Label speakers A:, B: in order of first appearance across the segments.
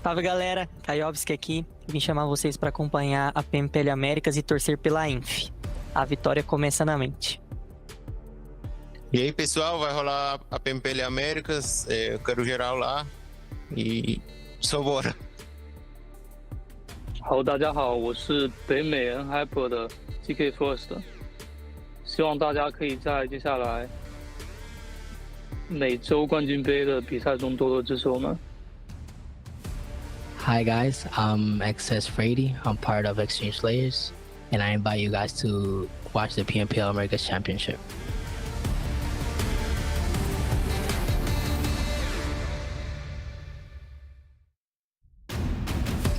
A: Salve galera, Kaiowski aqui. Vim chamar vocês para acompanhar a PMPL Américas e torcer pela INF. A vitória começa na mente.
B: E aí pessoal, vai rolar a PMPL Américas, eu quero geral lá e só bora.
C: 好，大家好，我是北美 Hyper 的 TK First， 希望大家可以在接下来每周冠军杯的比赛中多多支持我们。
D: Hi guys, I'm XS Frady. I'm part of Extreme Slayers, and I invite you guys to watch the PMPL Americas Championship.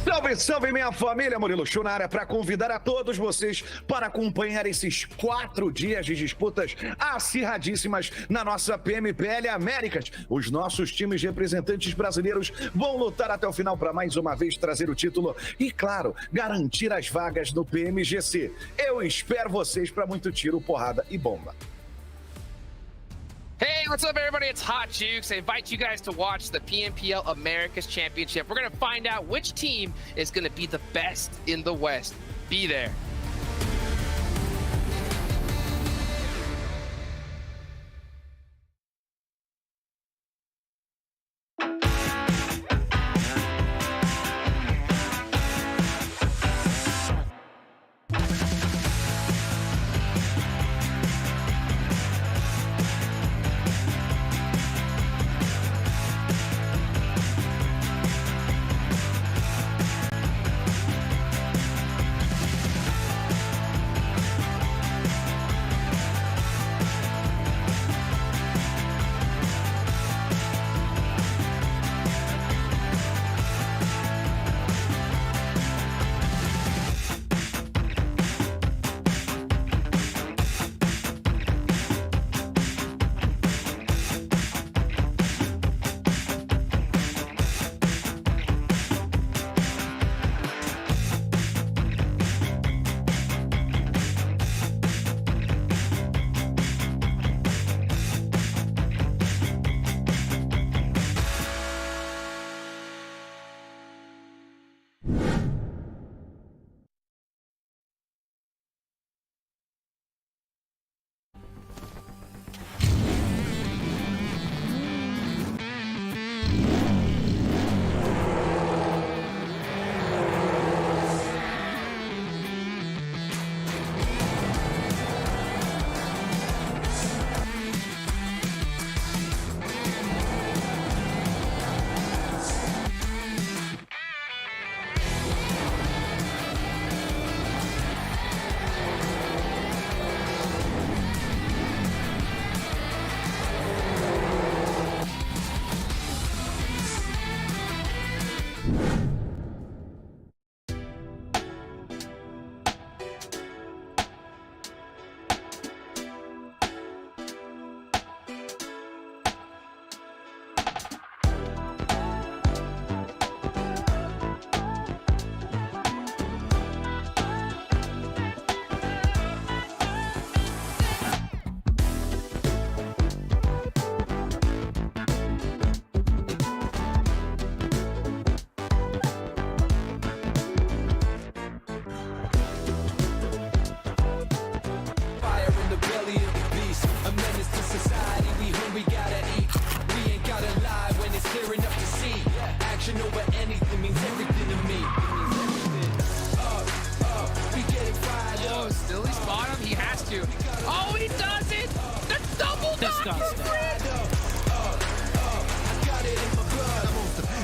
E: Salve, salve minha família, Murilo Chu na área para convidar a todos vocês para acompanhar esses 4 dias de disputas acirradíssimas na nossa PMPL Américas. Os nossos times representantes brasileiros vão lutar até o final para mais uma vez trazer o título e, claro, garantir as vagas no PMGC. Eu espero vocês para muito tiro, porrada e bomba.
F: Hey, what's up everybody? It's Hot Jukes. I invite you guys to watch the PMPL Americas Championship. We're going to find out which team is going to be the best in the West. Be there.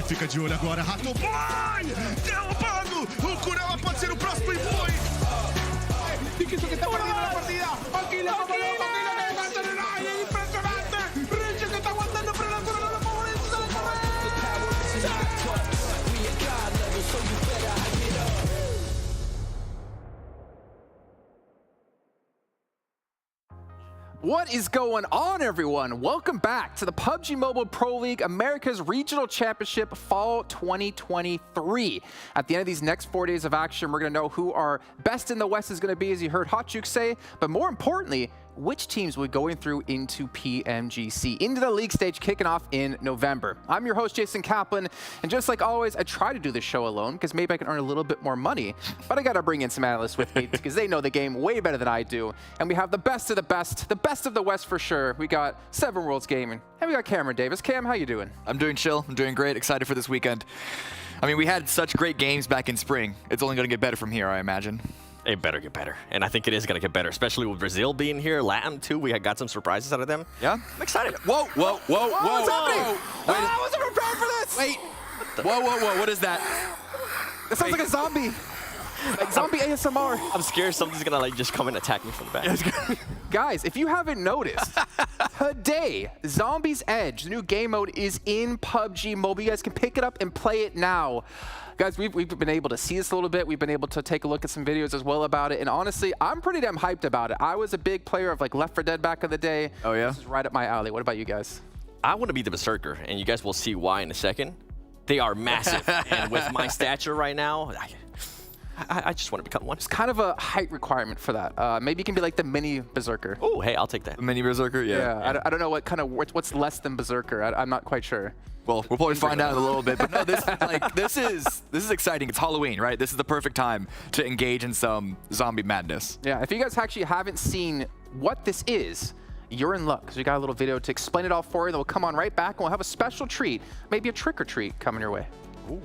G: Fica de olho agora, Rato Boy! Derrubando! O Kurama pode ser o próximo e foi!
H: Dickinson que está perdiendo la partida. Aquí le vamos a levantar el aire. Impresionante. Richie que está aguantando, pero la corona no lo favorece. Se le corre.
I: What is going on, everyone? Welcome back to the PUBG Mobile Pro League America's Regional Championship Fall 2023. At the end of these next 4 days of action, we're going to know who our best in the West is going to be, as you heard Hot Juke say, but more importantly, which teams will be going through into PMGC, into the league stage kicking off in November. I'm your host, Jason Kaplan, and just like always, I try to do the show alone because maybe I can earn a little bit more money, but I gotta bring in some analysts with me because they know the game way better than I do, and we have the best of the West for sure. We got Seven Worlds Gaming, and we got Cameron Davis. Cam, how you doing?
J: I'm doing chill. I'm doing great. Excited for this weekend. I mean, we had such great games back in spring. It's only going to get better from here, I imagine.
K: It better get better, and I think it is going to get better, especially with Brazil being here, Latin too. We got some surprises out of them.
J: Yeah,
K: I'm excited.
J: Whoa!
I: What's happening?
J: Wait,
I: I wasn't prepared for this.
J: Wait. Whoa! What is that?
I: It sounds like a zombie. Like zombie ASMR.
K: I'm scared something's gonna like just come and attack me from the back.
I: Guys, if you haven't noticed, today, Zombies Edge, the new game mode, is in PUBG Mobile. You guys can pick it up and play it now. Guys, we've been able to see this a little bit. We've been able to take a look at some videos as well about it. And honestly, I'm pretty damn hyped about it. I was a big player of like Left 4 Dead back in the day.
J: Oh, yeah?
I: This is right up my alley. What about you guys?
K: I want to be the Berserker, and you guys will see why in a second. They are massive, and with my stature right now, I just want to become one.
I: It's kind of a height requirement for that. Maybe you can be like the mini Berserker.
K: Oh, hey, I'll take that.
J: The mini Berserker, yeah.
I: I don't know what's less than Berserker. I'm not quite sure.
J: Well, we'll probably find out in a little bit. But no, this is exciting. It's Halloween, right? This is the perfect time to engage in some zombie madness.
I: Yeah, if you guys actually haven't seen what this is, you're in luck, because we got a little video to explain it all for you. Then we'll come on right back, and we'll have a special treat, maybe a trick or treat coming your way.
K: Ooh.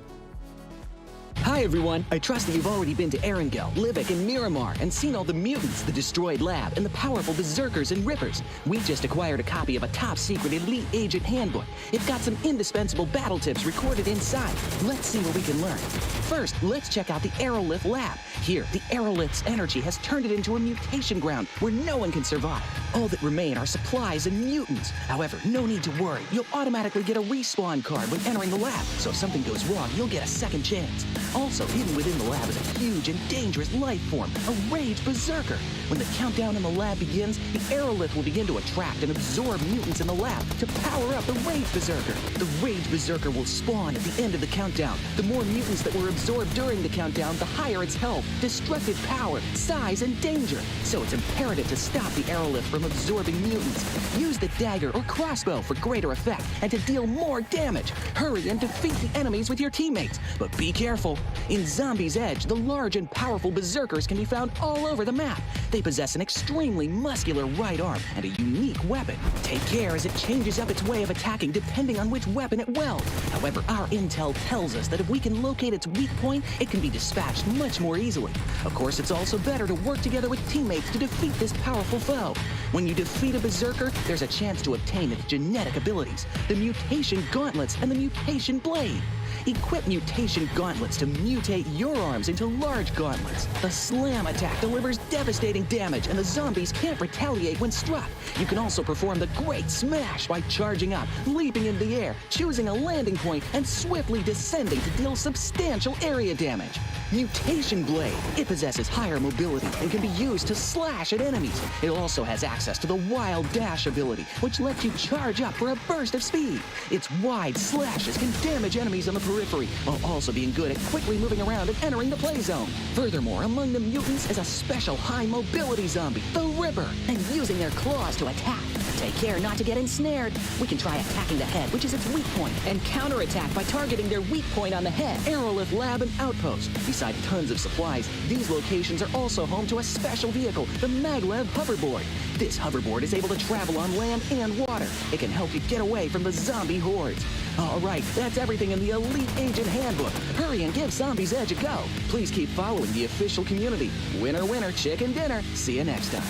L: Hi everyone, I trust that you've already been to Erangel, Libic, and Miramar and seen all the mutants, the destroyed lab, and the powerful berserkers and rippers. We just acquired a copy of a top-secret elite agent handbook. It's got some indispensable battle tips recorded inside. Let's see what we can learn. First, let's check out the Aerolith lab. Here, the Aerolith's energy has turned it into a mutation ground where no one can survive. All that remain are supplies and mutants. However, no need to worry. You'll automatically get a respawn card when entering the lab, so if something goes wrong, you'll get a second chance. Also, hidden within the lab is a huge and dangerous life form, a Rage Berserker. When the countdown in the lab begins, the Aerolith will begin to attract and absorb mutants in the lab to power up the Rage Berserker. The Rage Berserker will spawn at the end of the countdown. The more mutants that were absorbed during the countdown, the higher its health, destructive power, size, and danger. So it's imperative to stop the Aerolith from absorbing mutants. Use the dagger or crossbow for greater effect and to deal more damage. Hurry and defeat the enemies with your teammates, but be careful. In Zombies Edge, the large and powerful berserkers can be found all over the map. They possess an extremely muscular right arm and a unique weapon. Take care as it changes up its way of attacking depending on which weapon it wields. However, our intel tells us that if we can locate its weak point, it can be dispatched much more easily. Of course, it's also better to work together with teammates to defeat this powerful foe. When you defeat a berserker, there's a chance to obtain its genetic abilities, the mutation gauntlets and the mutation blade. Equip mutation gauntlets to mutate your arms into large gauntlets. The slam attack delivers devastating damage, and the zombies can't retaliate when struck. You can also perform the great smash by charging up, leaping in the air, choosing a landing point, and swiftly descending to deal substantial area damage. Mutation Blade. It possesses higher mobility and can be used to slash at enemies. It also has access to the Wild Dash ability, which lets you charge up for a burst of speed. Its wide slashes can damage enemies on the periphery, while also being good at quickly moving around and entering the play zone. Furthermore, among the mutants is a special high mobility zombie, the Ripper, and using their claws to attack. Take care not to get ensnared. We can try attacking the head, which is its weak point, and counterattack by targeting their weak point on the head. Aerolith Lab and Outpost. Besides tons of supplies, these locations are also home to a special vehicle, the Maglev Hoverboard. This hoverboard is able to travel on land and water. It can help you get away from the zombie hordes. All right, that's everything in the Elite Agent Handbook. Hurry and give Zombies Edge a go. Please keep following the official community. Winner, winner, chicken dinner. See you next time.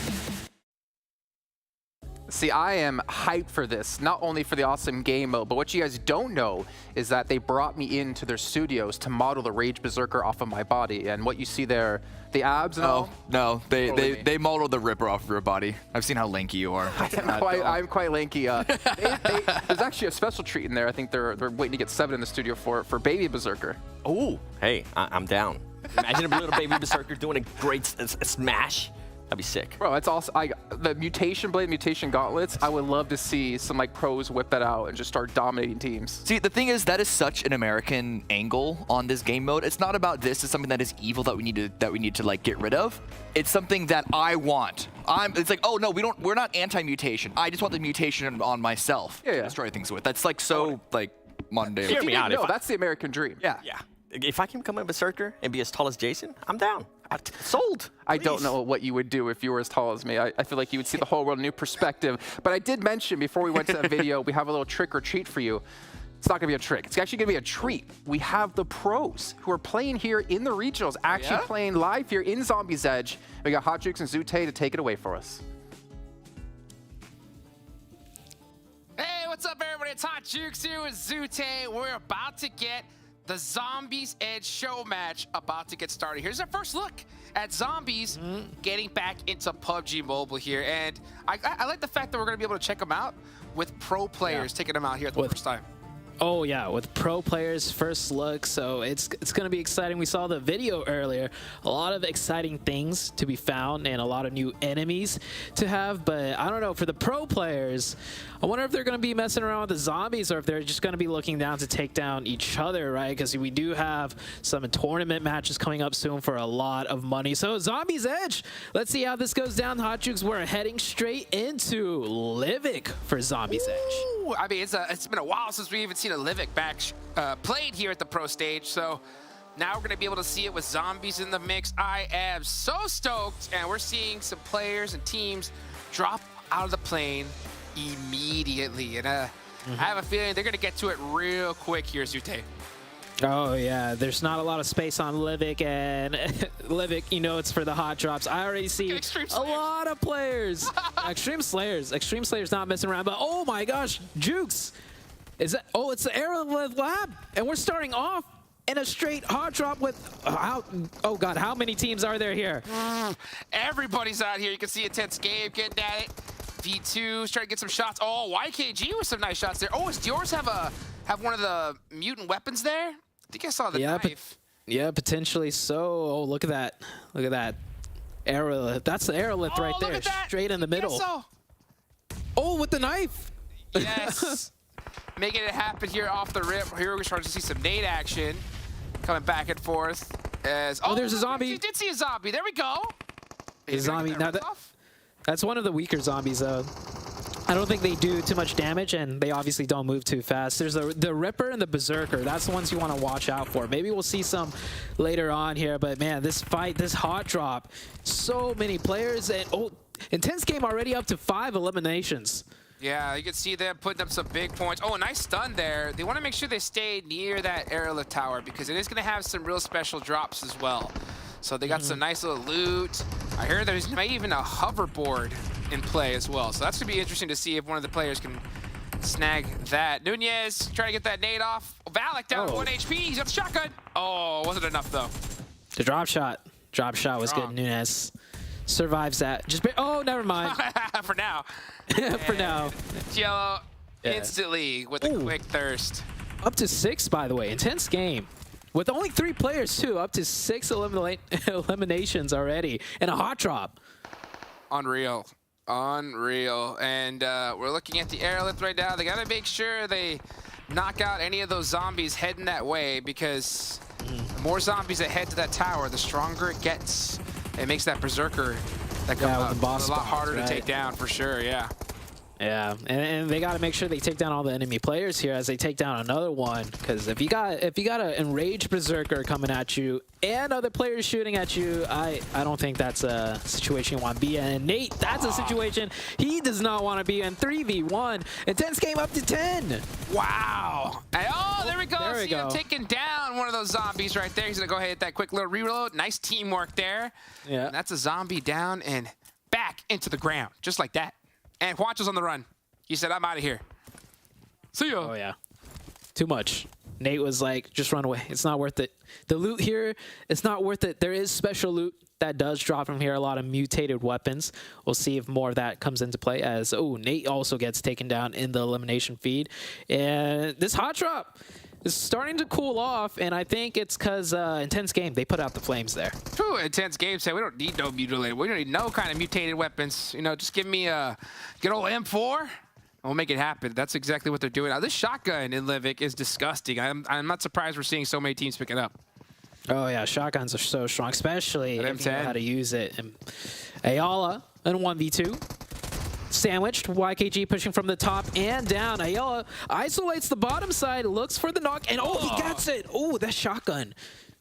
I: See, I am hyped for this, not only for the awesome game mode, but what you guys don't know is that they brought me into their studios to model the Rage Berserker off of my body. And what you see there, the abs and all.
J: No, they modeled the Ripper off of your body. I've seen how lanky you are.
I: I'm quite lanky. There's actually a special treat in there. I think they're waiting to get 7 in the studio for Baby Berserker.
K: Oh, hey, I'm down. Imagine a little Baby Berserker doing a great smash. That'd be sick.
I: Bro, that's also the mutation blade, mutation gauntlets. I would love to see some like pros whip that out and just start dominating teams.
J: See, the thing is, that is such an American angle on this game mode. It's not about this. It's something that is evil that we need to like get rid of. It's something that I want. It's like, oh no, we're not anti-mutation. I just want the mutation on myself to destroy things with. That's like so like modern day.
K: Hear me out.
I: No, that's the American dream.
J: Yeah.
K: If I can become a berserker and be as tall as Jason, I'm down. Sold.
I: I don't know what you would do if you were as tall as me. I feel like you would see the whole world in a new perspective. But I did mention before we went to that video, we have a little trick or treat for you. It's not going to be a trick. It's actually going to be a treat. We have the pros who are playing here in the regionals, actually playing live here in Zombies Edge. We got Hot Jukes and Zute to take it away for us.
F: Hey, what's up, everybody? It's Hot Jukes here with Zute. We're about to get the Zombies Edge show match about to get started. Here's our first look at Zombies getting back into PUBG Mobile here. And I like the fact that we're going to be able to check them out with pro players taking them out here at the first time.
M: Oh yeah, with pro players first look, so it's going to be exciting. We saw the video earlier, a lot of exciting things to be found and a lot of new enemies to have, but I don't know, for the pro players, I wonder if they're going to be messing around with the zombies or if they're just going to be looking down to take down each other, right? Because we do have some tournament matches coming up soon for a lot of money. So Zombies Edge, let's see how this goes down. Hot Jukes, we're heading straight into Livik for Zombies Edge.
F: I mean, it's been a while since we even seen a Livik back played here at the pro stage, so now we're going to be able to see it with zombies in the mix. I am so stoked, and we're seeing some players and teams drop out of the plane immediately, and I have a feeling they're going to get to it real quick here, Zute.
M: Oh yeah, there's not a lot of space on Livik, and Livik, you know, it's for the hot drops. I already see a lot of players. Extreme Slayer's not messing around, but oh my gosh, Jukes. Is that, oh, it's the Erangel lab, and we're starting off in a straight hot drop with, oh god, how many teams are there here?
F: Everybody's out here. You can see Intense Game getting at it. V2's trying to get some shots. Oh, YKG with some nice shots there. Oh, does yours have one of the mutant weapons there? I think I saw the knife.
M: Yeah, potentially so. Oh, look at that. Look at that. Aerolith. That's the Aerolith right there. Straight in the middle.
F: So.
M: Oh, with the knife.
F: Yes. Making it happen here off the rip. Here we're starting to see some nade action coming back and forth. Oh,
M: there's a zombie.
F: You did see a zombie. There we go.
M: A zombie. Now that's one of the weaker zombies, though. I don't think they do too much damage, and they obviously don't move too fast. There's the Ripper and the Berserker. That's the ones you want to watch out for. Maybe we'll see some later on here, but man, this fight, this hot drop, so many players, and Intense Game already up to 5 eliminations.
F: Yeah, you can see them putting up some big points. Oh, a nice stun there. They want to make sure they stay near that Erangel tower because it is going to have some real special drops as well. So they got some nice little loot. I heard there's maybe even a hoverboard in play as well. So that's going to be interesting to see if one of the players can snag that. Nunez trying to get that nade off. Valak down to 1 HP. He's got the shotgun. Oh, wasn't enough though.
M: The drop shot was good. Nunez survives that. Oh, never mind.
F: For now.
M: For now.
F: Jello instantly with a quick thirst.
M: Up to 6, by the way. Intense Game. With only 3 players, too. Up to 6 eliminations already. And a hot drop.
F: Unreal. Unreal. And we're looking at the Aerolith right now. They got to make sure they knock out any of those zombies heading that way because the more zombies that head to that tower, the stronger it gets. It makes that Berserker that comes up a lot harder to take down for sure, yeah.
M: Yeah, and they got to make sure they take down all the enemy players here as they take down another one. Because if you got an enraged Berserker coming at you and other players shooting at you, I don't think that's a situation you want to be in. And Nate, that's a situation he does not want to be in. 3v1, Intense Game up to 10.
F: Wow. And, oh, there we go.
M: There we go.
F: Him taking down one of those zombies right there. He's gonna go ahead and hit that quick little reload. Nice teamwork there.
M: Yeah.
F: And that's a zombie down and back into the ground, just like that. And Juancho's on the run. He said, I'm out of here. See ya.
M: Oh, yeah. Too much. Nate was like, just run away. It's not worth it. The loot here, it's not worth it. There is special loot that does drop from here, a lot of mutated weapons. We'll see if more of that comes into play as, Nate also gets taken down in the elimination feed. And this hot drop, is starting to cool off, and I think it's because Intense Game, they put out the flames there.
F: True, Intense Game said we don't need no mutilated. We don't need no kind of mutated weapons. You know, just give me a good old M4. And we'll make it happen. That's exactly what they're doing. Now, this shotgun in Livik is disgusting. I'm not surprised we're seeing so many teams pick it up.
M: Oh, yeah, shotguns are so strong, especially
F: At
M: if you know
F: M10.
M: how to use it. And Ayala in 1v2. Sandwiched, YKG pushing from the top and down. Ayala isolates the bottom side, looks for the knock, and oh, he gets it. Oh, that shotgun.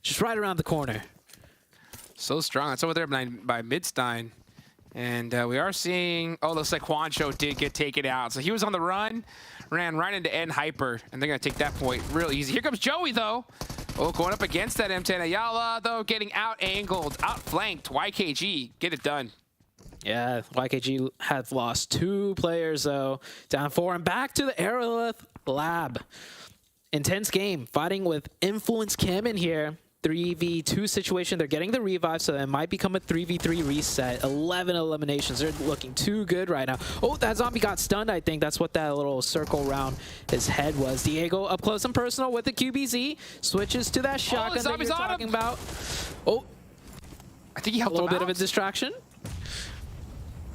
M: Just right around the corner.
F: So strong. It's over there by Midstein. And we are seeing, oh, looks like Juancho did get taken out. So he was on the run, ran right into N Hyper, and they're going to take that point real easy. Here comes Joey, though. Oh, going up against that M10. Ayala, though, getting out-angled, outflanked. YKG, get it done.
M: Yeah, YKG have lost 2 players, though. Down 4 and back to the Aerolith Lab. Intense Game, fighting with Influence CHEMIN here. 3v2 situation. They're getting the revive, so it might become a 3v3 reset. 11 eliminations. They're looking too good right now. Oh, that zombie got stunned, I think. That's what that little circle around his head was. Diego up close and personal with the QBZ. Switches to that shotgun that you're talking about. Oh,
F: I think he helped
M: a little
F: him
M: bit
F: out.
M: of a distraction.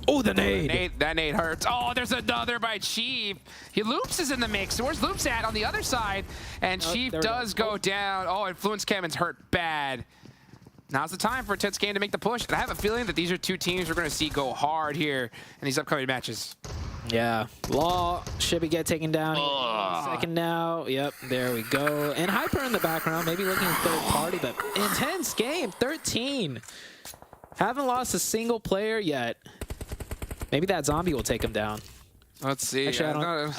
M: Oh, the nade.
F: That nade hurts. Oh, there's another by Chief. Loops is in the mix. Where's Loops at on the other side? And Chief does go down. Oh, Influence CHEMIN's hurt bad. Now's the time for Intense Game to make the push. And I have a feeling that these are 2 teams we're going to see go hard here in these upcoming matches.
M: Yeah, Law should be get taken down. Second now. Yep, there we go. And Hyper in the background, maybe looking at third party, but Intense Game, 13. Haven't lost a single player yet. Maybe that zombie will take him down.
F: Let's see.
M: Actually, I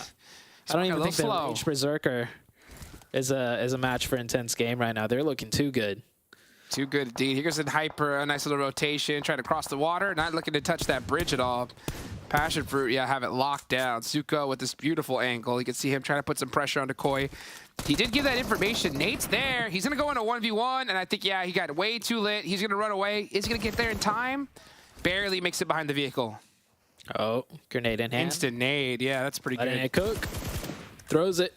M: don't even think that Rage Berserker is a match for Intense Game right now. They're looking too good.
F: Too good indeed. Here goes in Hyper, a nice little rotation, trying to cross the water, not looking to touch that bridge at all. Passionfruit, yeah, have it locked down. Zuko with this beautiful angle. You can see him trying to put some pressure on Decoy. He did give that information. Nate's there. He's going to go into 1v1, and I think, yeah, he got way too lit. He's going to run away. Is he going to get there in time? Barely makes it behind the vehicle.
M: Oh, grenade in hand.
F: Instant nade. Yeah, that's pretty good.
M: Letting it cook. Throws it.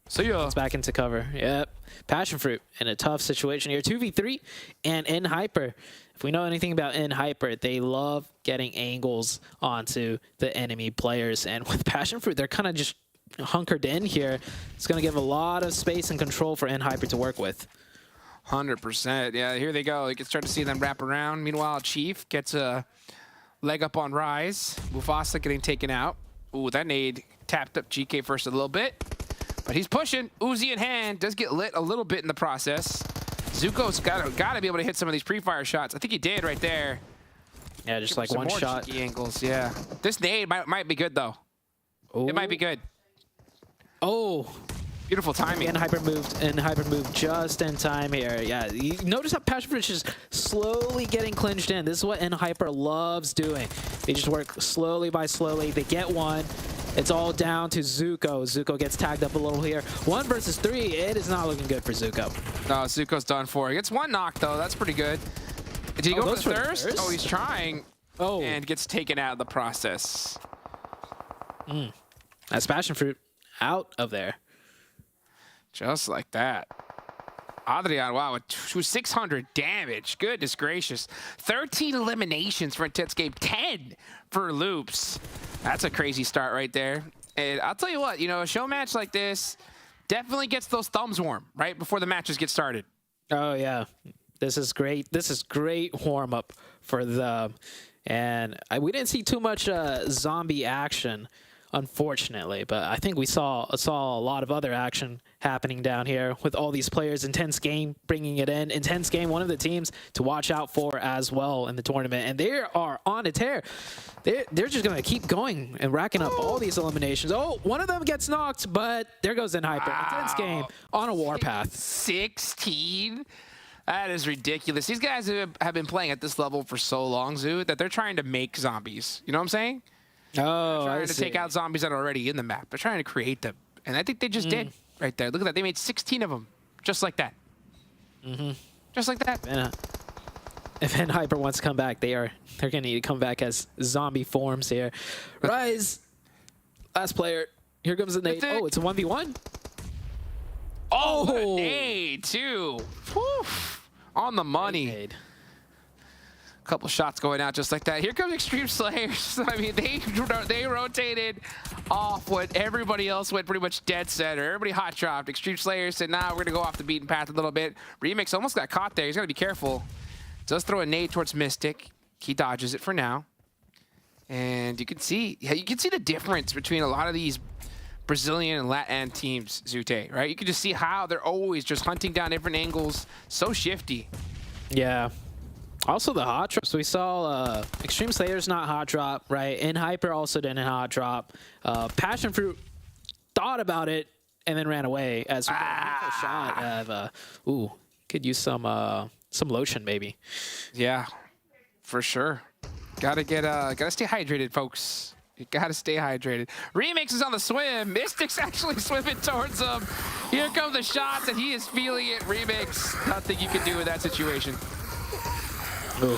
F: So yeah.
M: It's back into cover. Yep. Passionfruit in a tough situation here. 2v3 and in Hyper. If we know anything about in Hyper, they love getting angles onto the enemy players. And with Passionfruit, they're kind of just hunkered in here. It's going to give a lot of space and control for in Hyper to work with.
F: 100%. Yeah, here they go. You can start to see them wrap around. Meanwhile, Chief gets a leg up on Rise. Mufasa getting taken out. Ooh, that nade tapped up GK first a little bit. But he's pushing. Uzi in hand. Does get lit a little bit in the process. Zuko's got to be able to hit some of these pre-fire shots. I think he did right there.
M: Yeah, just like one shot.
F: Cheeky angles, yeah. This nade might be good, though.
M: Ooh.
F: It might be good.
M: Oh.
F: Beautiful timing.
M: And Hyper moved just in time here. Yeah, you notice how Passionfruit is slowly getting clinched in. This is what Hyper loves doing. They just work slowly by slowly. They get one. It's all down to Zuko. Zuko gets tagged up a little here. 1 versus 3. It is not looking good for Zuko.
F: No, Zuko's done for. He gets one knock, though. That's pretty good. Did he go for the thirst? Oh, he's trying.
M: Oh.
F: And gets taken out of the process.
M: That's Passionfruit out of there.
F: Just like that. Adrian, wow, with 600 damage. Goodness gracious. 13 eliminations for Intense Game, 10 for Loops. That's a crazy start right there. And I'll tell you what, you know, a show match like this definitely gets those thumbs warm right before the matches get started.
M: Oh, yeah. This is great. This is great warm-up for them. And we didn't see too much zombie action, unfortunately, but I think we saw a lot of other action happening down here with all these players. Intense Game bringing it in. Intense Game, one of the teams to watch out for as well in the tournament, and they are on a tear. They're just going to keep going and racking up all these eliminations. Oh, one of them gets knocked, but there goes in Hyper. Wow. Intense Game on a warpath.
F: 16? That is ridiculous. These guys have been playing at this level for so long, Zoo, that they're trying to make zombies. You know what I'm saying?
M: Oh,
F: they're trying to take out zombies that are already in the map. They're trying to create them. And I think they just did right there. Look at that. They made 16 of them. Just like that. Just like that.
M: If Hyper wants to come back, they're going to need to come back as zombie forms here. Rise. Last player. Here comes the nade. Oh, it's a 1v1.
F: Oh, what a nade, too. Whew. On the money. Couple shots going out just like that. Here comes Extreme Slayers. I mean, they rotated off when everybody else went pretty much dead center. Everybody hot dropped. Extreme Slayers said, nah, we're going to go off the beaten path a little bit. Remix almost got caught there. He's got to be careful. Does throw a nade towards Mystic. He dodges it for now. And you can see the difference between a lot of these Brazilian and Latin teams, Zute, right? You can just see how they're always just hunting down different angles. So shifty.
M: Yeah. Also the hot drop. So we saw Extreme Slayers not hot drop, right? And Hyper also didn't hot drop. Passion Fruit thought about it and then ran away as we got a shot of ooh, could use some lotion maybe.
F: Yeah, for sure. Gotta stay hydrated, folks. You gotta stay hydrated. Remix is on the swim. Mystic's actually swimming towards him. Here come the shots, and he is feeling it. Remix, nothing you can do in that situation.
M: Ooh,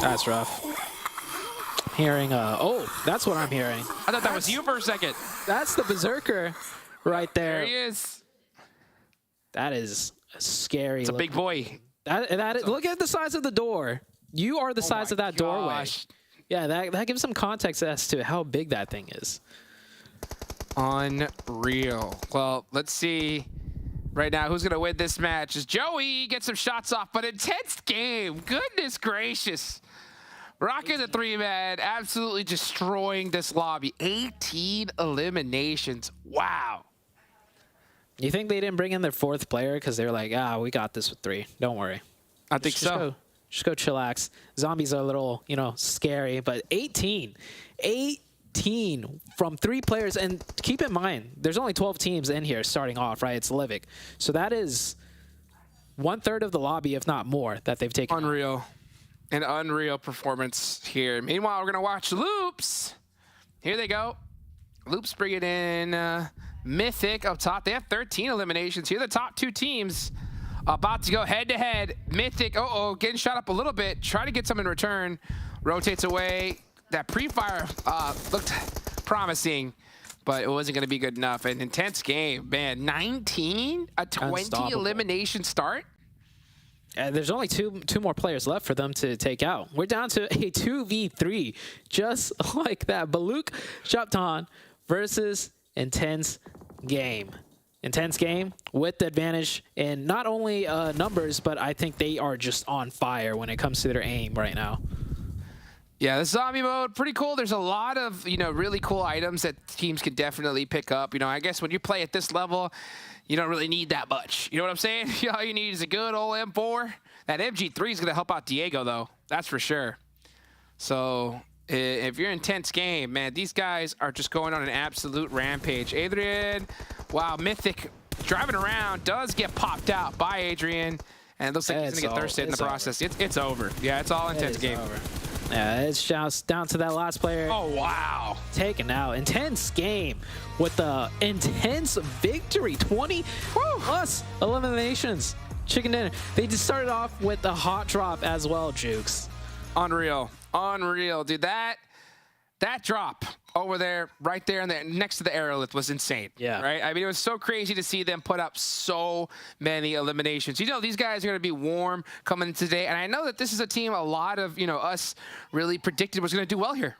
M: that's rough. Hearing, oh, that's what I'm hearing.
F: I thought that was you for a second.
M: That's the Berserker right there.
F: There he is.
M: That is scary.
F: It's a big boy.
M: Look at the size of the door. You are the size of that doorway. Yeah, that gives some context as to how big that thing is.
F: Unreal. Well, let's see right now who's going to win this match. As Joey gets some shots off, but intense game. Goodness gracious. Rocking the 3-man, absolutely destroying this lobby. 18 eliminations. Wow.
M: You think they didn't bring in their 4th player because they were like, we got this with 3. Don't worry.
F: I think so.
M: Just go chillax. Zombies are a little, scary, but 18 from 3 players. And keep in mind, there's only 12 teams in here starting off, right? It's Livik. So that is 1/3 of the lobby, if not more, that they've taken.
F: Unreal. An unreal performance here. Meanwhile, we're going to watch Loops. Here they go. Loops bringing in Mythic up top. They have 13 eliminations. Here are the top 2 teams about to go head-to-head. Mythic, getting shot up a little bit. Try to get some in return. Rotates away. That pre-fire looked promising, but it wasn't going to be good enough. An intense game, man. 19? A 20 elimination start?
M: There's only two more players left for them to take out. We're down to a 2v3, just like that. BULUC, CHABTAN versus Intense Game. Intense Game with the advantage in not only numbers, but I think they are just on fire when it comes to their aim right now.
F: Yeah, the zombie mode, pretty cool. There's a lot of, really cool items that teams can definitely pick up. I guess when you play at this level, you don't really need that much. You know what I'm saying? All you need is a good old M4. That MG3 is going to help out Diego, though. That's for sure. So if you're Intense Game, man, these guys are just going on an absolute rampage. Adrian, wow, Mythic driving around, does get popped out by Adrian. And it looks like he's going to get thirsted in the process. It's over. Yeah, it's all Intense Game.
M: Over. Yeah, it's just down to that last player.
F: Oh, wow.
M: Taken out. Intense Game with the intense victory. 20+ eliminations. Chicken dinner. They just started off with a hot drop as well, Jukes.
F: Unreal. Unreal. Dude, that drop over there, right there next to the aerolith was insane. Yeah. Right? I mean, it was so crazy to see them put up so many eliminations. These guys are going to be warm coming in today. And I know that this is a team a lot of, us really predicted was going to do well here.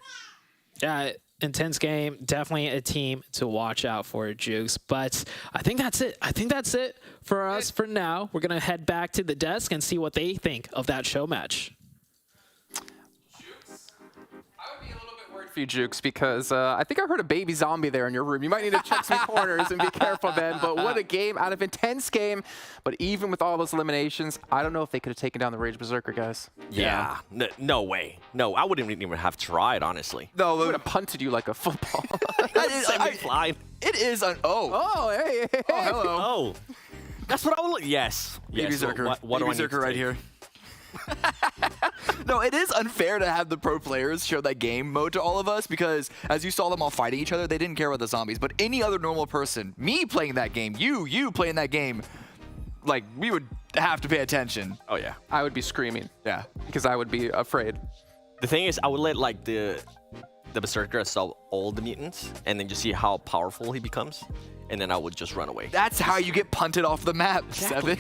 M: Yeah, Intense Game, definitely a team to watch out for, Jukes. But I think that's it. I think that's it for us for now. We're going to head back to the desk and see what they think of that show match.
I: You, Jukes, because I think I heard a baby zombie there in your room. You might need to check some corners and be careful then. But what a game out of Intense Game. But even with all those eliminations, I don't know if they could have taken down the Rage Berserker, guys.
K: Yeah. No way. No, I wouldn't even have tried, honestly.
I: No, they would have punted you like a football. It is an hey. Oh, hello.
K: Oh, that's what I would look. Yes.
J: Baby Berserker.
K: What
J: Baby Berserker right here. No, it is unfair to have the pro players show that game mode to all of us because as you saw them all fighting each other, they didn't care about the zombies. But any other normal person, me playing that game, you playing that game, like, we would have to pay attention.
K: Oh, yeah.
I: I would be screaming.
J: Yeah.
I: Because I would be afraid.
K: The thing is, I would let, the Berserker assault all the mutants and then just see how powerful he becomes. and then I would just run away.
J: That's how you get punted off the map, Seven.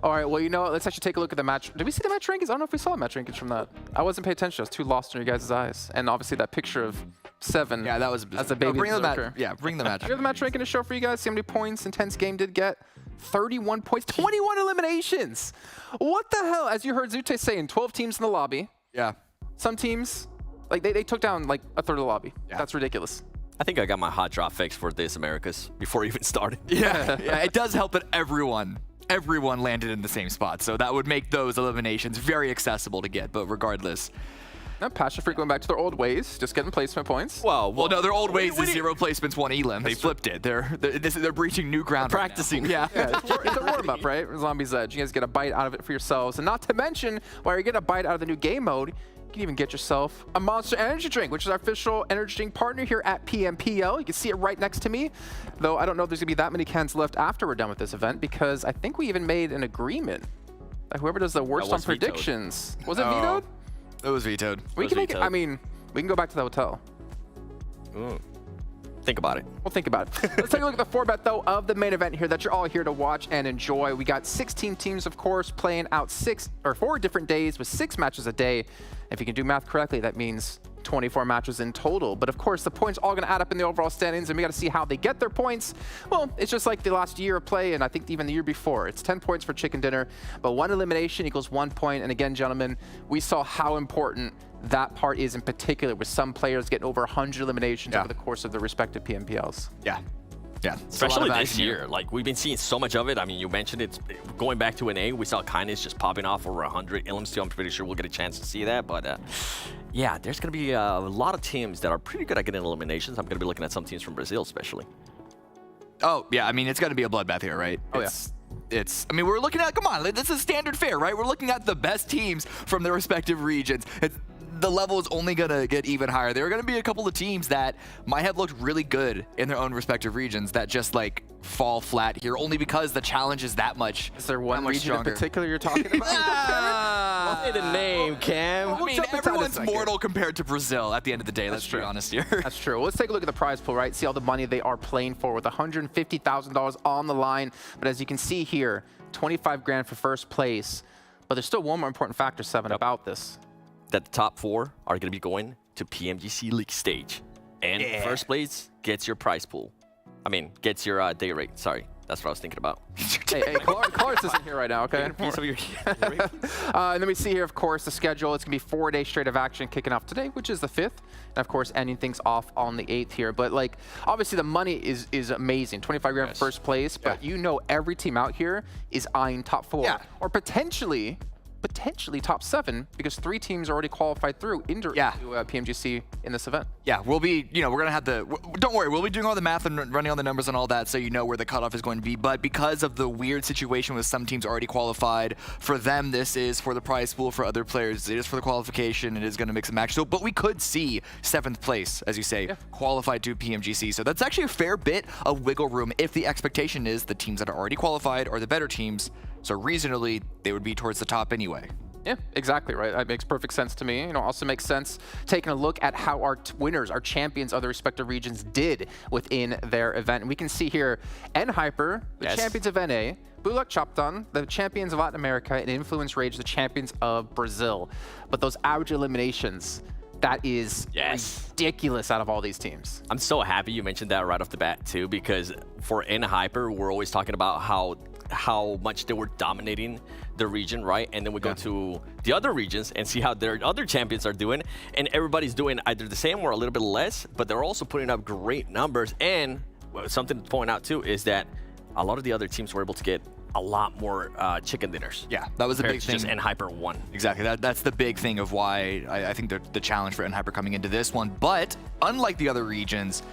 I: All right, well, you know what? Let's actually take a look at the match. Did we see the match rankings? I don't know if we saw the match rankings from that. I wasn't paying attention. I was too lost in your guys' eyes. And obviously that picture of Seven.
J: Yeah, that was
I: as a baby.
J: bring the match. Yeah, bring the match.
I: We have the match ranking to show for you guys. See how many points Intense Game did get. 31 points, 21 eliminations. What the hell? As you heard Zute saying, 12 teams in the lobby.
J: Yeah.
I: Some teams, like they took down like a third of the lobby. Yeah. That's ridiculous.
K: I think I got my hot drop fixed for this Americas before it even started.
J: Yeah, yeah, it does help that everyone landed in the same spot. So that would make those eliminations very accessible to get. But regardless.
I: Now, PASSIONFRUIT going back to their old ways, just getting placement points.
J: Well, no, their old ways is 0 placements, 1 elim. They flipped it. They're breaching new ground.
K: Practicing.
J: Right
I: yeah, it's a warm-up, right? Zombie's Edge. You guys get a bite out of it for yourselves. And not to mention, while you get a bite out of the new game mode, you can even get yourself a Monster Energy Drink, which is our official energy drink partner here at PMPL. You can see it right next to me. Though I don't know if there's going to be that many cans left after we're done with this event, because I think we even made an agreement that whoever does the worst on predictions. Was it vetoed?
J: It was vetoed.
I: We can make it, I mean, we can go back to the hotel.
K: Think about it.
I: We'll think about it. Let's take a look at the 4-bet, though, of the main event here that you're all here to watch and enjoy. We got 16 teams, of course, playing out 4 different days with 6 matches a day. If you can do math correctly, that means 24 matches in total. But of course, the points all going to add up in the overall standings, and we got to see how they get their points. Well, it's just like the last year of play, and I think even the year before. It's 10 points for chicken dinner, but 1 elimination equals 1 point. And again, gentlemen, we saw how important that part is in particular, with some players getting over 100 eliminations over the course of their respective PMPLs.
J: Yeah. Yeah,
K: especially this year. Like, we've been seeing so much of it. I mean, you mentioned it. Going back to an A, we saw Kindness just popping off over 100. Ilms too, I'm pretty sure we'll get a chance to see that. But yeah, there's going to be a lot of teams that are pretty good at getting eliminations. I'm going to be looking at some teams from Brazil, especially.
J: Oh, yeah. I mean, it's going to be a bloodbath here, right?
I: Oh,
J: I mean, we're looking at, come on, this is standard fare, right? We're looking at the best teams from their respective regions. The level is only going to get even higher. There are going to be a couple of teams that might have looked really good in their own respective regions that just like fall flat here only because the challenge is that much.
I: Is there one region in particular you're talking about?
K: Say the name, Cam.
J: I mean, everyone's mortal compared to Brazil at the end of the day. Let's be honest here.
I: That's true. Well, let's take a look at the prize pool, right? See all the money they are playing for with $150,000 on the line. But as you can see here, 25 grand for first place. But there's still one more important factor, Seven, about this.
K: That the top 4 are going to be going to PMGC League Stage. And first place gets your prize pool. I mean, gets your day rate. Sorry, that's what I was thinking about.
I: Hey, Clarence isn't here right now, okay? And then we see here, of course, the schedule. It's going to be 4 days straight of action kicking off today, which is the 5th. And, of course, ending things off on the 8th here. But, like, obviously the money is amazing. 25 grand for first place. But you know every team out here is eyeing top 4. Or potentially top 7, because 3 teams already qualified through into PMGC in this event.
J: Yeah, we'll be, we're going to have don't worry, we'll be doing all the math and running all the numbers and all that, so you know where the cutoff is going to be. But because of the weird situation with some teams already qualified, for them, this is for the prize pool. For other players, it is for the qualification. It is going to mix and match. So, but we could see 7th place, as you say, qualified to PMGC. So that's actually a fair bit of wiggle room if the expectation is the teams that are already qualified are the better teams. So reasonably, they would be towards the top anyway.
I: Yeah, exactly right. That makes perfect sense to me. Also makes sense taking a look at how our winners, our champions of the respective regions did within their event. And we can see here, NHyper, the champions of NA, BULUC CHABTAN, the champions of Latin America, and Influence Rage, the champions of Brazil. But those average eliminations, that is ridiculous out of all these teams.
K: I'm so happy you mentioned that right off the bat too, because for NHyper, we're always talking about how much they were dominating the region, right? And then we go to the other regions and see how their other champions are doing, and everybody's doing either the same or a little bit less, but they're also putting up great numbers. And something to point out too is that a lot of the other teams were able to get a lot more chicken dinners.
J: Yeah, that was the big thing.
K: Just NHyper won.
J: Exactly. That's the big thing of why I think the challenge for NHyper coming into this one. But unlike the other regions,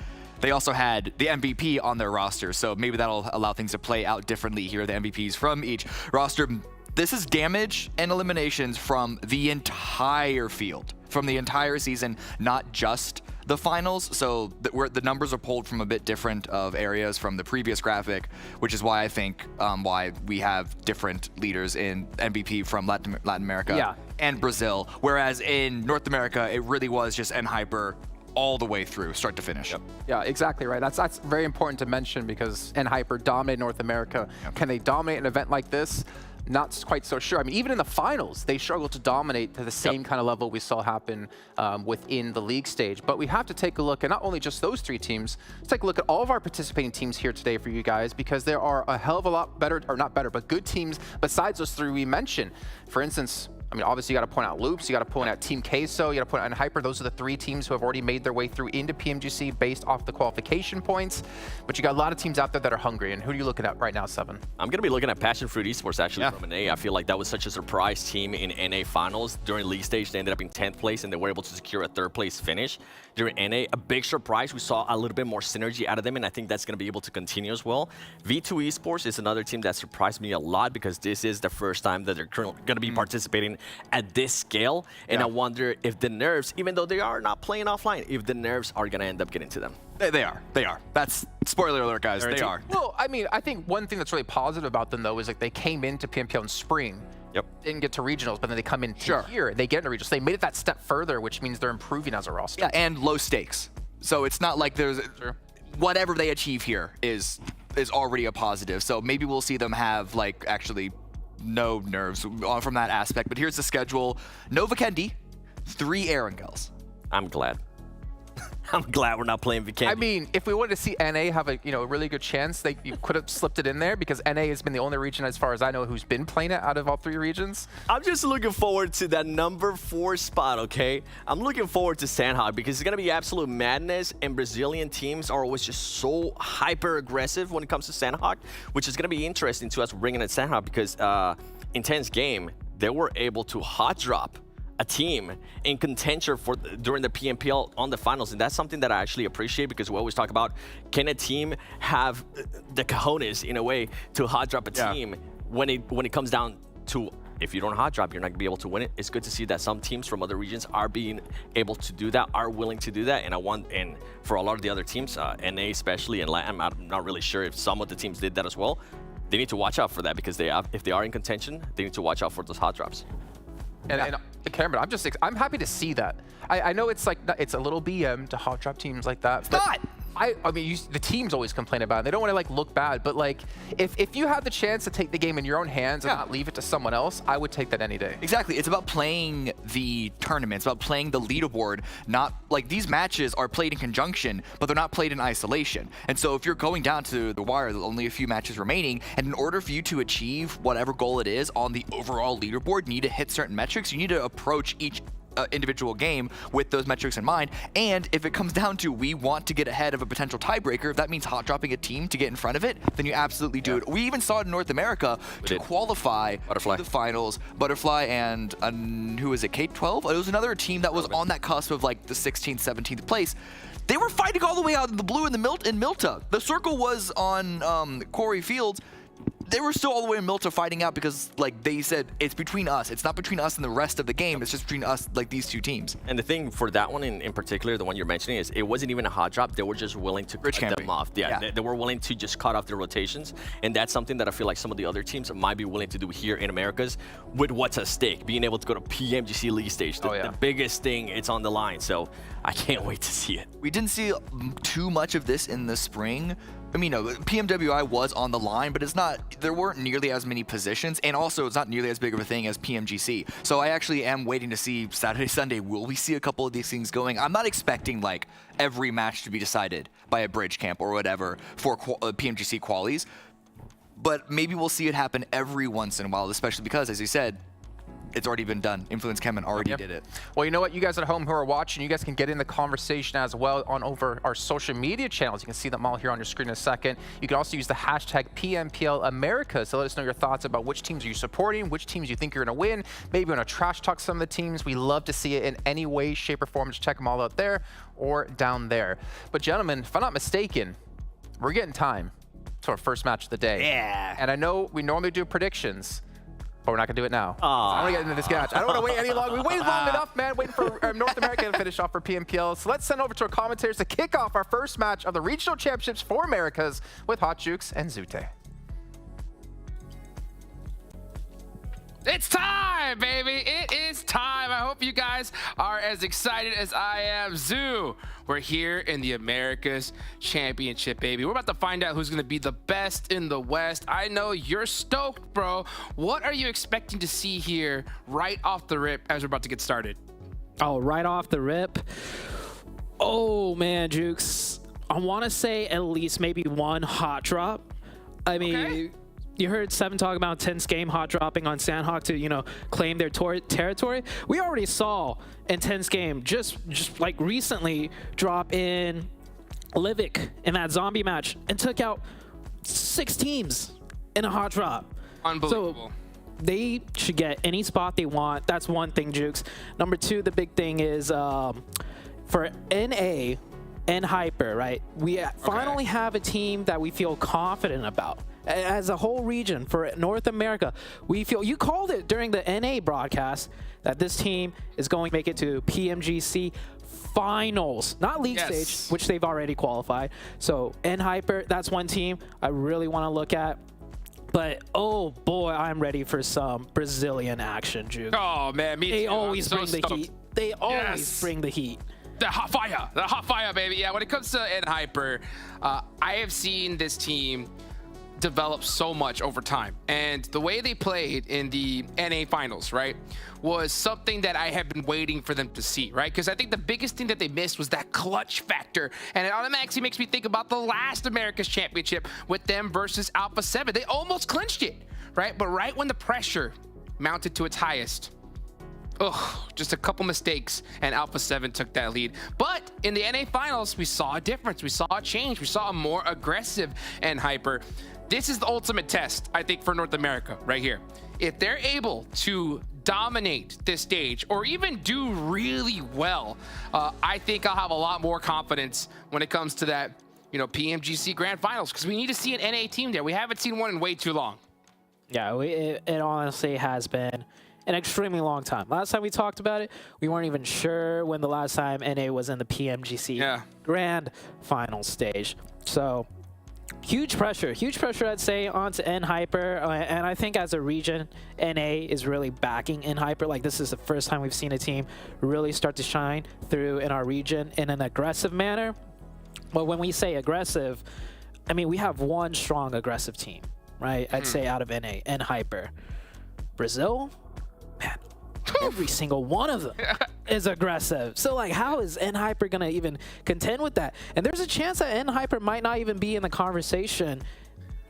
J: they also had the MVP on their roster, so maybe that'll allow things to play out differently here. The MVPs from each roster. This is damage and eliminations from the entire field, from the entire season, not just the finals. So the numbers are pulled from a bit different of areas from the previous graphic, which is why I think why we have different leaders in MVP from Latin America and Brazil, whereas in North America, it really was just NHyper
N: all the way through, start to finish.
K: Yep.
I: Yeah, exactly right. That's very important to mention because Hyper dominate North America.
N: Yep.
I: Can they dominate an event like this? Not quite so sure. I mean, even in the finals, they struggled to dominate to the same kind of level we saw happen within the league stage. But we have to take a look at not only just those 3 teams, let's take a look at all of our participating teams here today for you guys, because there are a hell of a lot better, or not better, but good teams besides those 3 we mentioned. For instance, I mean, obviously you got to point out Loops, you got to point out Team QUESO, you got to point out Hyper. Those are the 3 teams who have already made their way through into PMGC based off the qualification points. But you got a lot of teams out there that are hungry. And who are you looking at right now, Seven?
K: I'm going to be looking at PassionFruit Esports actually from NA. I feel like that was such a surprise team in NA finals. During league stage, they ended up in 10th place and they were able to secure a 3rd place finish. During NA, a big surprise. We saw a little bit more synergy out of them, and I think that's going to be able to continue as well. V2 Esports is another team that surprised me a lot because this is the first time that they're going to be participating at this scale. And I wonder if the nerves, even though they are not playing offline, if the nerves are going to end up getting to them.
N: They are. That's spoiler alert, guys. They are.
I: Well, I mean, I think one thing that's really positive about them, though, is like they came into PMPL in spring.
K: Yep.
I: Didn't get to regionals, but then they come in here. They get into regionals. They made it that step further, which means they're improving as a roster.
N: Yeah, and low stakes. So it's not like there's whatever they achieve here is already a positive. So maybe we'll see them have like actually no nerves from that aspect. But here's the schedule: no Vikendi, 3 Erangels.
K: I'm glad. I'm glad we're not playing Vikendi.
I: I mean, if we wanted to see NA have a a really good chance, you could have slipped it in there because NA has been the only region, as far as I know, who's been playing it out of all 3 regions.
K: I'm just looking forward to that number 4 spot, okay? I'm looking forward to Sanhok because it's going to be absolute madness, and Brazilian teams are always just so hyper aggressive when it comes to Sanhok, which is going to be interesting to us bringing in Sanhok because Intense Game, they were able to hot drop a team in contention for during the PMPL on the finals, and that's something that I actually appreciate because we always talk about, can a team have the cojones in a way to hot drop a team when it comes down to, if you don't hot drop, you're not gonna be able to win it. It's good to see that some teams from other regions are being able to do that, are willing to do that, and for a lot of the other teams, NA especially, and LATAM, I'm not really sure if some of the teams did that as well. They need to watch out for that because if they are in contention, they need to watch out for those hot drops.
I: And Cameron, I'm happy to see that. I know it's like it's a little BM to hot drop teams like that. It's not. I mean, the teams always complain about it. They don't want to like look bad, but like if you have the chance to take the game in your own hands and not leave it to someone else, I would take that any day.
N: Exactly. It's about playing the tournament. It's about playing the leaderboard. Not like these matches are played in conjunction, but they're not played in isolation. And so if you're going down to the wire, there's only a few matches remaining, and in order for you to achieve whatever goal it is on the overall leaderboard, you need to hit certain metrics. You need to approach each individual game with those metrics in mind. And if it comes down to we want to get ahead of a potential tiebreaker, if that means hot dropping a team to get in front of it, then you absolutely do it. We even saw it in North America to qualify to the finals. Butterfly and who was it, K-12? It was another team that was on that cusp of like the 16th, 17th place. They were fighting all the way out in the blue in Milta. The circle was on Quarry Fields. They were still all the way in Milta fighting out because, like, they said, it's between us. It's not between us and the rest of the game. It's just between us, like, these 2 teams.
K: And the thing for that one in particular, the one you're mentioning, is it wasn't even a hot drop. They were just willing to cut them off. Yeah. They were willing to just cut off their rotations. And that's something that I feel like some of the other teams might be willing to do here in Americas with what's at stake. Being able to go to PMGC League stage. The biggest thing, it's on the line. So I can't wait to see it.
N: We didn't see too much of this in the spring. I mean, no, PMWI was on the line, but there weren't nearly as many positions, and also it's not nearly as big of a thing as PMGC. So I actually am waiting to see Saturday, Sunday, will we see a couple of these things going? I'm not expecting like every match to be decided by a bridge camp or whatever for PMGC qualies, but maybe we'll see it happen every once in a while, especially because, as you said, it's already been done. Influence CHEMIN already did it.
I: Well, you know what? You guys at home who are watching, you guys can get in the conversation as well on over our social media channels. You can see them all here on your screen in a second. You can also use the hashtag PMPL Americas to let us know your thoughts about which teams are you supporting, which teams you think you're going to win. Maybe you want to trash talk some of the teams. We love to see it in any way, shape, or form. Just check them all out there or down there. But gentlemen, if I'm not mistaken, we're getting time to our first match of the day.
N: Yeah.
I: And I know we normally do predictions, but we're not going to do it now. I want to get into this match. I don't want to wait any longer. We waited long enough, man, waiting for North America to finish off for PMPL. So let's send over to our commentators to kick off our first match of the Regional Championships for Americas with Hot Jukes and Zute.
F: It's time, baby. It is time. I hope you guys are as excited as I am. Zoo, We're here in the Americas Championship, baby. We're about to find out who's going to be the best in the West. I know you're stoked, bro. What are you expecting to see here right off the rip as we're about to get started?
M: Oh, right off the rip. Oh, man, Jukes. I want to say at least maybe one hot drop. I mean, you heard Seven talk about Tense Game hot dropping on Sanhok to, you know, claim their territory. We already saw Intense Game just like recently drop in Livik in that zombie match and took out 6 teams in a hot drop.
F: Unbelievable.
M: So they should get any spot they want. That's one thing, Jukes. Number 2, the big thing is for NA and Hyper, right? We finally have a team that we feel confident about. As a whole region for North America, we feel, you called it during the NA broadcast, that this team is going to make it to PMGC finals, not league stage, which they've already qualified. So Hyper, that's one team I really want to look at. But oh boy, I'm ready for some Brazilian action, Juke.
F: Oh man, me too.
M: They always bring the heat. They always bring the heat.
F: The hot fire, baby. Yeah, when it comes to Hyper, I have seen this team develop so much over time, and the way they played in the NA finals, right, was something that I have been waiting for them to see, right? Because I think the biggest thing that they missed was that clutch factor, and it automatically makes me think about the last Americas Championship with them versus Alpha 7. They almost clinched it, right? But right when the pressure mounted to its highest, just a couple mistakes and Alpha 7 took that lead. But in the NA finals, we saw a difference. We saw a change. We saw a more aggressive Hyper. This is the ultimate test, I think, for North America right here. If they're able to dominate this stage or even do really well, I think I'll have a lot more confidence when it comes to that, you know, PMGC Grand Finals, because we need to see an NA team there. We haven't seen one in way too long.
M: Yeah, it honestly has been an extremely long time. Last time we talked about it, we weren't even sure when the last time NA was in the PMGC Grand Final stage. So huge pressure, I'd say, onto Hyper. And I think as a region, NA is really backing Hyper. Like, this is the first time we've seen a team really start to shine through in our region in an aggressive manner. But when we say aggressive, I mean, we have one strong aggressive team, right? I'd say out of NA, Hyper. Brazil, man, every single one of them is aggressive. So, like, how is Hyper gonna even contend with that? And there's a chance that Hyper might not even be in the conversation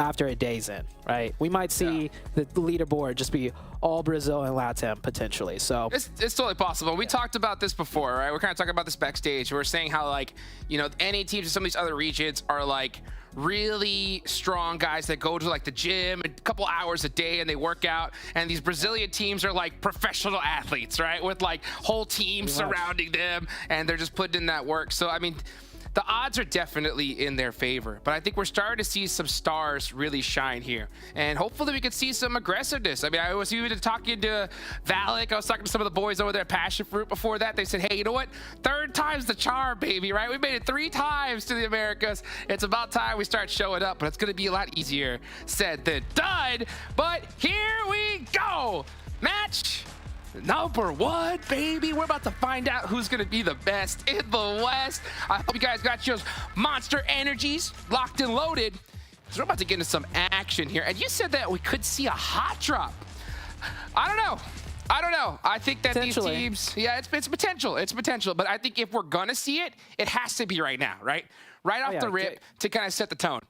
M: after a day's in, right? We might see the leaderboard just be all Brazil and LATAM potentially. So
F: it's totally possible. We talked about this before, right? We're kind of talking about this backstage. We're saying how, like, you know, NA teams in some of these other regions are like really strong guys that go to like the gym a couple hours a day and they work out, and these Brazilian teams are like professional athletes, right, with like whole teams surrounding them, and they're just putting in that work. So I mean, the odds are definitely in their favor, but I think we're starting to see some stars really shine here, and hopefully we can see some aggressiveness. I mean, I was even talking to Valak. I was talking to some of the boys over there at PASSIONFRUIT before that. They said, hey, you know what? 3rd time's the charm, baby, right? We made it 3 times to the Americas. It's about time we start showing up, but it's going to be a lot easier said than done. But here we go. Match number 1, baby. We're about to find out who's gonna be the best in the West. I hope you guys got your monster energies locked and loaded, because we're about to get into some action here. And you said that we could see a hot drop. I don't know. I think that these teams, it's potential. It's potential. But I think if we're gonna see it, it has to be right now, right? Right off the rip to kind of set the tone.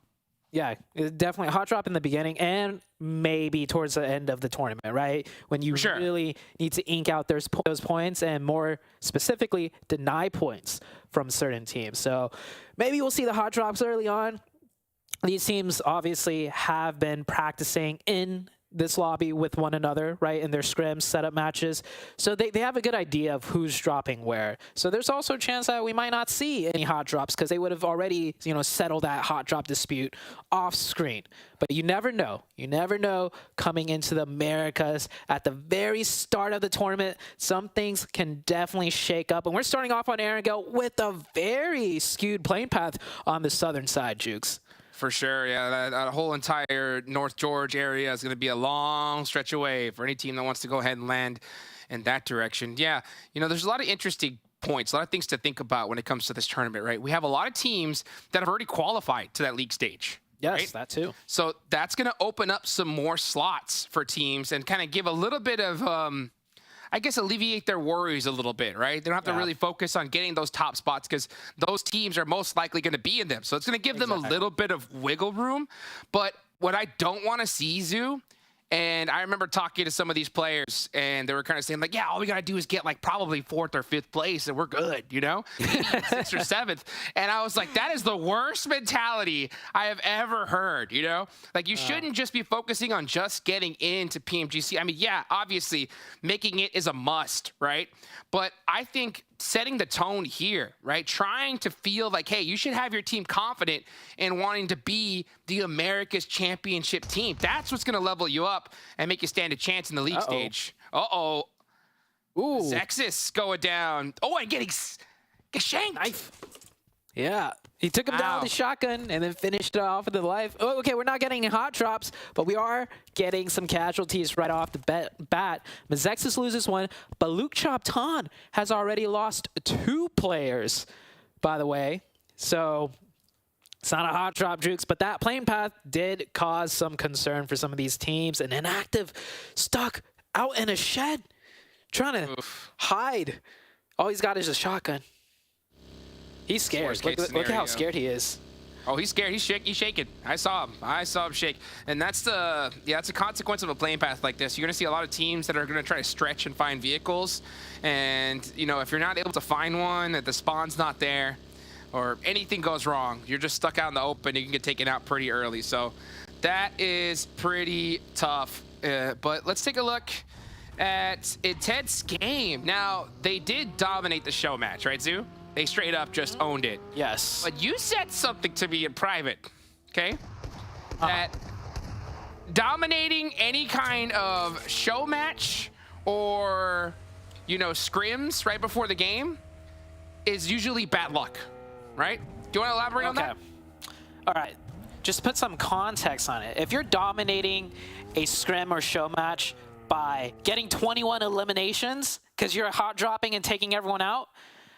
M: Yeah, definitely a hot drop in the beginning and maybe towards the end of the tournament, right? When you really need to ink out those points and more specifically deny points from certain teams. So maybe we'll see the hot drops early on. These teams obviously have been practicing in this lobby with one another, right, in their scrims, setup matches. So they have a good idea of who's dropping where. So there's also a chance that we might not see any hot drops because they would have already, you know, settled that hot drop dispute off screen. But you never know. You never know coming into the Americas at the very start of the tournament. Some things can definitely shake up. And we're starting off on Erangel with a very skewed playing path on the southern side, Jukes.
F: For sure, yeah. That whole entire North George area is going to be a long stretch away for any team that wants to go ahead and land in that direction. Yeah, you know, there's a lot of interesting points, a lot of things to think about when it comes to this tournament, right? We have a lot of teams that have already qualified to that league stage.
M: Yes,
F: right?
M: that too.
F: So that's going to open up some more slots for teams and kind of give a little bit of, I guess, alleviate their worries a little bit, right? They don't have to really focus on getting those top spots because those teams are most likely going to be in them. So it's going to give them a little bit of wiggle room. But what I don't want to see, Zoo, and I remember talking to some of these players, and they were kind of saying, like, yeah, all we got to do is get, like, probably 4th or 5th place, and we're good, you know? 6th or 7th. And I was like, that is the worst mentality I have ever heard, you know? Like, you shouldn't just be focusing on just getting into PMGC. I mean, yeah, obviously, making it is a must, right? But I think setting the tone here, right? Trying to feel like, hey, you should have your team confident in wanting to be the America's Championship team. That's what's going to level you up and make you stand a chance in the league stage. Uh-oh.
M: Ooh.
F: MEZEXIS going down. Oh, and getting shanked.
M: Knife. Yeah. He took him down with the shotgun and then finished it off with the life. Oh, okay, we're not getting any hot drops, but we are getting some casualties right off the bat. MEZEXIS loses one. BULUC CHABTAN has already lost 2 players, by the way. So it's not a hot drop, Jukes, but that plane path did cause some concern for some of these teams. And Inactive stuck out in a shed trying to hide. All he's got is a shotgun. He's scared. Look at how scared he is.
F: Oh, he's scared. He's shaking. I saw him shake. And that's that's a consequence of a playing path like this. You're going to see a lot of teams that are going to try to stretch and find vehicles. And, you know, if you're not able to find one, that the spawn's not there, or anything goes wrong, you're just stuck out in the open. You can get taken out pretty early. So that is pretty tough. But let's take a look at Intense Game. Now, they did dominate the show match, right, Zoo? They straight up just owned it.
M: Yes.
F: But you said something to me in private, okay? That dominating any kind of show match or, you know, scrims right before the game is usually bad luck, right? Do you want to elaborate on that?
M: All right. Just put some context on it. If you're dominating a scrim or show match by getting 21 eliminations because you're hot dropping and taking everyone out,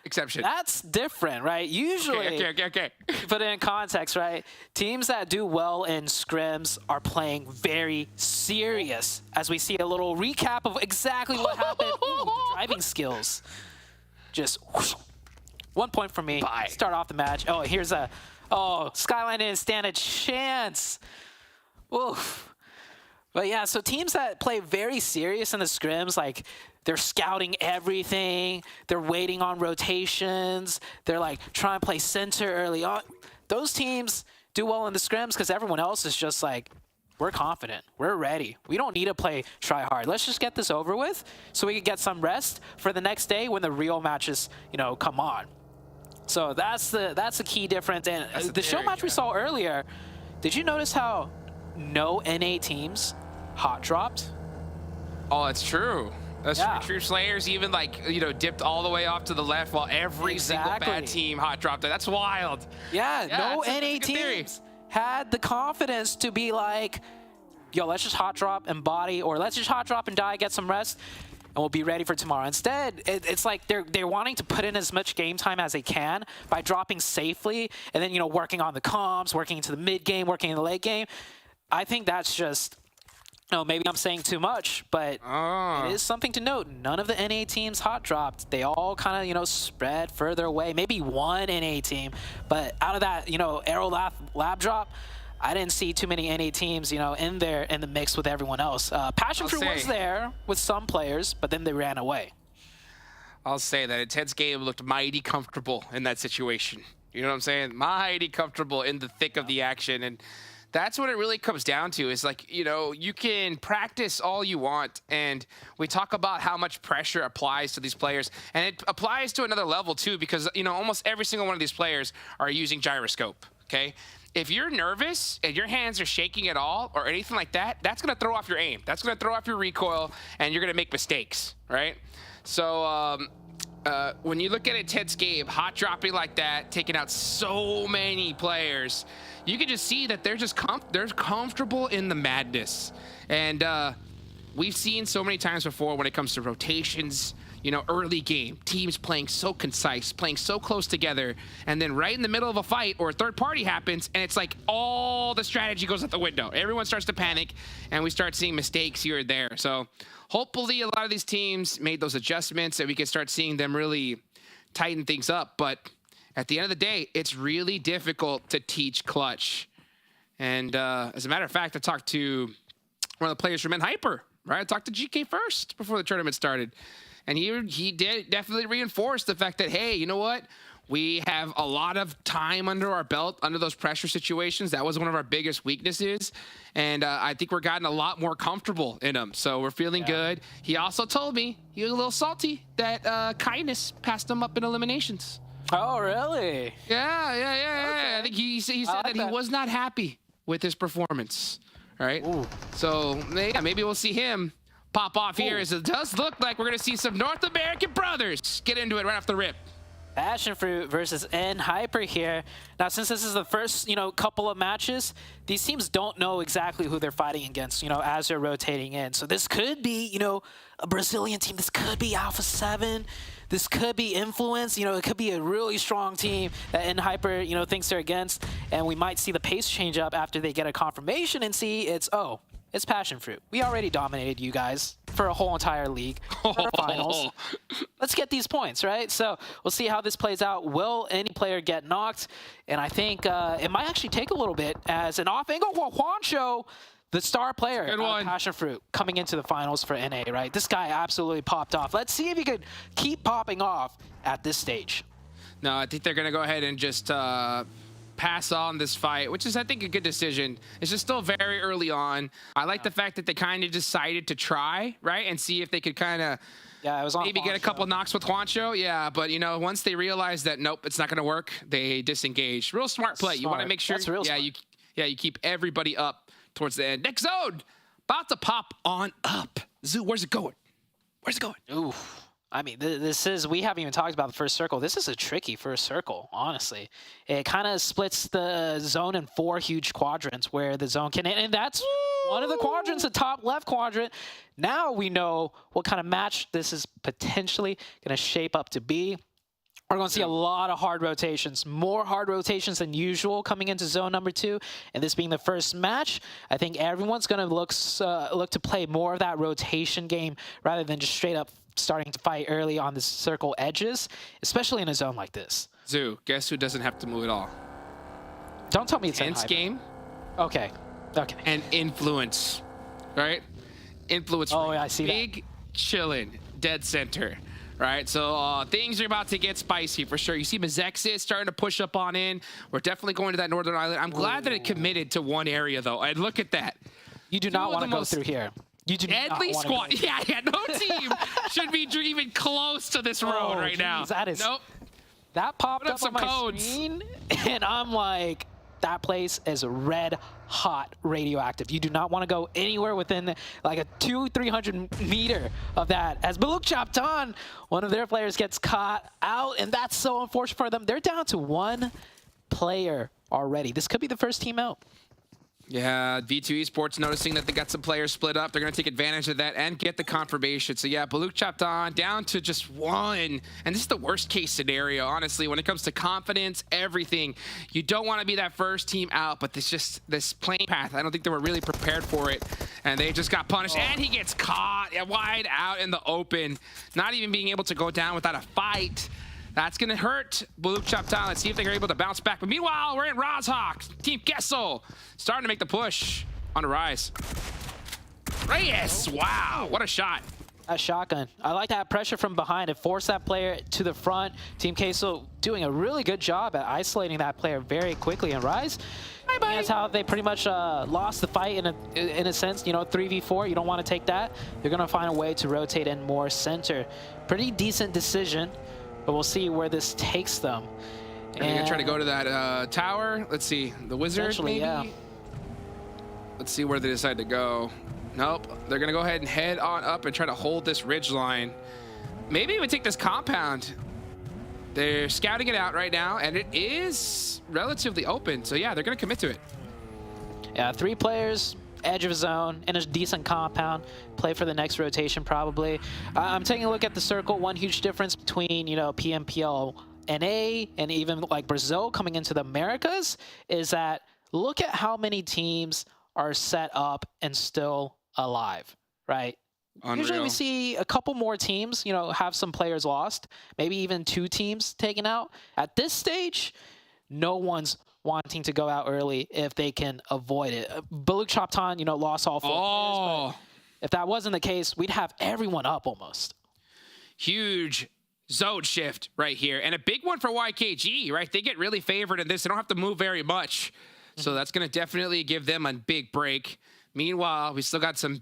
F: exception.
M: That's different, right? Usually,
F: okay.
M: Put it in context, right? Teams that do well in scrims are playing very serious. As we see a little recap of exactly what happened. Ooh, the driving skills. Just whoosh. 1 point for me.
F: Bye.
M: Start off the match. Oh, here's a... Oh, Skyline didn't stand a chance. Oof. But yeah, so teams that play very serious in the scrims, like they're scouting everything, they're waiting on rotations, they're like trying to play center early on. Those teams do well in the scrims because everyone else is just like, we're confident, we're ready. We don't need to play try hard. Let's just get this over with so we can get some rest for the next day when the real matches, you know, come on. So that's the key difference. And the show match we saw earlier, did you notice how no NA teams hot dropped?
F: Oh, that's true. That's true. Slayers even, like, you know, dipped all the way off to the left while every single bad team hot dropped it. That's wild.
M: Yeah, no NA teams had the confidence to be like, yo, let's just hot drop and body, or let's just hot drop and die, get some rest, and we'll be ready for tomorrow. Instead, it's like they're wanting to put in as much game time as they can by dropping safely and then, you know, working on the comms, working into the mid game, working in the late game. I think that's just... No, maybe I'm saying too much, but it is something to note. None of the NA teams hot dropped. They all kind of, you know, spread further away. Maybe one NA team, but out of that, you know, Aero lab drop, I didn't see too many NA teams, you know, in there in the mix with everyone else. PASSIONFRUIT was there with some players, but then they ran away.
F: I'll say that Intense Game looked mighty comfortable in that situation. You know what I'm saying? Mighty comfortable in the thick of the action. And that's what it really comes down to is, like, you know, you can practice all you want, and we talk about how much pressure applies to these players, and it applies to another level too, because, you know, almost every single one of these players are using gyroscope, okay? If you're nervous and your hands are shaking at all or anything like that, that's going to throw off your aim. That's going to throw off your recoil, and you're going to make mistakes, right? So when you look at Intense Game, hot dropping like that, taking out so many players, you can just see that they're just they're comfortable in the madness. And we've seen so many times before when it comes to rotations, you know, early game, teams playing so concise, playing so close together, and then right in the middle of a fight or a third party happens, and it's like all the strategy goes out the window. Everyone starts to panic, and we start seeing mistakes here and there. So hopefully a lot of these teams made those adjustments and we can start seeing them really tighten things up. But at the end of the day, it's really difficult to teach clutch. And as a matter of fact, I talked to one of the players from Hyper, right? I talked to GK first before the tournament started. And he did definitely reinforce the fact that, hey, you know what? We have a lot of time under our belt under those pressure situations. That was one of our biggest weaknesses. And I think we're gotten a lot more comfortable in them. So we're feeling good. He also told me he was a little salty that Kindness passed him up in eliminations.
M: Oh, really?
F: Yeah. Okay. I think he said that he was not happy with his performance. All right.
M: Ooh.
F: So yeah, maybe we'll see him pop off here, as it does look like we're going to see some North American brothers get into it right off the rip.
M: PASSIONFRUIT versus Hyper here. Now, since this is the first, couple of matches, these teams don't know exactly who they're fighting against, as they're rotating in. So this could be, a Brazilian team. This could be Alpha 7. This could be Influence. It could be a really strong team that Hyper, thinks they're against. And we might see the pace change up after they get a confirmation and see it's PASSIONFRUIT. We already dominated you guys for a whole entire league, for our finals. Let's get these points, right? So we'll see how this plays out. Will any player get knocked? And I think it might actually take a little bit as an off angle. Juancho, the star player of PASSIONFRUIT, coming into the finals for NA, right? This guy absolutely popped off. Let's see if he could keep popping off at this stage.
F: No, I think they're going to go ahead and just pass on this fight, which is, I think, a good decision. It's just still very early on. I like the fact that they kind of decided to try, right, and see if they could kind of maybe get a couple knocks with Juancho. Yeah, but, once they realize that, nope, it's not going to work, they disengage. Real smart play. You want to make sure, you keep everybody up towards the end. Next zone, about to pop on up. Zoo, where's it going? Where's it going?
M: Ooh. I mean, we haven't even talked about the first circle. This is a tricky first circle, honestly. It kind of splits the zone in 4 huge quadrants where the zone can, and that's one of the quadrants, the top left quadrant. Now we know what kind of match this is potentially going to shape up to be. We're going to see a lot of hard rotations, more hard rotations than usual coming into zone number 2. And this being the first match, I think everyone's going to look to play more of that rotation game rather than just straight up starting to fight early on the circle edges, especially in a zone like this.
F: Zoo, guess who doesn't have to move at all?
M: Don't tell me it's
F: Tense game.
M: Okay.
F: And Influence, right? Influence.
M: Oh, yeah, I see
F: Big chillin', dead center. Right, so things are about to get spicy for sure. You see MEZEXIS starting to push up on in. We're definitely going to that northern island. I'm glad that it committed to one area, though. And look at that.
M: You do not want to go through here. You do
F: deadly squad. Yeah, no team should be even close to this road right now.
M: That is,
F: nope.
M: That popped up on my
F: codes.
M: screen, and I'm like, that place is red hot radioactive. You do not want to go anywhere within like a 200-300 meter of that. As BULUC CHABTAN, one of their players gets caught out, and that's so unfortunate for them. They're down to 1 player already. This could be the first team out.
F: Yeah, V2 Esports noticing that they got some players split up. They're going to take advantage of that and get the confirmation. So yeah, BULUC CHABTAN down to just 1. And this is the worst case scenario, honestly, when it comes to confidence, everything. You don't want to be that first team out, but this playing path, I don't think they were really prepared for it. And they just got punished. And he gets caught wide out in the open, not even being able to go down without a fight. That's going to hurt BULUC CHABTAN. Let's see if they're able to bounce back. But meanwhile, we're in Rozhawk. Team QUESO starting to make the push on the rise. Reyes, wow, what a shot.
M: A shotgun. I like that pressure from behind to force that player to the front. Team QUESO doing a really good job at isolating that player very quickly. And Rise, that's how they pretty much lost the fight in a sense. 3v4, you don't want to take that. You're going to find a way to rotate in more center. Pretty decent decision. But we'll see where this takes them.
F: And they're gonna try to go to that tower. Let's see, the wizard maybe?
M: Yeah.
F: Let's see where they decide to go. Nope, they're gonna go ahead and head on up and try to hold this ridge line. Maybe even take this compound. They're scouting it out right now, and it is relatively open. So yeah, they're gonna commit to it.
M: Yeah, 3 players. edge of zone in a decent compound, play for the next rotation probably. I'm taking a look at the circle. One huge difference between, you know, PMPL NA and even like Brazil coming into the Americas is that look at how many teams are set up and still alive, right?
F: Unreal.
M: Usually we see a couple more teams, you know, have some players lost, maybe even 2 teams taken out. At this stage, no one's wanting to go out early if they can avoid it. BULUC CHABTAN, you know, lost all 4 players, but if that wasn't the case, we'd have everyone up almost.
F: Huge zone shift right here, and a big one for YKG, right? They get really favored in this. They don't have to move very much, so that's going to definitely give them a big break. Meanwhile, we still got some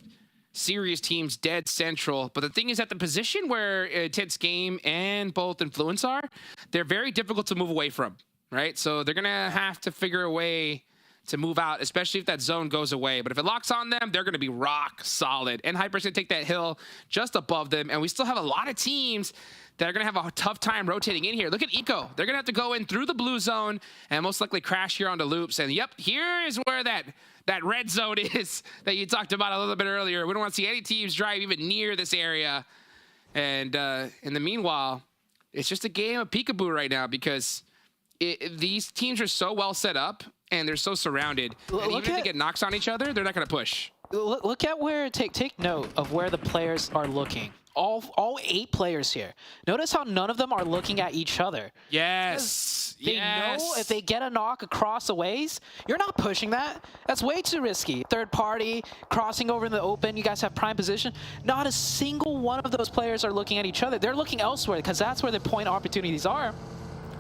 F: serious teams dead central, but the thing is, at the position where Ted's Game and both Influence are, they're very difficult to move away from, right? So they're going to have to figure a way to move out, especially if that zone goes away. But if it locks on them, they're going to be rock solid. And Hyper's going to take that hill just above them, and we still have a lot of teams that are going to have a tough time rotating in here. Look at INCO. They're going to have to go in through the blue zone and most likely crash here onto loops. And yep, here is where that red zone is that you talked about a little bit earlier. We don't want to see any teams drive even near this area. And in the meanwhile, it's just a game of peekaboo right now because these teams are so well set up and they're so surrounded. And even if they get knocks on each other, they're not going to push.
M: Look at where, take note of where the players are looking. All 8 players here. Notice how none of them are looking at each other.
F: Yes.
M: They know if they get a knock across the ways, you're not pushing that. That's way too risky. Third party, crossing over in the open, you guys have prime position. Not a single one of those players are looking at each other. They're looking elsewhere because that's where the point opportunities are.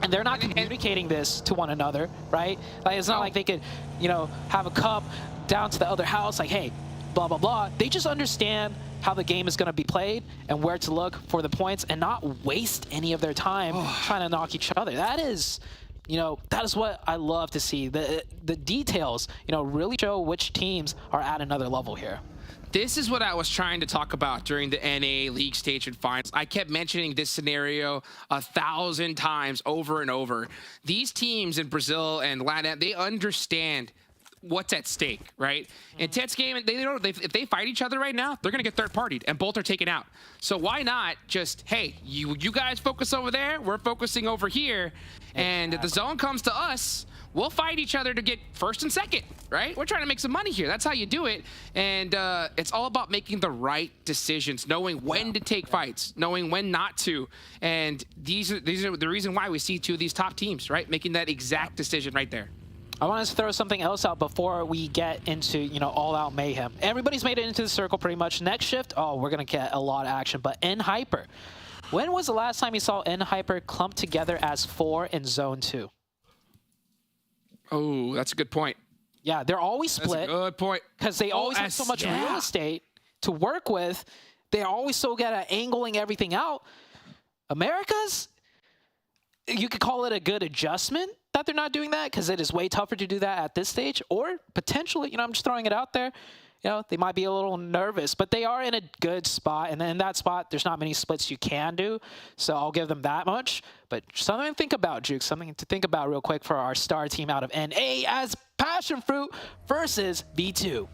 M: And they're not communicating this to one another, right? Like, it's not like they could, you know, have a cup down to the other house, like, hey, blah, blah, blah. They just understand how the game is going to be played and where to look for the points and not waste any of their time trying to knock each other. That is, you know, that is what I love to see. The details, you know, really show which teams are at another level here.
F: This is what I was trying to talk about during the NA League Stage and Finals. I kept mentioning this scenario 1,000 times over and over. These teams in Brazil and Latin, they understand what's at stake, right? In Ted's Game, if they fight each other right now, they're gonna get third-partied, and both are taken out. So why not just, hey, you guys focus over there, we're focusing over here, and if the zone comes to us, we'll fight each other to get first and second, right? We're trying to make some money here. That's how you do it. And it's all about making the right decisions, knowing when to take fights, knowing when not to. And these are the reason why we see 2 of these top teams, right? Making that exact decision right there.
M: I want to throw something else out before we get into, you know, all-out mayhem. Everybody's made it into the circle pretty much. Next shift, oh, we're going to get a lot of action. But N-Hyper, when was the last time you saw N-Hyper clump together as 4 in Zone 2?
F: Oh, that's a good point.
M: Yeah, they're always split.
F: That's a good point.
M: Because they always have so much real estate to work with. They're always so good at angling everything out. Americas, you could call it a good adjustment that they're not doing that because it is way tougher to do that at this stage. Or potentially, you know, I'm just throwing it out there. You know, they might be a little nervous, but they are in a good spot. And then in that spot, there's not many splits you can do. So I'll give them that much. But something to think about, Juke. Something to think about real quick for our star team out of NA as PASSIONFRUIT versus V2.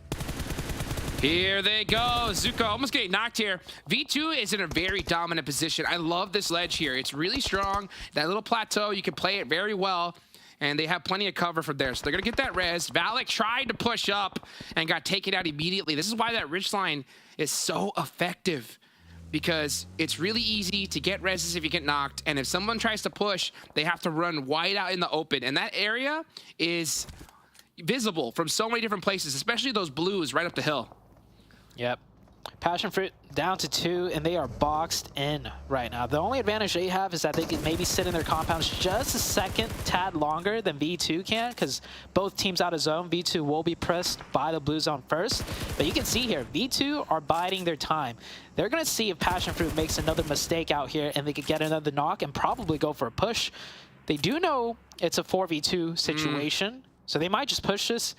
F: Here they go. Zuko almost getting knocked here. V2 is in a very dominant position. I love this ledge here. It's really strong. That little plateau, you can play it very well. And they have plenty of cover from there. So they're going to get that res. Valak tried to push up and got taken out immediately. This is why that ridge line is so effective. Because it's really easy to get reses if you get knocked. And if someone tries to push, they have to run wide out in the open. And that area is visible from so many different places, especially those blues right up the hill.
M: Yep. PASSIONFRUIT down to 2, and they are boxed in right now. The only advantage they have is that they can maybe sit in their compounds just a second tad longer than V2 can, because both teams out of zone. V2 will be pressed by the blue zone first. But you can see here, V2 are biding their time. They're going to see if PASSIONFRUIT makes another mistake out here, and they could get another knock and probably go for a push. They do know it's a 4v2 situation, so they might just push this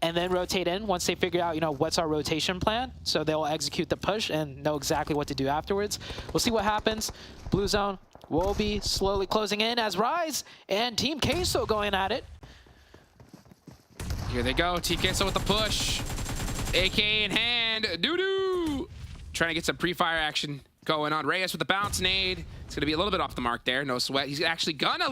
M: and then rotate in once they figure out, you know, what's our rotation plan. So they'll execute the push and know exactly what to do afterwards. We'll see what happens. Blue zone will be slowly closing in as Rise and Team QUESO going at it.
F: Here they go. Team QUESO with the push. AK in hand. Doo-doo. Trying to get some pre-fire action going on. Reyes with the bounce nade. It's going to be a little bit off the mark there. No sweat. He's actually gonna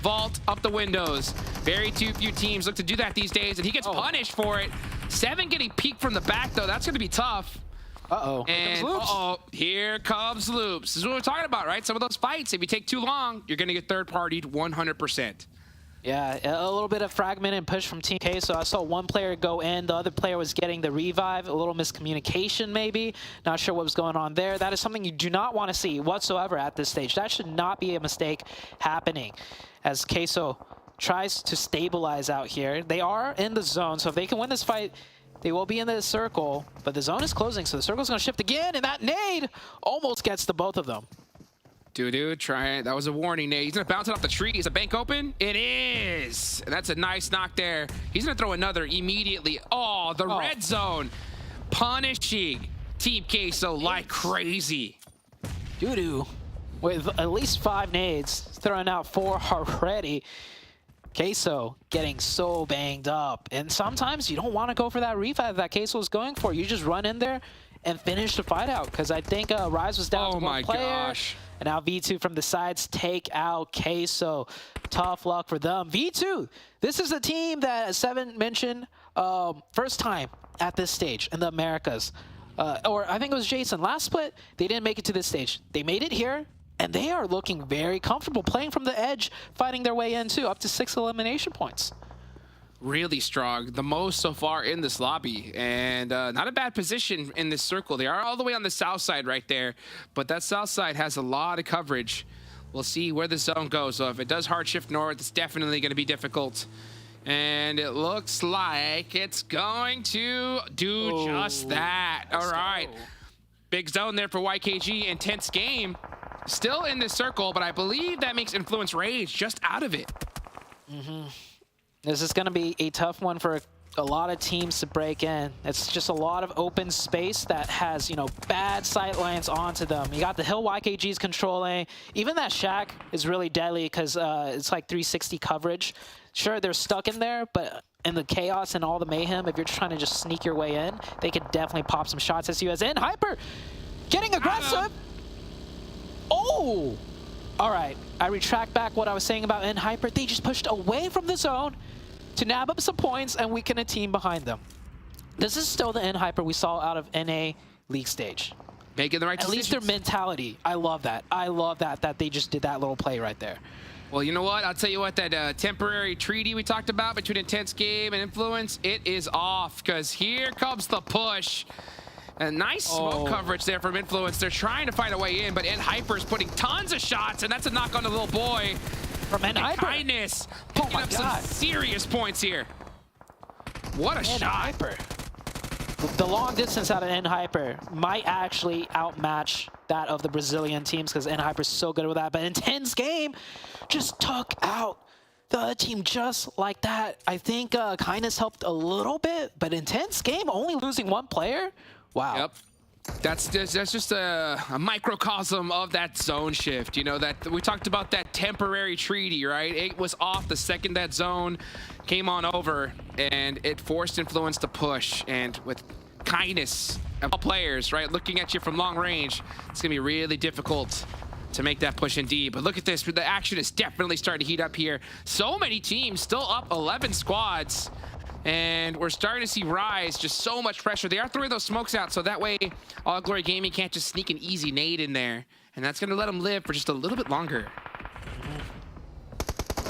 F: vault up the windows. Very few teams look to do that these days, and he gets punished for it. 7 getting peeked from the back, though. That's going to be tough.
M: Uh-oh.
F: And here comes Loops. This is what we're talking about, right? Some of those fights, if you take too long, you're going to get third-partied 100%.
M: Yeah, a little bit of fragment and push from Team K. So I saw one player go in, the other player was getting the revive, a little miscommunication maybe. Not sure what was going on there. That is something you do not want to see whatsoever at this stage. That should not be a mistake happening as QUESO tries to stabilize out here. They are in the zone, so if they can win this fight, they will be in the circle, but the zone is closing, so the circle's going to shift again, and that nade almost gets to both of them.
F: Dude, try it. That was a warning nade. He's going to bounce it off the tree. Is the bank open? It is! And that's a nice knock there. He's going to throw another immediately. Oh, the red zone. Punishing Team QUESO like crazy.
M: Doo-doo with at least 5 nades, throwing out 4 already. QUESO getting so banged up, and sometimes you don't want to go for that revive that QUESO is going for. You just run in there and finish the fight out, because I think Rise was down to one player.
F: Gosh.
M: And now V2 from the sides take out QUESO. Tough luck for them. V2, this is a team that, as Seven mentioned, first time at this stage in the Americas. Or I think it was Jason. Last split, they didn't make it to this stage. They made it here. And they are looking very comfortable playing from the edge, fighting their way in too, up to 6 elimination points.
F: Really strong, the most so far in this lobby, and not a bad position in this circle. They are all the way on the south side right there, but that south side has a lot of coverage. We'll see where the zone goes. So if it does hard shift north, it's definitely going to be difficult. And it looks like it's going to do just that. All right. Big zone there for YKG. Intense game. Still in this circle, but I believe that makes Influence Rage just out of it.
M: This is going to be a tough one for a lot of teams to break in. It's just a lot of open space that has, you know, bad sight lines onto them. You got the hill YKG's controlling. Even that shack is really deadly because it's like 360 coverage. Sure, they're stuck in there, but in the chaos and all the mayhem, if you're trying to just sneak your way in, they could definitely pop some shots as you as in. Hyper getting aggressive. Oh! All right, I retract back what I was saying about Hyper. They just pushed away from the zone to nab up some points and weaken a team behind them. This is still the Hyper we saw out of NA league stage.
F: Making the right decisions.
M: At least their mentality. I love that. I love that they just did that little play right there.
F: Well, you know what? I'll tell you what, that temporary treaty we talked about between Intense Game and Influence, it is off, because here comes the push. A nice smoke coverage there from Influence. They're trying to find a way in, but Hyper's putting tons of shots, and that's a knock on the little boy.
M: From Hyper.
F: Kindness picking up some serious points here. What a shot.
M: Hyper. The long distance out of Hyper might actually outmatch that of the Brazilian teams, because Hyper's so good with that. But Intense Game just took out the other team just like that. I think Kindness helped a little bit, but Intense Game only losing 1 player. Wow.
F: Yep. That's just a microcosm of that zone shift. You know, that we talked about that temporary treaty, right? It was off the second that zone came on over, and it forced Influence to push. And with Kindness of all players, right, looking at you from long range, it's gonna be really difficult to make that push indeed. But look at this, the action is definitely starting to heat up here. So many teams still up, 11 squads. And we're starting to see Rise, just so much pressure. They are throwing those smokes out, so that way All Glory Gaming can't just sneak an easy nade in there. And that's going to let them live for just a little bit longer.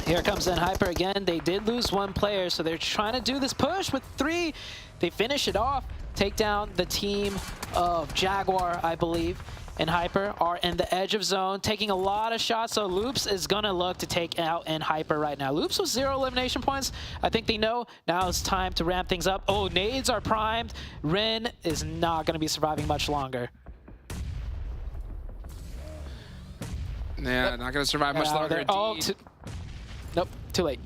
M: Here comes Hyper again. They did lose 1 player, so they're trying to do this push with 3. They finish it off, take down the team of Jaguar, I believe. And Hyper are in the edge of zone, taking a lot of shots, so Loops is gonna look to take out Hyper right now. Loops with 0 elimination points. I think they know now it's time to ramp things up. Oh, nades are primed. Ren is not gonna be surviving much longer.
F: Yeah, not gonna survive much longer.
M: Nope, too late.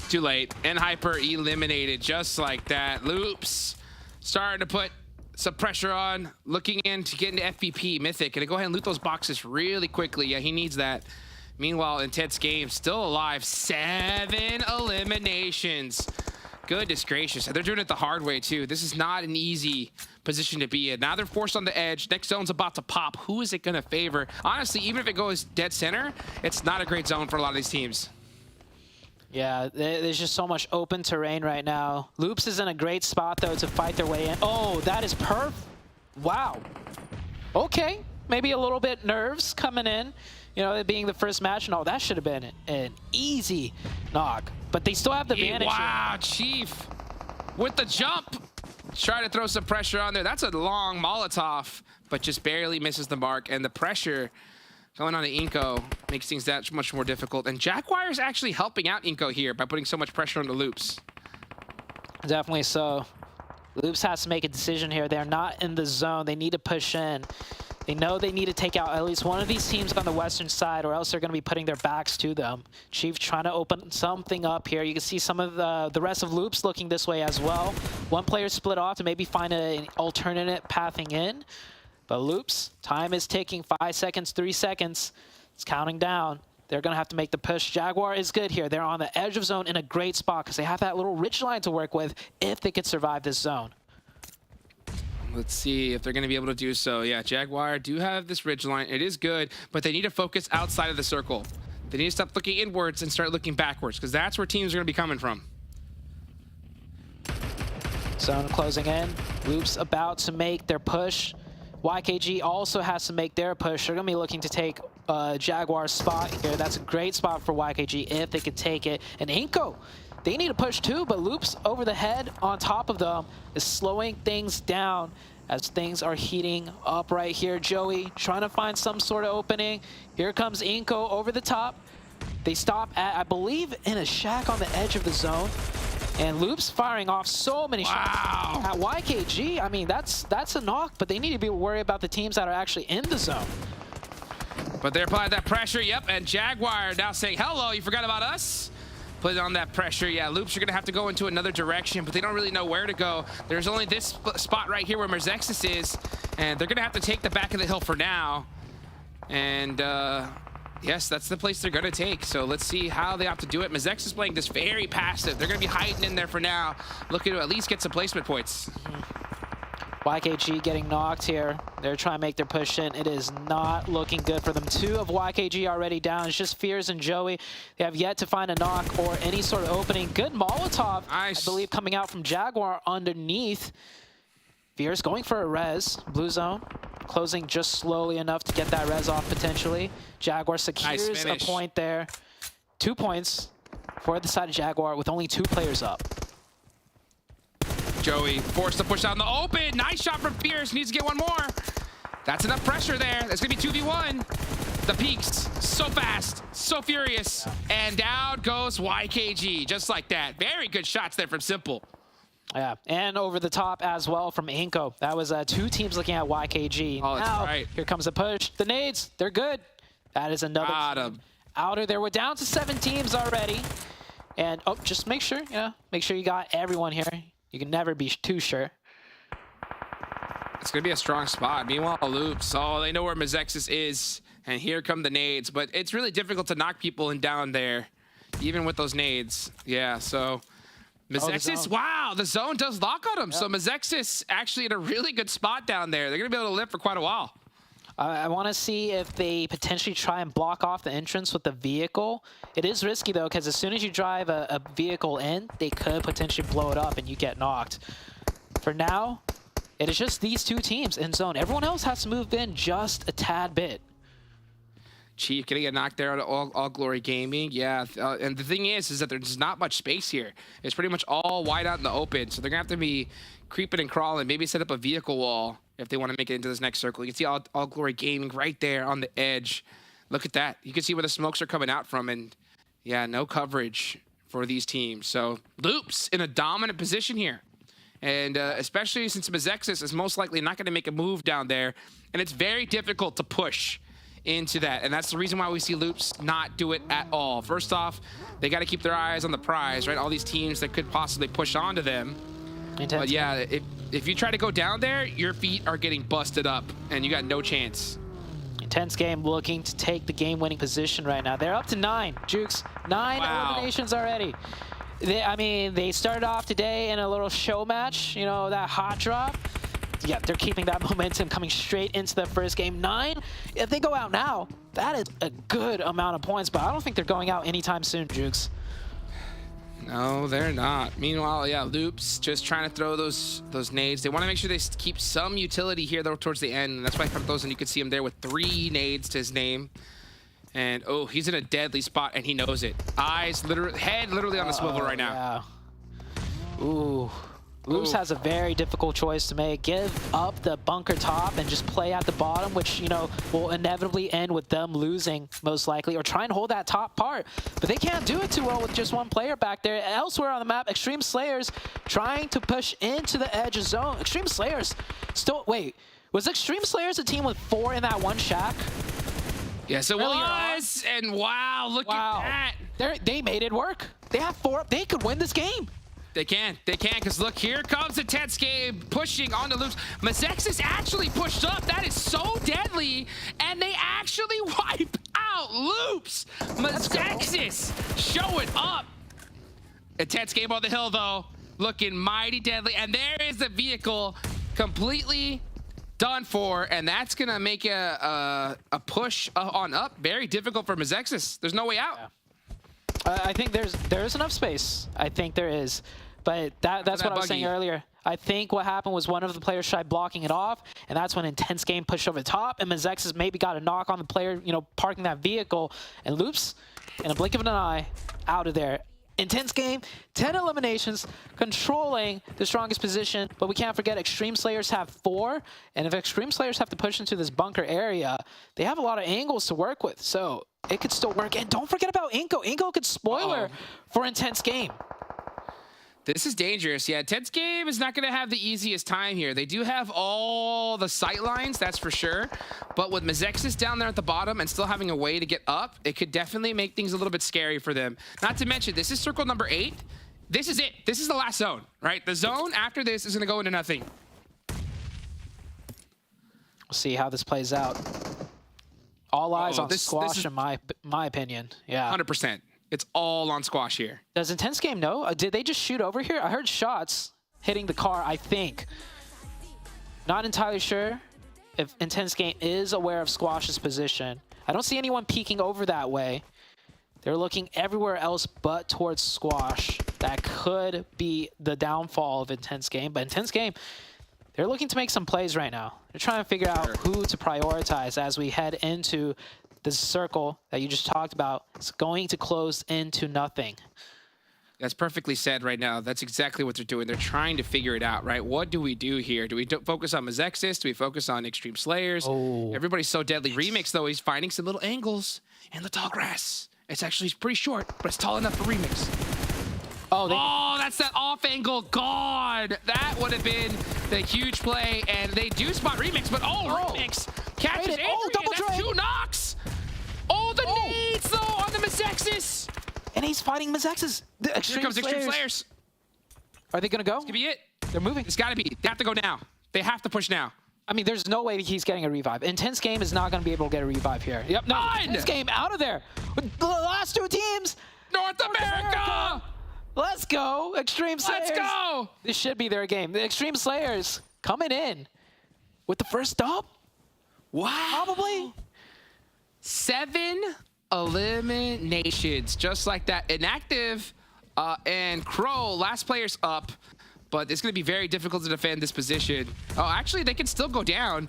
F: Too late. Hyper eliminated just like that. Loops starting to put some pressure on, looking in to get into FPP. Mythic, gonna go ahead and loot those boxes really quickly. Yeah, he needs that. Meanwhile, Intense Game still alive. 7 eliminations. Goodness gracious. And they're doing it the hard way, too. This is not an easy position to be in. Now they're forced on the edge. Next zone's about to pop. Who is it going to favor? Honestly, even if it goes dead center, it's not a great zone for a lot of these teams.
M: Yeah, there's just so much open terrain right now. Loops is in a great spot, though, to fight their way in. Oh, that is perfect. Wow. Okay, maybe a little bit nerves coming in. You know, it being the first match. No, that should have been an easy knock. But they still have the advantage.
F: Wow, Chief with the jump. Try to throw some pressure on there. That's a long Molotov, but just barely misses the mark. And the pressure going on to INCO makes things that much more difficult. And Jaguar is actually helping out INCO here by putting so much pressure on the Loops.
M: Definitely so. Loops has to make a decision here. They're not in the zone. They need to push in. They know they need to take out at least one of these teams on the western side, or else they're going to be putting their backs to them. Chief trying to open something up here. You can see some of the rest of Loops looking this way as well. One player split off to maybe find an alternate pathing in. But Loops, time is ticking. 5 seconds, 3 seconds. It's counting down. They're going to have to make the push. Jaguar is good here. They're on the edge of zone in a great spot because they have that little ridge line to work with if they could survive this zone.
F: Let's see if they're going to be able to do so. Yeah, Jaguar do have this ridge line. It is good, but they need to focus outside of the circle. They need to stop looking inwards and start looking backwards because that's where teams are going to be coming from.
M: Zone closing in. Loops about to make their push. YKG also has to make their push. They're going to be looking to take Jaguar's spot here. That's a great spot for YKG if they could take it. And INCO, they need to push too, but Loops over the head on top of them is slowing things down as things are heating up right here. Joey trying to find some sort of opening. Here comes INCO over the top. They stop at, I believe, in a shack on the edge of the zone. And Loops firing off so many shots at YKG. I mean, that's a knock, but they need to be worried about the teams that are actually in the zone.
F: But they're applying that pressure, yep, and Jaguar now saying, hello, you forgot about us? Put on that pressure. Yeah, Loops are going to have to go into another direction, but they don't really know where to go. There's only this spot right here where MEZEXIS is, and they're going to have to take the back of the hill for now. And yes, that's the place they're going to take. So let's see how they have to do it. MEZEXIS is playing this very passive. They're going to be hiding in there for now, looking to at least get some placement points.
M: YKG getting knocked here. They're trying to make their push in. It is not looking good for them. 2 of YKG already down. It's just Fears and Joey. They have yet to find a knock or any sort of opening. Good Molotov, nice. I believe, coming out from Jaguar underneath. Fears going for a res. Blue zone closing just slowly enough to get that res off potentially. Jaguar secures a point there. 2 points for the side of Jaguar with only 2 players up.
F: Joey forced to push out in the open. Nice shot from Fierce. Needs to get one more. That's enough pressure there. That's going to be 2v1. The peaks. So fast. So furious. And down goes YKG. Just like that. Very good shots there from Simple.
M: Yeah, and over the top as well from INCO. That was 2 teams looking at YKG.
F: Oh, that's
M: now,
F: right.
M: Here comes the push. The nades, they're good. That is another outer there. We're down to 7 teams already. And, oh, just make sure, make sure you got everyone here. You can never be too sure.
F: It's going to be a strong spot. Meanwhile, Loops, they know where MEZEXIS is. And here come the nades. But it's really difficult to knock people in down there, even with those nades. Yeah, so MEZEXIS, wow, the zone does lock on them. Yep. So MEZEXIS actually in a really good spot down there. They're going to be able to live for quite a while.
M: I want to see if they potentially try and block off the entrance with the vehicle. It is risky, though, because as soon as you drive a vehicle in, they could potentially blow it up and you get knocked. For now, it is just these 2 teams in zone. Everyone else has to move in just a tad bit.
F: Chief getting a knock there on All Glory Gaming. Yeah, and the thing is that there's not much space here. It's pretty much all wide out in the open. So they're going to have to be creeping and crawling, maybe set up a vehicle wall if they want to make it into this next circle. You can see All Glory Gaming right there on the edge. Look at that. You can see where the smokes are coming out from. And yeah, no coverage for these teams. So Loops in a dominant position here. And especially since MEZEXIS is most likely not going to make a move down there. And it's very difficult to push into that, and that's the reason why we see Loops not do it at all. First off, they got to keep their eyes on the prize, right? All these teams that could possibly push onto them. But yeah, if you try to go down there, your feet are getting busted up, and you got no chance.
M: Intense game, looking to take the game-winning position right now. They're up to 9, Jukes. 9 eliminations already. I mean, they started off today in a little show match, you know, that hot drop. Yeah, they're keeping that momentum coming straight into the first game. 9, if they go out now, that is a good amount of points, but I don't think they're going out anytime soon, Jukes.
F: No, they're not. Meanwhile, yeah, Loops just trying to throw those nades. They want to make sure they keep some utility here, though, towards the end. And that's why Cardozo, you can see him there with 3 nades to his name. And, oh, he's in a deadly spot, and he knows it. Eyes, literally, head literally on a swivel right now.
M: Yeah. Ooh. Loops has a very difficult choice to make. Give up the bunker top and just play at the bottom, which, you know, will inevitably end with them losing, most likely, or try and hold that top part. But they can't do it too well with just one player back there. Elsewhere on the map, Extreme Slayers trying to push into the edge of zone. Extreme Slayers still... Wait, was Extreme Slayers a team with 4 in that one shack?
F: Yes, it was. And wow, look at that.
M: They made it work. They have 4 up. They could win this game.
F: They can, because look, here comes the tense game, pushing on the Loops. MEZEXIS actually pushed up. That is so deadly, and they actually wipe out Loops. MEZEXIS showing up. A tense game on the hill, though, looking mighty deadly, and there is the vehicle completely done for, and that's gonna make a push on up very difficult for MEZEXIS. There's no way out.
M: Yeah. I think there's enough space. I think there is, but that's what I was saying earlier. I think what happened was one of the players tried blocking it off, and that's when Intense Game pushed over the top, and MEZEXIS maybe got a knock on the player, you know, parking that vehicle, and Loops, in a blink of an eye, out of there. Intense Game, 10 eliminations, controlling the strongest position, but we can't forget Extreme Slayers have 4, and if Extreme Slayers have to push into this bunker area, they have a lot of angles to work with, so it could still work. And don't forget about INCO. INCO could spoiler for Intense Game.
F: This is dangerous. Yeah, Intense Game is not going to have the easiest time here. They do have all the sight lines, that's for sure. But with MEZEXIS down there at the bottom and still having a way to get up, it could definitely make things a little bit scary for them. Not to mention, this is circle number 8. This is it. This is the last zone, right? The zone after this is going to go into nothing.
M: We'll see how this plays out. All eyes on Squash, in my opinion. Yeah.
F: 100%. It's all on Squash here.
M: Does Intense Game know? Did they just shoot over here? I heard shots hitting the car, I think. Not entirely sure if Intense Game is aware of Squash's position. I don't see anyone peeking over that way. They're looking everywhere else but towards Squash. That could be the downfall of Intense Game. But Intense Game, they're looking to make some plays right now. They're trying to figure out who to prioritize as we head into this circle that you just talked about. It's going to close into nothing.
F: That's perfectly said right now. That's exactly what they're doing. They're trying to figure it out, right? What do we do here? Do we focus on MEZEXIS? Do we focus on Extreme Slayers? Everybody's so deadly. Remix, though, he's finding some little angles in the tall grass. It's actually pretty short, but it's tall enough for Remix. Oh, that's that off angle. God, that would have been the huge play. And they do spot Remix, but Remix catches Adrian. That's 2 knocks. The nades, though, on the MEZEXIS.
M: And he's fighting MEZEXIS.
F: Here comes Extreme Slayers.
M: Are they going to go?
F: This could be it.
M: They're moving.
F: It's got to be. They have to go now. They have to push now.
M: I mean, there's no way he's getting a revive. Intense Game is not going to be able to get a revive here. Yep, no. Intense Game out of there. The last 2 teams.
F: North America.
M: Let's go. Extreme Slayers.
F: Let's go.
M: This should be their game. The Extreme Slayers coming in with the first dub.
F: Wow.
M: Probably.
F: 7 eliminations, just like that. Inactive and Crow, last player's up, but it's going to be very difficult to defend this position. Oh, actually, they can still go down.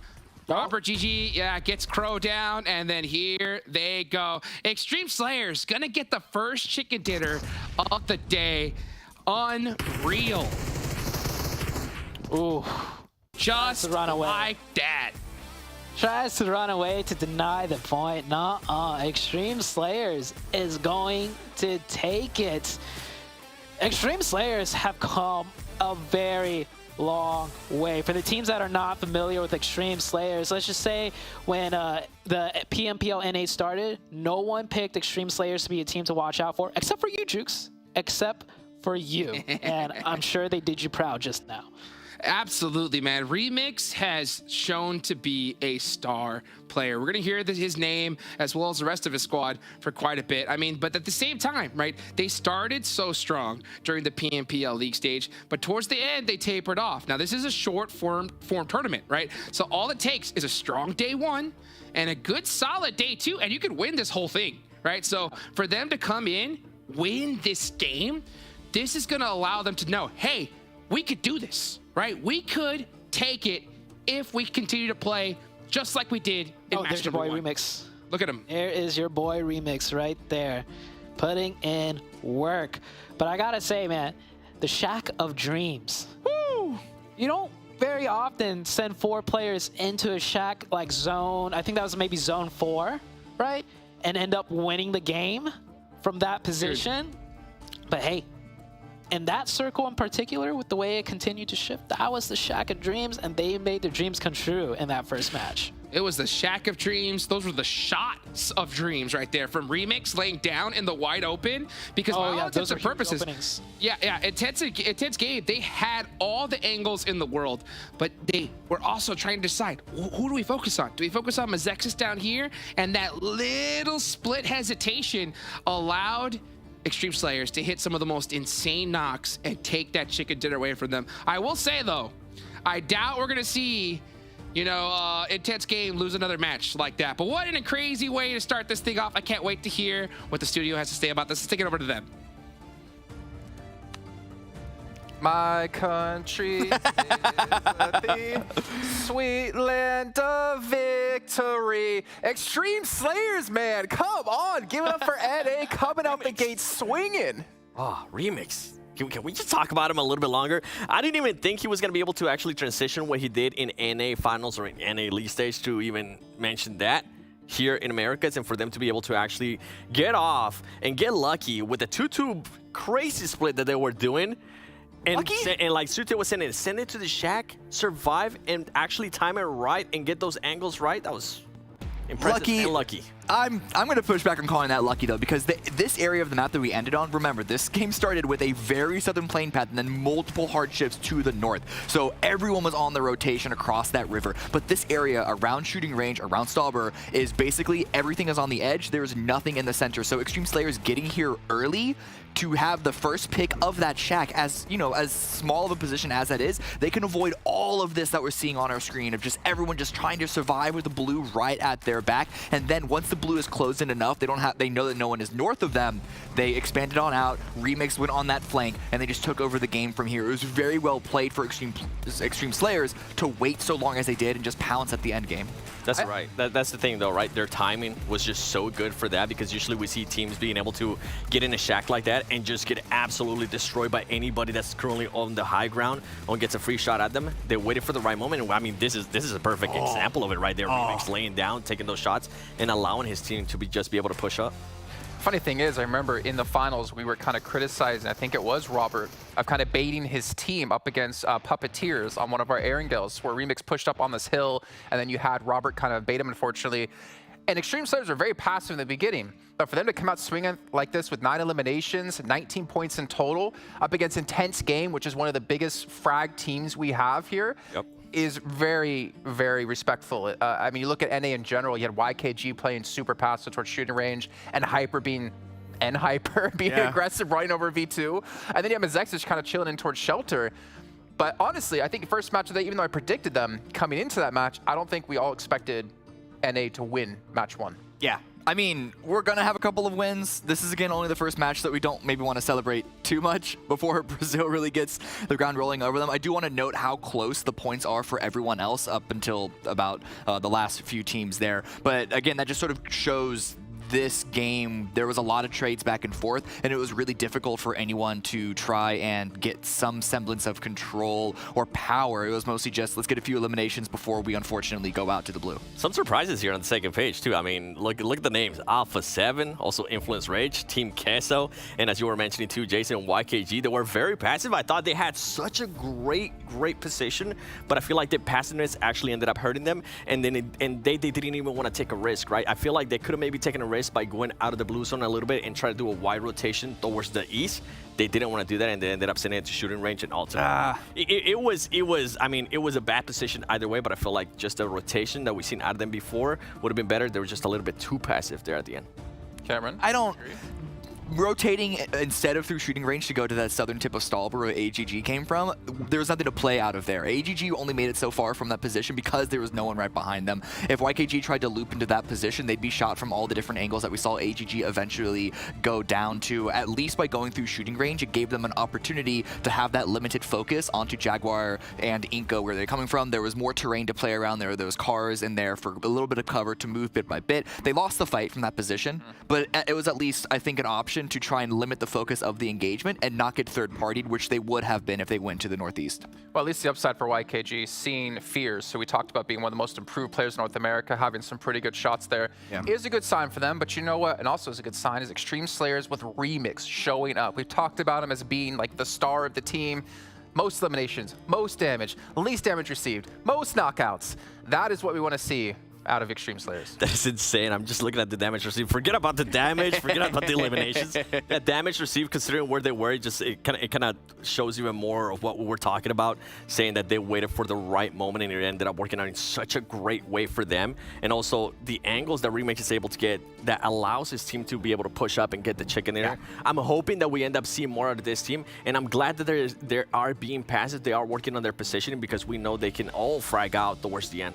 F: Robert GG, yeah, gets Crow down, and then here they go. Extreme Slayers gonna get the first chicken dinner of the day. Unreal.
M: Ooh.
F: Just
M: run away.
F: like that.
M: Tries to run away to deny the point. Nuh-uh. Extreme Slayers is going to take it. Extreme Slayers have come a very long way. For the teams that are not familiar with Extreme Slayers, let's just say when the PMPL NA started, no one picked Extreme Slayers to be a team to watch out for, except for you, Jukes. Except for you. And I'm sure they did you proud just now.
F: Absolutely, man. Remix has shown to be a star player. We're going to hear his name as well as the rest of his squad for quite a bit. I mean, but at the same time, right, they started so strong during the PMPL League stage, but towards the end, they tapered off. Now, this is a short form tournament, right? So all it takes is a strong day one and a good solid day two, and you can win this whole thing, right? So for them to come in, win this game, this is going to allow them to know, hey, we could do this, right? We could take it if we continue to play just like we did in match
M: there's your
F: number
M: boy
F: one.
M: Remix.
F: Look at him.
M: There is your boy Remix right there, putting in work. But I gotta say, man, the Shack of Dreams. Woo! You don't very often send 4 players into a shack like zone, I think that was maybe zone 4, right? And end up winning the game from that position. But hey, in that circle in particular, with the way it continued to shift, that was the Shack of Dreams, and they made their dreams come true in that first match.
F: It was the Shack of Dreams. Those were the shots of dreams right there from Remix laying down in the wide open. Because by all intents and purposes, intense game. They had all the angles in the world, but they were also trying to decide, who do we focus on? Do we focus on MEZEXIS down here? And that little split hesitation allowed Extreme Slayers to hit some of the most insane knocks and take that chicken dinner away from them. I will say, though, I doubt we're going to see, you know, Intense Game lose another match like that. But what a crazy way to start this thing off. I can't wait to hear what the studio has to say about this. Let's take it over to them.
I: My country is the sweet land of victory. Extreme Slayers, man. Come on. Give it up for NA coming out the gate swinging.
K: Oh, Remix. Can we just talk about him a little bit longer? I didn't even think he was going to be able to actually transition what he did in NA Finals or in NA League Stage to even mention that here in Americas, and for them to be able to actually get off and get lucky with the 2-2 crazy split that they were doing. And like Sute was saying, send it to the Shack, survive, and actually time it right and get those angles right. That was impressive and lucky.
N: I'm going to push back on calling that lucky, though, because this area of the map that we ended on, remember, this game started with a very southern plane path and then multiple hardships to the north. So everyone was on the rotation across that river. But this area around shooting range, around Stauber, is basically everything is on the edge. There's nothing in the center. So Extreme Slayers getting here early to have the first pick of that shack, as you know, as small of a position as that is, they can avoid all of this that we're seeing on our screen of just everyone just trying to survive with the blue right at their back. And then once the blue is closed in enough, they know that no one is north of them, they expanded on out, Remix went on that flank, and they just took over the game from here. It was very well played for Extreme Slayers to wait so long as they did and just pounce at the end game.
K: That's right. That's the thing, though, right? Their timing was just so good for that, because usually we see teams being able to get in a shack like that and just get absolutely destroyed by anybody that's currently on the high ground or gets a free shot at them. They waited for the right moment. And I mean, this is a perfect example of it right there. Remix laying down, taking those shots, and allowing his team to just be able to push up.
I: Funny thing is, I remember in the finals, we were kind of criticizing, I think it was Robert, of kind of baiting his team up against Puppeteers on one of our Erangels, where Remix pushed up on this hill, and then you had Robert kind of bait him, unfortunately. And Extreme Slayers are very passive in the beginning, but for them to come out swinging like this with 9 eliminations, 19 points in total, up against Intense Game, which is one of the biggest frag teams we have here, is very, very respectful. I mean, you look at NA in general, you had YKG playing super passive towards shooting range, and Hyper being aggressive, running over V2. And then you have MEZEXIS kind of chilling in towards Shelter. But honestly, I think the first match of the day, even though I predicted them coming into that match, I don't think we all expected NA to win match 1.
N: Yeah. I mean, we're going to have a couple of wins. This is, again, only the first match that we don't maybe want to celebrate too much before Brazil really gets the ground rolling over them. I do want to note how close the points are for everyone else up until about the last few teams there. But, again, that just sort of shows this game, there was a lot of trades back and forth, and it was really difficult for anyone to try and get some semblance of control or power. It was mostly just, let's get a few eliminations before we unfortunately go out to the blue.
K: Some surprises here on the second page, too. I mean, look at the names. Alpha 7, also Influence Rage, Team QUESO, and as you were mentioning, too, Jason, YKG, they were very passive. I thought they had such a great position, but I feel like their passiveness actually ended up hurting them, and then they didn't even want to take a risk, right? I feel like they could have maybe taken a risk risk by going out of the blue zone a little bit and try to do a wide rotation towards the east. They didn't want to do that, and they ended up sending it to shooting range and ultimate. It was a bad position either way, but I feel like just the rotation that we've seen out of them before would have been better. They were just a little bit too passive there at the end.
I: Cameron?
N: I don't... Rotating instead of through shooting range to go to that southern tip of Stallborough where AGG came from, there was nothing to play out of there. AGG only made it so far from that position because there was no one right behind them. If YKG tried to loop into that position, they'd be shot from all the different angles that we saw AGG eventually go down to. At least by going through shooting range, it gave them an opportunity to have that limited focus onto Jaguar and INCO where they're coming from. There was more terrain to play around there. There was cars in there for a little bit of cover to move bit by bit. They lost the fight from that position, but it was at least, I think, an option to try and limit the focus of the engagement and not get third-partied, which they would have been if they went to the northeast.
I: Well, at least the upside for YKG, seeing Fears, so we talked about being one of the most improved players in North America, having some pretty good shots there, is a good sign for them. But you know what? And also is a good sign is Extreme Slayers with Remix showing up. We've talked about him as being like the star of the team. Most eliminations, most damage, least damage received, most knockouts. That is what we want to see out of Extreme Slayers.
K: That is insane. I'm just looking at the damage received. Forget about the damage. Forget about the eliminations. That damage received, considering where they were, it kind of shows even more of what we were talking about, saying that they waited for the right moment and it ended up working out in such a great way for them. And also the angles that Remix is able to get that allows his team to be able to push up and get the chicken in there. I'm hoping that we end up seeing more out of this team, and I'm glad that they are being passive. They are working on their positioning because we know they can all frag out towards the end.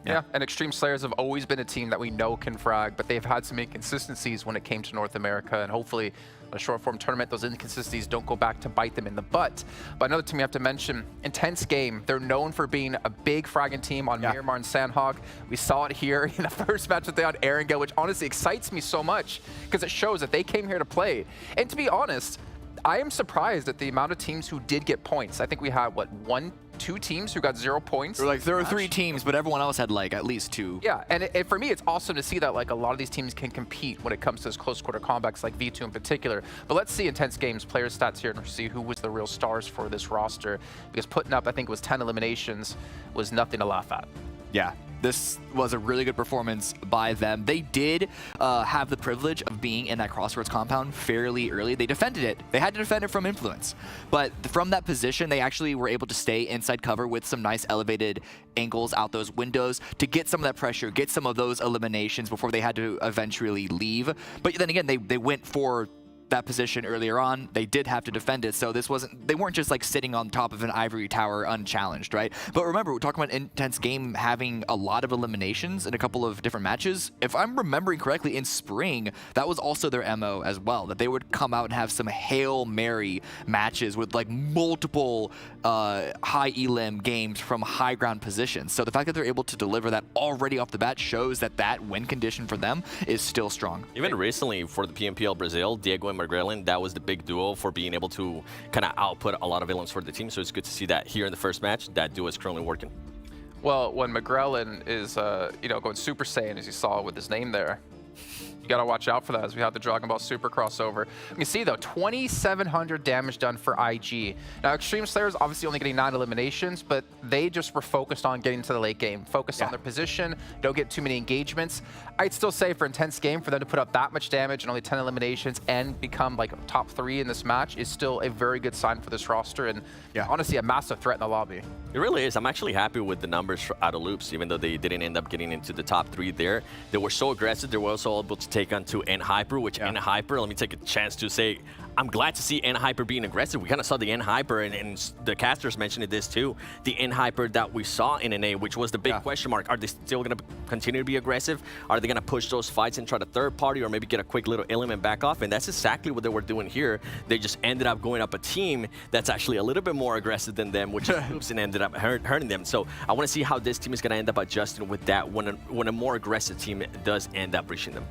I: Yeah, and Extreme Slayers have always been a team that we know can frag, but they've had some inconsistencies when it came to North America, and hopefully a short-form tournament, those inconsistencies don't go back to bite them in the butt. But another team we have to mention, Intense Game. They're known for being a big fragging team on Miramar and Sanhok. We saw it here in the first match that they had Erangel, which honestly excites me so much because it shows that they came here to play. And to be honest, I am surprised at the amount of teams who did get points. I think we had, what, 2 teams who got 0 points.
N: There were 3 teams, but everyone else had like at least 2.
I: Yeah, and for me, it's awesome to see that like a lot of these teams can compete when it comes to this close quarter combats, like V2 in particular. But let's see Intense Games player stats here and see who was the real stars for this roster. Because putting up, I think it was 10 eliminations, was nothing to laugh at.
N: Yeah. This was a really good performance by them. They did have the privilege of being in that Crossroads compound fairly early. They defended it. They had to defend it from influence. But from that position, they actually were able to stay inside cover with some nice elevated angles out those windows to get some of that pressure, get some of those eliminations before they had to eventually leave. But then again, they went for that position earlier on. They did have to defend it, so they weren't just like sitting on top of an ivory tower unchallenged, right? But remember, we're talking about Intense Game having a lot of eliminations in a couple of different matches. If I'm remembering correctly, in spring, that was also their MO as well, that they would come out and have some Hail Mary matches with like multiple high elim games from high ground positions. So the fact that they're able to deliver that already off the bat shows that that win condition for them is still strong.
K: Even recently for the PMPL Brazil, Diego and Magrelin, that was the big duo for being able to kind of output a lot of elims for the team. So it's good to see that here in the first match, that duo is currently working.
I: Well, when Magrelin is, going Super Saiyan, as you saw with his name there, you gotta watch out for that as we have the Dragon Ball Super crossover. You can see though, 2,700 damage done for IG. Now, Extreme Slayers obviously only getting 9 eliminations, but they just were focused on getting to the late game, focused on their position, don't get too many engagements. I'd still say for Intense Game, for them to put up that much damage and only 10 eliminations and become like top 3 in this match is still a very good sign for this roster, and honestly a massive threat in the lobby.
K: It really is. I'm actually happy with the numbers out of Loops, even though they didn't end up getting into the top 3 there. They were so aggressive. They were also able to take on to N-Hyper, which N-Hyper, let me take a chance to say, I'm glad to see N-Hyper being aggressive. We kind of saw the N-Hyper, and the casters mentioned this too, the N-Hyper that we saw in NA, which was the big question mark. Are they still going to continue to be aggressive? Are they going to push those fights and try to third party or maybe get a quick little element back off? And that's exactly what they were doing here. They just ended up going up a team that's actually a little bit more aggressive than them, which is Loops, and ended up hurting them. So I want to see how this team is going to end up adjusting with that when a more aggressive team does end up reaching them.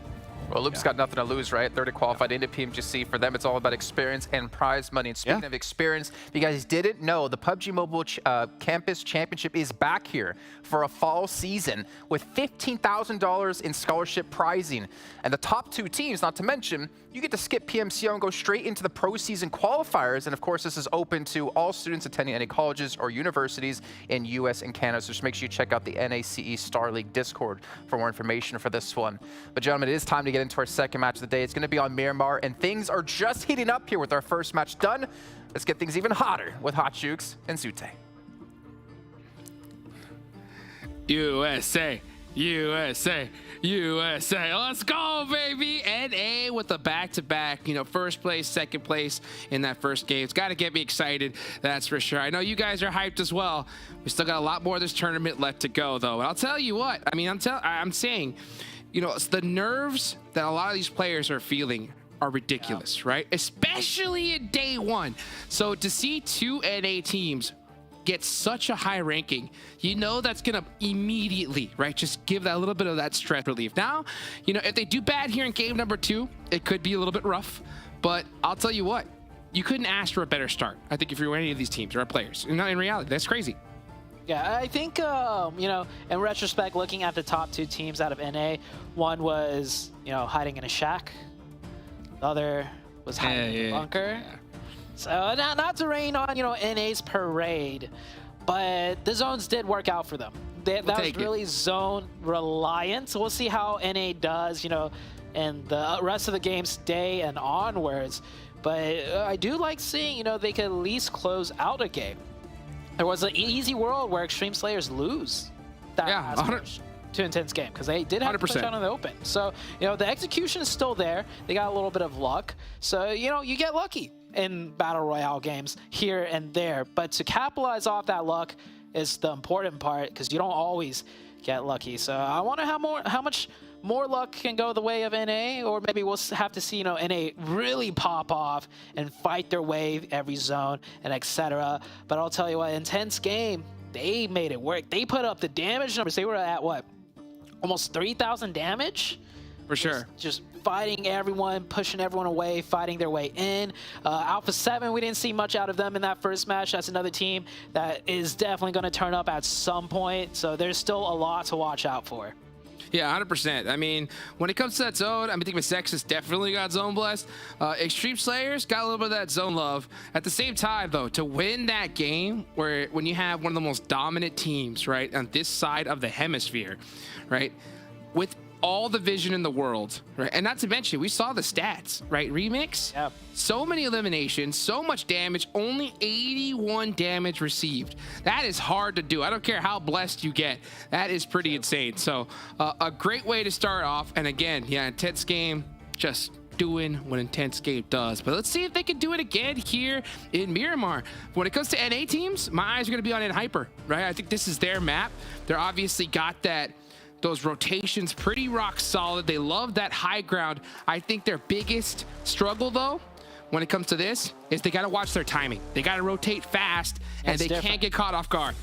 I: Well, Luke's got nothing to lose, right? They're already qualified into PMGC. For them, it's all about experience and prize money. And speaking of experience, if you guys didn't know, the PUBG Mobile Campus Championship is back here for a fall season with $15,000 in scholarship prizing. And the top 2 teams, not to mention, you get to skip PMCO and go straight into the pro season qualifiers. And of course, this is open to all students attending any colleges or universities in US and Canada. So just make sure you check out the NACE Star League Discord for more information for this one. But gentlemen, it is time to get into our second match of the day. It's going to be on Miramar, and things are just heating up here with our first match done. Let's get things even hotter with Hot Jukes and Sute.
O: USA, USA, USA. Let's go, baby. NA with the back-to-back, you know, first place, second place in that first game. It's got to get me excited, that's for sure. I know you guys are hyped as well. We still got a lot more of this tournament left to go, though. And I'll tell you what, I mean, I'm saying, you know, the nerves that a lot of these players are feeling are ridiculous, right? Especially in day one. So to see 2 NA teams get such a high ranking, you know that's gonna immediately, right, just give that little bit of that stress relief. Now, you know, if they do bad here in game number 2, it could be a little bit rough, but I'll tell you what, you couldn't ask for a better start, I think, if you're any of these teams or players. In reality, that's crazy.
M: Yeah, I think, you know, in retrospect, looking at the top 2 teams out of NA, one was, you know, hiding in a shack. The other was hiding in a bunker. Yeah. So not to rain on, you know, NA's parade, but the zones did work out for them. That was really zone reliant. So we'll see how NA does, you know, and the rest of the game's day and onwards. But I do like seeing, you know, they could at least close out a game. There was an easy world where Extreme Slayers lose that last match to Intense game because they did have 100%. To push out in the open. So, you know, the execution is still there. They got a little bit of luck. So, you know, you get lucky in Battle Royale games here and there. But to capitalize off that luck is the important part because you don't always get lucky. So I wonder how much more luck can go the way of NA, or maybe we'll have to see, you know, NA really pop off and fight their way every zone and etc. But I'll tell you what, Intense game, they made it work. They put up the damage numbers. They were at what, almost 3,000 damage?
O: For sure.
M: Just fighting everyone, pushing everyone away, fighting their way in. Alpha 7, we didn't see much out of them in that first match. That's another team that is definitely going to turn up at some point. So there's still a lot to watch out for.
O: Yeah, 100%. I mean, when it comes to that zone, I think MEZEXIS definitely got zone blessed. Extreme Slayers got a little bit of that zone love. At the same time, though, to win that game, when you have one of the most dominant teams, right, on this side of the hemisphere, right, with all the vision in the world, right? And not to mention, we saw the stats, right? Remix, so many eliminations, so much damage, only 81 damage received. That is hard to do. I don't care how blessed you get. That is pretty insane. So a great way to start off. And again, yeah, Intense game, just doing what Intense game does. But let's see if they can do it again here in Miramar. When it comes to NA teams, my eyes are going to be on Hyper, right? I think this is their map. They're obviously got those rotations pretty rock solid. They love that high ground. I think their biggest struggle, though, when it comes to this, is they got to watch their timing. They got to rotate fast, and they can't get caught off guard.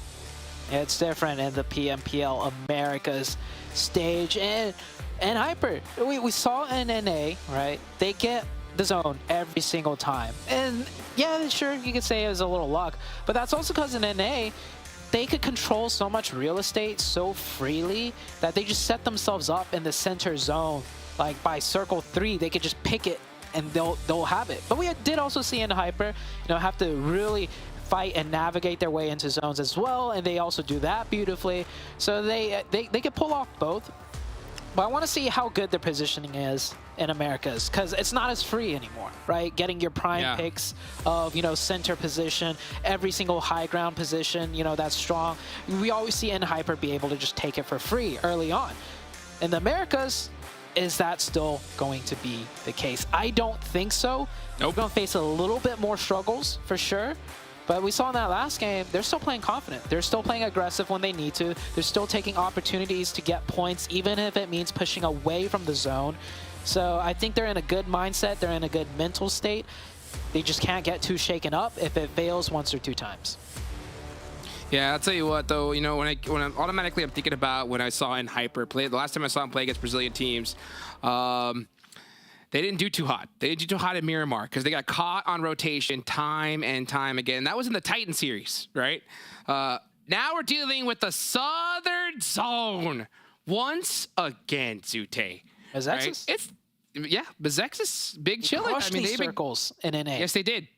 M: It's different in the PMPL Americas stage. And Hyper, we saw in NA, right? They get the zone every single time. And yeah, sure, you could say it was a little luck, but that's also because in NA, they could control so much real estate so freely that they just set themselves up in the center zone. Like by circle 3, they could just pick it and they'll have it. But we did also see in Hyper, you know, have to really fight and navigate their way into zones as well, and they also do that beautifully. So they could pull off both. But I want to see how good their positioning is in Americas, because it's not as free anymore, right? Getting your prime picks of, you know, center position, every single high ground position, you know, that's strong. We always see Hyper be able to just take it for free early on. In the Americas, is that still going to be the case? I don't think so. Nope. We're going to face a little bit more struggles for sure. But we saw in that last game, they're still playing confident. They're still playing aggressive when they need to. They're still taking opportunities to get points, even if it means pushing away from the zone. So I think they're in a good mindset. They're in a good mental state. They just can't get too shaken up if it fails once or 2 times.
O: Yeah, I'll tell you what, though, you know, when I'm thinking about when I saw Hyper play, the last time I saw him play against Brazilian teams, they didn't do too hot. They didn't do too hot at Miramar because they got caught on rotation time and time again. That was in the Titan series, right? Now we're dealing with the Southern Zone once again, Zute.
M: MEZEXIS?
O: Right? It's MEZEXIS, big chilling.
M: Crushed these circles in NA.
O: Yes, they did.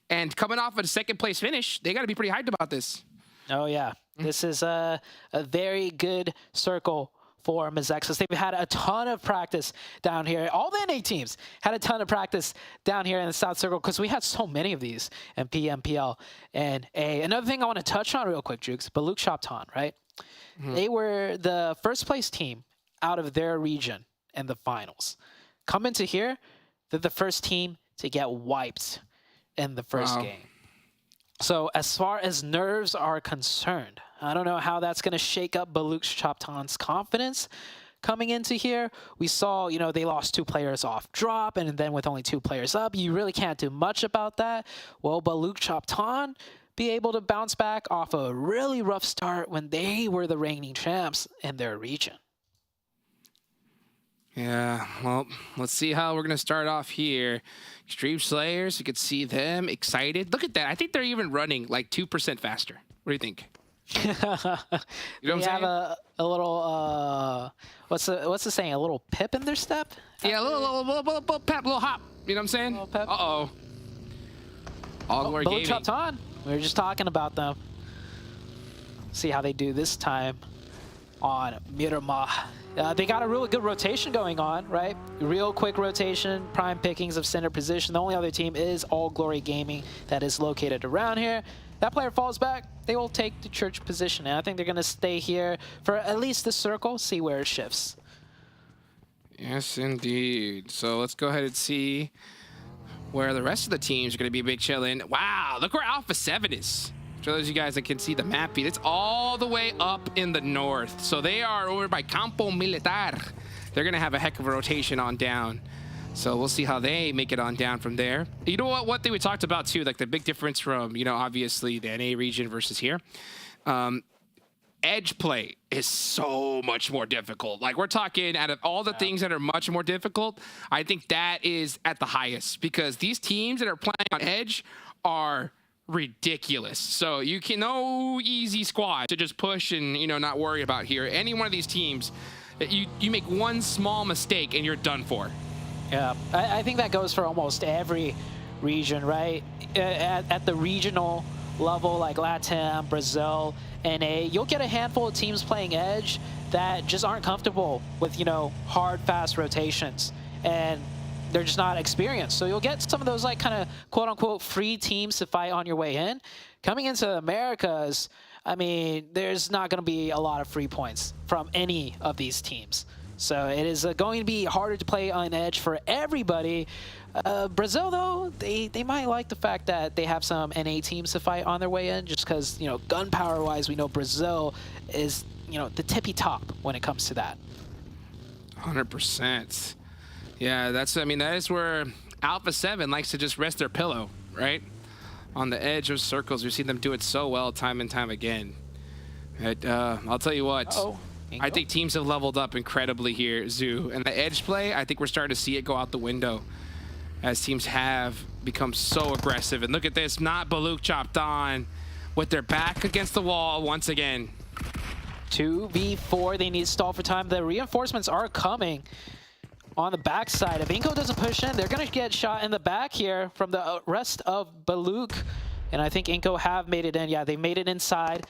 O: And coming off of a second place finish, they got to be pretty hyped about this.
M: Oh yeah, this is a very good circle for MEZEXIS. They've had a ton of practice down here. All the NA teams had a ton of practice down here in the South Circle because we had so many of these in PMPL and A. Another thing I want to touch on real quick, Jukes, BULUC CHABTAN, right? They were the first place team out of their region in the finals. Come into here, they're the first team to get wiped in the first game. So as far as nerves are concerned, I don't know how that's going to shake up BULUC CHABTAN's confidence coming into here. We saw, you know, they lost 2 players off drop, and then with only 2 players up, you really can't do much about that. Well, BULUC CHABTAN be able to bounce back off a really rough start when they were the reigning champs in their region.
O: Yeah, well, let's see how we're going to start off here. Extreme Slayers, you can see them excited. Look at that. I think they're even running like 2% faster. What do you think? You know what I'm saying?
M: Have a little, what's the saying? A little pip in their step?
O: Yeah, a little pep, little hop. You know what I'm saying? Uh-oh. All Glory
M: BULUC
O: Gaming.
M: CHABTAN. We were just talking about them. See how they do this time on Miramar. They got a really good rotation going on, right? Real quick rotation, prime pickings of center position. The only other team is All Glory Gaming that is located around here. That player falls back, they will take the church position. And I think they're going to stay here for at least the circle, see where it shifts.
O: Yes, indeed. So let's go ahead and see where the rest of the teams are going to be big chilling. Wow, look where Alpha 7 is. For those of you guys that can see the map feed, it's all the way up in the north. So they are over by Campo Militar. They're going to have a heck of a rotation on down. So we'll see how they make it on down from there. You know what? One thing we talked about too, like the big difference from, you know, obviously the NA region versus here. Edge play is so much more difficult. Like we're talking out of all the things that are much more difficult, I think that is at the highest because these teams that are playing on edge are ridiculous. So you can no easy squad to just push and, you know, not worry about here. Any one of these teams, you make one small mistake and you're done for.
M: Yeah, I think that goes for almost every region, right? At the regional level, like LATAM, Brazil, NA, you'll get a handful of teams playing edge that just aren't comfortable with, you know, hard, fast rotations. And they're just not experienced. So you'll get some of those like kind of quote unquote free teams to fight on your way in. Coming into Americas, I mean, there's not going to be a lot of free points from any of these teams. So it is going to be harder to play on edge for everybody. Brazil, though, they might like the fact that they have some NA teams to fight on their way in just because, you know, gun power wise, we know Brazil is, you know, the tippy top when it comes to that.
O: 100%. Yeah, that's, I mean, that is where Alpha 7 likes to just rest their pillow, right? On the edge of circles. We've seen them do it so well time and time again. I'll tell you what. I think teams have leveled up incredibly here, Zoo. And the edge play, I think we're starting to see it go out the window as teams have become so aggressive. And look at this, not BULUC CHABTAN with their back against the wall once again.
M: 2v4, they need to stall for time. The reinforcements are coming on the backside. If INCO doesn't push in, they're going to get shot in the back here from the rest of BULUC. And I think INCO have made it in. Yeah, they made it inside.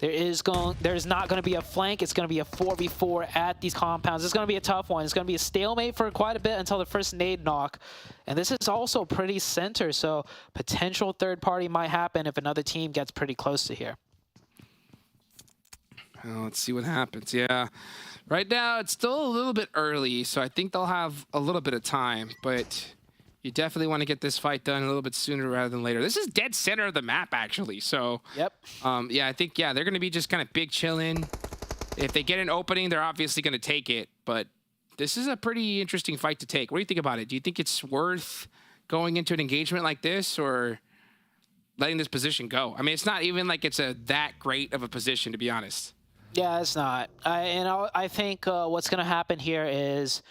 M: There's not going to be a flank. It's going to be a 4v4 at these compounds. It's going to be a tough one. It's going to be a stalemate for quite a bit until the first nade knock. And this is also pretty center, so potential third party might happen if another team gets pretty close to here.
O: Well, let's see what happens. Yeah. Right now, it's still a little bit early, so I think they'll have a little bit of time, but you definitely want to get this fight done a little bit sooner rather than later. This is dead center of the map, actually, so...
M: Yep.
O: Yeah, I think, yeah, they're going to be just kind of big chilling. If they get an opening, they're obviously going to take it, but this is a pretty interesting fight to take. What do you think about it? Do you think it's worth going into an engagement like this, or letting this position go? I mean, it's not even like it's that great of a position, to be honest.
M: Yeah, it's not. I think what's going to happen here is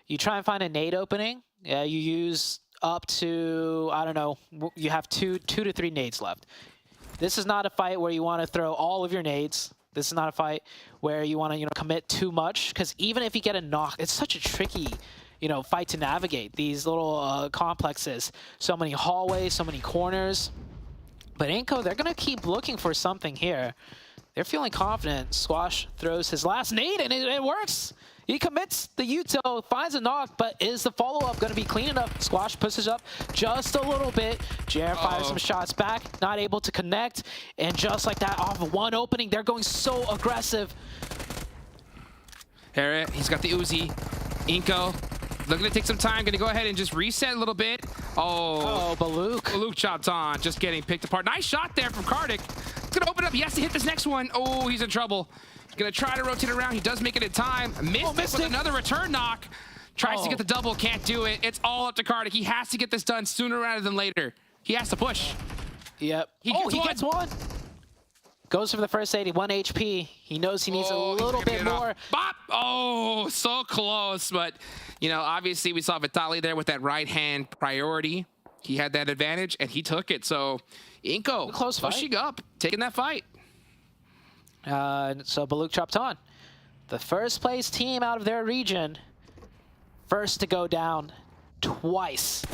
M: you try and find a nade opening, you use up to, I don't know, you have two to three nades left. This is not a fight where you want to throw all of your nades. This is not a fight where you want to, commit too much, because even if you get a knock, it's such a tricky, fight to navigate. These little complexes, so many hallways, so many corners. But INCO, they're going to keep looking for something here. They're feeling confident. Squash throws his last nade, and it works. He commits the util, finds a knock, but is the follow-up going to be clean enough? Squash pushes up just a little bit. JR fires some shots back, not able to connect. And just like that, off of one opening, they're going so aggressive.
O: Here, he's got the Uzi. INCO looking to take some time, gonna go ahead and just reset a little bit. Oh,
M: BULUC.
O: BULUC CHABTAN just getting picked apart. Nice shot there from Kardik. He's gonna open up, he has to hit this next one. Oh, he's in trouble. He's gonna try to rotate around, he does make it in time. Missed with another return knock. Tries to get the double, can't do it. It's all up to Kardik. He has to get this done sooner rather than later. He has to push.
M: Yep. He gets one. Goes for the first 81 HP. He knows he needs a little bit more.
O: Bop! Oh, so close. But, obviously we saw Vitaly there with that right hand priority. He had that advantage and he took it. So INCO pushing up, taking that fight.
M: So BULUC CHABTAN, the first place team out of their region, first to go down twice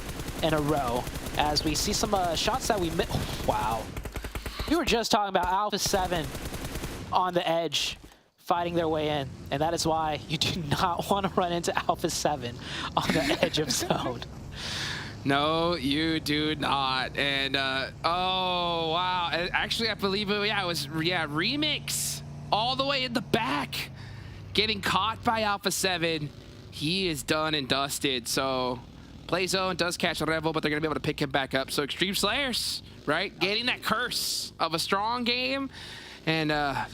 M: in a row. As we see some shots that we missed. Wow. We were just talking about Alpha 7 on the edge fighting their way in, and that is why you do not want to run into Alpha 7 on the edge of zone.
O: No, you do not. And, oh, wow. Actually, I believe it was Remix all the way in the back. Getting caught by Alpha 7. He is done and dusted. So, play zone does catch a Revel, but they're going to be able to pick him back up. So, Extreme Slayers, right? Getting that curse of a strong game and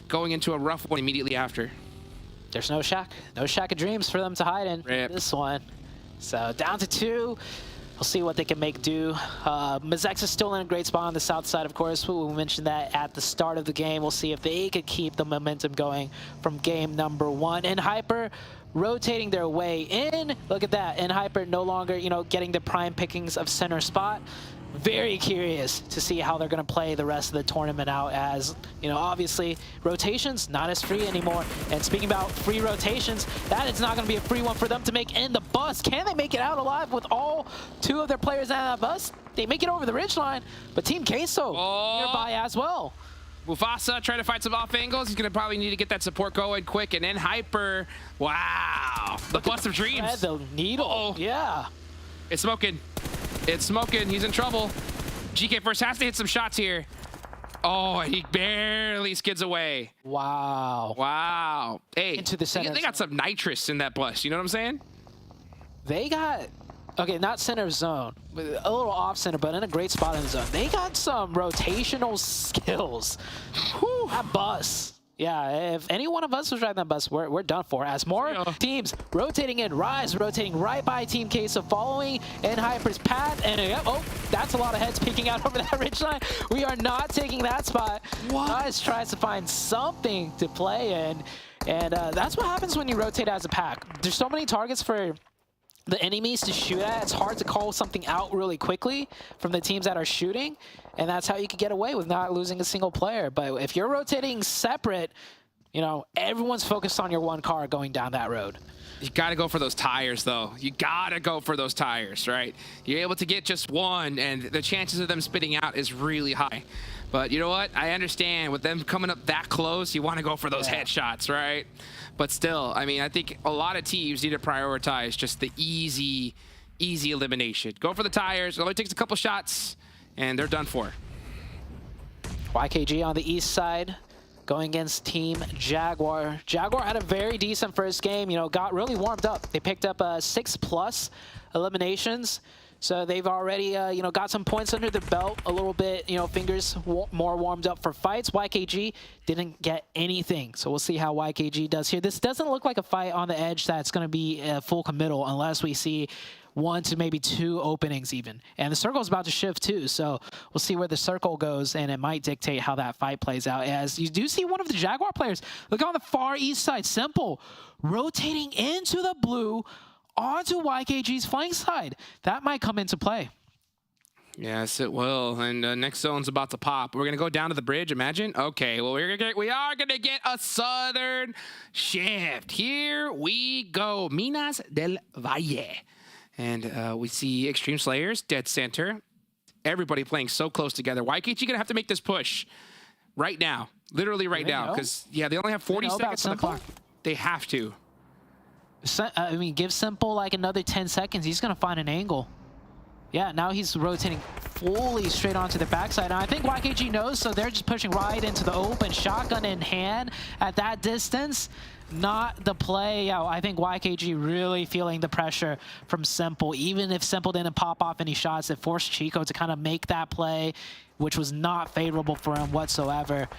O: going into a rough one immediately after.
M: There's no shack. No shack of dreams for them to hide in this one. So, down to 2. We'll see what they can make do. MEZEXIS is still in a great spot on the south side, of course. We mentioned that at the start of the game. We'll see if they could keep the momentum going from game number 1. And Hyper rotating their way in. Look at that. And Hyper no longer, getting the prime pickings of center spot. Very curious to see how they're going to play the rest of the tournament out, as, obviously rotations not as free anymore. And speaking about free rotations, that is not going to be a free one for them to make in the bus. Can they make it out alive with all 2 of their players on that bus? They make it over the ridgeline, but Team QUESO nearby as well.
O: Mufasa trying to find some off angles. He's going to probably need to get that support going quick. And then Hyper, wow, the bus of dreams.
M: The needle, yeah.
O: It's smoking. It's smoking. He's in trouble. GK first has to hit some shots here. Oh, he barely skids away.
M: Wow.
O: Wow. Hey,
M: into the center.
O: They got some nitrous in that bus. You know what I'm saying?
M: They got, okay, not center zone, a little off center, but in a great spot in the zone. They got some rotational skills. Whew, that bus. Yeah, if any one of us was driving that bus, we're done for. As more teams rotating in, Rise rotating right by Team QUESO, following in Hyper's path, and that's a lot of heads peeking out over that ridgeline. We are not taking that spot. Rise tries to find something to play in, and that's what happens when you rotate as a pack. There's so many targets for the enemies to shoot at. It's hard to call something out really quickly from the teams that are shooting, and that's how you could get away with not losing a single player. But if you're rotating separate, everyone's focused on your one car going down that road.
O: You got to go for those tires, though. You got to go for those tires, right? You're able to get just one, and the chances of them spitting out is really high. But you know what? I understand with them coming up that close, you want to go for those headshots, right? But still, I mean, I think a lot of teams need to prioritize just the easy elimination. Go for the tires. It only takes a couple shots, and they're done for.
M: YKG on the east side going against Team Jaguar. Jaguar had a very decent first game, got really warmed up. They picked up 6+ eliminations. So they've already, got some points under the belt, a little bit, fingers more warmed up for fights. YKG didn't get anything. So we'll see how YKG does here. This doesn't look like a fight on the edge that's going to be a full committal unless we see 1 to maybe 2 openings even. And the circle's about to shift too. So we'll see where the circle goes, and it might dictate how that fight plays out. As you do see one of the Jaguar players, look on the far east side, Simple, rotating into the blue onto YKG's flank side. That might come into play.
O: Yes, it will. And next zone's about to pop. We're going to go down to the bridge, imagine. Okay, well, we are going to get a southern shift. Here we go. Minas del Valle. And we see Extreme Slayers, dead center. Everybody playing so close together. YKG going to have to make this push right now. Literally right now. Because, yeah, they only have 40 seconds on the clock. They have to.
M: I mean, give Simple like another 10 seconds. He's going to find an angle. Yeah, now he's rotating fully straight onto the backside. And I think YKG knows, so they're just pushing right into the open. Shotgun in hand at that distance. Not the play. Yeah, I think YKG really feeling the pressure from Simple. Even if Simple didn't pop off any shots, it forced Chico to kind of make that play, which was not favorable for him whatsoever.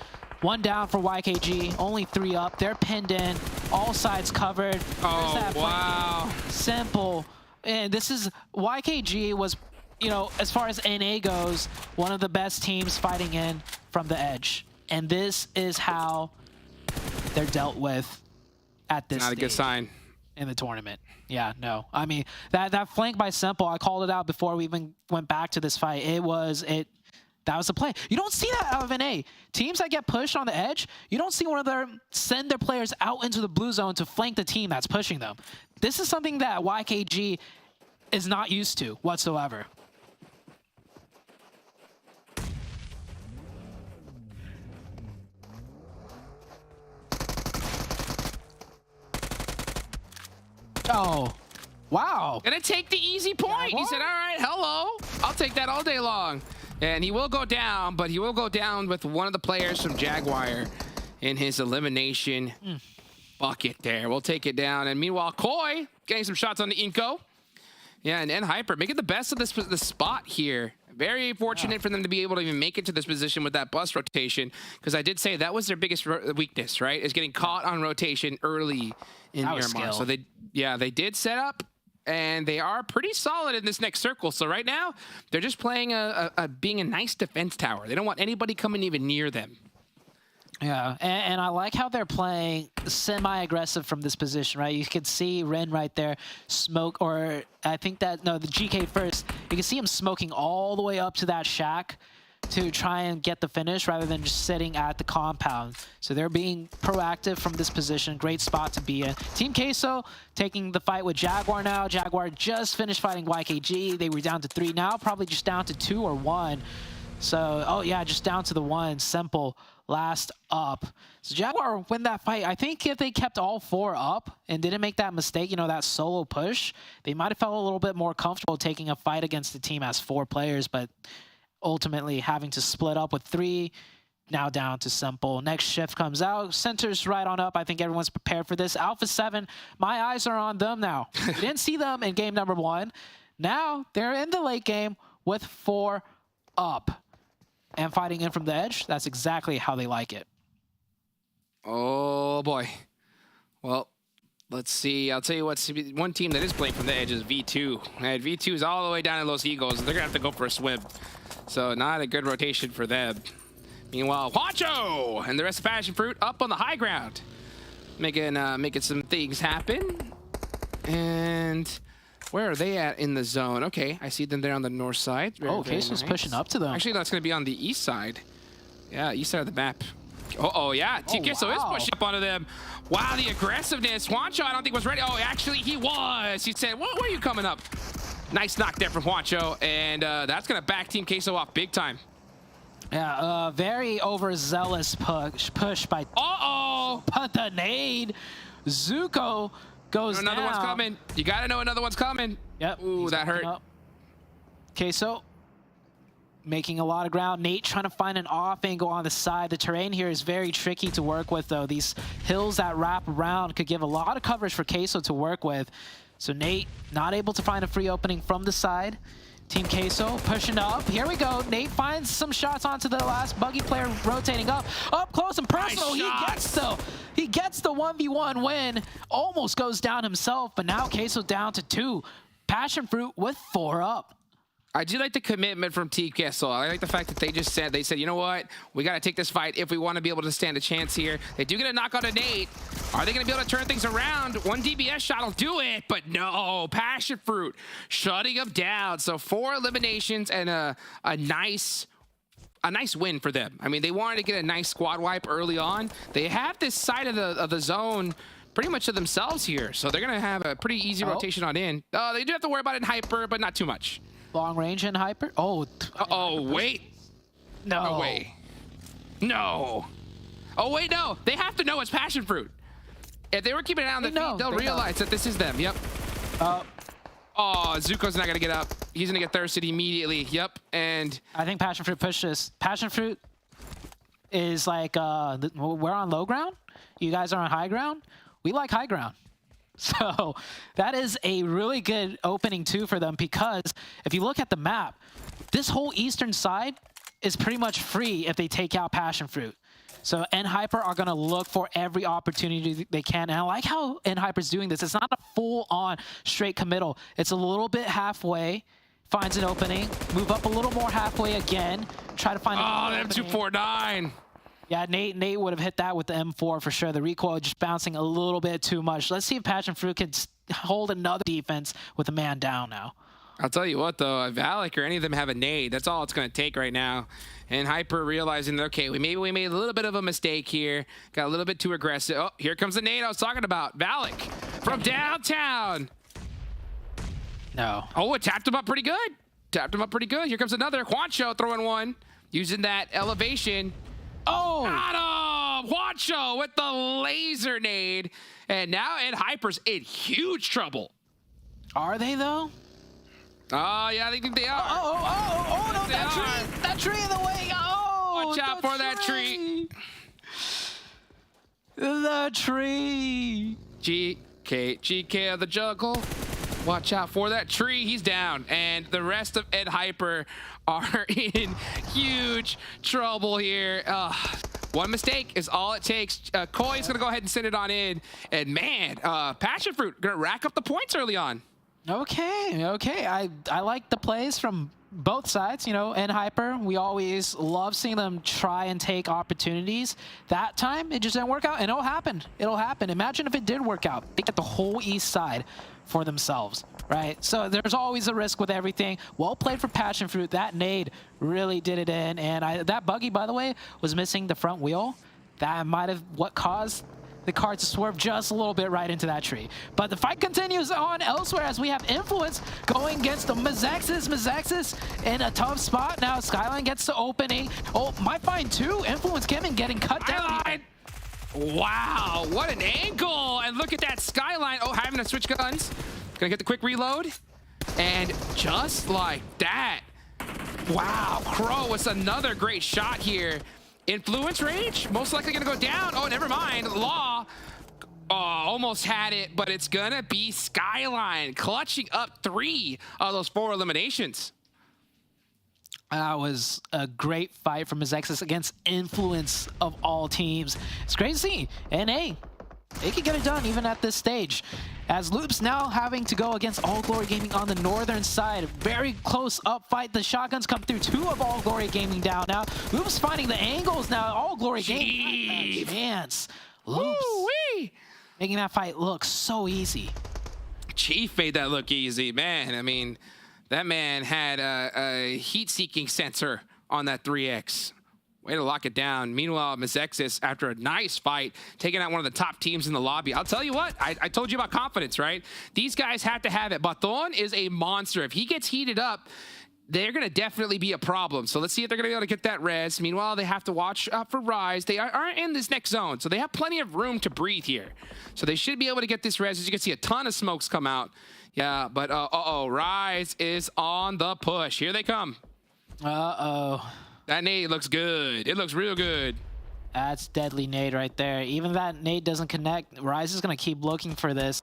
M: One down for YKG, only 3 up. They're pinned in, all sides covered.
O: Oh, wow.
M: Simple. And this is, YKG was, you know, as far as NA goes, one of the best teams fighting in from the edge. And this is how they're dealt with at this
O: Not a good sign.
M: In the tournament. Yeah, no. I mean, that flank by Simple, I called it out before we even went back to this fight. That was the play. You don't see that out of NA. Teams that get pushed on the edge, you don't see one of them send their players out into the blue zone to flank the team that's pushing them. This is something that YKG is not used to whatsoever. Oh, wow.
O: Gonna take the easy point. He said, all right, hello. I'll take that all day long. And he will go down, but he will go down with one of the players from Jaguar in his elimination bucket there. We'll take it down. And meanwhile, Koi getting some shots on the INCO. Yeah, and Hyper making the best of this spot here. Very fortunate for them to be able to even make it to this position with that bus rotation, because I did say that was their biggest weakness, right? Is getting caught on rotation early in Miramar. So they did set up, and they are pretty solid in this next circle. So right now, they're just playing being a nice defense tower. They don't want anybody coming even near them.
M: Yeah, and I like how they're playing semi-aggressive from this position, right? You can see Ren right there smoke, or I think that, no, the GK first. You can see him smoking all the way up to that shack to try and get the finish rather than just sitting at the compound. So they're being proactive from this position. Great spot to be in. Team QUESO taking the fight with Jaguar now. Jaguar just finished fighting YKG. They were down to 3 now, probably just down to 2 or 1. So, oh yeah, just down to the 1. Simple last up. So Jaguar win that fight. I think if they kept all 4 up and didn't make that mistake, you know, that solo push, they might have felt a little bit more comfortable taking a fight against the team as 4 players, but ultimately having to split up with 3, now down to Simple. Next shift comes out. Center's right on up. I think everyone's prepared for this. Alpha 7, my eyes are on them now. We didn't see them in game number 1. Now they're in the late game with 4 up. And fighting in from the edge, that's exactly how they like it.
O: Oh, boy. Well, let's see. I'll tell you what, one team that is playing from the edge is V2. And V2 is all the way down in Los Eagles. They're going to have to go for a swim. So not a good rotation for them. Meanwhile, Juancho and the rest of PASSIONFRUIT up on the high ground. Making some things happen. And where are they at in the zone? Okay, I see them there on the north side.
M: QUESO's pushing up to them.
O: Actually, that's going to be on the east side. Yeah, east side of the map. Oh yeah, QUESO is pushing up onto them. Wow, the aggressiveness. Juancho, I don't think was ready. Oh, actually, he was. He said, where are you coming up? Nice knock there from Juancho, and that's going to back Team QUESO off big time.
M: Yeah, very overzealous push by... Uh-oh! But the nade. Zuko goes
O: another
M: down.
O: One's coming. You got to know another one's coming.
M: Yep.
O: Ooh, that hurt.
M: QUESO making a lot of ground. Nate trying to find an off angle on the side. The terrain here is very tricky to work with, though. These hills that wrap around could give a lot of coverage for QUESO to work with. So Nate not able to find a free opening from the side. Team QUESO pushing up. Here we go. Nate finds some shots onto the last buggy player rotating up close and personal. Nice he gets the 1v1 win. Almost goes down himself, but now QUESO down to 2. PASSIONFRUIT with 4 up.
O: I do like the commitment from Team QUESO. I like the fact that they said, you know what? We got to take this fight if we want to be able to stand a chance here. They do get a knock on a nade. Are they going to be able to turn things around? One DBS shot will do it, but no. PASSIONFRUIT shutting them down. So 4 eliminations and a nice win for them. I mean, they wanted to get a nice squad wipe early on. They have this side of the zone pretty much to themselves here, so they're going to have a pretty easy rotation on in. They do have to worry about it in Hyper, but not too much.
M: Long range in Hyper?
O: Oh, wait.
M: No.
O: Oh, wait. No. Oh, wait, no. They have to know it's PASSIONFRUIT. If they were keeping an eye on the feed, they'll realize that this is them. Yep. Oh, Zuko's not going to get up. He's going to get thirsted immediately. Yep. And
M: I think PASSIONFRUIT pushed this. PASSIONFRUIT is like, we're on low ground. You guys are on high ground. We like high ground. So that is a really good opening too for them, because if you look at the map, this whole eastern side is pretty much free if they take out PASSIONFRUIT. So NHyper are going to look for every opportunity they can. And I like how NHyper's doing this. It's not a full-on straight committal. It's a little bit halfway, finds an opening, move up a little more halfway again, try to find
O: the M249.
M: Yeah, Nate would have hit that with the M4 for sure. The recoil just bouncing a little bit too much. Let's see if PASSIONFRUIT can hold another defense with a man down now.
O: I'll tell you what, though, Valak or any of them have a nade. That's all it's going to take right now. And Hyper realizing that, okay, we made a little bit of a mistake here. Got a little bit too aggressive. Oh, here comes the nade I was talking about. Valak from downtown.
M: No.
O: Oh, it tapped him up pretty good. Tapped him up pretty good. Here comes another. Juancho throwing one. Using that elevation.
M: Oh!
O: Got him! Juancho with the laser nade. And now NHyper's in huge trouble.
M: Are they, though?
O: Oh, yeah, I think they are.
M: Oh, no, that tree in the way. Oh,
O: watch out for that tree.
M: The tree.
O: GK of the jungle. Watch out for that tree. He's down. And the rest of NHyper are in huge trouble here. One mistake is all it takes. Koi's going to go ahead and send it on in. And, man, PASSIONFRUIT going to rack up the points early on.
M: Okay. I like the plays from both sides, you know, NHyper. We always love seeing them try and take opportunities. That time, it just didn't work out, and it'll happen. It'll happen. Imagine if it did work out. They get the whole east side for themselves, right? So there's always a risk with everything. Well played for PASSIONFRUIT. That nade really did it in, and that buggy, by the way, was missing the front wheel. That might have what caused the car to swerve just a little bit right into that tree. But the fight continues on elsewhere as we have Influence going against the MEZEXIS. MEZEXIS in a tough spot now. Skyline gets the opening. Oh, might find two. Influence CHEMIN getting cut down.
O: Wow, what an angle. And look at that Skyline. Oh, having to switch guns. Gonna get the quick reload. And just like that. Wow, Crow with another great shot here. Influence range, most likely gonna go down. Oh, never mind. Law, almost had it, but it's gonna be Skyline clutching up 3 of those 4 eliminations.
M: That was a great fight from MEZEXIS against Influence of all teams. It's great to see. NA, they can get it done even at this stage. As Loops now having to go against All Glory Gaming on the northern side. Very close up fight. The shotguns come through. 2 of All Glory Gaming down now. Loops finding the angles now. All Glory Gaming. Chance. Loops making that fight look so easy.
O: Chief made that look easy, man. I mean, that man had a heat-seeking sensor on that 3X. Way to lock it down. Meanwhile, MEZEXIS, after a nice fight, taking out one of the top teams in the lobby. I'll tell you what, I told you about confidence, right? These guys have to have it. Baton is a monster. If he gets heated up, they're going to definitely be a problem. So let's see if they're going to be able to get that res. Meanwhile, they have to watch out for Rise. They aren't in this next zone, so they have plenty of room to breathe here. So they should be able to get this res. As you can see, a ton of smokes come out. Yeah, but Rise is on the push. Here they come. That nade looks good. It looks real good.
M: That's deadly nade right there. Even that nade doesn't connect. Rise is going to keep looking for this.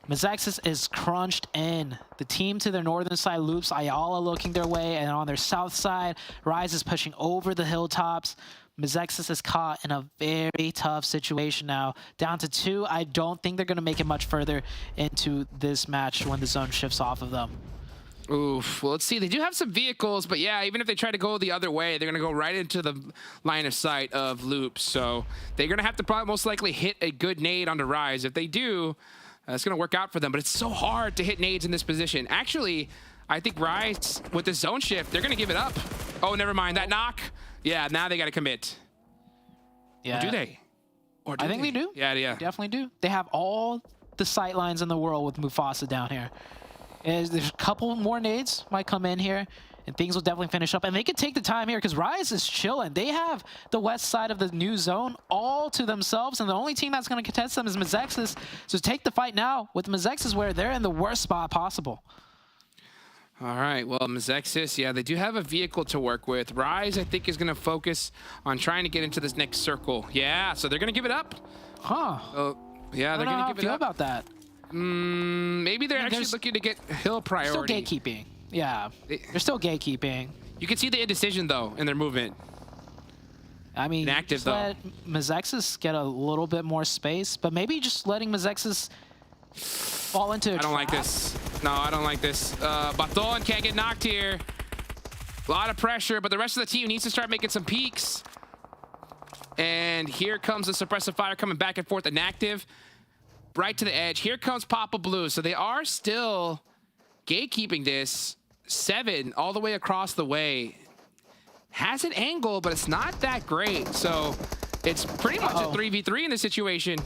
M: MEZEXIS is crunched in. The team to their northern side, Loops, Ayala looking their way, and on their south side, Rise is pushing over the hilltops. MEZEXIS is caught in a very tough situation now. Down to 2. I don't think they're going to make it much further into this match when the zone shifts off of them.
O: Oof. Well, let's see. They do have some vehicles, but yeah, even if they try to go the other way, they're going to go right into the line of sight of Loops. So they're going to have to probably most likely hit a good nade onto Rise. If they do, it's going to work out for them. But it's so hard to hit nades in this position. Actually, I think Rise, with the zone shift, they're going to give it up. Oh, never mind. That knock. Yeah, now they got to commit.
M: Yeah.
O: Or do they? Or do
M: I think they do.
O: Yeah.
M: They definitely do. They have all the sight lines in the world with Mufasa down here. There's a couple more nades might come in here, and things will definitely finish up. And they can take the time here because Rise is chilling. They have the west side of the new zone all to themselves, and the only team that's going to contest them is MEZEXIS. So take the fight now with MEZEXIS, where they're in the worst spot possible.
O: All right, well, MEZEXIS, yeah, they do have a vehicle to work with. Rise, I think, is going to focus on trying to get into this next circle. Yeah, so they're going to give it up.
M: Huh.
O: Yeah, they're going to give it up.
M: I don't know how I feel about that.
O: Maybe they're actually looking to get hill priority.
M: Still gatekeeping. Yeah, they're still gatekeeping.
O: You can see the indecision, though, in their movement.
M: I mean,
O: Inactive, though.
M: Let MEZEXIS get a little bit more space, but maybe just letting MEZEXIS fall into a
O: I don't like this. No, I don't like this. Baton can't get knocked here. A lot of pressure, but the rest of the team needs to start making some peaks. And here comes the suppressive fire coming back and forth, inactive. Right to the edge. Here comes Papa Blue. So they are still gatekeeping this. 7 all the way across the way. Has an angle, but it's not that great. So it's pretty much a 3v3 in this situation.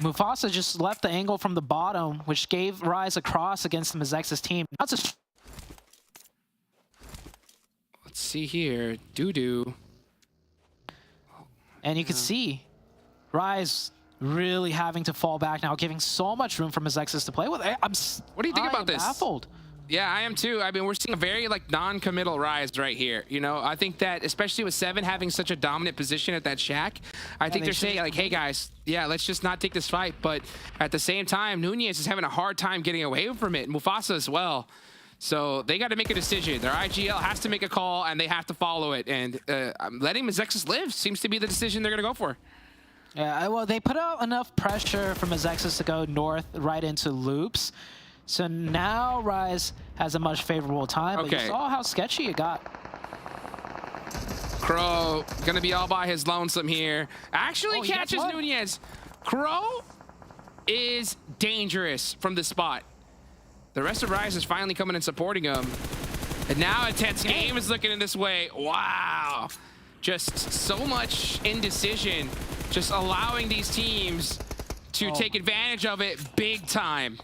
M: Mufasa just left the angle from the bottom, which gave Rise a cross against the MEZEXIS team. Let's
O: see here. Doo-doo.
M: And you can see Rise really having to fall back now, giving so much room for MEZEXIS to play with.
O: What do you think about this?
M: Baffled.
O: Yeah, I am too. I mean, we're seeing a very non-committal Rise right here. You know, I think that especially with 7 having such a dominant position at that shack, I think they're saying hey guys, yeah, let's just not take this fight. But at the same time, Nunez is having a hard time getting away from it. Mufasa as well. So they got to make a decision. Their IGL has to make a call, and they have to follow it. And letting MEZEXIS live seems to be the decision they're going to go for.
M: Yeah, well, they put out enough pressure for MEZEXIS to go north right into loops. So now Rise has a much favorable time, but you saw how sketchy it got.
O: Crow gonna be all by his lonesome here. Actually catches Nunez. Crow is dangerous from this spot. The rest of Rise is finally coming and supporting him. And now Intense Game is looking in this way. Wow. Just so much indecision. Just allowing these teams to take advantage of it big time.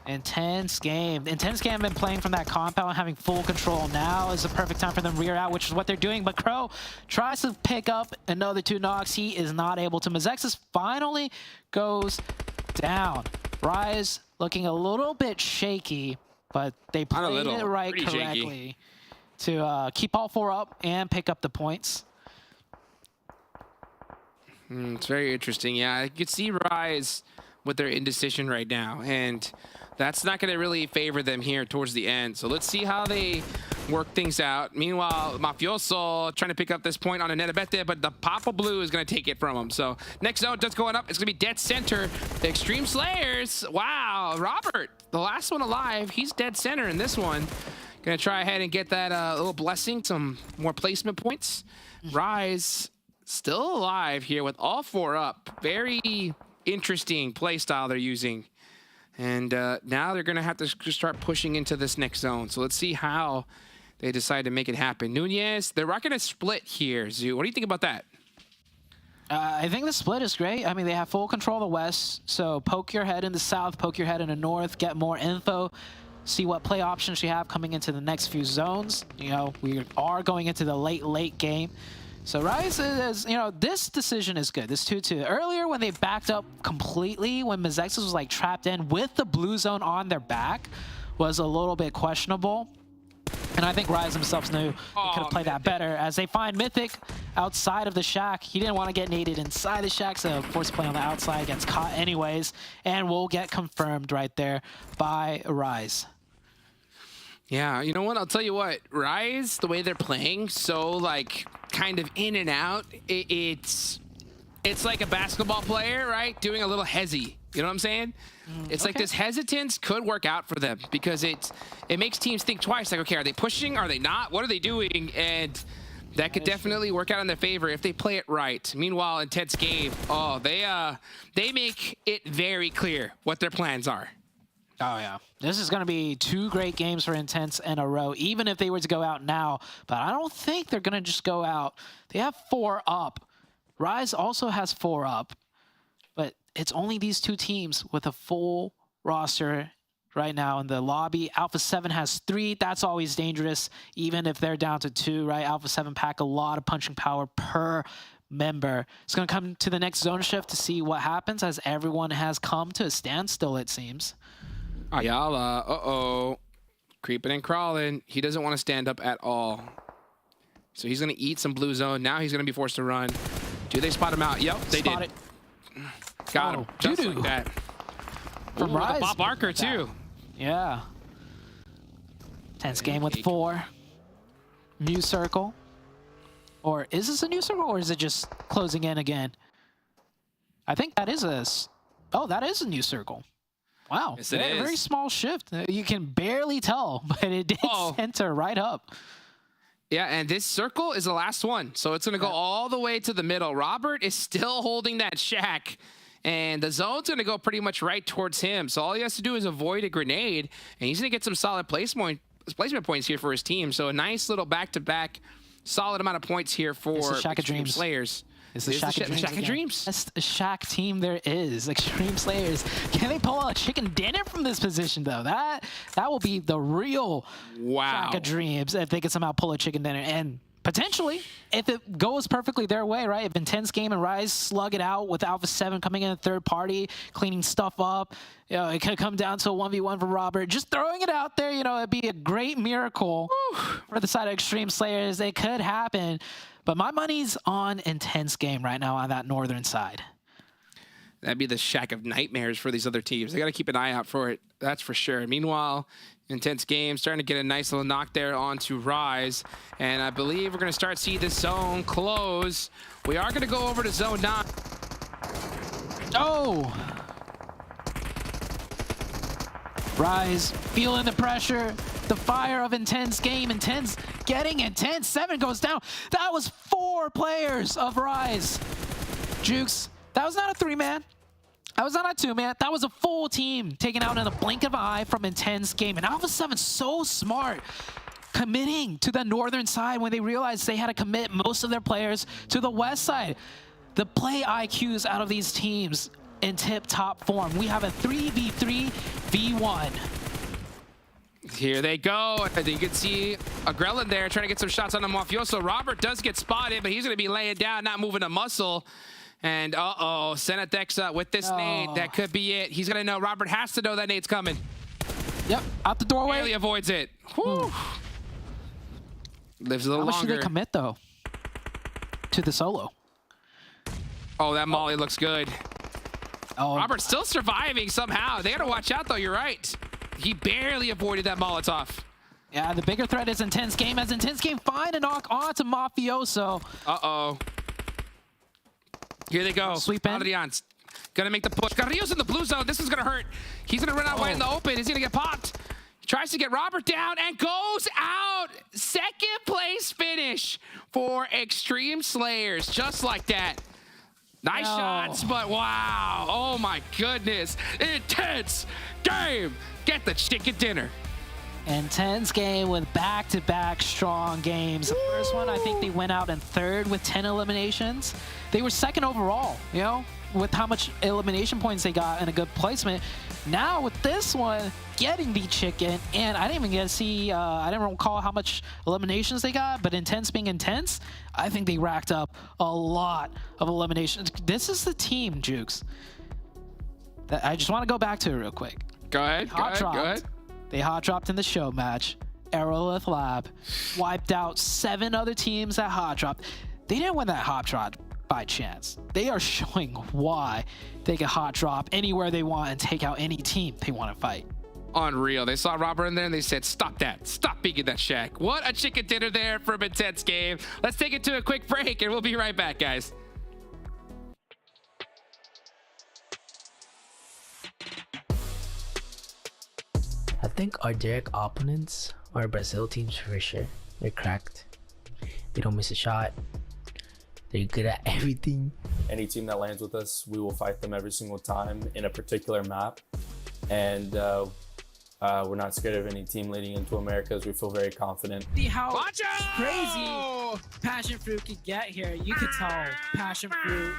M: Intense Game. Intense Game been playing from that compound, having full control. Now is the perfect time for them to rear out, which is what they're doing. But Crow tries to pick up another 2 knocks. He is not able to. MEZEXIS finally goes down. Rise looking a little bit shaky, but they played it right correctly to keep all 4 up and pick up the points.
O: It's very interesting. Yeah, you can see Rise with their indecision right now, and that's not going to really favor them here towards the end. So let's see how they work things out. Meanwhile, Mafioso trying to pick up this point on a Netabete, but the Papa Blue is going to take it from him. So next zone just going up. It's going to be dead center. The Extreme Slayers. Wow, Robert, the last one alive. He's dead center in this one. Going to try ahead and get that little blessing, some more placement points. Rise still alive here with all 4 up. Very interesting play style they're using. And now they're going to have to start pushing into this next zone. So let's see how they decide to make it happen. Nunez, they're rocking a split here, Zoo. What do you think about that?
M: I think the split is great. I mean, they have full control of the west. So poke your head in the south, poke your head in the north, get more info, see what play options you have coming into the next few zones. You know, we are going into the late game. So Rise is, you know, this decision is good. This 2-2. Earlier when they backed up completely, when MEZEXIS was like trapped in with the blue zone on their back, was a little bit questionable. And I think Rise themselves knew they could have played that better. As they find Mythic outside of the shack, he didn't want to get naded inside the shack, so forced play on the outside, gets caught anyways, and will get confirmed right there by Rise.
O: Yeah, you know what? I'll tell you what. Rise, the way they're playing, so like kind of in and out, it's it's like a basketball player, right, doing a little hezzy. You know what I'm saying? It's like this hesitance could work out for them because it makes teams think twice. Like, okay, are they pushing? Are they not? What are they doing? And that could definitely work out in their favor if they play it right. Meanwhile, Intense Game, they make it very clear what their plans are.
M: Oh, yeah. This is going to be 2 great games for Intense in a row, even if they were to go out now. But I don't think they're going to just go out. They have 4 up. Rise also has 4 up. But it's only these 2 teams with a full roster right now in the lobby. Alpha 7 has 3. That's always dangerous, even if they're down to 2, right? Alpha 7 pack a lot of punching power per member. It's going to come to the next zone shift to see what happens as everyone has come to a standstill, it seems.
O: Ayala, creeping and crawling. He doesn't want to stand up at all. So he's going to eat some blue zone. Now he's going to be forced to run. Do they spot him out? Yep, they did. Got him. Just like that.
M: From Rise.
O: Bob Barker, too.
M: Yeah. Tense game with 4. New circle. Or is this a new circle, or is it just closing in again? I think that is a... Oh, that is a new circle. Wow.
O: Yes, it is.
M: Very small shift. You can barely tell, but it did center right up.
O: Yeah, and this circle is the last one. So it's going to go all the way to the middle. Robert is still holding that shack. And the zone's going to go pretty much right towards him. So all he has to do is avoid a grenade. And he's going to get some solid placement points here for his team. So a nice little back-to-back solid amount of points here for Extreme Slayers.
M: It's the Shack of Dreams. Best Shack team there is. Extreme Slayers. Can they pull out a chicken dinner from this position, though? That will be the real Shack of Dreams if they can somehow pull a chicken dinner. And potentially, if it goes perfectly their way, right? If Intense Game and Rise slug it out with Alpha 7 coming in a third party, cleaning stuff up, you know, it could come down to a 1v1 for Robert. Just throwing it out there, you know, it'd be a great miracle for the side of Extreme Slayers. It could happen. But my money's on Intense Game right now on that northern side.
O: That'd be the Shack of Nightmares for these other teams. They got to keep an eye out for it. That's for sure. Meanwhile, Intense Game starting to get a nice little knock there onto Rise. And I believe we're going to start to see this zone close. We are going to go over to zone 9.
M: Oh! Rise feeling the pressure. The fire of Intense Game. Intense getting intense. 7 goes down. That was 4 players of Rise. Jukes, that was not a 3-man. That was not a 2-man. That was a full team taken out in a blink of an eye from Intense Game. And Alpha 7's so smart, committing to the northern side when they realized they had to commit most of their players to the west side. The play IQs out of these teams in tip-top form. We have a 3v3 v1.
O: Here they go. You can see a Grelin there trying to get some shots on the Mafioso. Robert does get spotted, but he's going to be laying down, not moving a muscle. And Senatexa with this nade. That could be it. He's going to know. Robert has to know that nade's coming.
M: Yep, out the doorway.
O: Barely avoids it. Whew. Lives a little longer.
M: How much should they commit, though, to the solo?
O: Oh, that molly looks good.
M: Oh,
O: Robert's still surviving somehow. They got to watch out, though. You're right. He barely avoided that Molotov.
M: Yeah, the bigger threat is Intense Game. As Intense Game find a knock onto Mafioso.
O: Uh-oh. Here they go.
M: Sweep in.
O: Adrian's gonna make the push. Carrillo's in the blue zone. This is gonna hurt. He's gonna run out wide in the open. Is he gonna get popped? He tries to get Robert down and goes out. Second place finish for Extreme Slayers. Just like that. Nice shots, but wow. Oh my goodness. Intense Game. Get the chicken dinner.
M: Intense Game with back-to-back strong games. The first one, I think they went out in 3rd with 10 eliminations. They were 2nd overall, you know, with how much elimination points they got and a good placement. Now with this one, getting the chicken, and I didn't even get to see, I didn't recall how much eliminations they got, but Intense being Intense, I think they racked up a lot of eliminations. This is the team, Jukes. I just want to go back to it real quick.
O: Go ahead, go ahead.
M: They hot dropped in the show match. Aerolith Lab wiped out 7 other teams that hot dropped. They didn't win that hot drop by chance. They are showing why they can hot drop anywhere they want and take out any team they want to fight.
O: Unreal. They saw Robert in there and they said, stop that. Stop being in that shack. What a chicken dinner there from Intense Game. Let's take it to a quick break and we'll be right back, guys.
D: think our direct opponents are Brazil teams for sure. They're cracked. They don't miss a shot. They're good at everything.
P: Any team that lands with us, we will fight them every single time in a particular map. And we're not scared of any team leading into Americas. We feel very confident.
M: See how crazy Passion Fruit could get here. You could tell Passion Fruit.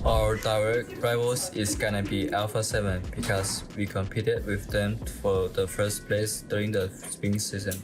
Q: Our direct rivals is gonna be Alpha 7 because we competed with them for the first place during the spring season.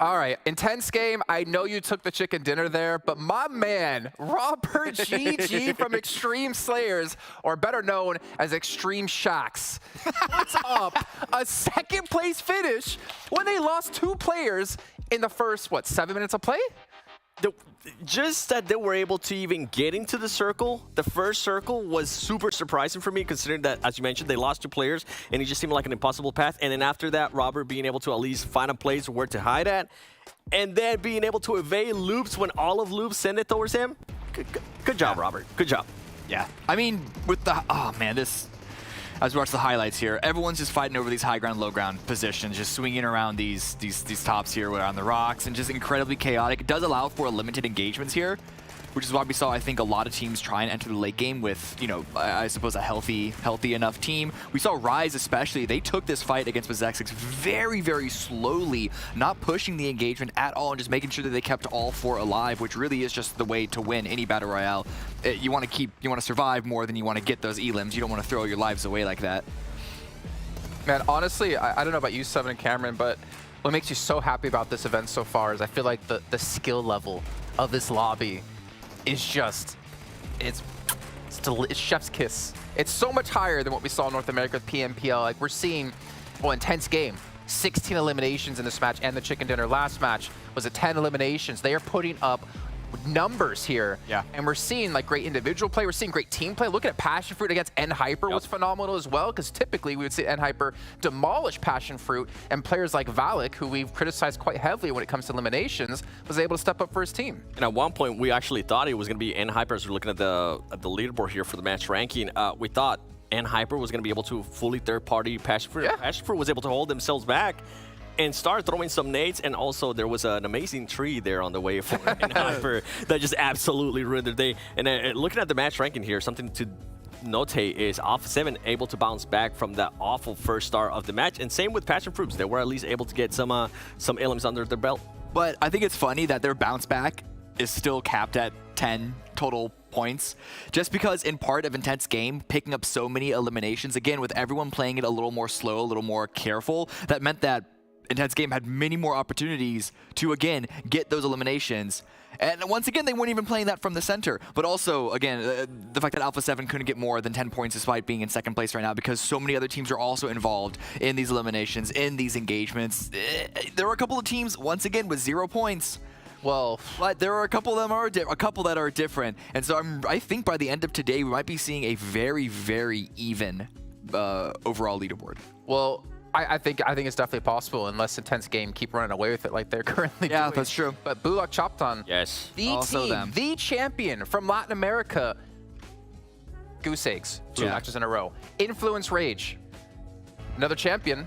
I: All right, intense game. I know you took the chicken dinner there, but my man, Robert GG from Extreme Slayers, or better known as Extreme Shocks. What's up? A second place finish when they lost 2 players in the first, what, 7 minutes of play?
K: Just that they were able to even get into the circle, the first circle, was super surprising for me, considering that, as you mentioned, they lost 2 players, and it just seemed like an impossible path. And then after that, Robert being able to at least find a place where to hide at, and then being able to evade loops when all of loops send it towards him. Good job, Robert. Good job.
N: Yeah. I mean, with the... Oh, man, this... As we watch the highlights here, everyone's just fighting over these high ground, low ground positions, just swinging around these tops here on the rocks, and just incredibly chaotic. It does allow for limited engagements here, which is why we saw, I think, a lot of teams try and enter the late game with, you know, I suppose a healthy enough team. We saw Rise especially, they took this fight against MEZEXIS very, very slowly, not pushing the engagement at all, and just making sure that they kept all 4 alive, which really is just the way to win any battle royale. You want to survive more than you want to get those elims. You don't want to throw your lives away like that.
I: Man, honestly, I don't know about you, Seven and Cameron, but what makes you so happy about this event so far is I feel like the skill level of this lobby is just, it's chef's kiss. It's so much higher than what we saw in North America with PMPL. Like, we're seeing, well, intense game. 16 eliminations in this match, and the chicken dinner last match was a 10 eliminations. They are putting up numbers here.
N: Yeah.
I: And we're seeing like great individual play. We're seeing great team play. Looking at Passion Fruit against N-Hyper was phenomenal as well, because typically we would see N-Hyper demolish Passion Fruit, and players like Valak, who we've criticized quite heavily when it comes to eliminations, was able to step up for his team.
K: And at one point, we actually thought it was going to be N-Hyper. As we're looking at the leaderboard here for the match ranking, we thought N-Hyper was going to be able to fully third-party Passion Fruit.
I: Yeah.
K: Passion Fruit was able to hold themselves back and start throwing some nades, and also there was an amazing tree there on the way for N-Hyper that just absolutely ruined their day. And looking at the match ranking here, something to notate is Alpha 7 able to bounce back from that awful first start of the match, and same with Passion Fruits. They were at least able to get some elims under their belt.
N: But I think it's funny that their bounce back is still capped at 10 total points, just because in part of intense game, picking up so many eliminations, again, with everyone playing it a little more slow, a little more careful, that meant that Intense Game had many more opportunities to, again, get those eliminations. And once again, they weren't even playing that from the center. But also, again, the fact that Alpha 7 couldn't get more than 10 points despite being in second place right now because so many other teams are also involved in these eliminations, in these engagements. There were a couple of teams, once again, with 0 points.
I: Well,
N: but there are a couple of them that are different. And so I think by the end of today, we might be seeing a very, very even overall leaderboard.
I: Well, I think it's definitely possible unless Intense Game keep running away with it like they're currently doing.
N: Yeah, that's true.
I: But BULUC CHABTAN,
K: yes,
I: the
N: also
I: team,
N: them.
I: the champion from Latin America, goose eggs, 2 matches in a row. Influence Rage, another champion,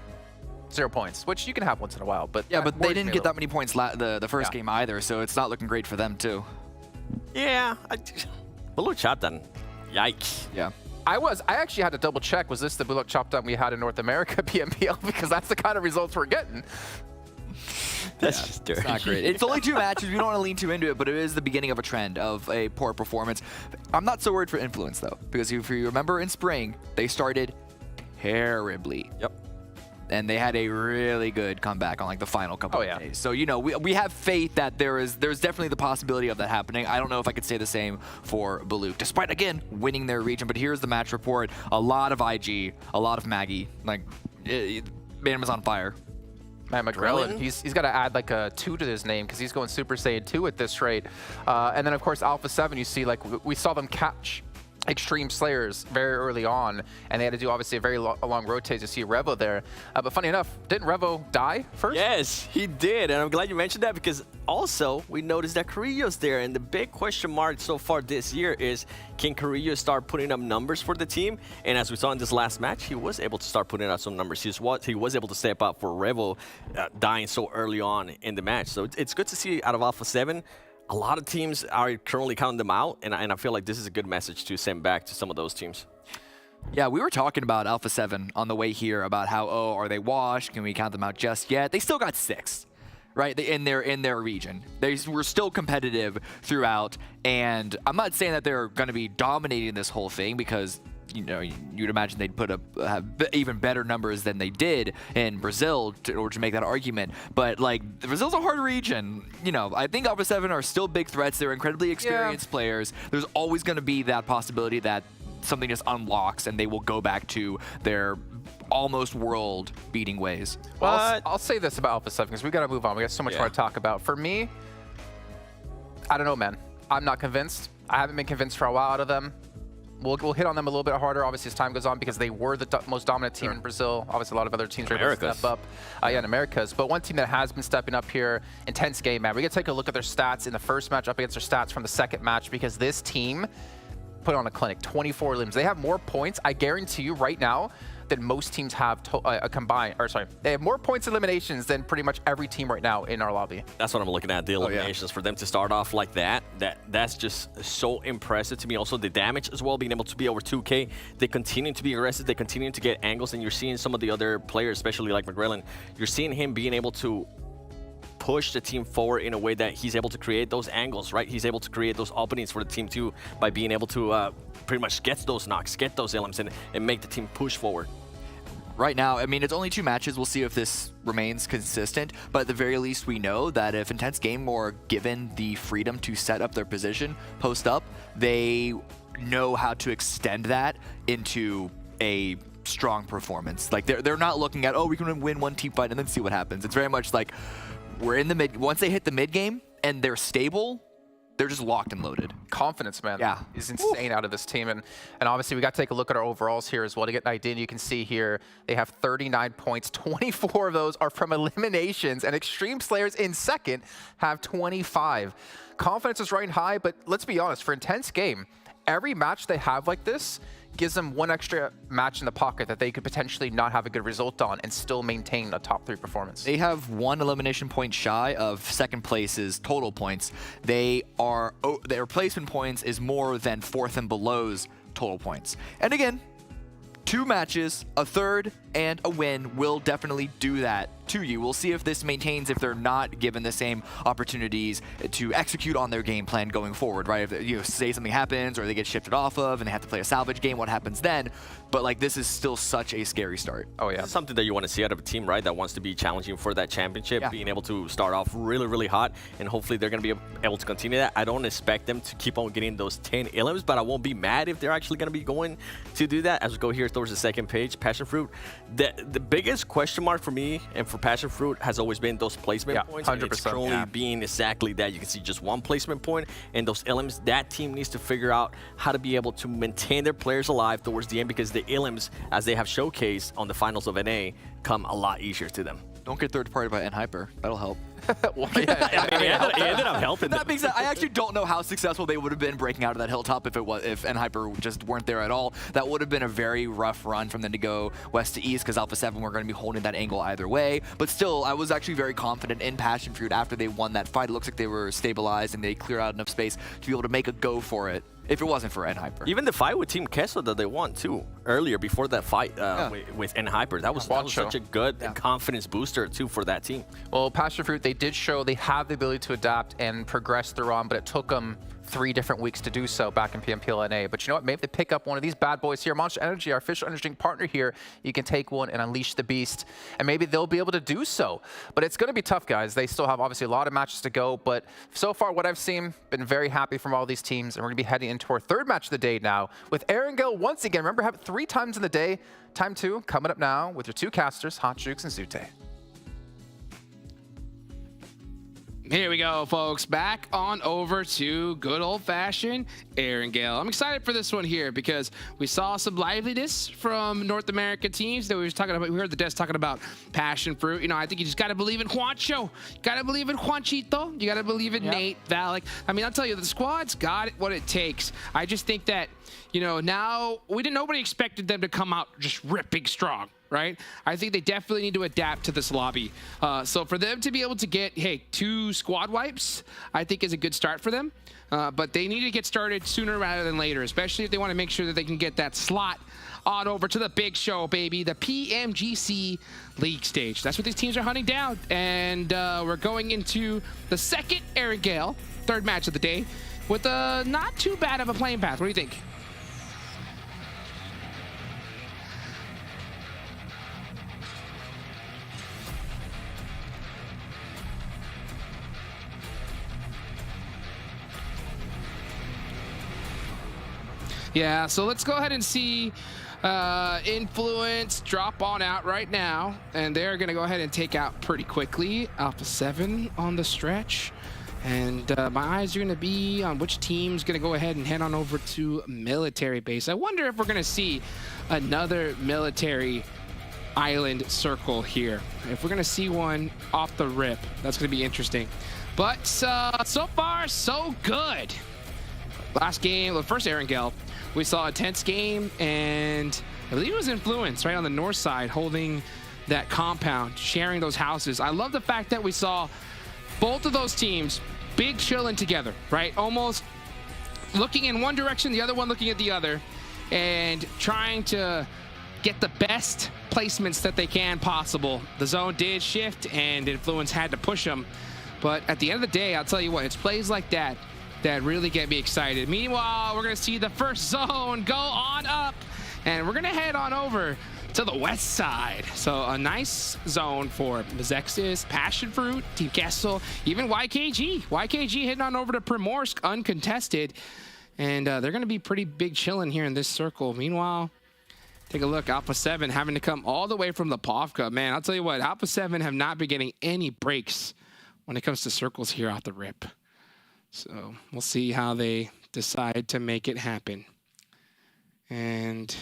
I: 0 points, which you can have once in a while. But
N: yeah, but they didn't get that many points the first game either, so it's not looking great for them too.
K: Yeah, BULUC CHABTAN, yikes.
N: Yeah.
I: I actually had to double check, was this the BULUC CHABTAN we had in North America PMPL? Because that's the kind of results we're getting.
K: That's just dirty.
N: It's not great. It's only 2 matches. We don't want to lean too into it, but it is the beginning of a trend of a poor performance. I'm not so worried for Influence, though, because if you remember in spring, they started terribly.
K: Yep.
N: And they had a really good comeback on like the final couple of days. So, you know, we have faith that there's definitely the possibility of that happening. I don't know if I could say the same for BULUC, despite, again, winning their region. But here's the match report. A lot of IG, a lot of Maggie. Like, man was on fire.
I: Man, McGrellin, he's got to add like a 2 to his name because he's going Super Saiyan 2 at this rate. And then, of course, Alpha 7, you see, like, we saw them catch Extreme Slayers very early on, and they had to do obviously a very long rotate to see Revo there. But funny enough, didn't Revo die first?
K: Yes, he did, and I'm glad you mentioned that because also we noticed that Carrillo's there, and the big question mark so far this year is, can Carrillo start putting up numbers for the team? And as we saw in this last match, he was able to start putting out some numbers. He was able to step up for Revo dying so early on in the match. So it's good to see out of Alpha 7. A lot of teams are currently counting them out, and I feel like this is a good message to send back to some of those teams.
N: Yeah, we were talking about Alpha 7 on the way here about how, oh, are they washed? Can we count them out just yet? They still got 6, right, in their region. They were still competitive throughout, and I'm not saying that they're going to be dominating this whole thing because, you know, you'd imagine they'd put up even better numbers than they did in Brazil in order to make that argument. But, like, Brazil's a hard region. You know, I think Alpha 7 are still big threats. They're incredibly experienced players. There's always going to be that possibility that something just unlocks and they will go back to their almost world-beating ways.
I: Well, I'll say this about Alpha 7 because we got to move on. We got so much more to talk about. For me, I don't know, man. I'm not convinced. I haven't been convinced for a while out of them. We'll hit on them a little bit harder, obviously, as time goes on, because they were the most dominant team in Brazil. Obviously, a lot of other teams are able to step up. In Americas. But one team that has been stepping up here, Intense Game, man. We got to take a look at their stats in the first match up against their stats from the second match, because this team put on a clinic, 24 limbs. They have more points, I guarantee you right now, than most teams have combined. Or sorry, they have more points eliminations than pretty much every team right now in our lobby.
K: That's what I'm looking at, the eliminations. For them to start off like that's just so impressive to me. Also the damage as well, being able to be over 2K. They continue to be aggressive, they continue to get angles, and you're seeing some of the other players, especially like McGrellin, you're seeing him being able to push the team forward in a way that he's able to create those angles, right? He's able to create those openings for the team too by being able to pretty much get those knocks, get those elements, and make the team push forward.
N: Right now, I mean, it's only 2 matches. We'll see if this remains consistent, but at the very least, we know that if Intense Game were given the freedom to set up their position post up, they know how to extend that into a strong performance. Like, they're not looking at, oh, we can win one team fight and then see what happens. It's very much like we're in the mid. Once they hit the mid game and they're stable, they're just locked and loaded.
I: Confidence, man, is insane out of this team. And obviously, we got to take a look at our overalls here as well to get an idea. You can see here, they have 39 points. 24 of those are from eliminations. And Extreme Slayers in second have 25. Confidence is running high, but let's be honest, for Intense Game, every match they have like this gives them one extra match in the pocket that they could potentially not have a good result on and still maintain a top 3 performance.
N: They have 1 elimination point shy of second place's total points. Their placement points is more than 4th and below's total points. And again, 2 matches, a third, and a win will definitely do that to you. We'll see if this maintains if they're not given the same opportunities to execute on their game plan going forward, right? If, you know, say something happens or they get shifted off of and they have to play a salvage game, what happens then? But like, this is still such a scary start.
I: Oh yeah.
K: Something that you want to see out of a team, right? That wants to be challenging for that championship, being able to start off really, really hot, and hopefully they're going to be able to continue that. I don't expect them to keep on getting those 10 elims, but I won't be mad if they're actually going to be going to do that. As we go here towards the second page, Passionfruit. The biggest question mark for me and for Passionfruit has always been those placement points.
I: 100%.
K: It's currently being exactly that. You can see just one placement point, and those elims, that team needs to figure out how to be able to maintain their players alive towards the end, because the elims, as they have showcased on the finals of NA, come a lot easier to them.
N: Don't get third party by NHyper. That'll help.
K: Well, yeah, it ended up helping.
N: That being said, I actually don't know how successful they would have been breaking out of that hilltop if NHyper just weren't there at all. That would have been a very rough run from them to go west to east, because Alpha 7 were going to be holding that angle either way. But still, I was actually very confident in Passionfruit after they won that fight. It looks like they were stabilized and they cleared out enough space to be able to make a go for it. If it wasn't for NHyper.
K: Even the fight with Team QUESO that they won too earlier before that fight with NHyper, that was such a good confidence booster too for that team.
I: Well, Passionfruit, they did show they have the ability to adapt and progress through on, but it took them 3 different weeks to do so back in PMPL NA. But you know what? Maybe they pick up one of these bad boys here. Monster Energy, our official energy drink partner here. You can take one and unleash the beast, and maybe they'll be able to do so. But it's going to be tough, guys. They still have obviously a lot of matches to go, but so far what I've seen, been very happy from all these teams, and we're going to be heading into our third match of the day now with Erangel once again. Remember, have it 3 times in the day. Time 2 coming up now with your 2 casters, Hot Jukes and Zute.
O: Here we go, folks. Back on over to good old-fashioned Erangel. I'm excited for this one here because we saw some liveliness from North America teams that we were talking about. We heard the devs talking about Passionfruit. You know, I think you just got to believe in Juancho. You got to believe in Juanchito. You got to believe in Nate, Valak. I mean, I'll tell you, the squad's got what it takes. I just think that, you know, now nobody expected them to come out just ripping strong. Right? I think they definitely need to adapt to this lobby. So for them to be able to get, 2 squad wipes, I think is a good start for them. But they need to get started sooner rather than later, especially if they want to make sure that they can get that slot on over to the big show, baby, the PMGC League stage. That's what these teams are hunting down. And we're going into the second Erangel, third match of the day, with not too bad of a playing path. What do you think? Yeah, so let's go ahead and see Influence drop on out right now, and they're going to go ahead and take out pretty quickly. Alpha 7 on the stretch, and my eyes are going to be on which team's going to go ahead and head on over to military base. I wonder if we're going to see another military island circle here. If we're going to see one off the rip, that's going to be interesting. But so far, so good. Last game, the first Erangel, we saw a tense game, and I believe it was Influence right on the north side holding that compound, sharing those houses. I love the fact that we saw both of those teams big chilling together, right? Almost looking in one direction, the other one looking at the other, and trying to get the best placements that they can possible. The zone did shift, and Influence had to push them. But at the end of the day, I'll tell you what, it's plays like that that really get me excited. Meanwhile, we're going to see the first zone go on up, and we're going to head on over to the west side. So a nice zone for MEZEXIS, Passionfruit, Team QUESO, even YKG. YKG heading on over to Primorsk uncontested, and they're going to be pretty big chilling here in this circle. Meanwhile, take a look, Alpha 7 having to come all the way from the Povka. Man, I'll tell you what, Alpha 7 have not been getting any breaks when it comes to circles here off the rip. So we'll see how they decide to make it happen. And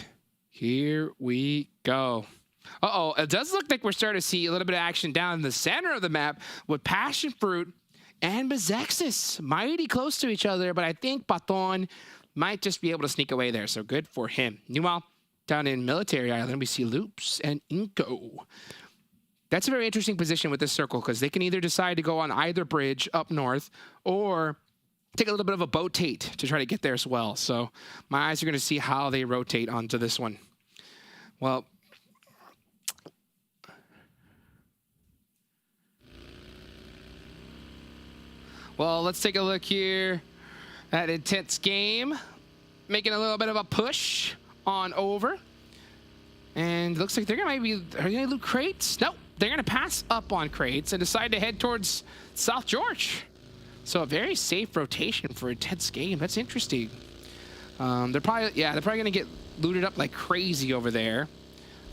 O: here we go. Uh-oh, it does look like we're starting to see a little bit of action down in the center of the map with Passionfruit and MEZEXIS. Mighty close to each other, but I think Paton might just be able to sneak away there, so good for him. Meanwhile, down in Military Island, we see Loops and INCO. That's a very interesting position with this circle because they can either decide to go on either bridge up north or take a little bit of a boatate to try to get there as well. So my eyes are going to see how they rotate onto this one. Well, Well, let's take a look here at Intense Game. Making a little bit of a push on over. And looks like they're going to maybe, are they going to loot crates? Nope. They're going to pass up on crates and decide to head towards South George. So a very safe rotation for Intense Game. That's interesting. They're probably going to get looted up like crazy over there.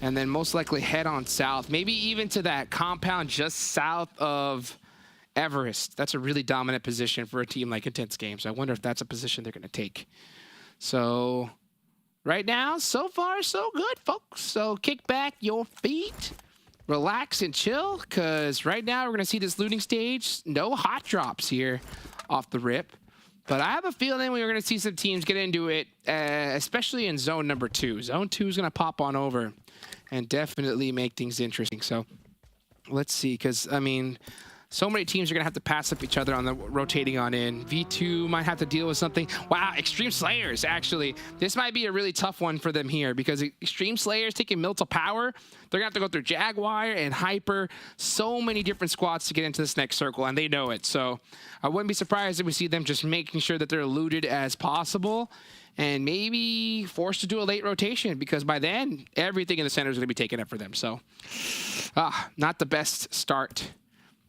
O: And then most likely head on south. Maybe even to that compound just south of Everest. That's a really dominant position for a team like Intense Game. So I wonder if that's a position they're going to take. So right now, so far, so good, folks. So kick back your feet, relax and chill, because right now we're going to see this looting stage. No hot drops here off the rip. But I have a feeling we're going to see some teams get into it, especially in zone number 2. Zone 2 is going to pop on over and definitely make things interesting. So let's see, because, I mean, so many teams are going to have to pass up each other on the rotating on in. V2 might have to deal with something. Wow, Extreme Slayers, actually. This might be a really tough one for them here because Extreme Slayers taking Mill to Power. They're going to have to go through Jaguar and Hyper. So many different squads to get into this next circle, and they know it. So I wouldn't be surprised if we see them just making sure that they're looted as possible and maybe forced to do a late rotation because by then, everything in the center is going to be taken up for them. So not the best start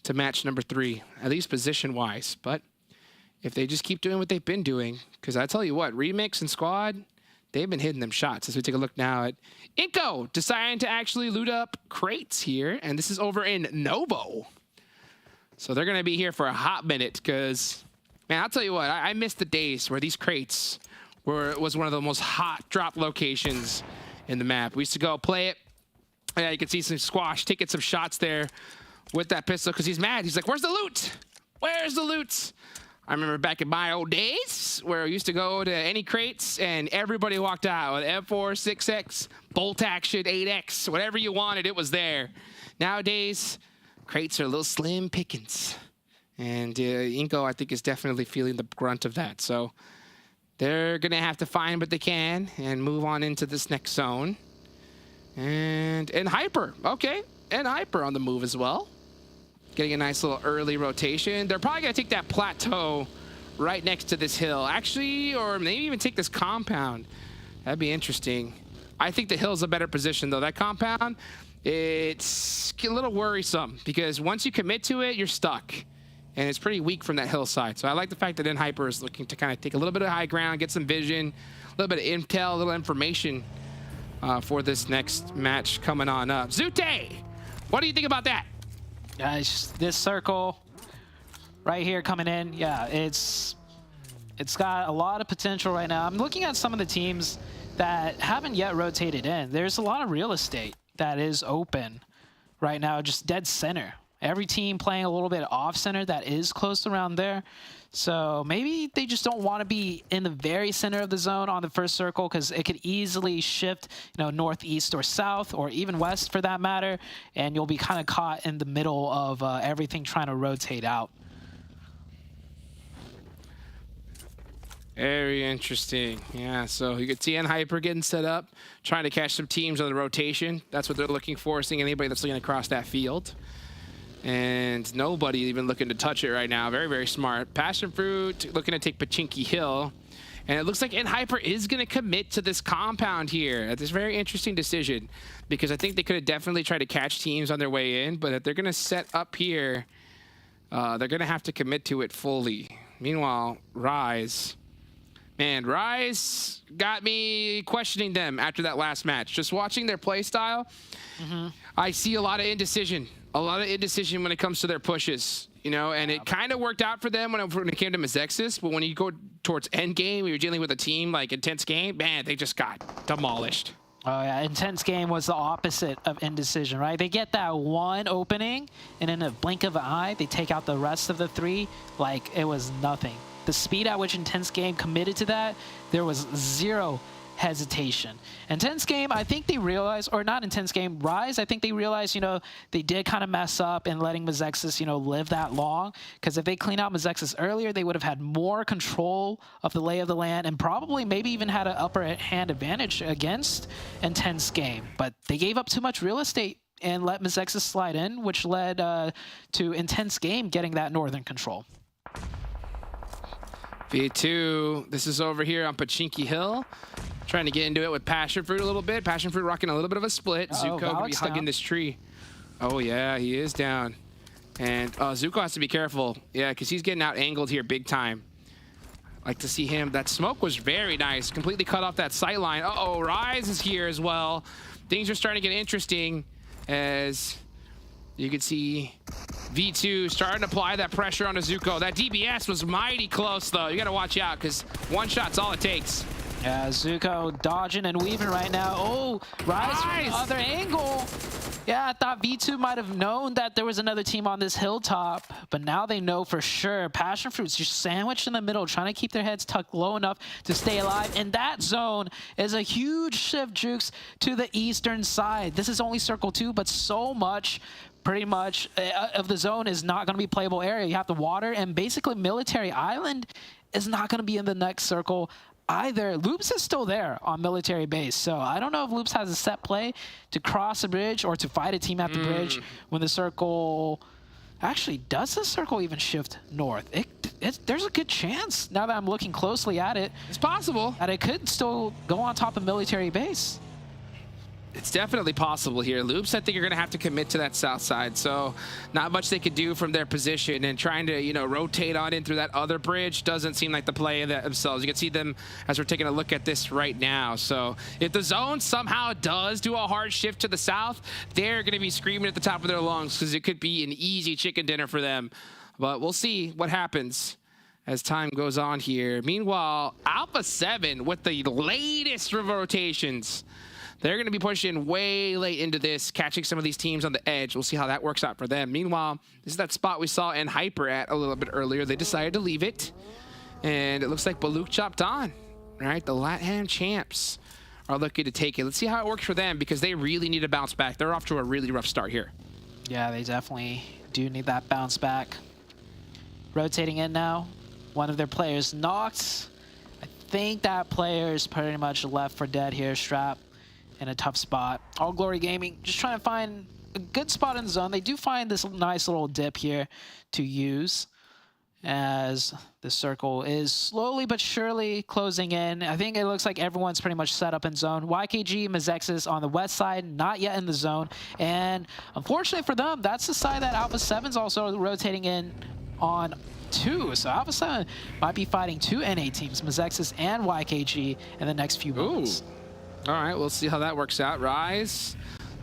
O: to match number 3, at least position-wise. But if they just keep doing what they've been doing, because I tell you what, Remix and Squad, they've been hitting them shots. As we take a look now at INCO deciding to actually loot up crates here, and this is over in Novo. So they're going to be here for a hot minute because, man, I'll tell you what, I missed the days where these crates was one of the most hot drop locations in the map. We used to go play it. Yeah, you can see some Squash taking some shots there with that pistol because he's mad. He's like, where's the loot? Where's the loot? I remember back in my old days where I used to go to any crates and everybody walked out with M4, 6X, bolt action, 8X, whatever you wanted, it was there. Nowadays, crates are a little slim pickings. And INCO, I think, is definitely feeling the brunt of that. So they're going to have to find what they can and move on into this next zone. And Hyper, okay. And Hyper on the move as well. Getting a nice little early rotation. They're probably going to take that plateau right next to this hill. Actually, or maybe even take this compound. That'd be interesting. I think the hill's a better position, though. That compound, it's a little worrisome because once you commit to it, you're stuck. And it's pretty weak from that hillside. So I like the fact that Hyper is looking to kind of take a little bit of high ground, get some vision, a little bit of intel, a little information for this next match coming on up. Zute, what do you think about that?
M: Guys, this circle right here coming in, yeah, it's got a lot of potential right now. I'm looking at some of the teams that haven't yet rotated in. There's a lot of real estate that is open right now, just dead center. Every team playing a little bit off center that is close around there. So maybe they just don't want to be in the very center of the zone on the first circle because it could easily shift, northeast or south or even west for that matter, and you'll be kind of caught in the middle of everything trying to rotate out.
O: Very interesting. Yeah, so you could see Hyper getting set up, trying to catch some teams on the rotation. That's what they're looking for, seeing anybody that's looking across that field. And nobody even looking to touch it right now. Very, very smart. PASSIONFRUIT looking to take Pachinki Hill. And it looks like Hyper is going to commit to this compound here. That's a very interesting decision because I think they could have definitely tried to catch teams on their way in. But if they're going to set up here, they're going to have to commit to it fully. Meanwhile, Rise. Man, Rise got me questioning them after that last match. Just watching their play style, I see a lot of indecision. A lot of indecision when it comes to their pushes, and it kind of worked out for them when it came to MEZEXIS, but when you go towards endgame, you're dealing with a team like Intense Game, man, they just got demolished.
M: Oh, yeah, Intense Game was the opposite of indecision, right? They get that one opening, and in a blink of an eye, they take out the rest of the 3 like it was nothing. The speed at which Intense Game committed to that, there was zero hesitation. Intense Game, I think they realized, or not Intense Game, Rise, I think they realized, they did kind of mess up in letting MEZEXIS, live that long. Because if they clean out MEZEXIS earlier, they would have had more control of the lay of the land and probably maybe even had an upper hand advantage against Intense Game. But they gave up too much real estate and let MEZEXIS slide in, which led to Intense Game getting that northern control.
O: V2, this is over here on Pachinki Hill. Trying to get into it with PASSIONFRUIT a little bit. PASSIONFRUIT rocking a little bit of a split. Zuko gonna be hugging this tree. Oh yeah, he is down. And Zuko has to be careful. Yeah, because he's getting out angled here big time. Like to see him. That smoke was very nice. Completely cut off that sight line. Uh-oh, Rise is here as well. Things are starting to get interesting as you can see V2 starting to apply that pressure onto Zuko. That DBS was mighty close, though. You got to watch out because one shot's all it takes.
M: Yeah, Zuko dodging and weaving right now. Oh, Rise from the other angle. Yeah, I thought V2 might have known that there was another team on this hilltop, but now they know for sure. PASSIONFRUIT's just sandwiched in the middle, trying to keep their heads tucked low enough to stay alive. And that zone is a huge shift, Jukes, to the eastern side. This is only Circle 2, but so much pretty much of the zone is not going to be playable area. You have the water, and basically Military Island is not going to be in the next circle either. Loops is still there on Military Base, so I don't know if Loops has a set play to cross a bridge or to fight a team at the bridge when the circle... Actually, does the circle even shift north? There's a good chance, now that I'm looking closely at it.
O: It's possible.
M: That it could still go on top of Military Base.
O: It's definitely possible here. Loops, I think, are going to have to commit to that south side, so not much they could do from their position, and trying to, you know, rotate on in through that other bridge doesn't seem like the play of themselves. You can see them as we're taking a look at this right now. So if the zone somehow does do a hard shift to the south, they're going to be screaming at the top of their lungs because it could be an easy chicken dinner for them. But we'll see what happens as time goes on here. Meanwhile, Alpha 7 with the latest rotations. They're going to be pushing way late into this, catching some of these teams on the edge. We'll see how that works out for them. Meanwhile, this is that spot we saw nHyper at a little bit earlier. They decided to leave it, and it looks like BULUC CHABTAN, right? The LATAM champs are looking to take it. Let's see how it works for them because they really need to bounce back. They're off to a really rough start here.
M: Yeah, they definitely do need that bounce back. Rotating in now. One of their players knocked. I think that player is pretty much left for dead here, Strap. In a tough spot. All Glory Gaming just trying to find a good spot in the zone. They do find this nice little dip here to use as the circle is slowly but surely closing in. I think it looks like everyone's pretty much set up in zone. YKG, MEZEXIS on the west side, not yet in the zone. And unfortunately for them, that's the side that Alpha 7's also rotating in on too. So Alpha 7 might be fighting two NA teams, MEZEXIS and YKG, in the next few months.
O: All right, we'll see how that works out. Rise,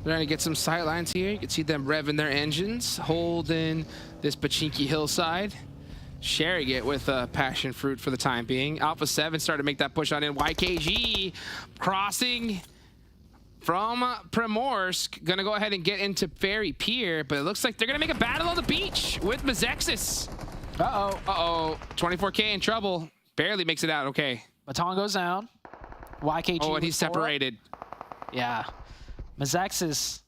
O: they're trying to get some sight lines here. You can see them revving their engines, holding this Pachinki hillside, sharing it with PASSIONFRUIT for the time being. Alpha 7 started to make that push on in. YKG crossing from Primorsk, gonna go ahead and get into Ferry Pier, but it looks like they're gonna make a battle on the beach with MEZEXIS.
M: Uh-oh.
O: Uh-oh, 24K in trouble. Barely makes it out, okay.
M: Baton goes down. YKG.
O: Oh, and he's separated.
M: Yeah. MEZEXIS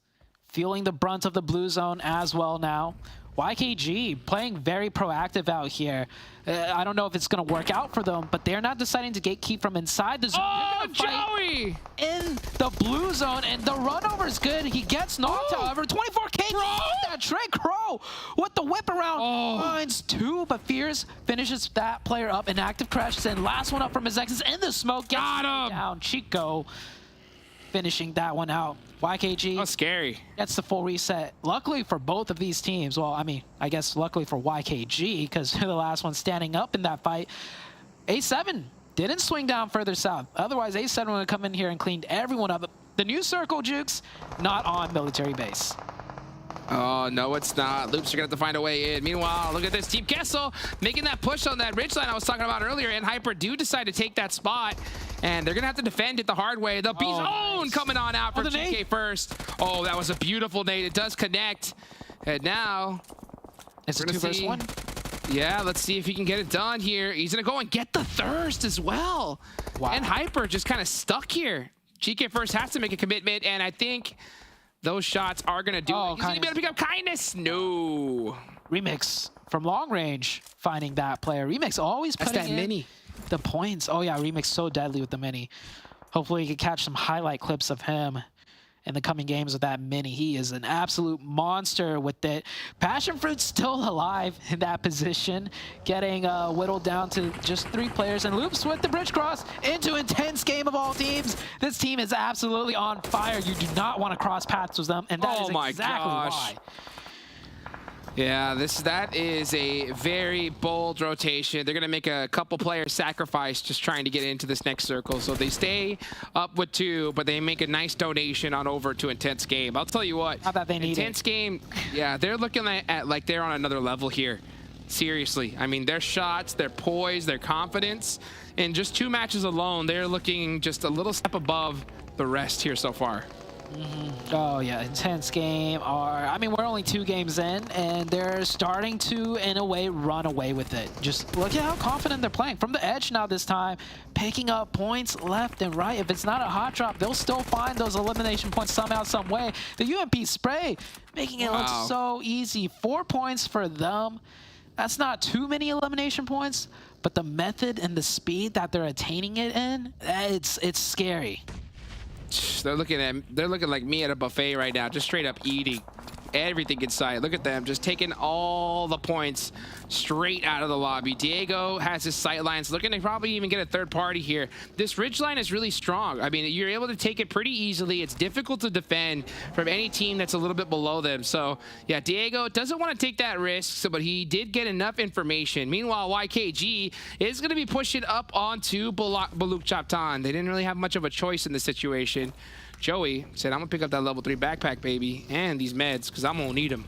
M: feeling the brunt of the blue zone as well now. YKG playing very proactive out here. I don't know if it's going to work out for them, but they're not deciding to gatekeep from inside the zone.
O: Oh, Joey!
M: In the blue zone, and the run over is good. He gets knocked, however. 24K. That Trey Crow with the whip around. Finds two, but Fears finishes that player up. An active crash, and last one up from MEZEXIS in the smoke. Gets down. Chico finishing that one out. YKG.
O: Oh, scary.
M: Gets the full reset. Luckily for both of these teams, well, I mean, I guess luckily for YKG, because they're the last one standing up in that fight. A7 didn't swing down further south. Otherwise, A7 would have come in here and cleaned everyone up. The new circle, Jukes, not on Military Base.
O: Oh, no, it's not. Loops are going to have to find a way in. Meanwhile, look at this. Team QUESO making that push on that ridgeline I was talking about earlier, and nHyper do decide to take that spot, and they're going to have to defend it the hard way. The B-Zone coming on out for GK first. Oh, that was a beautiful nade. It does connect. And now...
M: It's a 2-versus-1.
O: Yeah, let's see if he can get it done here. He's going to go and get the thirst as well. Wow. And nHyper just kind of stuck here. GK first has to make a commitment, and I think... those shots are going to do it. He's going to be able to pick up Kindness. No.
M: Remix from long range finding that player. Remix always putting in
O: mini.
M: The points. Oh, yeah. Remix so deadly with the mini. Hopefully you can catch some highlight clips of him in the coming games with that mini. He is an absolute monster with it. PASSIONFRUIT's still alive in that position, getting whittled down to just 3 players, and Loops with the bridge cross into intense game of all teams. This team is absolutely on fire. You do not want to cross paths with them, and that is exactly why.
O: Yeah, that is a very bold rotation. They're going to make a couple players sacrifice just trying to get into this next circle. So they stay up with 2, but they make a nice donation on over to Intense Game. I'll tell you what,
M: not that they need
O: Intense Game, yeah, they're looking at like they're on another level here. Seriously. I mean, their shots, their poise, their confidence, in just 2 matches alone, they're looking just a little step above the rest here so far.
M: Oh yeah, Intense Game I mean, we're only 2 games in, and they're starting to, in a way, run away with it. Just look at how confident they're playing. From the edge now this time, picking up points left and right. If it's not a hot drop, they'll still find those elimination points somehow, some way. The UMP spray, making it look so easy. 4 points for them. That's not too many elimination points, but the method and the speed that they're attaining it in, it's scary.
O: They're looking like me at a buffet right now, just straight up eating everything inside. Look at them, just taking all the points straight out of the lobby. Diego has his sight lines, looking to probably even get a third party here. This ridge line is really strong. I mean, you're able to take it pretty easily. It's difficult to defend from any team that's a little bit below them. So yeah, Diego doesn't want to take that risk, but he did get enough information. Meanwhile, YKG is going to be pushing up onto BULUC CHABTAN. They didn't really have much of a choice in this situation. Joey said, I'm going to pick up that level 3 backpack, baby, and these meds, because I'm going to need them.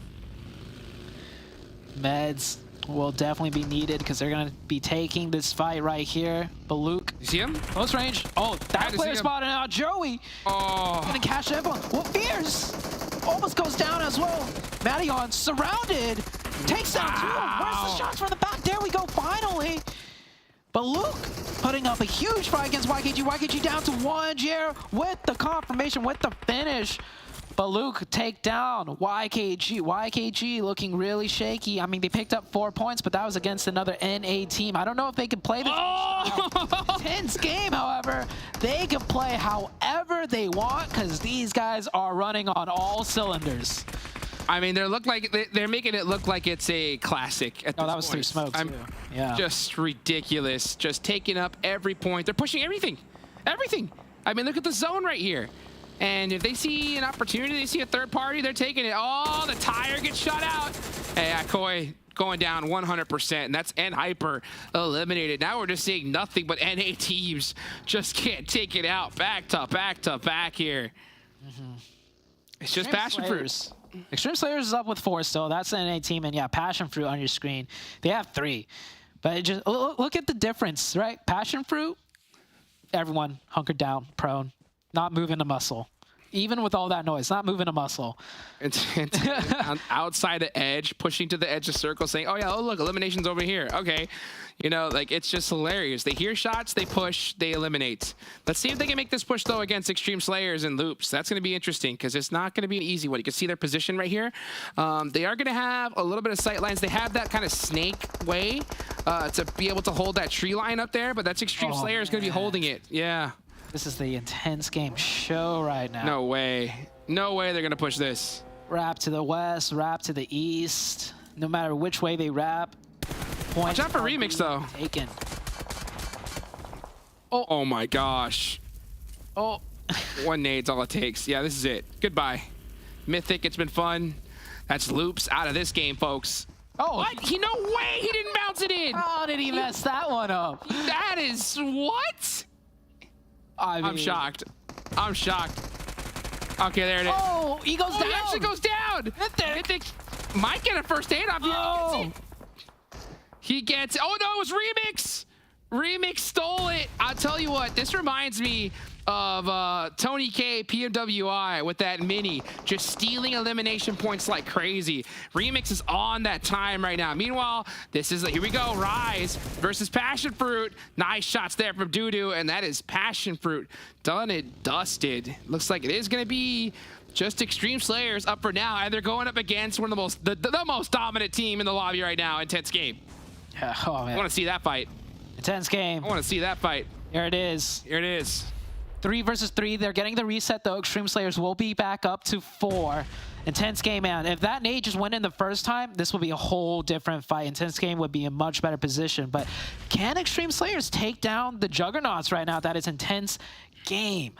M: Meds will definitely be needed, because they're going to be taking this fight right here. BULUC.
O: You see him?
M: Close range. Oh, that player spotted out. Joey.
O: Oh.
M: Going to cash everyone. Well, Fierce almost goes down as well. Madion surrounded. Takes down 2. Where's the shots from the back? There we go, finally. BULUC putting up a huge fight against YKG. YKG down to 1. Jer with the confirmation, with the finish. BULUC take down YKG. YKG looking really shaky. I mean, they picked up 4 points, but that was against another NA team. I don't know if they can play this. Tense game, however. They can play however they want, because these guys are running on all cylinders.
O: I mean, they're making it look like it's a classic. At
M: that was through smoke, too. Yeah.
O: Just ridiculous. Just taking up every point. They're pushing everything. Everything. I mean, look at the zone right here. And if they see an opportunity, they see a third party, they're taking it. Oh, the tire gets shut out. Hey, Akoi going down 100%. And that's Hyper eliminated. Now we're just seeing nothing but NA teams just can't take it out. Back to back here. It's just PASSIONFRUIT.
M: Extreme Slayers is up with 4 still. That's an NA team, and yeah, PASSIONFRUIT on your screen. They have 3. But just look at the difference, right? PASSIONFRUIT, everyone hunkered down, prone, not moving a muscle. Even with all that noise, not moving a muscle.
O: It's outside the edge, pushing to the edge of circle, saying, oh yeah, oh look, elimination's over here. Okay. You know, like, it's just hilarious. They hear shots, they push, they eliminate. Let's see if they can make this push, though, against Extreme Slayers and Loops. That's going to be interesting, because it's not going to be an easy one. You can see their position right here. They are going to have a little bit of sight lines. They have that kind of snake way to be able to hold that tree line up there, but that's Extreme Slayers going to be holding it. Yeah.
M: This is the Intense Game show right now.
O: No way. No way they're going to push this.
M: Wrap to the west, wrap to the east. No matter which way they wrap, points.
O: Watch out for Remix, though.
M: Taken.
O: Oh my gosh.
M: Oh.
O: 1 nade's all it takes. Yeah, this is it. Goodbye. Mythic, it's been fun. That's Loops out of this game, folks.
M: Oh.
O: What? No way he didn't bounce it in.
M: How did he mess that one up?
O: That is what? I'm shocked. I'm shocked. Okay, there it is.
M: Oh, he goes down.
O: He actually goes down. Mythic might get a first aid off.
M: Oh.
O: He gets. Oh no, it was Remix. Remix stole it. I'll tell you what. This reminds me of Tony K, PMWI with that mini, just stealing elimination points like crazy. Remix is on that time right now. Meanwhile, this is, here we go, Rise versus PASSIONFRUIT. Nice shots there from Dudu, and that is PASSIONFRUIT done and dusted. Looks like it is going to be just Extreme Slayers up for now, and they're going up against one of the most dominant team in the lobby right now. Intense game.
M: Yeah, oh man.
O: I want to see that fight.
M: Intense game.
O: I want to see that fight.
M: Here it is.
O: Here it is.
M: 3 versus 3. They're getting the reset though. Extreme Slayers will be back up to 4. Intense Game, man. If that nade just went in the first time, this will be a whole different fight. Intense Game would be in much better position. But can Extreme Slayers take down the juggernauts right now? That is Intense Game.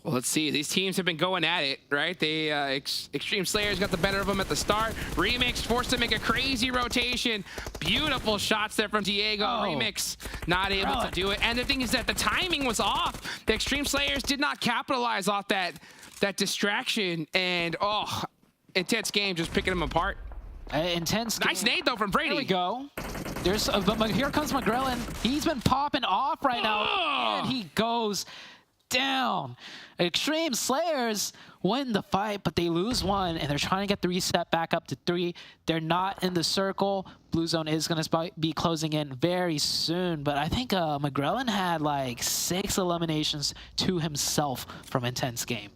O: Well, let's see. These teams have been going at it, right? They Extreme Slayers got the better of them at the start. Remix forced to make a crazy rotation. Beautiful shots there from Diego. Remix not able to do it. And the thing is that the timing was off. The Extreme Slayers did not capitalize off that distraction. And Intense Game just picking them apart.
M: Intense Game.
O: Nice nade though from Brady.
M: There we go. There's but here comes McGrillen. He's been popping off right now, and he goes down. Extreme Slayers win the fight, but they lose 1, and they're trying to get the reset back up to 3. They're not in the circle. Blue Zone is going to be closing in very soon, but I think McGrillen had like 6 eliminations to himself from Intense Game.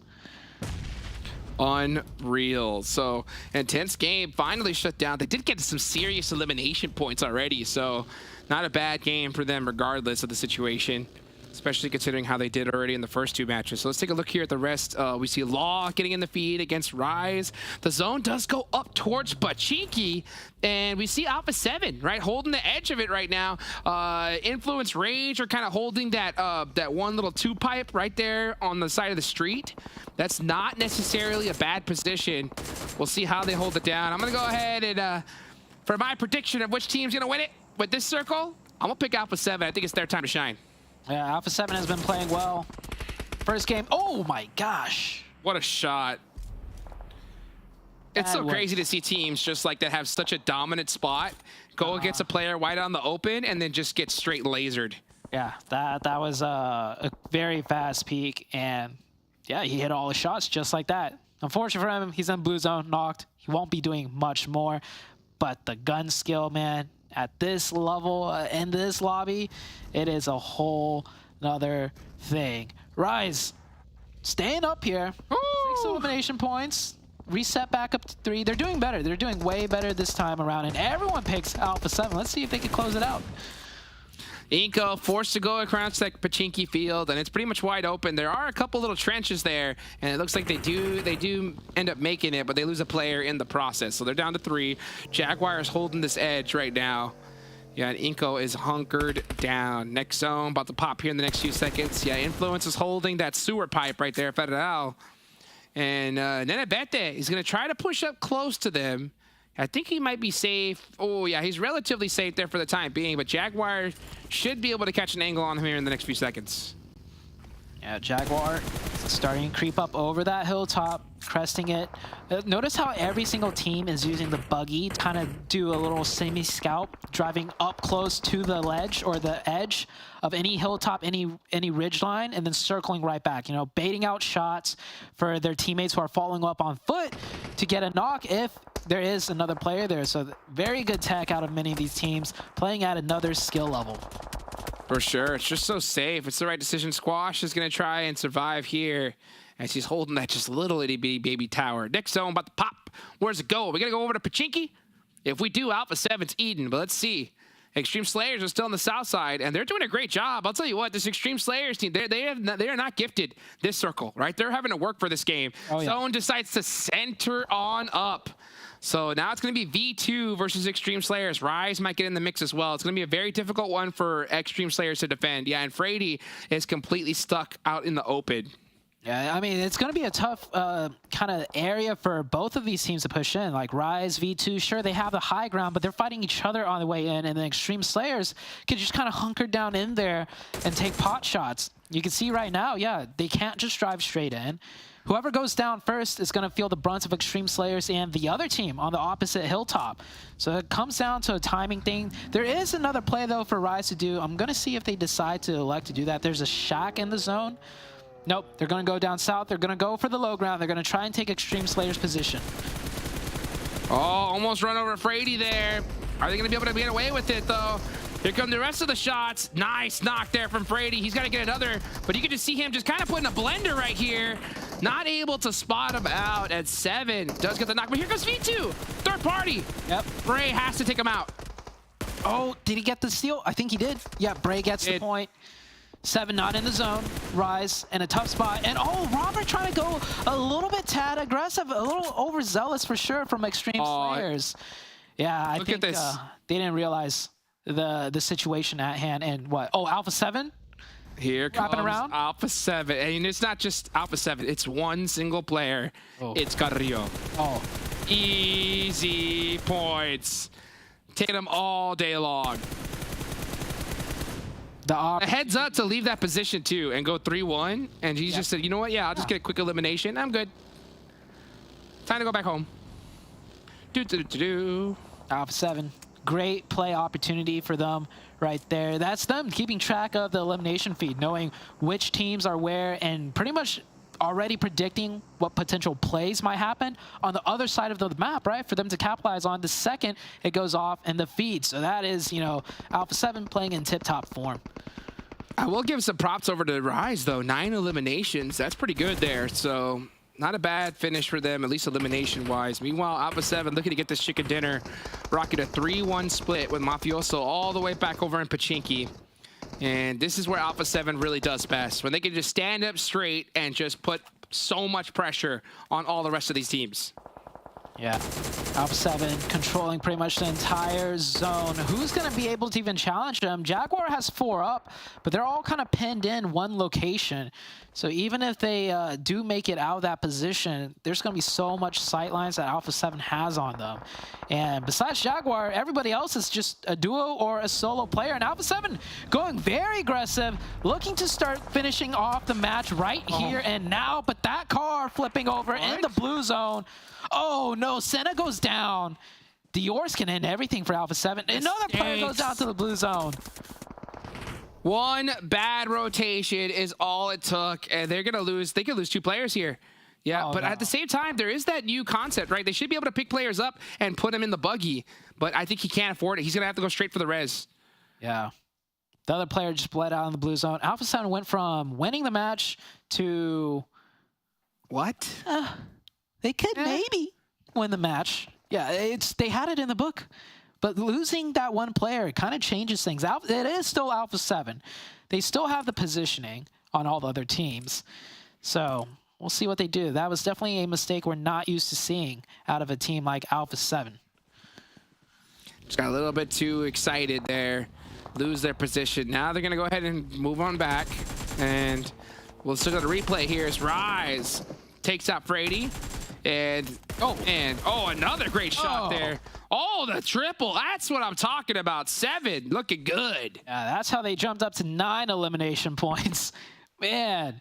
O: Unreal. So Intense Game finally shut down. They did get some serious elimination points already, so not a bad game for them regardless of the situation, especially considering how they did already in the first 2 matches. So let's take a look here at the rest. We see Law getting in the feed against Rise. The zone does go up towards Pachinki, and we see Alpha 7, right, holding the edge of it right now. Influence Rage are kind of holding that that one little 2-pipe right there on the side of the street. That's not necessarily a bad position. We'll see how they hold it down. I'm going to go ahead and, for my prediction of which team's going to win it with this circle, I'm going to pick Alpha 7. I think it's their time to shine.
M: Yeah, Alpha 7 has been playing well. First game, oh my gosh.
O: What a shot. It's so crazy to see teams just like that have such a dominant spot, go against a player wide on the open, and then just get straight lasered.
M: Yeah, that was a very fast peak, and yeah, he hit all his shots just like that. Unfortunately for him, he's in Blue Zone, knocked. He won't be doing much more, but the gun skill, man, at this level, in this lobby, it is a whole nother thing. Rise, staying up here. 6 elimination points. Reset back up to 3. They're doing better. They're doing way better this time around, and everyone picks Alpha 7. Let's see if they can close it out.
O: INCO forced to go across that Pachinki field, and it's pretty much wide open. There are a couple little trenches there, and it looks like they do end up making it, but they lose a player in the process. So they're down to 3. Jaguar is holding this edge right now. Yeah, and INCO is hunkered down. Next zone, about to pop here in the next few seconds. Yeah, Influence is holding that sewer pipe right there, Federal. And Nenebete is going to try to push up close to them. I think he might be safe. Oh, yeah, he's relatively safe there for the time being, but Jaguar should be able to catch an angle on him here in the next few seconds.
M: Yeah, Jaguar starting to creep up over that hilltop, cresting it. Notice how every single team is using the buggy to kind of do a little semi-scout, driving up close to the ledge or the edge of any hilltop, any ridge line, and then circling right back, you know, baiting out shots for their teammates who are following up on foot to get a knock if there is another player there. So very good tech out of many of these teams, playing at another skill level.
O: For sure. It's just so safe. It's the right decision. Squash is going to try and survive here as he's holding that just little itty bitty baby tower. Next zone about to pop. Where's it go? Are we going to go over to Pachinki? If we do, Alpha 7's Eden, but let's see. Extreme Slayers are still on the south side, and they're doing a great job. I'll tell you what, this Extreme Slayers team, they are not gifted this circle, right? They're having to work for this game. Oh, yeah. Zone decides to center on up. So now it's going to be V2 versus Extreme Slayers. Rise might get in the mix as well. It's going to be a very difficult one for Extreme Slayers to defend. Yeah, and Frady is completely stuck out in the open.
M: Yeah, I mean, it's going to be a tough kind of area for both of these teams to push in. Like Rise, V2, sure, they have the high ground, but they're fighting each other on the way in, and the Extreme Slayers can just kind of hunker down in there and take pot shots. You can see right now, yeah, they can't just drive straight in. Whoever goes down first is going to feel the brunt of Extreme Slayers and the other team on the opposite hilltop. So it comes down to a timing thing. There is another play, though, for Rise to do. I'm going to see if they decide to elect to do that. There's a shack in the zone. Nope, they're going to go down south. They're going to go for the low ground. They're going to try and take Extreme Slayers' position.
O: Oh, almost run over Frady there. Are they going to be able to get away with it, though? Here come the rest of the shots. Nice knock there from Frady. He's got to get another, but you can just see him just kind of putting a blender right here. Not able to spot him out at 7. Does get the knock, but here comes V2. Third party.
M: Yep.
O: Bray has to take him out.
M: Oh, did he get the steal? I think he did. Yeah, Bray gets the point. Seven not in the zone. Rise in a tough spot. And oh, Robert trying to go a little bit tad aggressive, a little overzealous for sure from Extreme players. Yeah, I think they didn't realize the situation at hand. And what? Oh, Alpha 7?
O: Here comes
M: around?
O: Alpha 7. And it's not just Alpha 7. It's one single player. It's Carrillo.
M: Oh.
O: Easy points. Taking them all day long. A heads up to leave that position too and go 3-1. And he's just said, you know what? Yeah, I'll just get a quick elimination. I'm good. Time to go back home.
M: Alpha 7. Great play opportunity for them right there. That's them keeping track of the elimination feed, knowing which teams are where, and pretty much already predicting what potential plays might happen on the other side of the map, right? For them to capitalize on the second it goes off in the feed. So that is, you know, Alpha 7 playing in tip-top form.
O: I will give some props over to Rise, though. 9 eliminations. That's pretty good there. So not a bad finish for them, at least elimination-wise. Meanwhile, Alpha 7 looking to get this chicken dinner, rocking a 3-1 split with Mafioso all the way back over in Pachinki. And this is where Alpha 7 really does best, when they can just stand up straight and just put so much pressure on all the rest of these teams.
M: Yeah, Alpha 7 controlling pretty much the entire zone. Who's going to be able to even challenge them? Jaguar has 4 up, but they're all kind of pinned in one location. So even if they do make it out of that position, there's going to be so much sightlines that Alpha 7 has on them. And besides Jaguar, everybody else is just a duo or a solo player. And Alpha 7 going very aggressive, looking to start finishing off the match right here and now. But that car flipping over in the blue zone. Oh no, Senna goes down. Dior's can end everything for Alpha 7. Another player goes down to the blue zone.
O: One bad rotation is all it took, and they're gonna lose. They could lose 2 players here. Yeah, but at the same time, there is that new concept, right? They should be able to pick players up and put them in the buggy, but I think he can't afford it. He's gonna have to go straight for the res.
M: Yeah. The other player just bled out in the blue zone. Alpha 7 went from winning the match to...
O: What?
M: They could maybe win the match. Yeah, they had it in the book. But losing that one player kind of changes things. It is still Alpha 7. They still have the positioning on all the other teams. So we'll see what they do. That was definitely a mistake we're not used to seeing out of a team like Alpha 7.
O: Just got a little bit too excited there. Lose their position. Now they're going to go ahead and move on back. And we'll still go to replay here as Rise takes out Frady. And another great shot there. Oh, the triple. That's what I'm talking about. 7 looking good.
M: Yeah, that's how they jumped up to 9 elimination points. Man,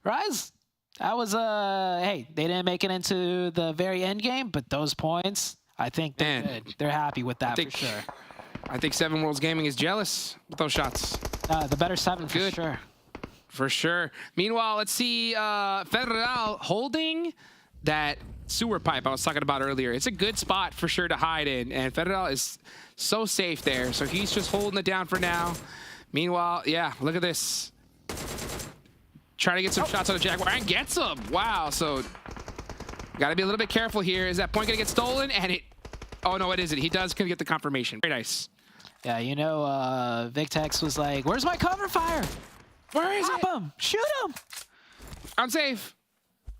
M: Rise, that was hey, they didn't make it into the very end game, but those points, I think they're good. They're happy with that for sure.
O: I think 7 Worlds Gaming is jealous with those shots.
M: The better 7 for sure.
O: For sure. Meanwhile, let's see Federal holding that sewer pipe I was talking about earlier. It's a good spot for sure to hide in, and Federal is so safe there. So he's just holding it down for now. Meanwhile, yeah, look at this. Trying to get some shots on the Jaguar and gets them. Wow, so got to be a little bit careful here. Is that point going to get stolen? And it, oh no, it isn't. He does get the confirmation. Very nice.
M: Yeah, you know, Victex was like, where's my cover fire?
O: Where is
M: it? Him. Shoot him.
O: Unsafe.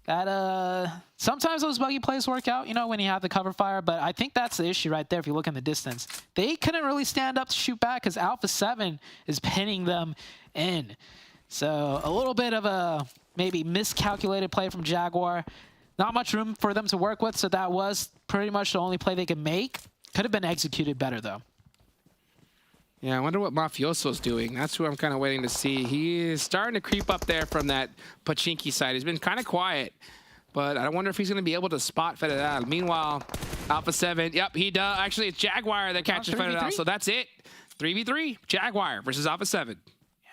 M: That sometimes those buggy plays work out, you know, when you have the cover fire, but I think that's the issue right there if you look in the distance. They couldn't really stand up to shoot back because Alpha 7 is pinning them in. So a little bit of a maybe miscalculated play from Jaguar. Not much room for them to work with, so that was pretty much the only play they could make. Could have been executed better, though.
O: Yeah, I wonder what Mafioso's doing. That's who I'm kind of waiting to see. He is starting to creep up there from that Pachinki side. He's been kind of quiet, but I wonder if he's going to be able to spot Federal. Meanwhile, Alpha 7, yep, he does. Actually, it's Jaguar that catches Federal, so that's it. 3v3, Jaguar versus Alpha 7.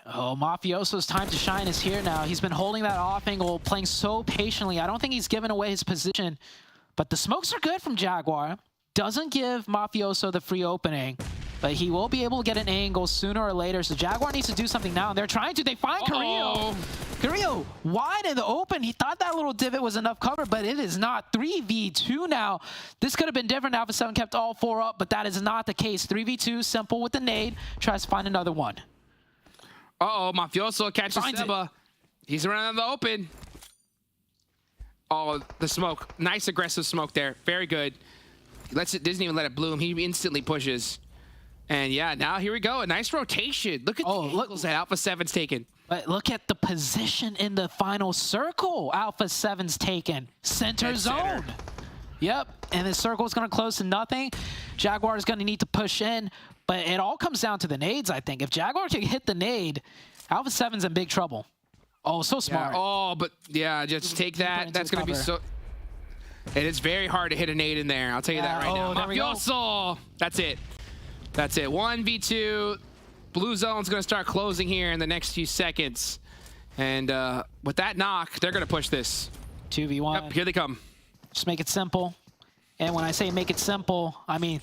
M: Oh, Mafioso's time to shine is here now. He's been holding that off angle, playing so patiently. I don't think he's given away his position, but the smokes are good from Jaguar. Doesn't give Mafioso the free opening. But he will be able to get an angle sooner or later. So Jaguar needs to do something now. And they're trying to. They find Carrillo. Carrillo wide in the open. He thought that little divot was enough cover, but it is not. 3v2 now. This could have been different. Alpha 7 kept all 4 up, but that is not the case. 3v2, simple with the nade. Tries to find another one.
O: Uh-oh, Mafioso catches Seba. He's around in the open. Oh, the smoke. Nice aggressive smoke there. Very good. Doesn't even let it bloom. He instantly pushes. And yeah, now here we go. A nice rotation. Look at the angles that Alpha 7's taken.
M: But look at the position in the final circle Alpha 7's taken. Center zone. Yep, and the circle is going to close to nothing. Jaguar is going to need to push in, but it all comes down to the nades, I think. If Jaguar can hit the nade, Alpha 7's in big trouble. Oh, so smart.
O: Yeah, oh, but yeah, just take that. That's going to be so... And it's very hard to hit a nade in there. I'll tell you that right now. Mafioso! That's it. That's it. 1v2. Blue zone's going to start closing here in the next few seconds. And with that knock, they're going to push this.
M: 2v1.
O: Yep, here they come.
M: Just make it simple. And when I say make it simple, I mean,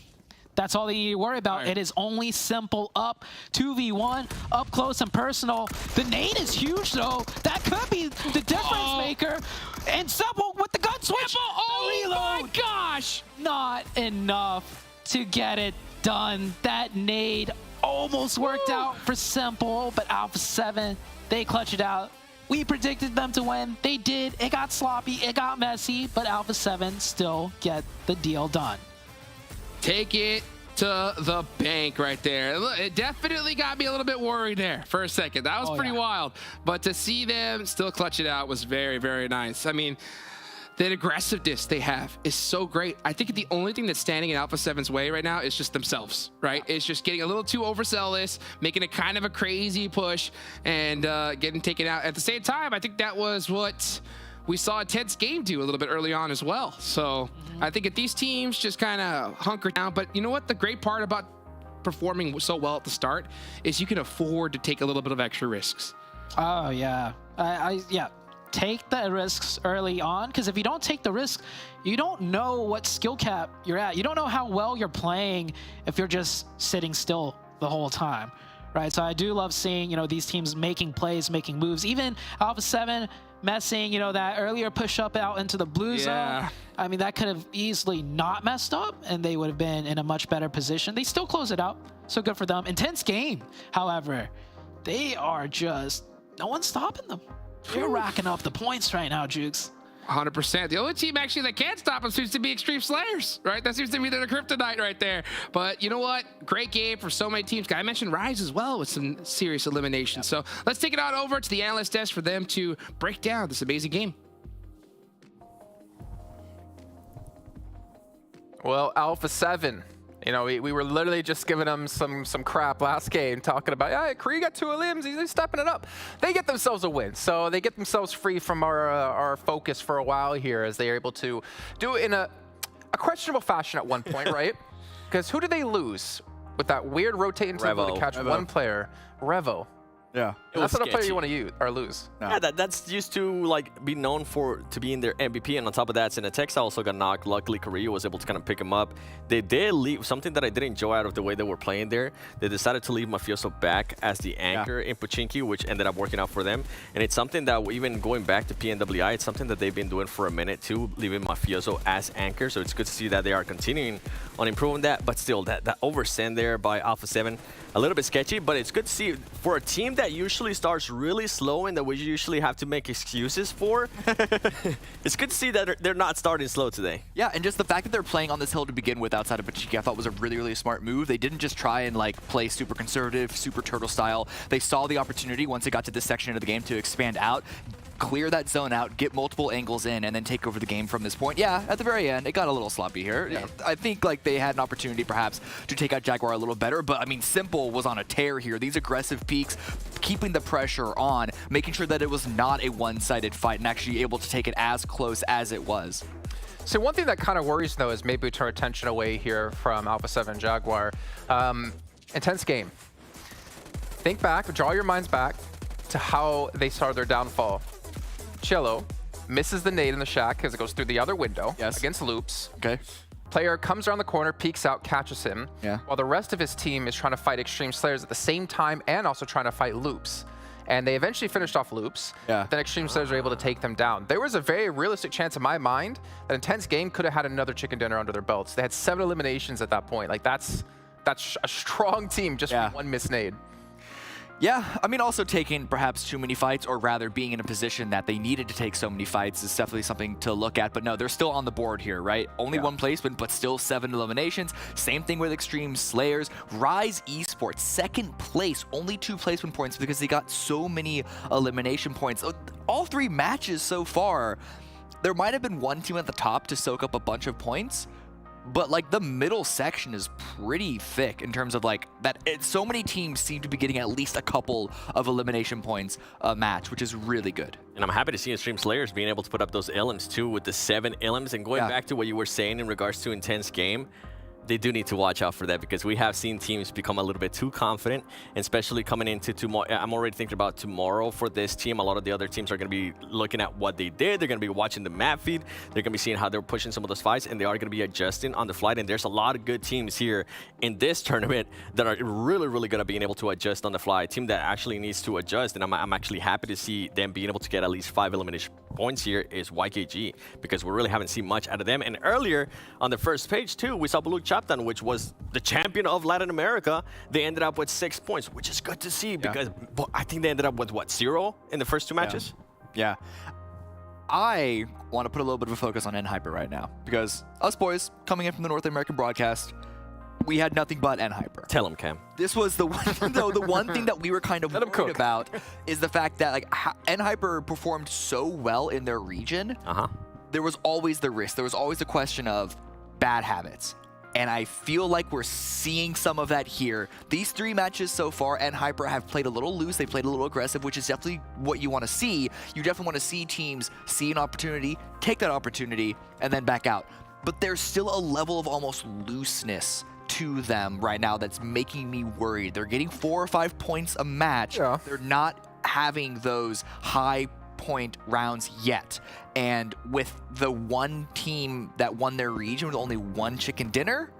M: that's all that you need to worry about. Right. It is only simple up. 2v1, up close and personal. The nade is huge, though. That could be the difference maker. And simple with the gun switch.
O: Oh my gosh!
M: Not enough to get it done. That nade almost worked out for Simple, but Alpha 7, they clutch it out. We predicted them to win. They did. It got sloppy. It got messy, but Alpha 7 still get the deal done.
O: Take it to the bank right there. Look, it definitely got me a little bit worried there for a second. That was pretty wild. But to see them still clutch it out was very, very nice. I mean, the aggressiveness they have is so great. I think the only thing that's standing in Alpha 7's way right now is just themselves, right? It's just getting a little too overzealous, making it kind of a crazy push, and getting taken out. At the same time, I think that was what we saw a tense game do a little bit early on as well. So I think if these teams just kind of hunker down, but you know what? The great part about performing so well at the start is you can afford to take a little bit of extra risks.
M: Oh, yeah. Yeah. Take the risks early on, because if you don't take the risk, you don't know what skill cap you're at. You don't know how well you're playing if you're just sitting still the whole time, right? So I do love seeing, you know, these teams making plays, making moves. Even Alpha 7 messing, you know, that earlier push up out into the blue zone. I mean, that could have easily not messed up, and they would have been in a much better position. They still close it out, so good for them. Intense game, however, they are just, no one's stopping them. You're racking up the points right now, Jukes.
O: 100%. The only team actually that can't stop them seems to be Extreme Slayers, right? That seems to be their kryptonite right there. But you know what? Great game for so many teams. I mentioned Rise as well with some serious eliminations. So let's take it on over to the analyst desk for them to break down this amazing game.
I: Well, Alpha 7. You know, we were literally just giving them some crap last game, talking about, yeah, Kree got 2 limbs, he's stepping it up. They get themselves a win, so they get themselves free from our focus for a while here, as they are able to do it in a questionable fashion at one point, right? Because who did they lose with that weird rotating to catch one player? Revo.
K: Yeah,
I: that's not a player you want to use or lose.
K: No. Yeah, that's used to like be known to be in their MVP, and on top of that, Cinetex also got knocked. Luckily, Korea was able to kind of pick him up. They did leave something that I did enjoy out of the way they were playing there. They decided to leave Mafioso back as the anchor in Pochinki, which ended up working out for them. And it's something that even going back to PNWI, it's something that they've been doing for a minute too, leaving Mafioso as anchor. So it's good to see that they are continuing on improving that. But still, that oversend there by Alpha 7. A little bit sketchy, but it's good to see for a team that usually starts really slow and that we usually have to make excuses for. It's good to see that they're not starting slow today.
N: Yeah, and just the fact that they're playing on this hill to begin with outside of Pochinki, I thought was a really, really smart move. They didn't just try and like play super conservative, super turtle style. They saw the opportunity once it got to this section of the game to expand out, clear that zone out, get multiple angles in, and then take over the game from this point. Yeah, at the very end, it got a little sloppy here. Yeah. I think like they had an opportunity perhaps to take out Jaguar a little better, but I mean, Simple was on a tear here. These aggressive peaks, keeping the pressure on, making sure that it was not a one-sided fight and actually able to take it as close as it was.
I: So one thing that kind of worries though is maybe we turn attention away here from Alpha 7 Jaguar. Intense game. Think back, draw your minds back to how they started their downfall. Cello misses the nade in the shack because it goes through the other window against Loops.
N: Okay.
I: Player comes around the corner, peeks out, catches him,
N: yeah,
I: while the rest of his team is trying to fight Extreme Slayers at the same time and also trying to fight Loops. And they eventually finished off Loops.
N: Yeah.
I: Then Extreme Slayers were able to take them down. There was a very realistic chance in my mind that Intense Game could have had another chicken dinner under their belts. They had 7 eliminations at that point. Like that's a strong team just from one missed nade.
N: Yeah, I mean, also taking perhaps too many fights, or rather being in a position that they needed to take so many fights is definitely something to look at. But no, they're still on the board here, right? Only one placement, but still 7 eliminations. Same thing with Extreme Slayers. Rise Esports, 2nd place, only 2 placement points because they got so many elimination points. All 3 matches so far, there might have been one team at the top to soak up a bunch of points, but like the middle section is pretty thick in terms of like that. So many teams seem to be getting at least a couple of elimination points a match, which is really good.
K: And I'm happy to see Extreme Slayers being able to put up those elims too with the 7 elims. And going back to what you were saying in regards to intense game, they do need to watch out for that because we have seen teams become a little bit too confident, and especially coming into tomorrow. I'm already thinking about tomorrow for this team. A lot of the other teams are going to be looking at what they did. They're going to be watching the map feed. They're going to be seeing how they're pushing some of those fights, and they are going to be adjusting on the flight. And there's a lot of good teams here in this tournament that are really, really good at being able to adjust on the fly. A team that actually needs to adjust, and I'm actually happy to see them being able to get at least 5 elimination points here is YKG, because we really haven't seen much out of them. And earlier on the first page too, we saw BULUC CHABTAN, which was the champion of Latin America. They ended up with 6 points, which is good to see because I think they ended up with what, 0 in the first 2 matches?
N: Yeah. I want to put a little bit of a focus on NHyper right now because us boys coming in from the North American broadcast, we had nothing but NHyper.
K: Tell him, Cam.
N: This was the one, though, the one thing that we were kind of worried about is the fact that like NHyper performed so well in their region. There was always the risk. There was always the question of bad habits. And I feel like we're seeing some of that here. These 3 matches so far, NHyper have played a little loose. They played a little aggressive, which is definitely what you want to see. You definitely want to see teams see an opportunity, take that opportunity, and then back out. But there's still a level of almost looseness to them right now that's making me worried. They're getting 4 or 5 points a match. They're not having those high point rounds yet. And with the one team that won their region with only 1 chicken dinner,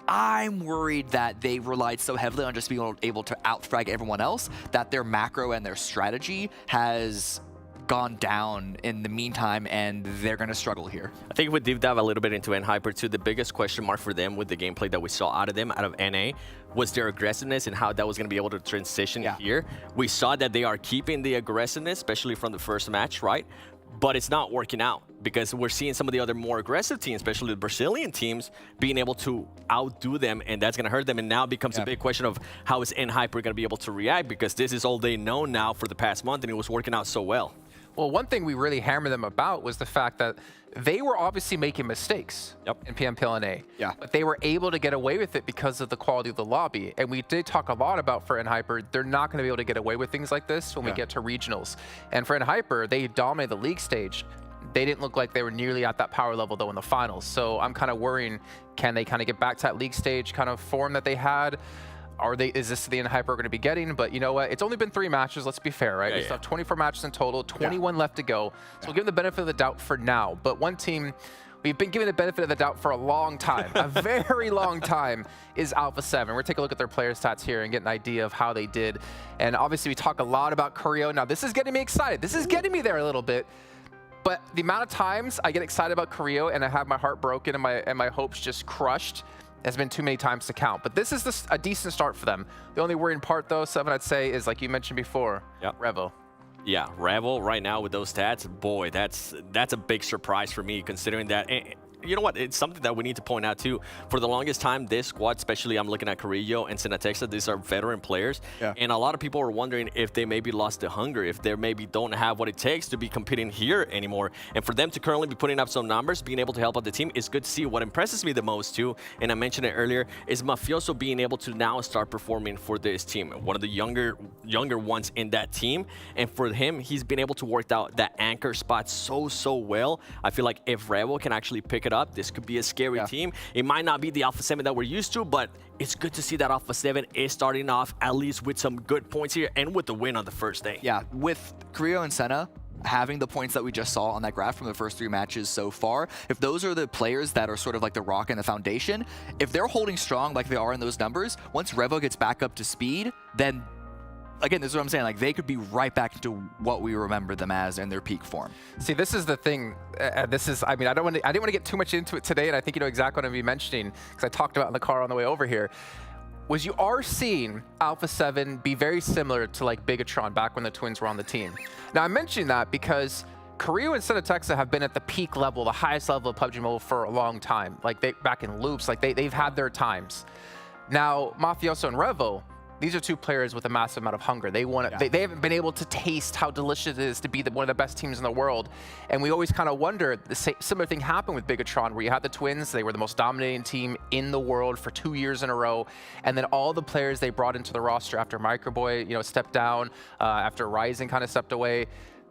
N: I'm worried that they relied so heavily on just being able to outfrag everyone else that their macro and their strategy has gone down in the meantime, and they're going to struggle here.
K: I think if we deep dive a little bit into NHyper too, the biggest question mark for them with the gameplay that we saw out of them, out of NA, was their aggressiveness and how that was going to be able to transition here. We saw that they are keeping the aggressiveness, especially from the first match, right? But it's not working out because we're seeing some of the other more aggressive teams, especially the Brazilian teams, being able to outdo them, and that's going to hurt them. And now it becomes a big question of how is NHyper going to be able to react, because this is all they know now for the past month, and it was working out so well.
I: Well, one thing we really hammered them about was the fact that they were obviously making mistakes in PMPL NA, but they were able to get away with it because of the quality of the lobby. And we did talk a lot about for NHyper, they're not going to be able to get away with things like this when we get to regionals. And for NHyper, they dominated the league stage. They didn't look like they were nearly at that power level, though, in the finals. So I'm kind of worrying, can they kind of get back to that league stage kind of form that they had? Is this the NHyper we're going to be getting? But you know what? It's only been 3 matches. Let's be fair, right? We still have 24 matches in total, 21 left to go. So we'll give them the benefit of the doubt for now. But one team we've been given the benefit of the doubt for a long time, a very long time, is Alpha 7. We're going to take a look at their player stats here and get an idea of how they did. And obviously, we talk a lot about Creo. Now, this is getting me excited. This is getting me there a little bit. But the amount of times I get excited about Creo and I have my heart broken and my hopes just crushed has been too many times to count. But this is a decent start for them. The only worrying part, though, Seven, I'd say, is like you mentioned before, Revo.
K: Yeah, Revo right now with those stats, boy, that's a big surprise for me, considering that. You know what? It's something that we need to point out too. For the longest time, this squad, especially I'm looking at Carrillo and Sinatexa, these are veteran players. And a lot of people are wondering if they maybe lost the hunger, if they maybe don't have what it takes to be competing here anymore. And for them to currently be putting up some numbers, being able to help out the team is good to see. What impresses me the most too, and I mentioned it earlier, is Mafioso being able to now start performing for this team. One of the younger ones in that team. And for him, he's been able to work out that anchor spot so well. I feel like if Revo can actually pick it up, this could be a scary team. It might not be the Alpha 7 that we're used to, but it's good to see that Alpha 7 is starting off at least with some good points here and with the win on the first day.
N: Yeah, with Creo and Senna having the points that we just saw on that graph from the first 3 matches so far, if those are the players that are sort of like the rock and the foundation, if they're holding strong like they are in those numbers, once Revo gets back up to speed, then again, this is what I'm saying, like they could be right back into what we remember them as in their peak form.
I: See, this is the thing. I mean, I didn't want to get too much into it today, and I think you know exactly what I'm going to be mentioning because I talked about it in the car on the way over here. was you are seeing Alpha 7 be very similar to like Bigatron back when the Twins were on the team. Now, I'm mentioning that because Korea and Texa have been at the peak level, the highest level of PUBG Mobile for a long time. Like back in loops, like they've had their times. Now, Mafioso and Revo, these are two players with a massive amount of hunger. They want to, they haven't been able to taste how delicious it is to be one of the best teams in the world. And we always kind of wonder, the similar thing happened with Bigatron, where you had the Twins, they were the most dominating team in the world for 2 years in a row. And then all the players they brought into the roster after Microboy, you know, stepped down, after Rising kind of stepped away,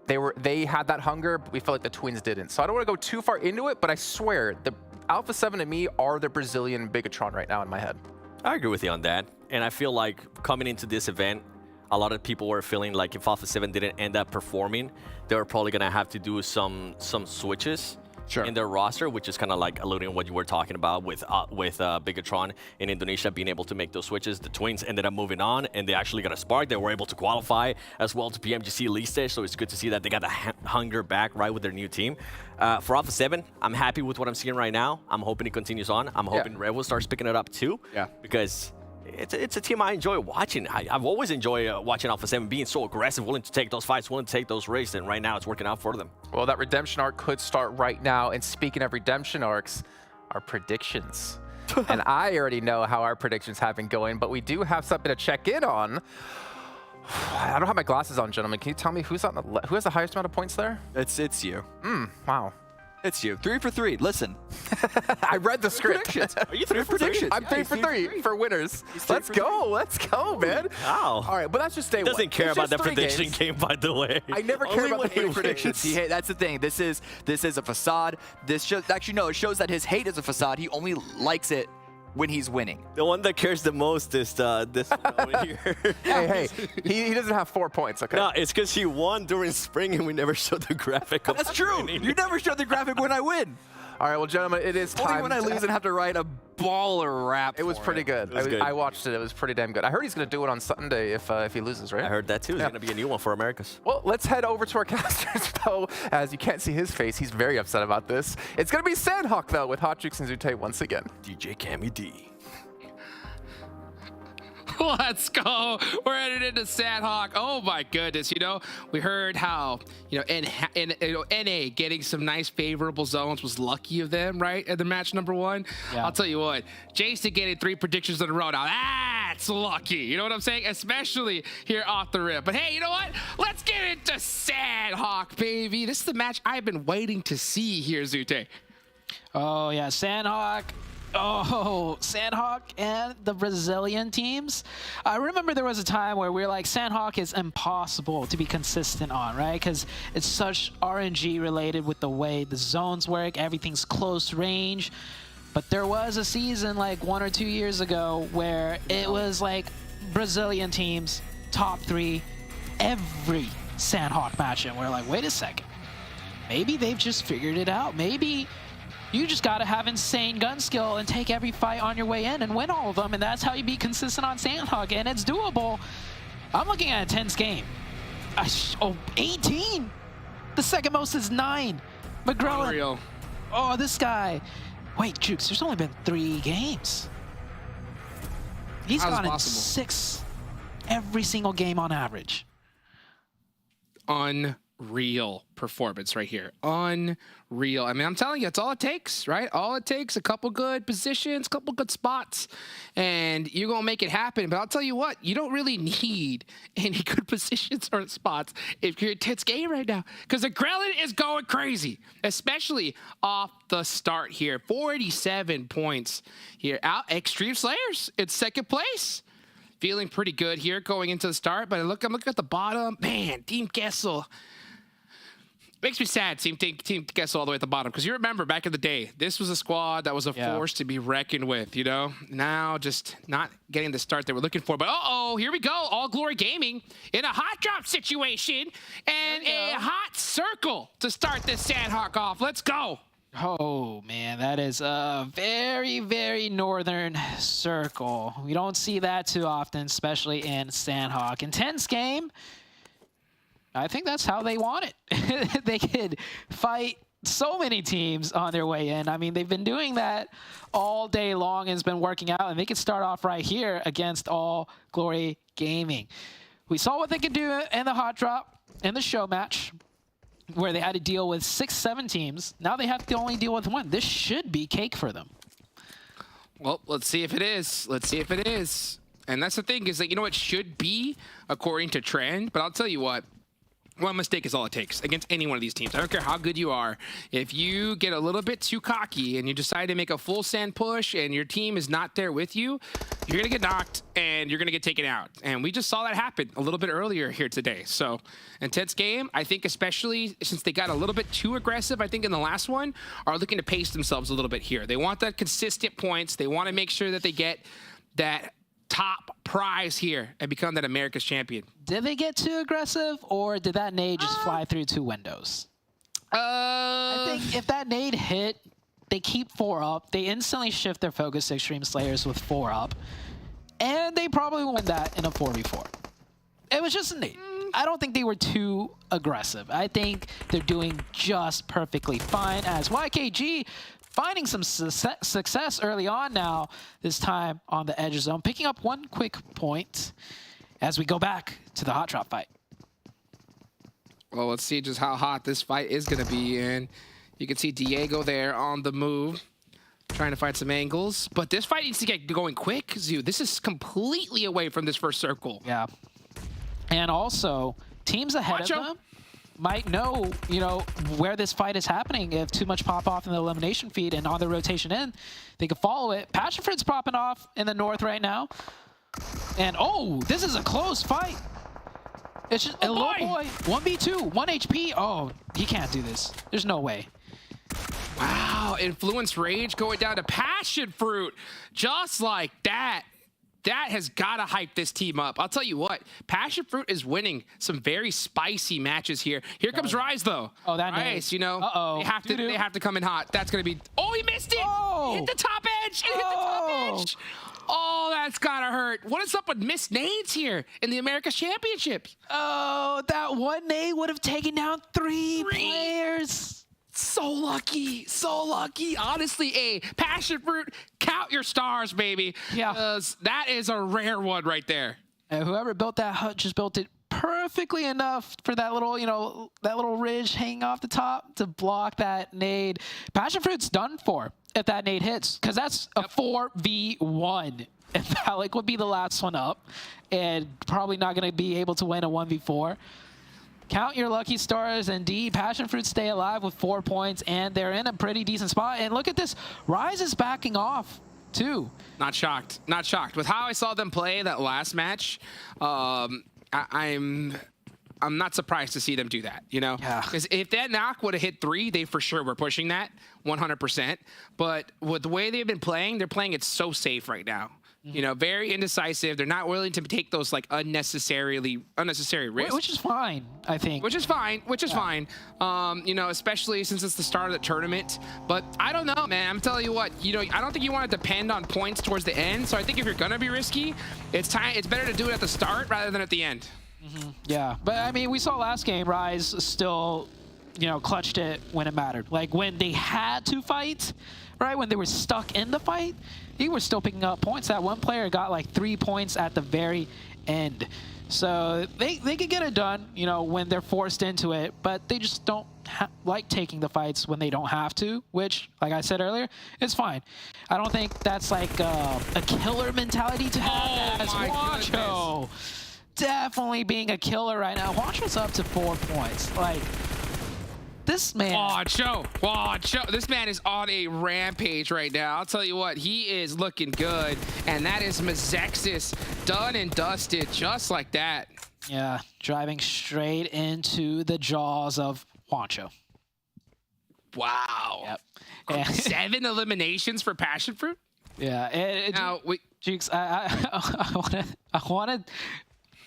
I: they had that hunger, but we felt like the Twins didn't. So I don't want to go too far into it, but I swear, the Alpha 7 and me are the Brazilian Bigatron right now in my head.
K: I agree with you on that. And I feel like coming into this event, a lot of people were feeling like if Alpha 7 didn't end up performing, they were probably going to have to do some switches in their roster, which is kind of like alluding to what you were talking about with Bigatron in Indonesia being able to make those switches. The Twins ended up moving on, and they actually got a spark. They were able to qualify as well to PMGC League Stage, so it's good to see that they got the hunger back right with their new team. For Alpha 7, I'm happy with what I'm seeing right now. I'm hoping it continues on. I'm hoping Revo starts picking it up too, because it's a team I enjoy watching. I've always enjoyed watching Alpha 7 being so aggressive, willing to take those fights, willing to take those risks, and right now it's working out for them.
I: Well, that redemption arc could start right now. And speaking of redemption arcs, our predictions. And I already know how our predictions have been going, but we do have something to check in on. I don't have my glasses on, gentlemen. Can you tell me who has the highest amount of points there?
N: It's you.
I: Wow.
N: It's you. 3 for 3. Listen.
I: I read the script.
K: Are you 3 for 3?
I: I'm 3 for 3 for winners. Let's go. Let's go, man.
K: Wow.
I: All right, but that's just day one.
K: Doesn't care about that prediction game, by the way.
N: I never care about the predictions. That's the thing. This is a facade. Actually, no, it shows that his hate is a facade. He only likes it when he's winning.
K: The one that cares the most is this one over here.
I: Hey, he doesn't have 4 points, okay?
K: No, it's because he won during spring and we never showed the graphic.
N: That's true. You never showed the graphic when I win.
I: All right, well, gentlemen, it is time.
N: Only when I lose and have to write a baller rap.
I: It was pretty good. I watched it. It was pretty damn good. I heard he's going to do it on Sunday if he loses, right?
K: I heard that too. It's going to be a new one for Americas.
I: Well, let's head over to our casters, though. As you can't see his face, he's very upset about this. It's going to be Sanhok, though, with Hot Jukes and Zute once again.
K: DJ Cammy D.
O: Let's go. We're headed into Sanhok. Oh my goodness. You know, we heard how, NA getting some nice favorable zones was lucky of them, right? At the match number 1. Yeah. I'll tell you what, Jason getting 3 predictions in a row now, that's lucky. You know what I'm saying? Especially here off the rip. But hey, you know what? Let's get into Sanhok, baby. This is the match I've been waiting to see here, Zute.
M: Oh yeah, Sanhok. Oh, Sanhok and the Brazilian teams. I remember there was a time where we were like, Sanhok is impossible to be consistent on, right? Because it's such RNG related with the way the zones work. Everything's close range. But there was a season like 1 or 2 years ago where it was like Brazilian teams, top 3, every Sanhok match. And we're like, wait a second. Maybe they've just figured it out. Maybe you just got to have insane gun skill and take every fight on your way in and win all of them, and that's how you be consistent on Sanhok, and it's doable. I'm looking at a tense game. 18! The second most is 9. McGrellan. Oh, this guy. Wait, Jukes, there's only been 3 games. He's gone in 6 every single game on average.
O: Unreal performance right here. Unreal. I mean, I'm telling you, it's all it takes, right? All it takes, a couple good positions, a couple good spots, and you're going to make it happen. But I'll tell you what, you don't really need any good positions or spots if you're a tense game right now, because the Grelin is going crazy, especially off the start here. 47 points here. Out Extreme Slayers in 2nd place. Feeling pretty good here going into the start, but I'm looking at the bottom. Man, Team Kessel. Makes me sad, Team Kessel all the way at the bottom, because you remember back in the day, this was a squad that was a force to be reckoned with, you know? Now just not getting the start they were looking for, but uh-oh, here we go. All Glory Gaming in a hot drop situation and a hot circle to start this Sanhok off. Let's go.
M: Oh man, that is a very, very northern circle. We don't see that too often, especially in Sanhok. Intense game. I think that's how they want it. They could fight so many teams on their way in. I mean, they've been doing that all day long and it's been working out, and they could start off right here against All Glory Gaming. We saw what they could do in the hot drop in the show match, where they had to deal with 6-7 teams. Now they have to only deal with one. This should be cake for them.
O: Well, let's see if it is. Let's see if it is. And that's the thing, is that, you know, it should be according to trend, but I'll tell you what, one mistake is all it takes against any one of these teams. I don't care how good you are. If you get a little bit too cocky and you decide to make a full send push and your team is not there with you, you're going to get knocked and you're going to get taken out. And we just saw that happen a little bit earlier here today. So, intense game. I think especially since they got a little bit too aggressive, I think in the last one, are looking to pace themselves a little bit here. They want that consistent points. They want to make sure that they get that top prize here and become that America's champion.
M: Did they get too aggressive, or did that nade just fly through 2 windows? I think if that nade hit, they keep 4 up. They instantly shift their focus to Extreme Slayers with 4 up, and they probably win that in a 4v4. It was just a nade. I don't think they were too aggressive. I think they're doing just perfectly fine, as YKG finding some success early on now, this time on the edge zone, picking up 1 quick point as we go back to the hot drop fight.
O: Well, let's see just how hot this fight is going to be. And you can see Diego there on the move, trying to find some angles. But this fight needs to get going quick, Zoo. This is completely away from this first circle.
M: Yeah. And also, teams ahead of them might know, you know, where this fight is happening. If too much pop off in the elimination feed and on the rotation in, they can follow it. PASSIONFRUIT's popping off in the north right now. And oh, this is a close fight. It's just a little boy, 1v2, 1 HP. Oh, he can't do this. There's no way.
O: Wow, Influence Rage going down to PASSIONFRUIT. Just like that. That has got to hype this team up. I'll tell you what, PASSIONFRUIT is winning some very spicy matches here. Here comes Rise, though.
M: Oh, that
O: Rise, you know, they have to come in hot. That's going to be... Oh, he missed it! Oh. Hit the top edge! It hit the top edge! Oh, that's got to hurt. What is up with missed nades here in the Americas Championship?
M: Oh, that one nade would have taken down 3 players.
O: So lucky, so lucky. Honestly, PASSIONFRUIT, count your stars, baby.
M: Yeah.
O: That is a rare one right there.
M: And whoever built that hut just built it perfectly enough for that little, you know, that little ridge hanging off the top to block that nade. PASSIONFRUIT's done for if that nade hits, because that's a 4v1. And Valak would be the last one up, and probably not going to be able to win a 1v4. Count your lucky stars. Indeed, PASSIONFRUIT stay alive with 4 points, and they're in a pretty decent spot. And look at this, Rise is backing off too.
O: Not shocked, not shocked. With how I saw them play that last match, I'm not surprised to see them do that, you know? Because if that knock would have hit 3, they for sure were pushing that 100%. But with the way they've been playing, they're playing it so safe right now. You know, very indecisive. They're not willing to take those like unnecessary risks.
M: Which is fine, I think.
O: Which is fine. You know, especially since it's the start of the tournament. But I don't know, man. I'm telling you what. You know, I don't think you want to depend on points towards the end. So I think if you're gonna be risky, it's better to do it at the start rather than at the end.
M: Yeah, but I mean, we saw last game, Rise still, you know, clutched it when it mattered. Like when they had to fight, right? When they were stuck in the fight, they were still picking up points. That one player got like 3 points at the very end. So they could get it done, you know, when they're forced into it, but they just don't like taking the fights when they don't have to, which, like I said earlier, is fine. I don't think that's like a killer mentality to have as Juancho. Definitely being a killer right now. Juancho's up to 4 points. Like, this man.
O: Juancho. This man is on a rampage right now. I'll tell you what, he is looking good. And that is MEZEXIS done and dusted just like that.
M: Yeah, driving straight into the jaws of Juancho.
O: Wow.
M: Yep.
O: 7 eliminations for PASSIONFRUIT?
M: Yeah.
O: Now,
M: Jukes, I want to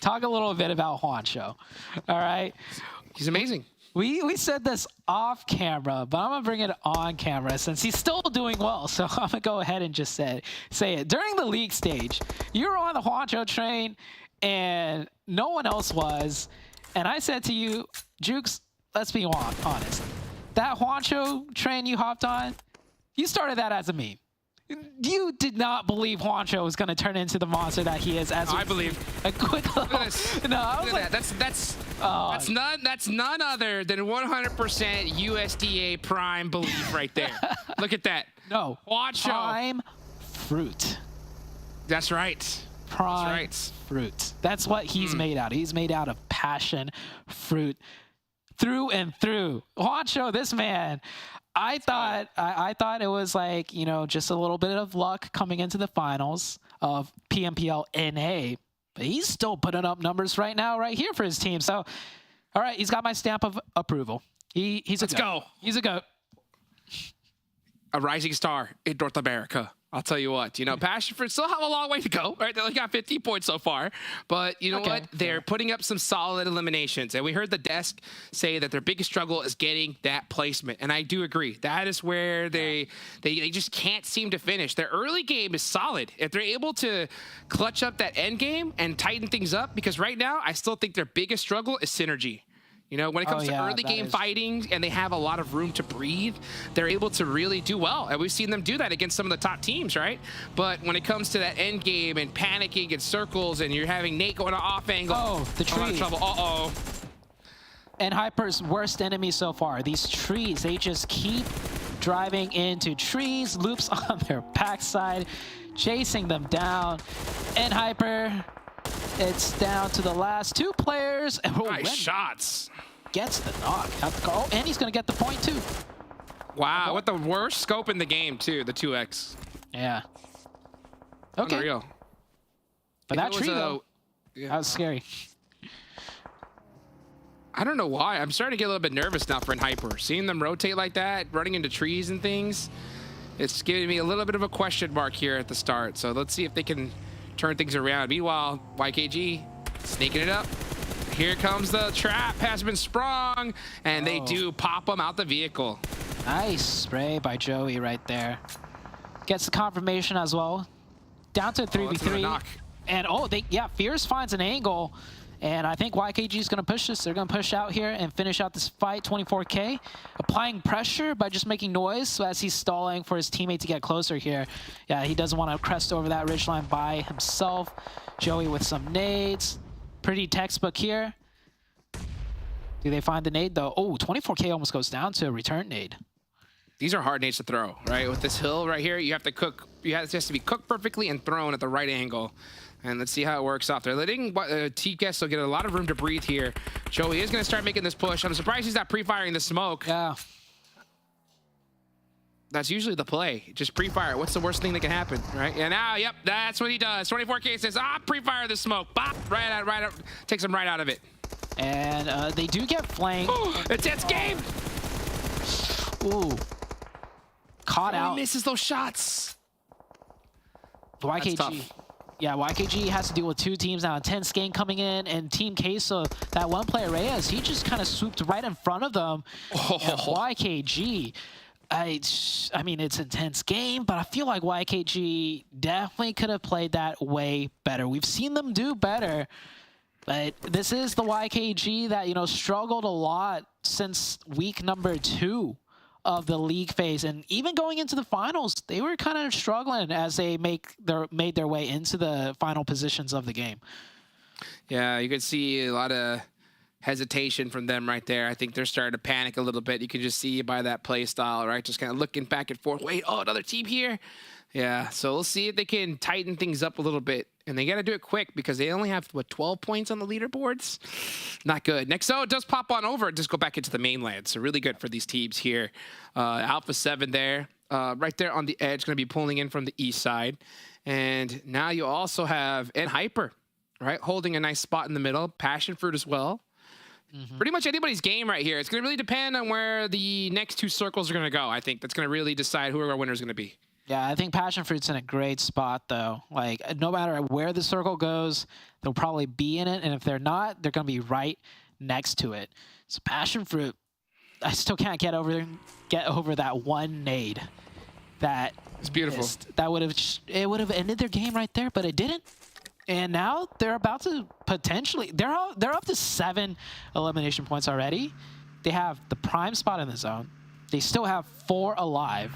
M: talk a little bit about Juancho. All right?
O: He's amazing.
M: We said this off camera, but I'm going to bring it on camera since he's still doing well. So I'm going to go ahead and just say it. During the league stage, you were on the Juancho train and no one else was. And I said to you, Jukes, let's be honest. that Juancho train you hopped on, you started that as a meme. You did not believe Juancho was going to turn into the monster that he is. As
O: I believe.
M: A quick
O: Look at this.
M: No, I was
O: Look at
M: like,
O: that. That's none other than 100% USDA prime belief right there. Look at that.
M: No.
O: Juancho.
M: Prime fruit.
O: That's right.
M: Prime
O: That's right.
M: fruit. That's what he's made out of. He's made out of passion fruit through and through. Juancho, this man, I thought it was like, you know, just a little bit of luck coming into the finals of PMPL NA, but he's still putting up numbers right now, right here for his team. So, all right, he's got my stamp of approval. He's a
O: Let's go.
M: He's a goat.
O: A rising star in North America. I'll tell you what, you know, Passion Fruit still have a long way to go, right? They only got 15 points so far, but you know what? They're putting up some solid eliminations, and we heard the desk say that their biggest struggle is getting that placement, and I do agree. That is where they just can't seem to finish. Their early game is solid. If they're able to clutch up that end game and tighten things up, because right now I still think their biggest struggle is synergy. You know, when it comes to early game fighting and they have a lot of room to breathe, they're able to really do well. And we've seen them do that against some of the top teams, right? But when it comes to that end game and panicking and circles and you're having Nate going off angle,
M: the tree.
O: a lot of trouble. Uh-oh.
M: And Hyper's worst enemy so far. These trees, they just keep driving into trees, loops on their backside, chasing them down. And Hyper, it's down to the last two players.
O: Nice shots.
M: Gets the knock. Oh, and he's going to get the point, too.
O: Wow, with the worst scope in the game, too, the 2X.
M: Yeah. Okay.
O: Unreal.
M: But that tree, though, that was scary.
O: I don't know why. I'm starting to get a little bit nervous now for Hyper. Seeing them rotate like that, running into trees and things, it's giving me a little bit of a question mark here at the start. So let's see if they can turn things around. Meanwhile, YKG sneaking it up. Here comes the trap, has been sprung, and they do pop them out the vehicle.
M: Nice spray by Joey right there. Gets the confirmation as well. Down to a 3v3. And Fierce finds an angle. And I think YKG is going to push this. They're going to push out here and finish out this fight. 24K. Applying pressure by just making noise so as he's stalling for his teammate to get closer here. Yeah, he doesn't want to crest over that ridgeline by himself. Joey with some nades. Pretty textbook here. Do they find the nade, though? Oh, 24K almost goes down to a return nade.
O: These are hard nades to throw, right? With this hill right here, you have to cook. It has to be cooked perfectly and thrown at the right angle. And let's see how it works out. They're letting QUESO get a lot of room to breathe here. Joey is going to start making this push. I'm surprised he's not pre-firing the smoke.
M: Yeah.
O: That's usually the play. Just pre-fire. What's the worst thing that can happen, right? And now, yep, that's what he does. 24K says, pre-fire the smoke. Bop, right out, takes him right out of it.
M: And they do get flanked.
O: Intense game.
M: Ooh. Caught out.
O: He misses those shots.
M: YKG.
O: That's tough.
M: Yeah, YKG has to deal with two teams now. Intense game coming in, and Team QUESO, that one player, Reyes, he just kind of swooped right in front of them. And YKG, I mean, it's intense game, but I feel like YKG definitely could have played that way better. We've seen them do better, but this is the YKG that, you know, struggled a lot since week number 2 of the league phase, and even going into the finals, they were kind of struggling as they made their way into the final positions of the game.
O: Yeah, you could see a lot of hesitation from them right there. I think they're starting to panic a little bit. You can just see by that play style, right? Just kind of looking back and forth. Wait, another team here. Yeah, so we'll see if they can tighten things up a little bit. And they got to do it quick because they only have, 12 points on the leaderboards? Not good. Nexo does pop on over and just go back into the mainland. So really good for these teams here. Alpha 7 there. Right there on the edge, going to be pulling in from the east side. And now you also have Hyper, right? Holding a nice spot in the middle. Passion Fruit as well. Pretty much anybody's game right here. It's going to really depend on where the next 2 circles are going to go. I think that's going to really decide who our winner is going to be.
M: Yeah, I think Passion Fruit's in a great spot, though. Like, no matter where the circle goes, they'll probably be in it. And if they're not, they're going to be right next to it. So Passion Fruit, I still can't get over that one nade. That
O: it's beautiful.
M: That would have ended their game right there, but it didn't. And now they're about to potentially, they're up to 7 elimination points already. They have the prime spot in the zone. They still have 4 alive.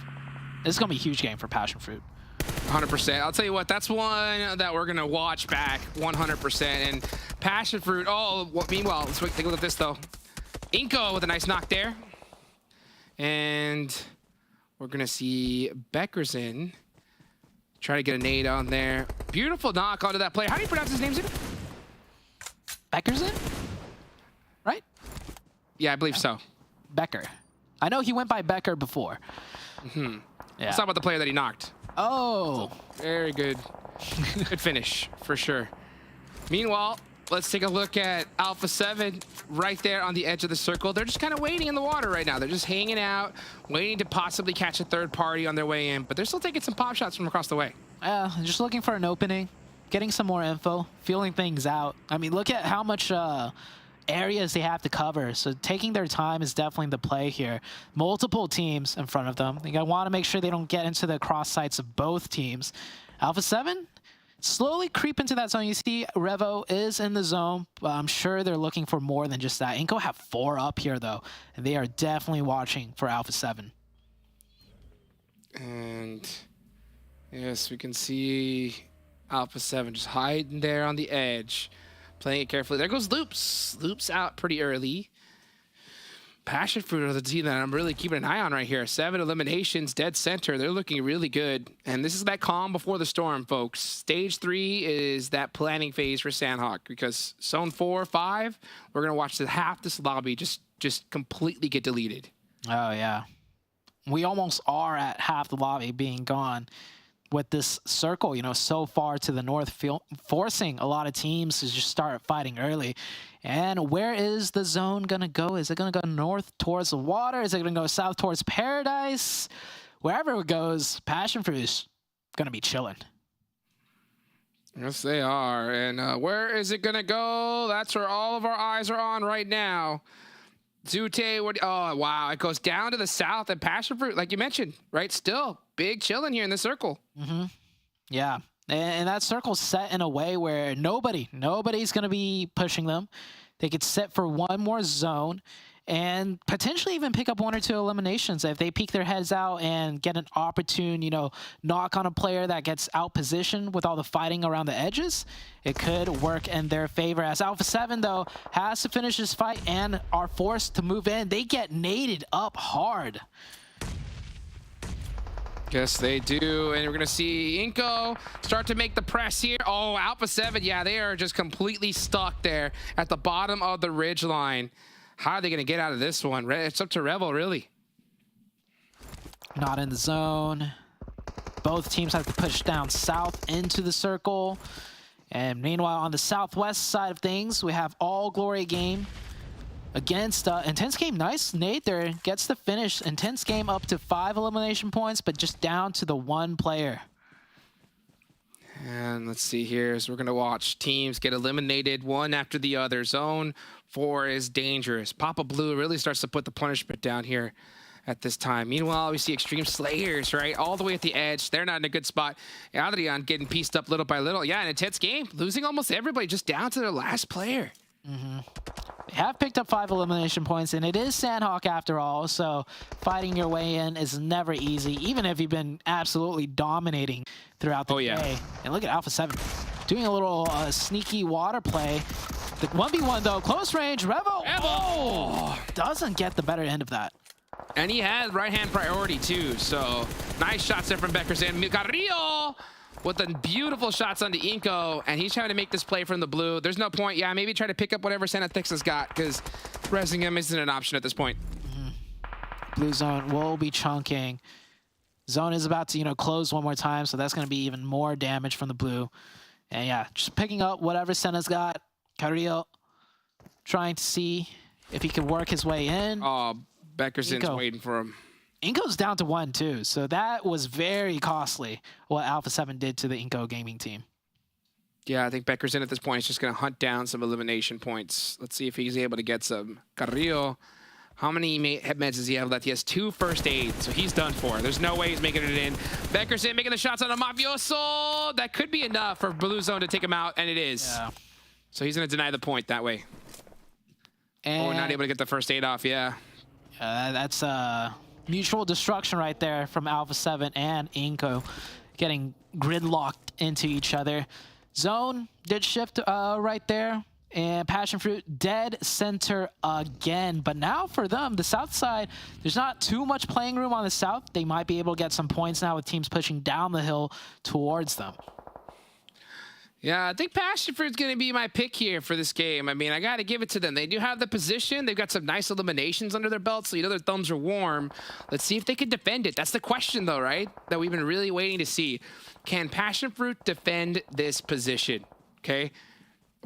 M: This is going to be a huge game for PASSIONFRUIT.
O: 100%. I'll tell you what, that's one that we're going to watch back 100%. And PASSIONFRUIT, meanwhile, let's take a look at this, though. INCO with a nice knock there. And we're going to see Beckerson try to get a nade on there. Beautiful knock onto that player. How do you pronounce his name, Zeno?
M: Beckerson? Right?
O: Yeah, I believe so.
M: Becker. I know he went by Becker before.
O: Mm-hmm.
M: Yeah.
O: Let's talk about the player that he knocked.
M: Oh.
O: Very good. Good finish, for sure. Meanwhile, let's take a look at Alpha 7 right there on the edge of the circle. They're just kind of waiting in the water right now. They're just hanging out, waiting to possibly catch a third party on their way in, but they're still taking some pop shots from across the way.
M: Just looking for an opening, getting some more info, feeling things out. I mean, look at how much areas they have to cover. So taking their time is definitely the play here. Multiple teams in front of them. They want to make sure they don't get into the cross sights of both teams. Alpha 7 slowly creep into that zone. You see Revo is in the zone, but I'm sure they're looking for more than just that. INCO have 4 up here, though, and they are definitely watching for Alpha 7.
O: And yes, we can see Alpha 7 just hiding there on the edge, playing it carefully. There goes Loops. Loops out pretty early. PASSIONFRUIT are the team that I'm really keeping an eye on right here. 7 eliminations, dead center. They're looking really good. And this is that calm before the storm, folks. Stage 3 is that planning phase for Sanhok, because zone 4, 5, we're going to watch half this lobby just completely get deleted.
M: Oh, yeah. We almost are at half the lobby being gone with this circle, you know, so far to the north, forcing a lot of teams to just start fighting early. And where is the zone going to go? Is it going to go north towards the water? Is it going to go south towards Paradise? Wherever it goes, PASSIONFRUIT is going to be chilling.
O: Yes, they are. And where is it going to go? That's where all of our eyes are on right now. Zute, oh, wow. It goes down to the south, and PASSIONFRUIT, like you mentioned, right? Still big chilling here in the circle.
M: Mm-hmm. Yeah. And that circle's set in a way where nobody's going to be pushing them. They could sit for one more zone and potentially even pick up 1 or 2 eliminations if they peek their heads out and get an opportune, you know, knock on a player that gets out positioned with all the fighting around the edges. It could work in their favor. As Alpha 7, though, has to finish this fight and are forced to move in. They get naded up hard.
O: Yes, they do. And we're going to see INCO start to make the press here. Oh, Alpha 7, yeah, they are just completely stuck there at the bottom of the ridge line. How are they going to get out of this one? It's up to Revel, really.
M: Not in the zone. Both teams have to push down south into the circle. And meanwhile, on the southwest side of things, we have All Glory Game against Intense Game. Nice nade there. Gets the finish. Intense Game up to 5 elimination points, but just down to the 1 player.
O: And let's see here. So we're going to watch teams get eliminated one after the other. Zone 4 is dangerous. Papa Blue really starts to put the punishment down here at this time. Meanwhile, we see Extreme Slayers, right? All the way at the edge. They're not in a good spot. Adrian getting pieced up little by little. Yeah, an intense game. Losing almost everybody just down to their last player.
M: Mm-hmm. They have picked up 5 elimination points, and it is Sanhok after all, so fighting your way in is never easy, even if you've been absolutely dominating throughout the day. And look at Alpha 7 doing a little sneaky water play. The 1v1, though, close range, Revo doesn't get the better end of that.
O: And he had right-hand priority, too, so nice shots there from Beckerson. Carrillo with the beautiful shots onto INCO, and he's trying to make this play from the blue. There's no point. Yeah, maybe try to pick up whatever Santa Texas got, because pressing him isn't an option at this point.
M: Blue zone will be chunking. Zone is about to, you know, close one more time, so that's going to be even more damage from the blue. And yeah, just picking up whatever Senna's got. Carrillo trying to see if he can work his way in.
O: Oh, Beckerson's waiting for him.
M: INCO's down to 1, too, so that was very costly what Alpha 7 did to the INCO gaming team.
O: Yeah, I think Beckerson at this point is just going to hunt down some elimination points. Let's see if he's able to get some. Carrillo, how many meds does he have left? He has 2 first aids, so he's done for. There's no way he's making it in. Beckerson making the shots on a Mafioso. That could be enough for Blue Zone to take him out, and it is.
M: Yeah.
O: So he's going to deny the point that way.
M: And
O: we're not able to get the first aid off, yeah.
M: That's mutual destruction right there from Alpha 7 and INCO, getting gridlocked into each other. Zone did shift right there, and PASSIONFRUIT dead center again. But now for them, the south side, there's not too much playing room on the south. They might be able to get some points now with teams pushing down the hill towards them.
O: Yeah, I think PASSIONFRUIT's going to be my pick here for this game. I mean, I got to give it to them. They do have the position. They've got some nice eliminations under their belt, so you know their thumbs are warm. Let's see if they can defend it. That's the question, though, right? That we've been really waiting to see. Can PASSIONFRUIT defend this position? Okay.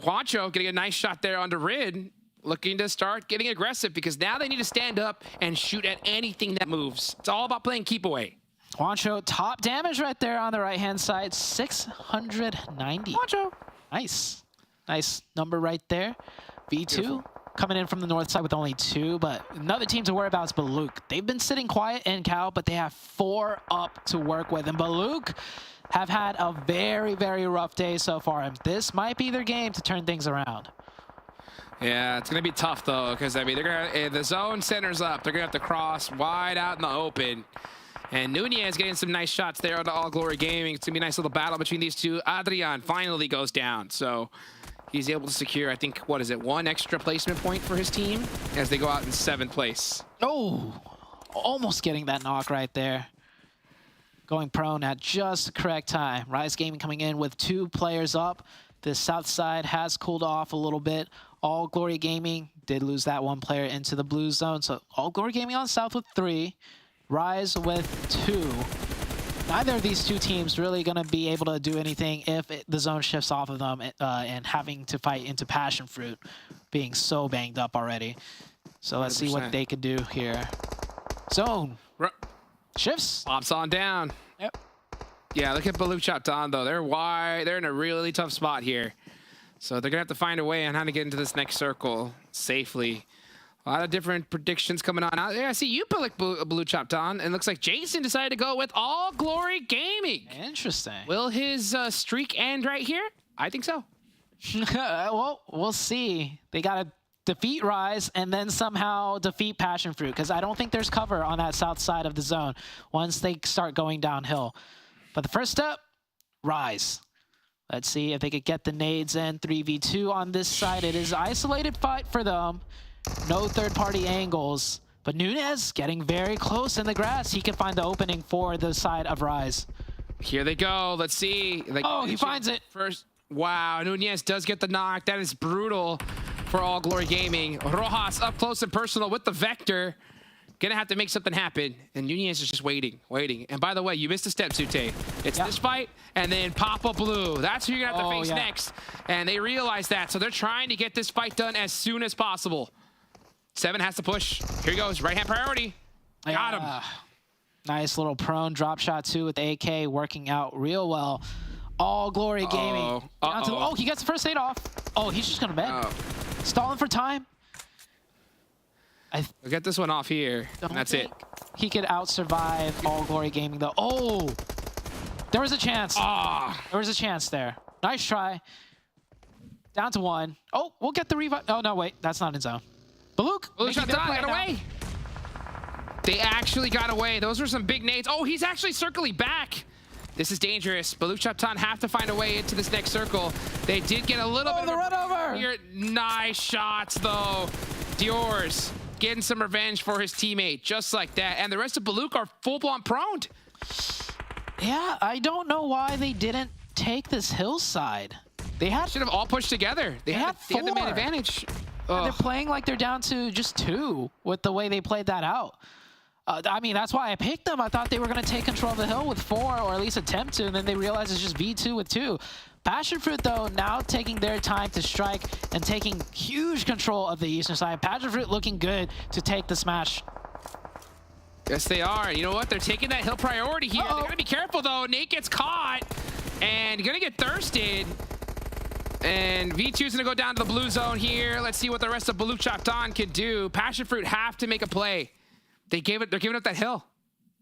O: Juancho getting a nice shot there onto Rid, looking to start getting aggressive because now they need to stand up and shoot at anything that moves. It's all about playing keep away.
M: Juancho, top damage right there on the right-hand side, 690.
O: Juancho.
M: Nice. Nice number right there. V2 Beautiful. Coming in from the north side with only 2, but another team to worry about is BULUC. They've been sitting quiet in Cal, but they have 4 up to work with. And BULUC have had a very, very rough day so far, and this might be their game to turn things around.
O: Yeah, it's going to be tough, though, because, I mean, they're gonna, if the zone centers up, they're going to have to cross wide out in the open. And Nunez getting some nice shots there on the All Glory Gaming. It's going to be a nice little battle between these two. Adrian finally goes down, so he's able to secure, I think, what is it, 1 extra placement point for his team as they go out in 7th place.
M: Oh, almost getting that knock right there. Going prone at just the correct time. Rise Gaming coming in with 2 players up. The south side has cooled off a little bit. All Glory Gaming did lose that 1 player into the blue zone. So All Glory Gaming on south with 3. Rise with 2. Neither of these 2 teams really going to be able to do anything if the zone shifts off of them and having to fight into PASSIONFRUIT being so banged up already. So let's 100%. See what they could do here. Zone. Shifts.
O: Pops on down.
M: Yep.
O: Yeah, look at BULUC CHABTAN, though. They're wide. They're in a really tough spot here. So they're going to have to find a way on how to get into this next circle safely. A lot of different predictions coming on out. Yeah, I see you pick BULUC CHABTAN, and it looks like Jason decided to go with All Glory Gaming.
M: Interesting.
O: Will his streak end right here? I think so.
M: Well, we'll see. They got to defeat Rise and then somehow defeat PASSIONFRUIT, because I don't think there's cover on that south side of the zone once they start going downhill. But the first step, Rise. Let's see if they could get the nades in. 3v2 on this side. It is an isolated fight for them. No third-party angles. But Nunez getting very close in the grass. He can find the opening for the side of Rise.
O: Here they go. Let's see.
M: Oh, he finds it.
O: First. Wow, Nunez does get the knock. That is brutal for All Glory Gaming. Rojas up close and personal with the Vector. Gonna have to make something happen. And Nunez is just waiting. And by the way, you missed a step, Sute. It's this fight and then Papa Blue. That's who you're gonna have to face next. And they realize that. So they're trying to get this fight done as soon as possible. 7 has to push. Here he goes. Right hand priority. Got him.
M: Nice little prone drop shot too with AK working out real well. All Glory Gaming. Oh, he gets the first aid off. Oh, he's just gonna beg. Stalling for time.
O: We'll get this one off here. That's it.
M: He could out-survive All Glory Gaming though. Oh! There was a chance. There was a chance there. Nice try. Down to 1. Oh, we'll get the revive. Oh, no, wait. That's not in zone. BULUC
O: got away. They actually got away. Those were some big nades. Oh, he's actually circling back. This is dangerous. BULUC CHABTAN have to find a way into this next circle. They did get a little bit of
M: the run over.
O: Here. Nice shots, though. Dior's getting some revenge for his teammate, just like that. And the rest of BULUC are full-blown proned.
M: Yeah, I don't know why they didn't take this hillside. They should
O: have all pushed together. They had the main advantage.
M: They're playing like they're down to just 2 with the way they played that out. I mean, that's why I picked them. I thought they were going to take control of the hill with 4, or at least attempt to, and then they realized it's just V2 with 2. PASSIONFRUIT, though, now taking their time to strike and taking huge control of the eastern side. PASSIONFRUIT looking good to take the smash.
O: Yes, they are. You know what? They're taking that hill priority here. They got to be careful, though. Nate gets caught and going to get thirsted. And V2 is going to go down to the blue zone here. Let's see what the rest of BULUC CHABTAN can do. PASSIONFRUIT have to make a play. They're giving up that hill.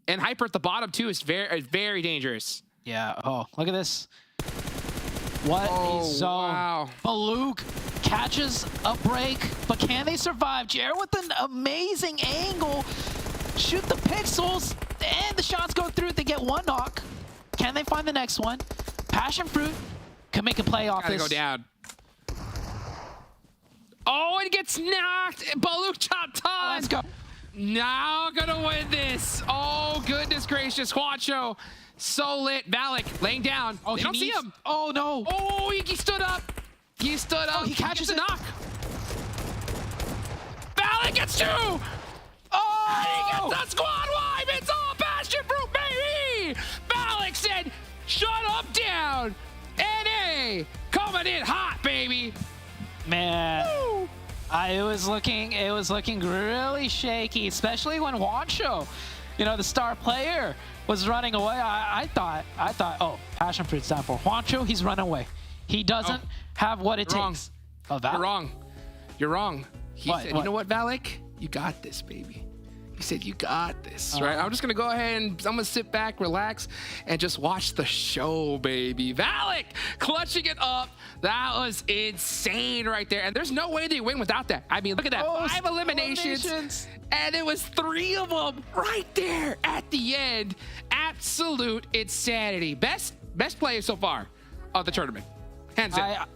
O: And Hyper at the bottom, too, is very dangerous.
M: Yeah. Oh, look at this. What a zone.
O: Wow.
M: BULUC catches a break, but can they survive? Jared with an amazing angle. shoot the pixels, and the shots go through. They get one knock. Can they find the next one? PASSIONFRUIT can make a play off this.
O: Gotta go down. Oh, it gets knocked. BULUC CHABTAN.
M: Let's go.
O: Now gonna win this. Oh, goodness gracious. Juancho, so lit. BULUC laying down.
M: Oh,
O: they don't see him.
M: Oh, no.
O: Oh, he stood up. He stood up.
M: Oh, he catches
O: a
M: it.
O: knock. BULUC gets 2. Oh, he gets a squad wipe. It's all PASSIONFRUIT, baby. BULUC said, shut up down. NA coming in hot, baby.
M: Man, it was looking really shaky, especially when Juancho, you know, the star player, was running away. I thought, oh, PASSIONFRUIT's down for Juancho. He's running away. He doesn't have what it takes. Oh,
O: You're wrong. You're wrong. He
M: What?
O: said, you know what, BULUC? You got this, baby. He said, you got this, right? I'm just going to go ahead and I'm going to sit back, relax, and just watch the show, baby. BULUC clutching it up. That was insane right there. And there's no way they win without that. I mean, look at that. 5 eliminations. And it was 3 of them right there at the end. Absolute insanity. Best play so far of the tournament. Hands down.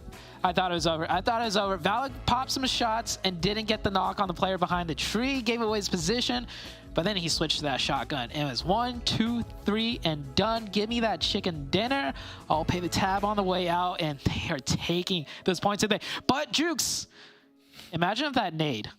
M: I thought it was over. BULUC popped some shots and didn't get the knock on the player behind the tree, gave away his position, but then he switched to that shotgun. It was 1, 2, 3, and done. Give me that chicken dinner. I'll pay the tab on the way out, and they are taking those points today. But Jukes, imagine if that nade.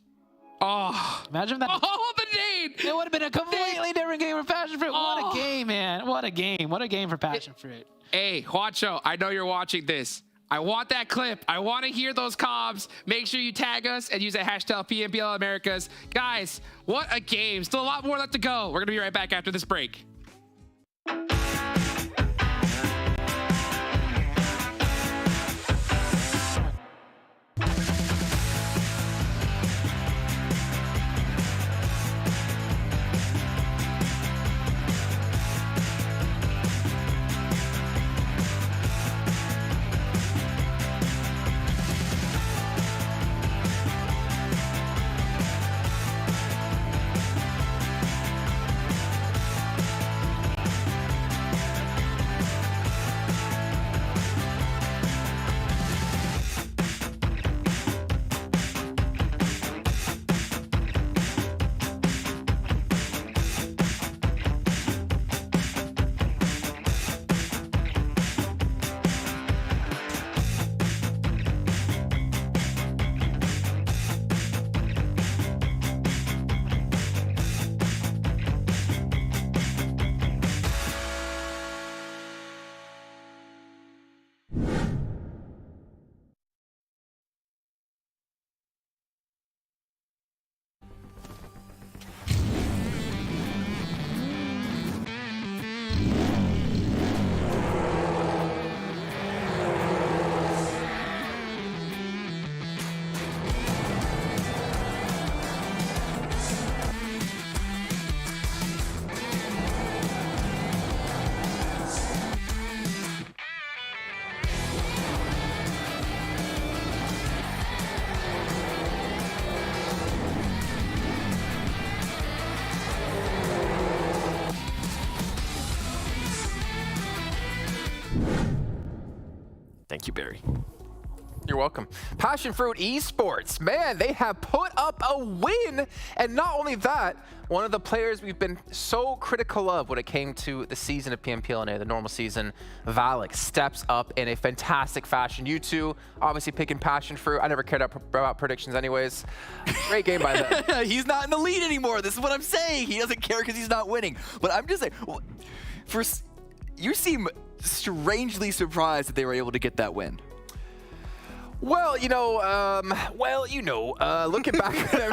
O: Oh,
M: imagine if that.
O: Oh, the nade!
M: It would have been a completely different game for PASSIONFRUIT. What a game, man! What a game! What a game for PASSIONFRUIT.
O: Hey, Juancho, I know you're watching this. I want that clip. I want to hear those comms. Make sure you tag us and use the hashtag PMPL Americas. Guys, what a game. Still a lot more left to go. We're going to be right back after this break.
K: Thank you, Barry.
I: You're welcome. PASSIONFRUIT Esports, man, they have put up a win. And not only that, one of the players we've been so critical of when it came to the season of PMPL, the normal season, BULUC, steps up in a fantastic fashion. You two, obviously picking PASSIONFRUIT. I never cared about predictions anyways. Great game by them.
J: He's not in the lead anymore. This is what I'm saying. He doesn't care because he's not winning. But I'm just saying, you seem strangely surprised that they were able to get that win.
I: Well, looking back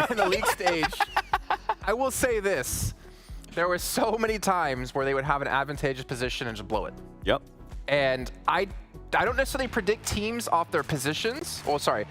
I: in the league stage, I will say this. There were so many times where they would have an advantageous position and just blow it.
K: Yep.
I: And I don't necessarily predict teams off their positions. Oh, sorry.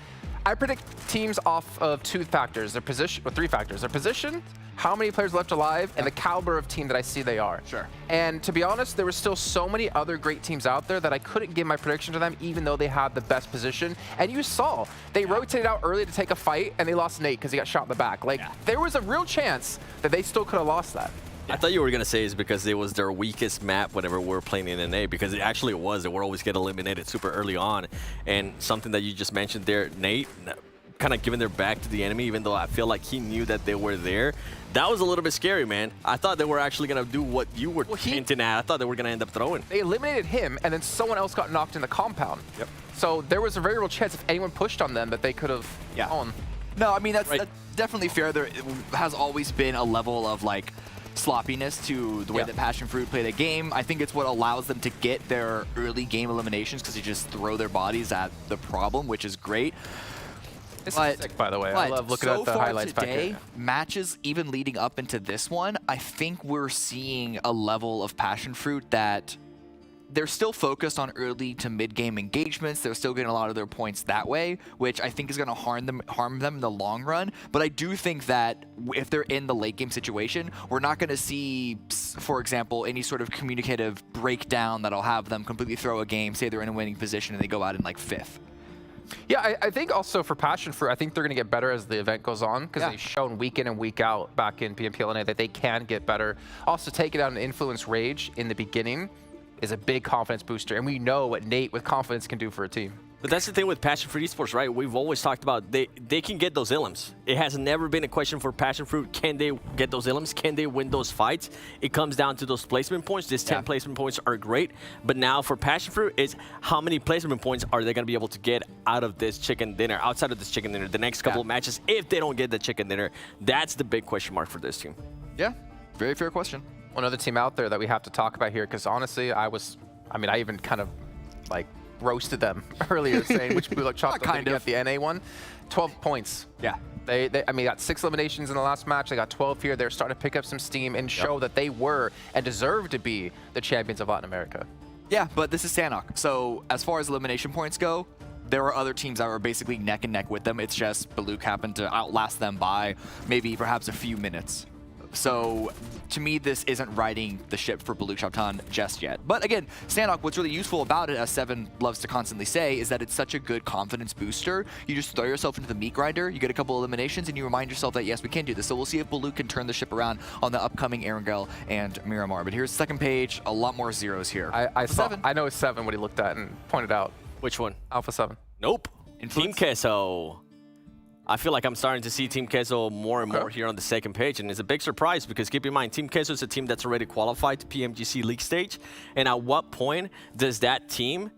I: I predict teams off of 2 factors, their position, or 3 factors. Their position, how many players left alive, and the caliber of team that I see they are.
N: Sure.
I: And to be honest, there were still so many other great teams out there that I couldn't give my prediction to them, even though they had the best position. And you saw, they rotated out early to take a fight, and they lost Nate because he got shot in the back. Like, there was a real chance that they still could have lost that.
K: I thought you were going to say it's because it was their weakest map whenever we're playing in NA, because it actually was. They were always get eliminated super early on. And something that you just mentioned there, Nate, kind of giving their back to the enemy, even though I feel like he knew that they were there. That was a little bit scary, man. I thought they were actually going to do what you were hinting at. I thought they were going to end up throwing.
I: They eliminated him, and then someone else got knocked in the compound.
K: Yep.
I: So there was a very real chance if anyone pushed on them that they could have gone.
N: No, I mean, that's definitely fair. There has always been a level of, like, sloppiness to the way that PASSIONFRUIT play the game. I think it's what allows them to get their early game eliminations because they just throw their bodies at the problem, which is great.
I: This is sick, by the way. I love looking at the highlights back here.
N: Matches even leading up into this one, I think we're seeing a level of PASSIONFRUIT that they're still focused on early to mid-game engagements. They're still getting a lot of their points that way, which I think is going to harm them in the long run. But I do think that if they're in the late game situation, we're not going to see, for example, any sort of communicative breakdown that'll have them completely throw a game, say they're in a winning position, and they go out in like 5th.
I: Yeah, I think also for PASSIONFRUIT, I think they're going to get better as the event goes on because they've shown week in and week out back in PMPL NA that they can get better. Also, taking out an Influence Rage in the beginning is a big confidence booster, and we know what Nate with confidence can do for a team.
K: But that's the thing with PASSIONFRUIT Esports, right? We've always talked about they can get those elims. It has never been a question for PASSIONFRUIT. Can they get those elims? Can they win those fights? It comes down to those placement points. These 10 placement points are great. But now for PASSIONFRUIT, it's how many placement points are they going to be able to get out of this chicken dinner, outside of this chicken dinner, the next couple of matches, if they don't get the chicken dinner? That's the big question mark for this team.
N: Yeah, very fair question.
I: One other team out there that we have to talk about here, because honestly, I even kind of like roasted them earlier, saying which BULUC chopped kind of the NA one. 12 points.
N: Yeah.
I: They got 6 eliminations in the last match. They got 12 here. They're starting to pick up some steam and show that they were and deserve to be the champions of Latin America.
N: Yeah, but this is Sanhok. So as far as elimination points go, there are other teams that were basically neck and neck with them. It's just BULUC happened to outlast them by maybe perhaps a few minutes. So to me, this isn't riding the ship for BULUC CHABTAN just yet. But again, Sanhok, what's really useful about it, as Seven loves to constantly say, is that it's such a good confidence booster. You just throw yourself into the meat grinder, you get a couple eliminations, and you remind yourself that, yes, we can do this. So we'll see if BULUC can turn the ship around on the upcoming Erangel and Miramar. But here's the second page, a lot more zeros here.
I: I know it's 7 what he looked at and pointed out.
K: Which one?
I: Alpha 7.
K: Nope. Team QUESO. I feel like I'm starting to see Team QUESO more and more here on the second page, and it's a big surprise because keep in mind, Team QUESO is a team that's already qualified to PMGC League stage, and at what point does that team,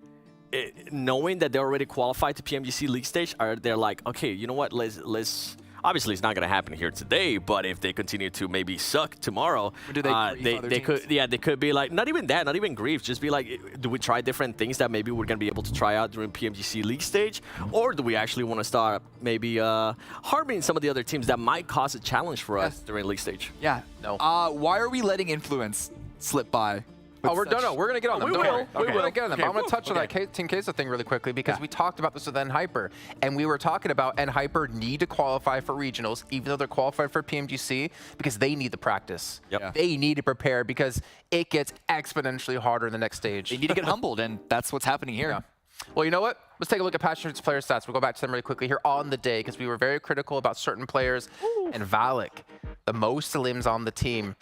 K: knowing that they're already qualified to PMGC League stage, are they're like, okay, you know what, let's obviously it's not going to happen here today, but if they continue to maybe suck tomorrow, they could be like, not even that, not even grief, just be like, do we try different things that maybe we're going to be able to try out during PMGC League stage, or do we actually want to start maybe harming some of the other teams that might cause a challenge for us during League stage?
N: Yeah. No. Why are we letting Influence slip by?
I: Oh, we're going to get on them.
K: We will.
I: We're going to get on them. I'm going to touch on that Team QUESO thing really quickly because we talked about this with NHyper, and we were talking about NHyper need to qualify for regionals, even though they're qualified for PMGC, because they need the practice. They need to prepare because it gets exponentially harder in the next stage.
N: They need to get humbled, and that's what's happening here.
I: Well, you know what? Let's take a look at PASSIONFRUIT's player stats. We'll go back to them really quickly here on the day because we were very critical about certain players. And Vikendi, the most limbs on the team.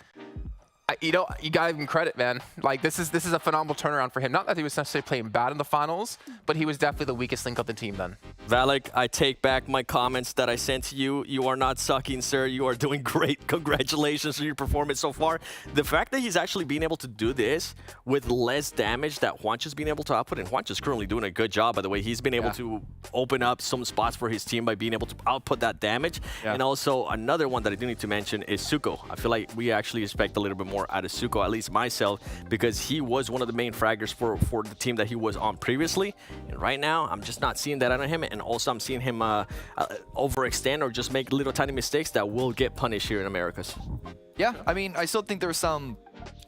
I: You know, you gotta give him credit, man. Like this is a phenomenal turnaround for him. Not that he was necessarily playing bad in the finals, but he was definitely the weakest link of the team then.
K: Vikendi, I take back my comments that I sent to you. You are not sucking, sir. You are doing great. Congratulations on your performance so far. The fact that he's actually being able to do this with less damage that Juancho's been able to output, and Juancho's currently doing a good job, by the way. He's been able to open up some spots for his team by being able to output that damage. And also another one that I do need to mention is Suko. I feel like we actually expect a little bit more out of Suko, at least myself, because he was one of the main fraggers for the team that he was on previously. And right now, I'm just not seeing that out of him. And also, I'm seeing him overextend or just make little tiny mistakes that will get punished here in Americas.
N: Yeah, I mean, I still think there's some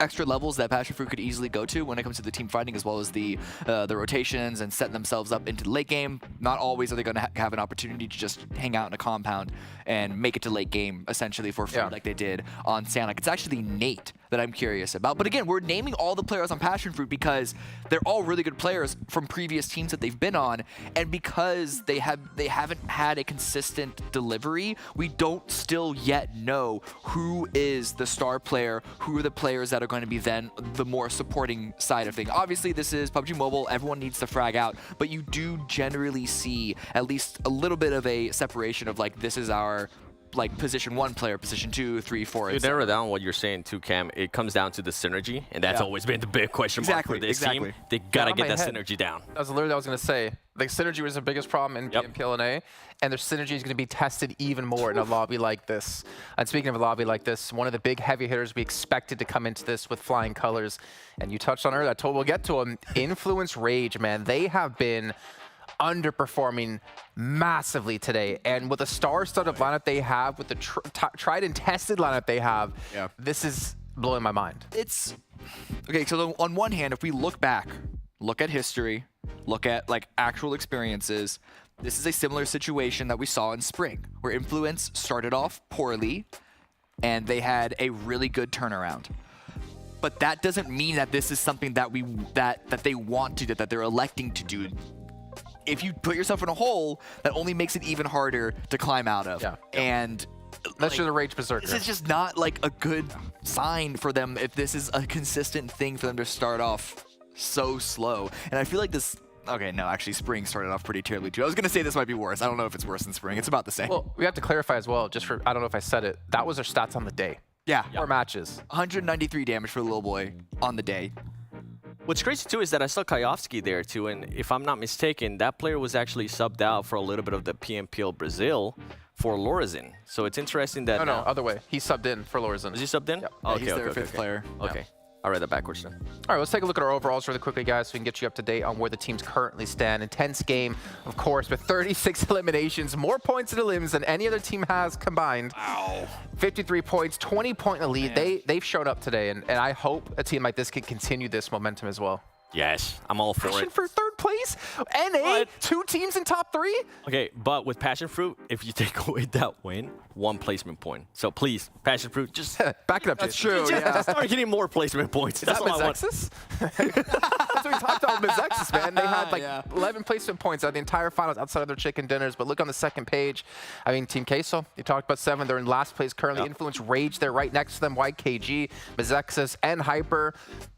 N: extra levels that PASSIONFRUIT could easily go to when it comes to the team fighting, as well as the rotations and setting themselves up into the late game. Not always are they going to have an opportunity to just hang out in a compound and make it to late game, essentially, for free, like they did on Sanhok. It's actually Nate that I'm curious about. But again, we're naming all the players on PASSIONFRUIT because they're all really good players from previous teams that they've been on, and because they haven't had a consistent delivery, we don't still yet know who is the star player, who are the players that are going to be then the more supporting side of things. Obviously, this is PUBG Mobile. Everyone needs to frag out, but you do generally see at least a little bit of a separation of like, this is our like position 1 player, position 2, 3, 4.
K: To narrow down what you're saying too, Cam, it comes down to the synergy, and that's always been the big question mark for this team. They gotta get that synergy down.
I: That's literally what I was gonna say. Like, synergy was the biggest problem in PMPL, and their synergy is gonna be tested even more in a lobby like this. And speaking of a lobby like this, one of the big heavy hitters we expected to come into this with flying colors, and you touched on earlier, we'll get to them. Influence Rage, man, they have been underperforming massively today, and with the star-studded lineup they have, with the tried and tested lineup they have, this is blowing my mind.
N: It's okay. So on one hand, if we look back, look at history, look at like actual experiences, this is a similar situation that we saw in spring, where Influence started off poorly and they had a really good turnaround. But that doesn't mean that this is something that they want to do, that they're electing to do. If you put yourself in a hole, that only makes it even harder to climb out of. And
I: that's just a Rage Berserker.
N: This is just not like a good sign for them if this is a consistent thing for them to start off so slow. And I feel like this, okay, no, actually Spring started off pretty terribly too. I was gonna say this might be worse. I don't know if it's worse than Spring. It's about the same.
I: Well, we have to clarify as well, just for, I don't know if I said it, that was their stats on the day.
N: Yeah.
I: 4 matches.
N: 193 damage for the little boy on the day.
K: What's crazy too is that I saw Kayovsky there too, and if I'm not mistaken, that player was actually subbed out for a little bit of the PMPL Brazil for Lorazin. So it's interesting that
I: no, other way. He subbed in for Lorazin.
K: Was he subbed in?
I: Yep.
K: Okay,
N: he's their fifth player.
K: Okay. I'll read that backwards then.
I: All right, let's take a look at our overalls really quickly, guys, so we can get you up to date on where the teams currently stand. Intense game, of course, with 36 eliminations, more points in the limbs than any other team has combined. Wow. 53 points, 20-point lead. They've shown up today, and I hope a team like this can continue this momentum as well.
K: Yes, I'm all for it.
I: For 3rd place? NA, 2 teams in top 3?
K: Okay, but with PASSIONFRUIT, if you take away that win, 1 placement point. So please, PASSIONFRUIT, just
I: back it up.
N: That's true.
K: Just start getting more placement points.
I: Is that MEZEXIS? That's what we talked about with MEZEXIS, man. They had like 11 placement points out the entire finals outside of their chicken dinners. But look on the second page. I mean, Team QUESO, you talked about 7. They're in last place currently. Influence Rage, they're right next to them. YKG, MEZEXIS, and Hyper.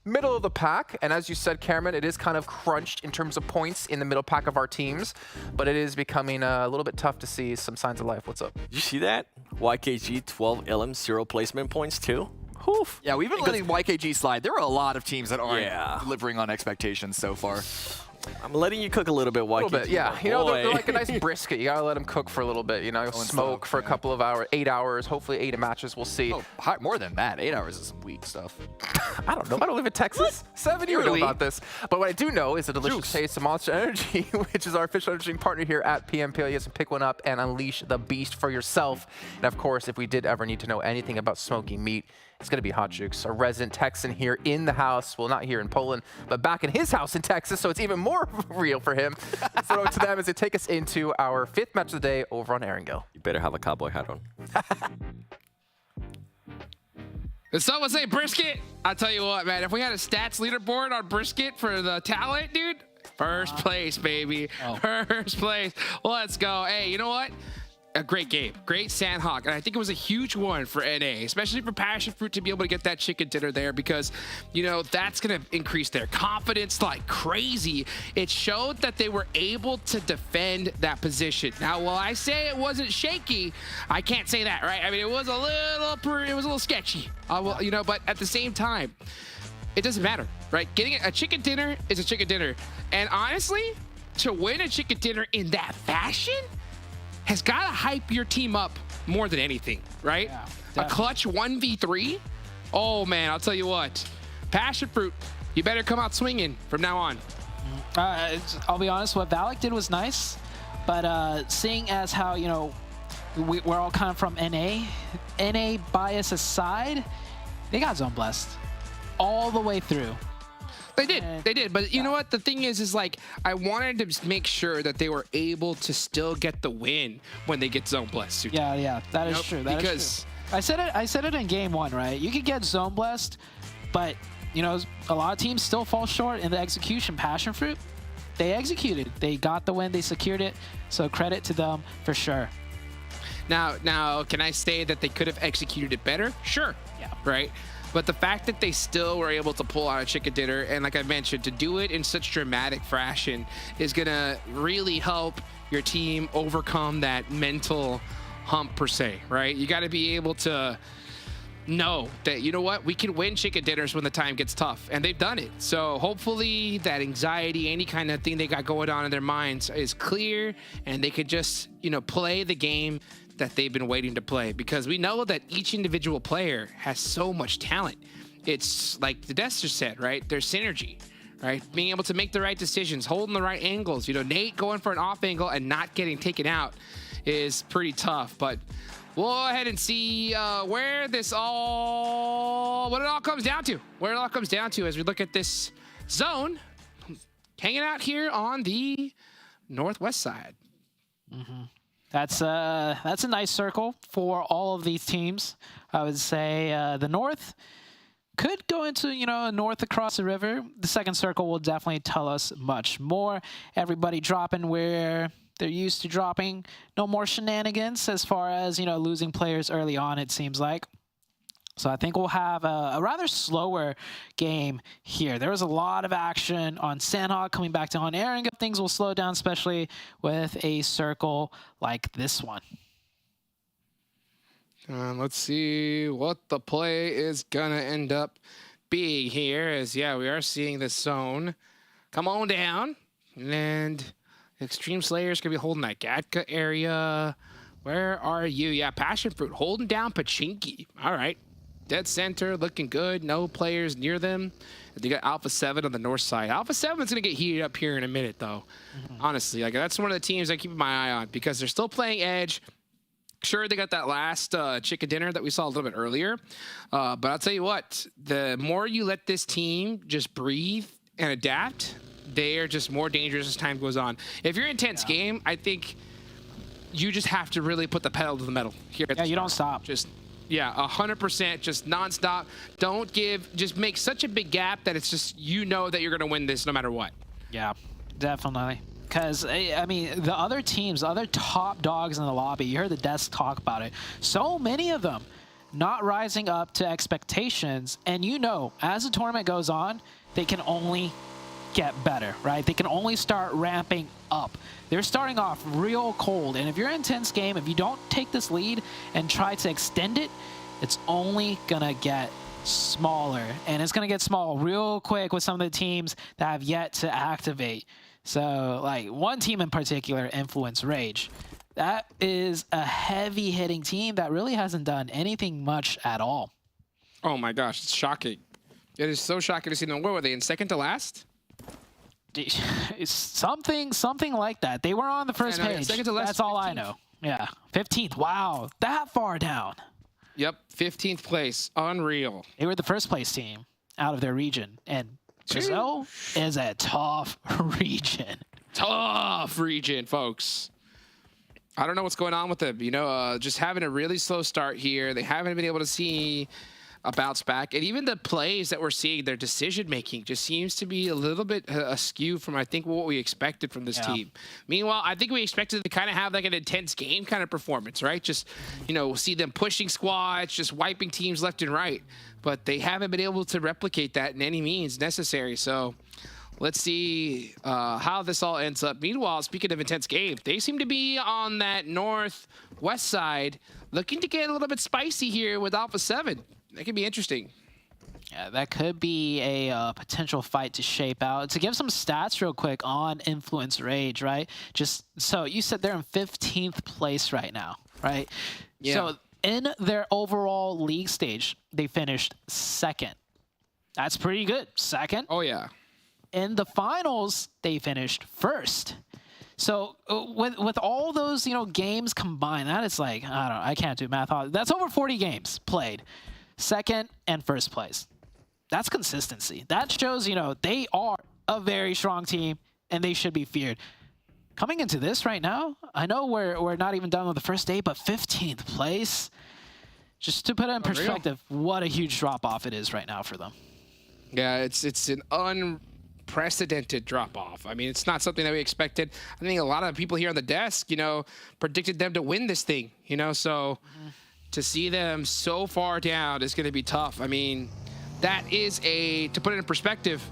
I: Middle of the pack, and as you said, Cameron, it is kind of crunched in terms of points in the middle pack of our teams, but it is becoming a little bit tough to see some signs of life. What's up?
K: Did you see that? YKG, 12 LM, 0 placement points too? Oof.
N: Yeah, we've been letting YKG slide. There are a lot of teams that aren't delivering on expectations so far.
K: I'm letting you cook a little bit, YKG.
I: A little bit, yeah. You know, they're like a nice brisket. You gotta let them cook for a little bit. You know, smoke for a couple of hours, 8 hours, hopefully 8 matches. We'll see.
N: Oh, more than that. 8 hours is some weak stuff.
I: I don't know. I don't live in Texas. 7 years know about this. But what I do know is a delicious taste of Monster Energy, which is our official energy partner here at PMPL. You can pick one up and unleash the beast for yourself. And of course, if we did ever need to know anything about smoking meat, it's going to be Hot Jukes, a resident Texan here in the house. Well, not here in Poland, but back in his house in Texas, so it's even more real for him. Throw it to them as they take us into our 5th match of the day over on Erangel.
K: You better have a cowboy hat on.
O: Did someone say brisket? I'll tell you what, man. If we had a stats leaderboard on brisket for the talent, dude, first place, baby. First place. Let's go. Hey, you know what? A great game, great Sanhok, and I think it was a huge one for NA, especially for PASSIONFRUIT to be able to get that chicken dinner there, because, you know, that's going to increase their confidence like crazy. It showed that they were able to defend that position. Now, while I say it wasn't shaky, I can't say that, right? I mean, it was a little sketchy, you know, but at the same time, it doesn't matter, right? Getting a chicken dinner is a chicken dinner, and honestly, to win a chicken dinner in that fashion has got to hype your team up more than anything, right? A clutch 1v3? Oh, man, I'll tell you what. PASSIONFRUIT, you better come out swinging from now on.
M: I'll be honest, what Valak did was nice, but seeing as how, you know, we're all kind of from NA bias aside, they got zone blessed all the way through.
O: They did. But you know what? The thing is like, I wanted to make sure that they were able to still get the win when they get zone blessed.
M: Yeah, that is true. That is true. I said it in game 1, right? You could get zone blessed, but you know, a lot of teams still fall short in the execution. PASSIONFRUIT, they executed. They got the win. They secured it. So credit to them for sure.
O: Now, can I say that they could have executed it better? Sure.
M: Yeah.
O: Right. But the fact that they still were able to pull out a chicken dinner, and like I mentioned, to do it in such dramatic fashion is going to really help your team overcome that mental hump per se, right? You got to be able to know that, you know what, we can win chicken dinners when the time gets tough, and they've done it. So hopefully that anxiety, any kind of thing they got going on in their minds is clear, and they could just, you know, play the game that they've been waiting to play, because we know that each individual player has so much talent. It's like the Dester said, right? There's synergy, right? Being able to make the right decisions, holding the right angles. You know, Nate going for an off angle and not getting taken out is pretty tough. But we'll go ahead and see what it all comes down to. Where it all comes down to as we look at this zone hanging out here on the northwest side.
M: Mm-hmm. That's a nice circle for all of these teams. I would say the north could go into, you know, north across the river. The second circle will definitely tell us much more. Everybody dropping where they're used to dropping. No more shenanigans as far as, you know, losing players early on, it seems like. So I think we'll have a rather slower game here. There was a lot of action on Sanhok coming back to on Erangel. Things will slow down, especially with a circle like this one.
O: Let's see what the play is gonna end up being here. As yeah, we are seeing the zone come on down, and Extreme Slayer's gonna be holding that Gatka area. Where are you? Yeah, PASSIONFRUIT holding down Pachinki. All right. Dead center, looking good. No players near them. They got Alpha 7 on the north side. Alpha 7's going to get heated up here in a minute, though. Honestly, like that's one of the teams I keep my eye on because they're still playing Edge. Sure, they got that last chicken dinner that we saw a little bit earlier. But I'll tell you what, the more you let this team just breathe and adapt, they are just more dangerous as time goes on. If you're in intense game, I think you just have to really put the pedal to the metal here.
M: Yeah, you don't stop.
O: Just... yeah, 100%, just nonstop. Don't just make such a big gap that it's just, you know that you're going to win this no matter what.
M: Yeah, definitely. Because, I mean, the other teams, other top dogs in the lobby, you heard the desk talk about it. So many of them not rising up to expectations. And you know, as the tournament goes on, they can only get better, right? They can only start ramping up. They're starting off real cold, and if you're in an intense game, if you don't take this lead and try to extend it, it's only gonna get smaller, and it's gonna get small real quick with some of the teams that have yet to activate. So, like, one team in particular, Influence Rage, that is a heavy-hitting team that really hasn't done anything much at all.
O: Oh my gosh, it's shocking. It is so shocking to see them. Where were they, in second to last?
M: It's something like that. They were on the first page.
O: Second to last,
M: that's all 15th. I know. Yeah, 15th. Wow, that far down.
O: Yep, 15th place. Unreal.
M: They were the first place team out of their region, and Brazil is a tough region.
O: Tough region, folks. I don't know what's going on with them. You know, just having a really slow start here. They haven't been able to see a bounce back, and even the plays that we're seeing, their decision making just seems to be a little bit askew from I think what we expected from this team. Meanwhile, I think we expected to kind of have like an intense game kind of performance, right? Just, you know, see them pushing squads, just wiping teams left and right, but they haven't been able to replicate that in any means necessary. So let's see how this all ends up. Meanwhile, speaking of intense game, they seem to be on that northwest side, looking to get a little bit spicy here with Alpha 7. That could be interesting.
M: Yeah, that could be a potential fight to shape out. To give some stats real quick on Influence Rage, right? Just so you said they're in 15th place right now, right?
O: Yeah.
M: So in their overall league stage, they finished second. That's pretty good. Second.
O: Oh, yeah.
M: In the finals, they finished first. So with all those, you know, games combined, that is like, I can't do math. That's over 40 games played. Second and first place. that's consistency. That shows, you know, they are a very strong team and they should be feared. Coming into this right now, I know we're not even done with the first day, but 15th place. Just to put it in perspective, what a huge drop-off it is right now for them.
O: Yeah, it's an unprecedented drop-off. I mean, it's not something that we expected. I think a lot of people here on the desk, you know, predicted them to win this thing, you know, so to see them so far down is going to be tough. I mean, that is to put it in perspective,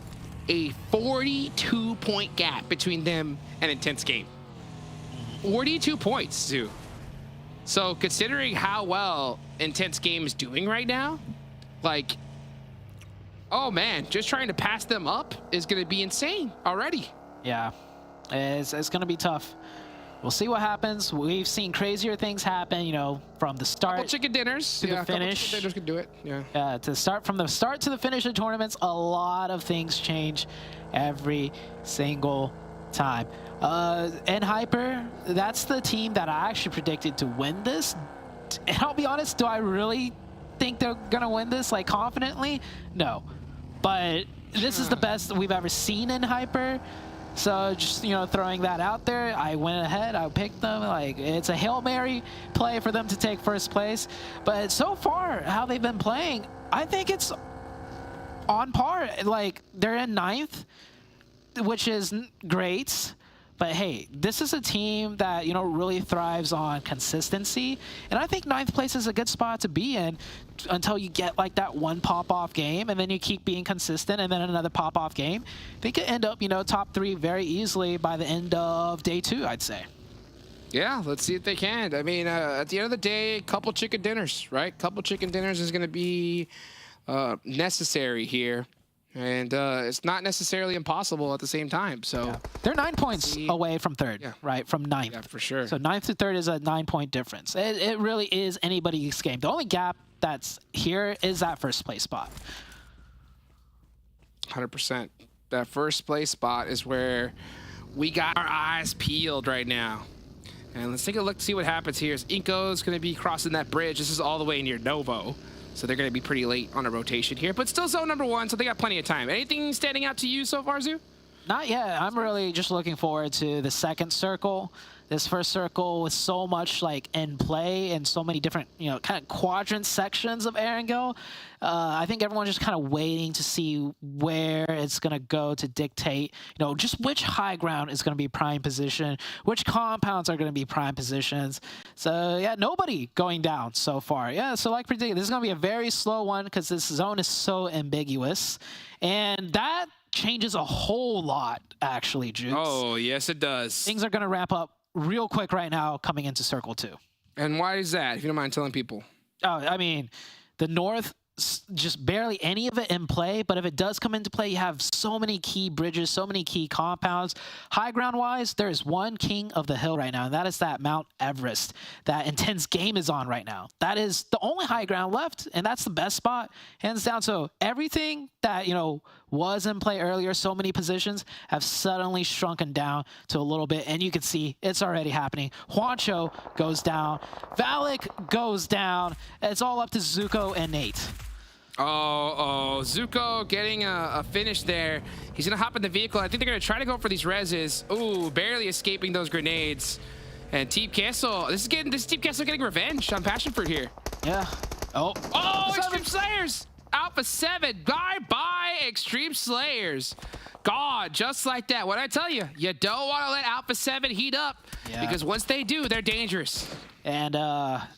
O: a 42-point gap between them and Intense Game. 42 points, Zoo. So considering how well Intense Game is doing right now, like, oh man, just trying to pass them up is going to be insane already.
M: Yeah, it's going to be tough. We'll see what happens. We've seen crazier things happen, you know, from the start.
O: Couple chicken dinners
M: to the finish.
O: Chicken dinners could do it. Yeah.
M: From the start to the finish of tournaments, a lot of things change every single time. And Hyper, that's the team that I actually predicted to win this. And I'll be honest, do I really think they're gonna win this like confidently? No, but this is the best we've ever seen in Hyper. So just, you know, throwing that out there, I went ahead, I picked them. Like, it's a Hail Mary play for them to take first place. But so far, how they've been playing, I think it's on par. Like, they're in 9th, which is great. But hey, this is a team that, you know, really thrives on consistency. And I think 9th place is a good spot to be in until you get like that one pop-off game, and then you keep being consistent, and then another pop-off game. They could end up, you know, top 3 very easily by the end of day 2, I'd say.
O: Yeah, let's see if they can. I mean, at the end of the day, a couple chicken dinners, right? Couple chicken dinners is going to be necessary here. And it's not necessarily impossible at the same time. So
M: they're 9 points away from 3rd, right? From 9th.
O: Yeah, for sure.
M: So 9th to 3rd is a 9-point difference. It really is anybody's game. The only gap that's here is that first place spot.
O: 100%. That first place spot is where we got our eyes peeled right now. And let's take a look to see what happens here. INCO is going to be crossing that bridge. This is all the way near Novo. So they're going to be pretty late on a rotation here, but still zone number 1, so they got plenty of time. Anything standing out to you so far, Zoo?
M: Not yet. I'm really just looking forward to the second circle. This first circle with so much like in play and so many different, you know, kind of quadrant sections of Erangel. I think everyone's just kind of waiting to see where it's going to go to dictate, you know, just which high ground is going to be prime position, which compounds are going to be prime positions. So yeah, nobody going down so far. Yeah, so like predicted, this is going to be a very slow one because this zone is so ambiguous. And that changes a whole lot, actually, Jukes.
O: Oh, yes, it does.
M: Things are going to ramp up real quick right now coming into Circle 2.
O: And why is that, if you don't mind telling people?
M: Oh, I mean, the North, just barely any of it in play, but if it does come into play, you have so many key bridges, so many key compounds. High ground-wise, there is one king of the hill right now, and that is that Mount Everest that Intense Game is on right now. That is the only high ground left, and that's the best spot, hands down. So everything that, you know, was in play earlier, so many positions have suddenly shrunken down to a little bit, and you can see it's already happening. Juancho goes down, Valak goes down. It's all up to Zuko and Nate.
O: Zuko getting a finish there. He's gonna hop in the vehicle. I think they're gonna try to go for these reses. Ooh, barely escaping those grenades. And Team QUESO, this is Team QUESO getting revenge on PASSIONFRUIT here.
M: Yeah. Oh,
O: Extreme Slayers! Alpha 7, bye-bye, Extreme Slayers. God, just like that. What I tell you, you don't want to let Alpha 7 heat up, because once they do, they're dangerous.
M: And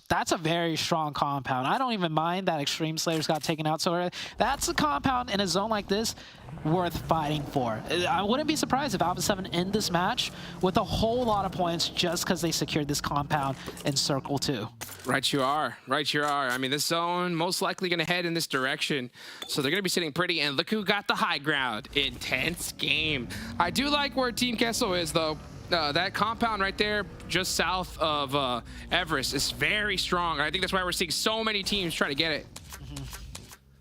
M: that's a very strong compound. I don't even mind that Extreme Slayers got taken out so early. That's a compound in a zone like this worth fighting for. I wouldn't be surprised if Alpha 7 end this match with a whole lot of points just because they secured this compound in Circle 2.
O: Right you are. Right you are. I mean, this zone most likely going to head in this direction. So they're going to be sitting pretty. And look who got the high ground. Intense Game. I do like where Team QUESO is, though. That compound right there just south of Everest is very strong. I think that's why we're seeing so many teams try to get it.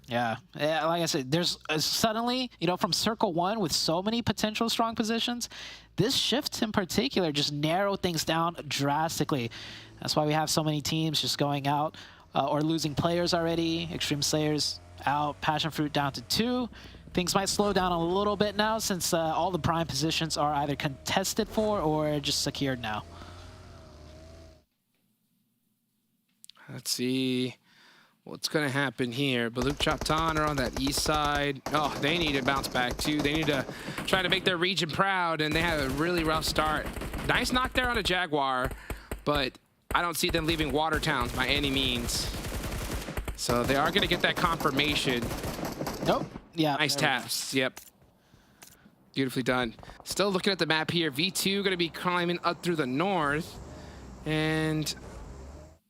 M: Yeah, like I said, there's suddenly, you know, from Circle 1 with so many potential strong positions, this shift in particular just narrowed things down drastically. That's why we have so many teams just going out or losing players already. Extreme Slayers out. PASSIONFRUIT down to 2. Things might slow down a little bit now since all the prime positions are either contested for or just secured now.
O: Let's see what's going to happen here. BULUC, CHABTAN are on that east side. Oh, they need to bounce back too. They need to try to make their region proud, and they have a really rough start. Nice knock there on a Jaguar, but I don't see them leaving water towns by any means. So they are going to get that confirmation.
M: Nope. Yeah.
O: Nice taps. Yep. Beautifully done. Still looking at the map here. V2 going to be climbing up through the north. And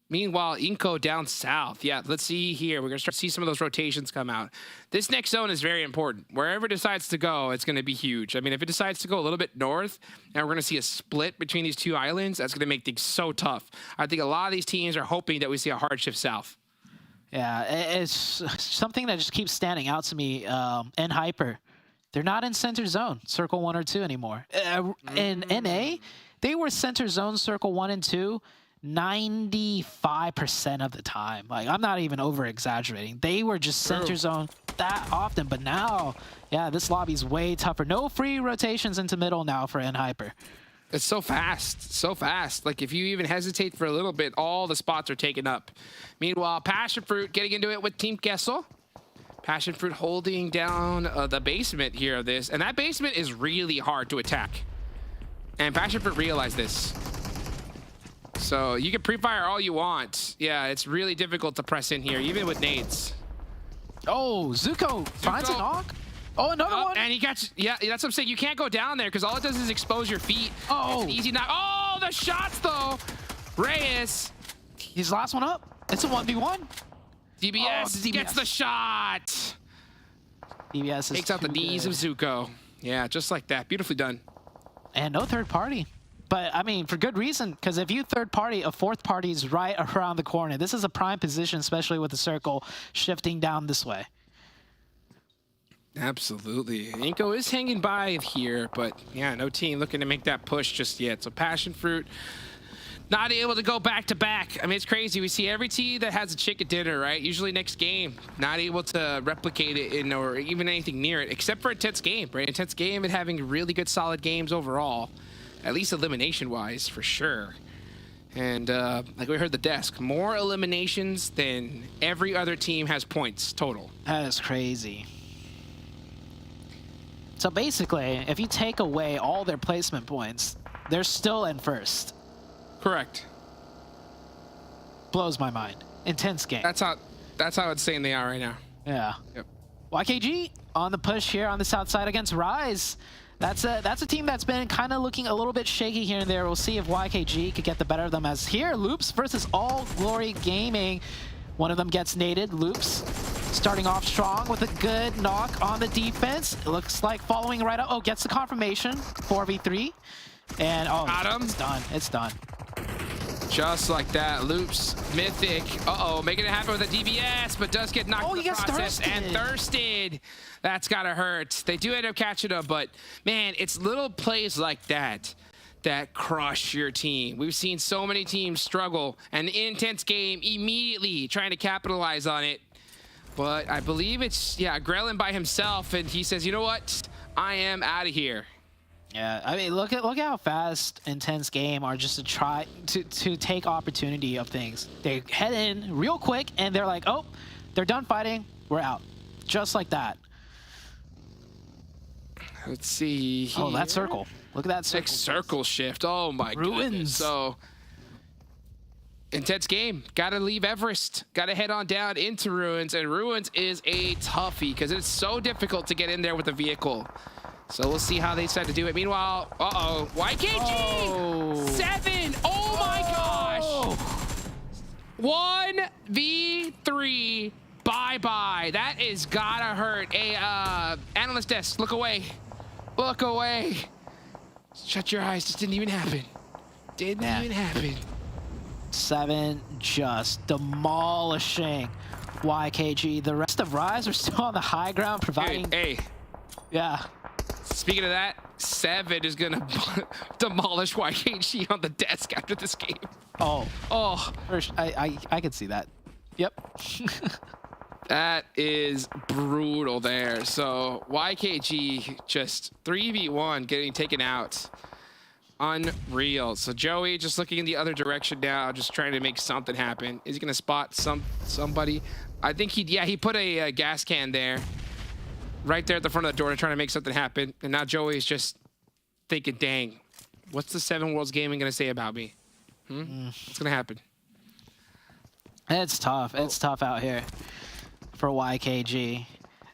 O: meanwhile, INCO down south. Yeah, let's see here. We're going to start to see some of those rotations come out. This next zone is very important. Wherever it decides to go, it's going to be huge. I mean, if it decides to go a little bit north, and we're going to see a split between these two islands, that's going to make things so tough. I think a lot of these teams are hoping that we see a hard shift south.
M: Yeah, it's something that just keeps standing out to me. And Hyper, they're not in center zone, circle 1 or 2 anymore. In NA, they were center zone, circle 1 and 2, 95% of the time. Like, I'm not even over exaggerating. They were just center zone that often, but now, yeah, this lobby's way tougher. No free rotations into middle now for Hyper.
O: It's so fast, so fast. Like, if you even hesitate for a little bit, all the spots are taken up. Meanwhile, PASSIONFRUIT getting into it with Team QUESO. PASSIONFRUIT holding down the basement here of this. And that basement is really hard to attack. And PASSIONFRUIT realized this. So you can pre-fire all you want. Yeah, it's really difficult to press in here, even with nades.
M: Oh, Zuko finds a knock. Oh, another one.
O: And he got, yeah, that's what I'm saying. You can't go down there because all it does is expose your feet. Oh, it's an easy knock. Oh, the shots though. Reyes.
M: His last one up. It's a 1v1.
O: DBS gets the shot.
M: DBS
O: takes out the knees of Zuko. Yeah, just like that. Beautifully done.
M: And no third party. But, I mean, for good reason, because if you third party, a fourth party is right around the corner. This is a prime position, especially with the circle shifting down this way.
O: Absolutely. INCO is hanging by here, but yeah, no team looking to make that push just yet. So PASSIONFRUIT not able to go back to back. I mean, it's crazy. We see every team that has a chicken dinner, right? Usually next game, not able to replicate it in or even anything near it, except for Intense Game, right? Intense Game and having really good, solid games overall, at least elimination-wise, for sure. And like we heard the desk, more eliminations than every other team has points total.
M: That is crazy. So basically, if you take away all their placement points, they're still in first.
O: Correct.
M: Blows my mind. Intense game.
O: That's how insane they are right now.
M: Yeah.
O: Yep.
M: YKG on the push here on the south side against Rise. That's a team that's been kind of looking a little bit shaky here and there. We'll see if YKG could get the better of them, as here, Loops versus All Glory Gaming. One of them gets naded. Loops starting off strong with a good knock on the defense. It looks like following right up. Oh, gets the confirmation. 4v3. And oh,
O: got him.
M: It's done. It's done.
O: Just like that. Loops, Mythic. Uh-oh, making it happen with a DBS, but does get knocked in the process. And thirsted. That's gotta hurt. They do end up catching him, but man, it's little plays like that that crush your team. We've seen so many teams struggle, and the Intense Game immediately trying to capitalize on it. But I believe it's, yeah, Grellin by himself, and he says, you know what? I am out of here.
M: Yeah, I mean, look at how fast Intense Game are just to try to take opportunity of things. They head in real quick, and they're like, oh, they're done fighting. We're out. Just like that.
O: Let's see here.
M: Oh, that circle. Look at that circle.
O: Next circle shift. Oh, my goodness. So, Intense Game. Got to leave Everest. Got to head on down into Ruins. And Ruins is a toughie because it's so difficult to get in there with a vehicle. So we'll see how they decide to do it. Meanwhile, uh-oh. YKG!
M: Oh.
O: 7! Oh, my gosh! 1v3. Bye-bye. That is gotta hurt. Hey, Analyst desk, look away. Look away. Shut your eyes. This didn't even happen. Didn't even happen.
M: 7 just demolishing YKG. The rest of Rise are still on the high ground, providing...
O: Hey.
M: Yeah.
O: Speaking of that, 7 is gonna demolish YKG on the desk after this game.
M: Oh. I could see that. Yep.
O: That is brutal there. So YKG just 3v1 getting taken out. Unreal. So Joey just looking in the other direction now, just trying to make something happen. Is he gonna spot somebody? I think he put a gas can there, right there at the front of the door, to try to make something happen. And now Joey is just thinking, dang, what's the Seven Worlds Gaming gonna say about me? What's gonna happen?
M: It's tough. It's tough out here for YKG.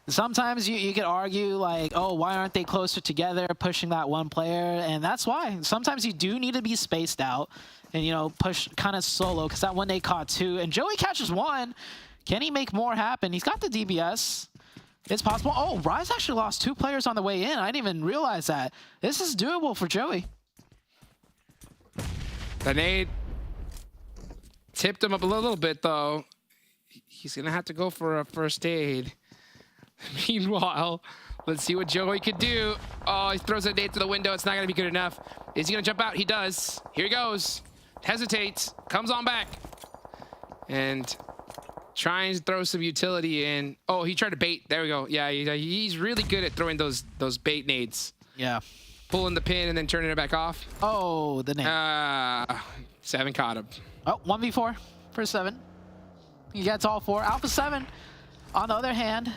M: Sometimes you could argue like, oh, why aren't they closer together, pushing that one player? And that's why. Sometimes you do need to be spaced out and, you know, push kind of solo, because that one they caught 2. And Joey catches 1. Can he make more happen? He's got the DBS. It's possible. Oh, Rise actually lost 2 players on the way in. I didn't even realize that. This is doable for Joey.
O: The nade tipped him up a little bit, though. He's going to have to go for a first aid. Meanwhile, let's see what Joey could do. Oh, he throws a nade to the window. It's not going to be good enough. Is he going to jump out? He does. Here he goes. Hesitates. Comes on back. And trying to throw some utility in. Oh, he tried to bait. There we go. Yeah, he's really good at throwing those bait nades.
M: Yeah.
O: Pulling the pin and then turning it back off.
M: Oh, the nade.
O: 7 caught him.
M: Oh, 1v4 for 7. He gets all 4. Alpha 7, on the other hand,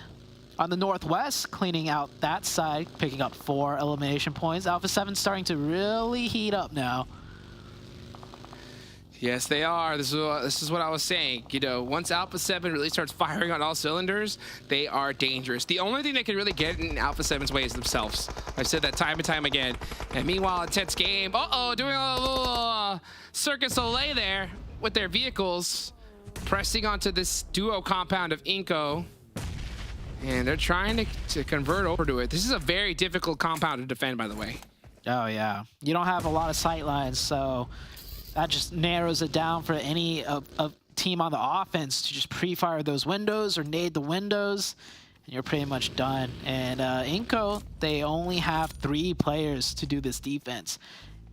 M: on the northwest, cleaning out that side, picking up 4 elimination points. Alpha 7 starting to really heat up now.
O: Yes, they are. This is what I was saying. You know, once Alpha 7 really starts firing on all cylinders, they are dangerous. The only thing that can really get in Alpha 7's way is themselves. I've said that time and time again. And meanwhile, intense game. Doing a little Circus Soleil there with their vehicles, pressing onto this duo compound of INCO. And they're trying to convert over to it. This is a very difficult compound to defend, by the way.
M: Oh, yeah. You don't have a lot of sight lines, so that just narrows it down for any team on the offense to just pre-fire those windows or nade the windows, and you're pretty much done. And INCO, they only have 3 players to do this defense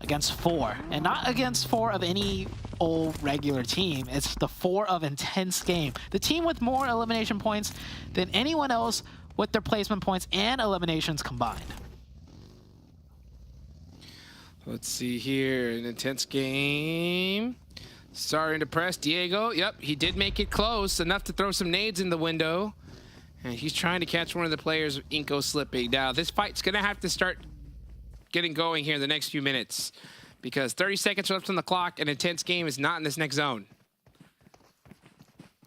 M: against 4, and not against 4 of any old regular team. It's the 4 of Intense Game, the team with more elimination points than anyone else with their placement points and eliminations combined.
O: Let's see here, an Intense Game starting to press Diego. Yep, he did make it close enough to throw some nades in the window, and he's trying to catch one of the players of INCO slipping. Now this fight's gonna have to start getting going here in the next few minutes, because 30 seconds left on the clock and Intense Game is not in this next zone.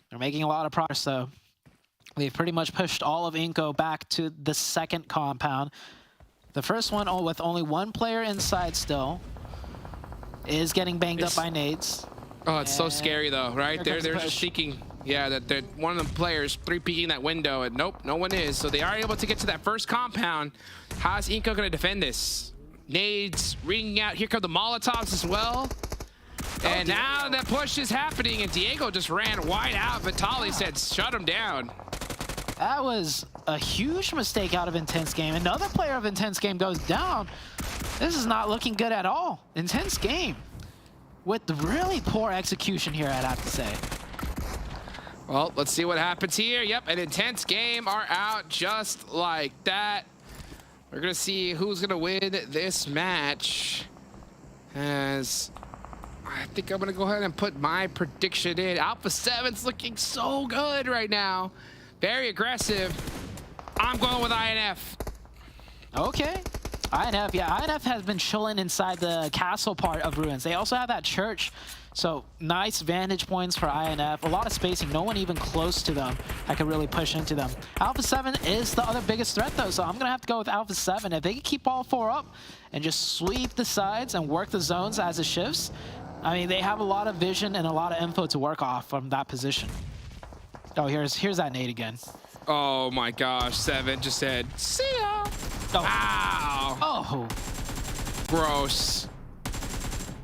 M: They're making a lot of progress, though. They've pretty much pushed all of INCO back to the second compound. The first one, with only 1 player inside still, is getting banged up by nades.
O: Oh, it's so scary, though, right? They're just thinking, yeah, that one of the players 3-peeking that window, and nope, no one is. So they are able to get to that first compound. How's INCO going to defend this? Nades ringing out. Here come the Molotovs as well. And now that push is happening, and Diego just ran wide out. Vitaly said, shut him down.
M: That was a huge mistake out of Intense Game. Another player of Intense Game goes down. This is not looking good at all. Intense Game with really poor execution here, I'd have to say.
O: Well, let's see what happens here. Yep, an Intense Game are out just like that. We're going to see who's going to win this match. As I think I'm going to go ahead and put my prediction in. Alpha 7's looking so good right now. Very aggressive. I'm going with INF.
M: Okay. INF, yeah. INF has been chilling inside the castle part of Ruins. They also have that church. So nice vantage points for INF. A lot of spacing. No one even close to them that could really push into them. Alpha 7 is the other biggest threat, though. So I'm going to have to go with Alpha 7. If they can keep all 4 up and just sweep the sides and work the zones as it shifts, I mean, they have a lot of vision and a lot of info to work off from that position. Oh, here's that nade again.
O: Oh my gosh, 7 just said, see ya. Ow.
M: Oh.
O: Gross.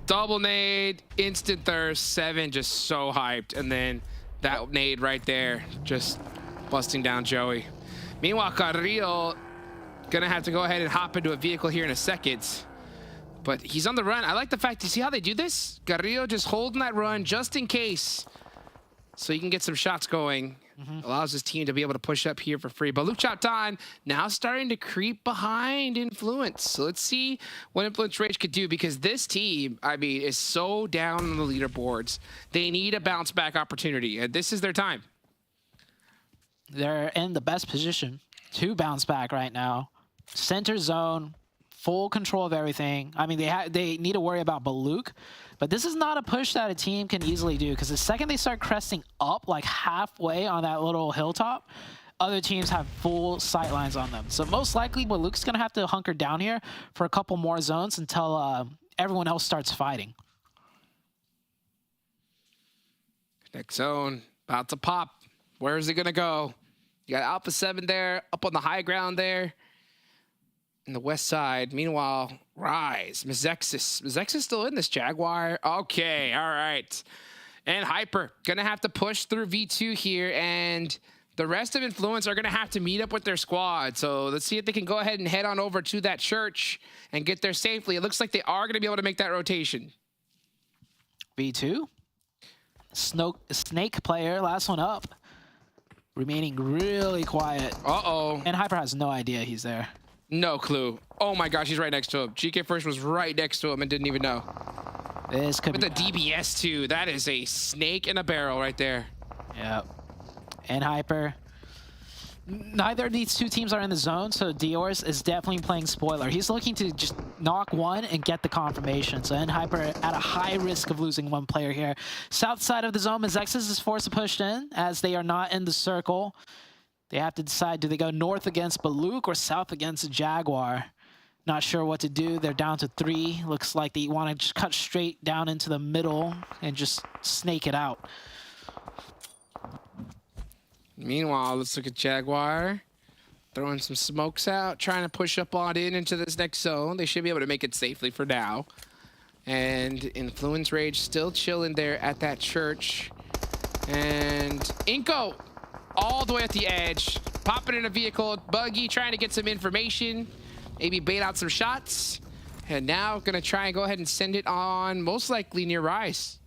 O: Double nade, instant thirst, 7 just so hyped. And then that nade right there, just busting down Joey. Meanwhile, Carrillo gonna have to go ahead and hop into a vehicle here in a second. But he's on the run. I like the fact, you see how they do this? Carrillo just holding that run just in case, so you can get some shots going. Allows his team to be able to push up here for free. BULUC CHABTAN now starting to creep behind Influence. So let's see what Influence Rage could do, because this team, I mean, is so down on the leaderboards. They need a bounce back opportunity, and this is their time.
M: They're in the best position to bounce back right now. Center zone, full control of everything. I mean, they need to worry about BULUC, but this is not a push that a team can easily do, because the second they start cresting up like halfway on that little hilltop, other teams have full sight lines on them. So most likely BULUC's going to have to hunker down here for a couple more zones until everyone else starts fighting.
O: Next zone, about to pop. Where is it going to go? You got Alpha 7 there, up on the high ground there. In the west side. Meanwhile, Rise, MEZEXIS. MEZEXIS still in this Jaguar. Okay, all right. And Hyper gonna have to push through V2 here, and the rest of Influence are gonna have to meet up with their squad. So let's see if they can go ahead and head on over to that church and get there safely. It looks like they are gonna be able to make that rotation.
M: V2. Snake player, last one up. Remaining really quiet.
O: Uh-oh.
M: And Hyper has no idea he's there.
O: No clue. Oh my gosh, he's right next to him. GK First was right next to him and didn't even know.
M: This could
O: be the DBS too. That is a snake in a barrel right there.
M: Yep. And Hyper. Neither of these two teams are in the zone, so Dior's is definitely playing spoiler. He's looking to just knock one and get the confirmation. So Hyper at a high risk of losing one player here. South side of the zone, MEZEXIS is forced to push in as they are not in the circle. They have to decide, do they go north against BULUC or south against Jaguar? Not sure what to do. They're down to 3. Looks like they want to just cut straight down into the middle and just snake it out.
O: Meanwhile, let's look at Jaguar. Throwing some smokes out, trying to push up on into this next zone. They should be able to make it safely for now. And Influence Rage still chilling there at that church. And INCO all the way at the edge, popping in a vehicle, buggy, trying to get some information, maybe bait out some shots, and now gonna try and go ahead and send it on, most likely near Rise.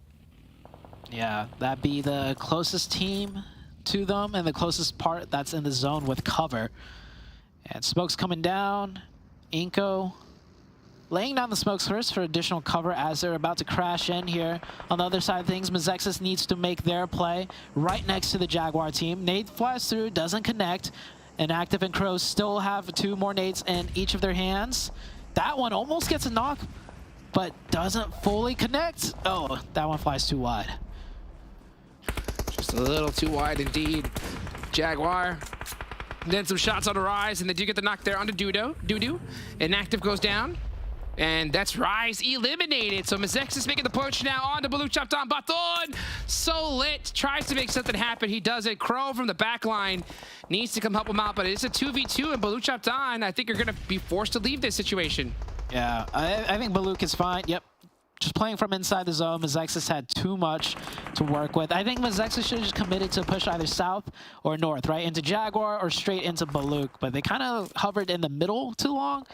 M: Yeah, that'd be the closest team to them and the closest part that's in the zone with cover. And smoke's coming down. INCO laying down the smokes first for additional cover as they're about to crash in here. On the other side of things, MEZEXIS needs to make their play right next to the Jaguar team. Nade flies through, doesn't connect. And Active and Crow still have 2 more nades in each of their hands. That one almost gets a knock, but doesn't fully connect. Oh, that one flies too wide.
O: Just a little too wide indeed. Jaguar. Then some shots on the Rise, and they do get the knock there onto Dudu. And Active goes down. And that's Rise eliminated. So MEZEXIS making the push now on to BULUC CHABTAN. Baton so lit. Tries to make something happen. He does it. Crow from the back line needs to come help him out. But it's a 2v2 and BULUC CHABTAN, I think, are going to be forced to leave this situation.
M: Yeah, I think BULUC is fine. Yep. Just playing from inside the zone. MEZEXIS had too much to work with. I think MEZEXIS should have just committed to push either south or north, right? Into Jaguar or straight into BULUC. But they kind of hovered in the middle too long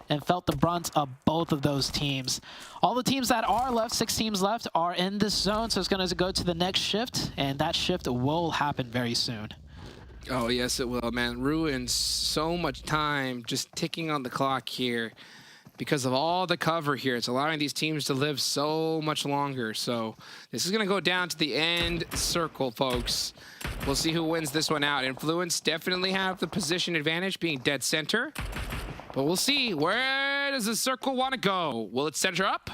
M: and felt the brunt of both of those teams. All the teams that are left, 6 teams left, are in this zone, so it's going to go to the next shift, and that shift will happen very soon.
O: Oh, yes, it will, man. Ruins so much time just ticking on the clock here because of all the cover here. It's allowing these teams to live so much longer. So this is going to go down to the end circle, folks. We'll see who wins this one out. Influence definitely have the position advantage, being dead center. But we'll see. Where does the circle want to go? Will it center up?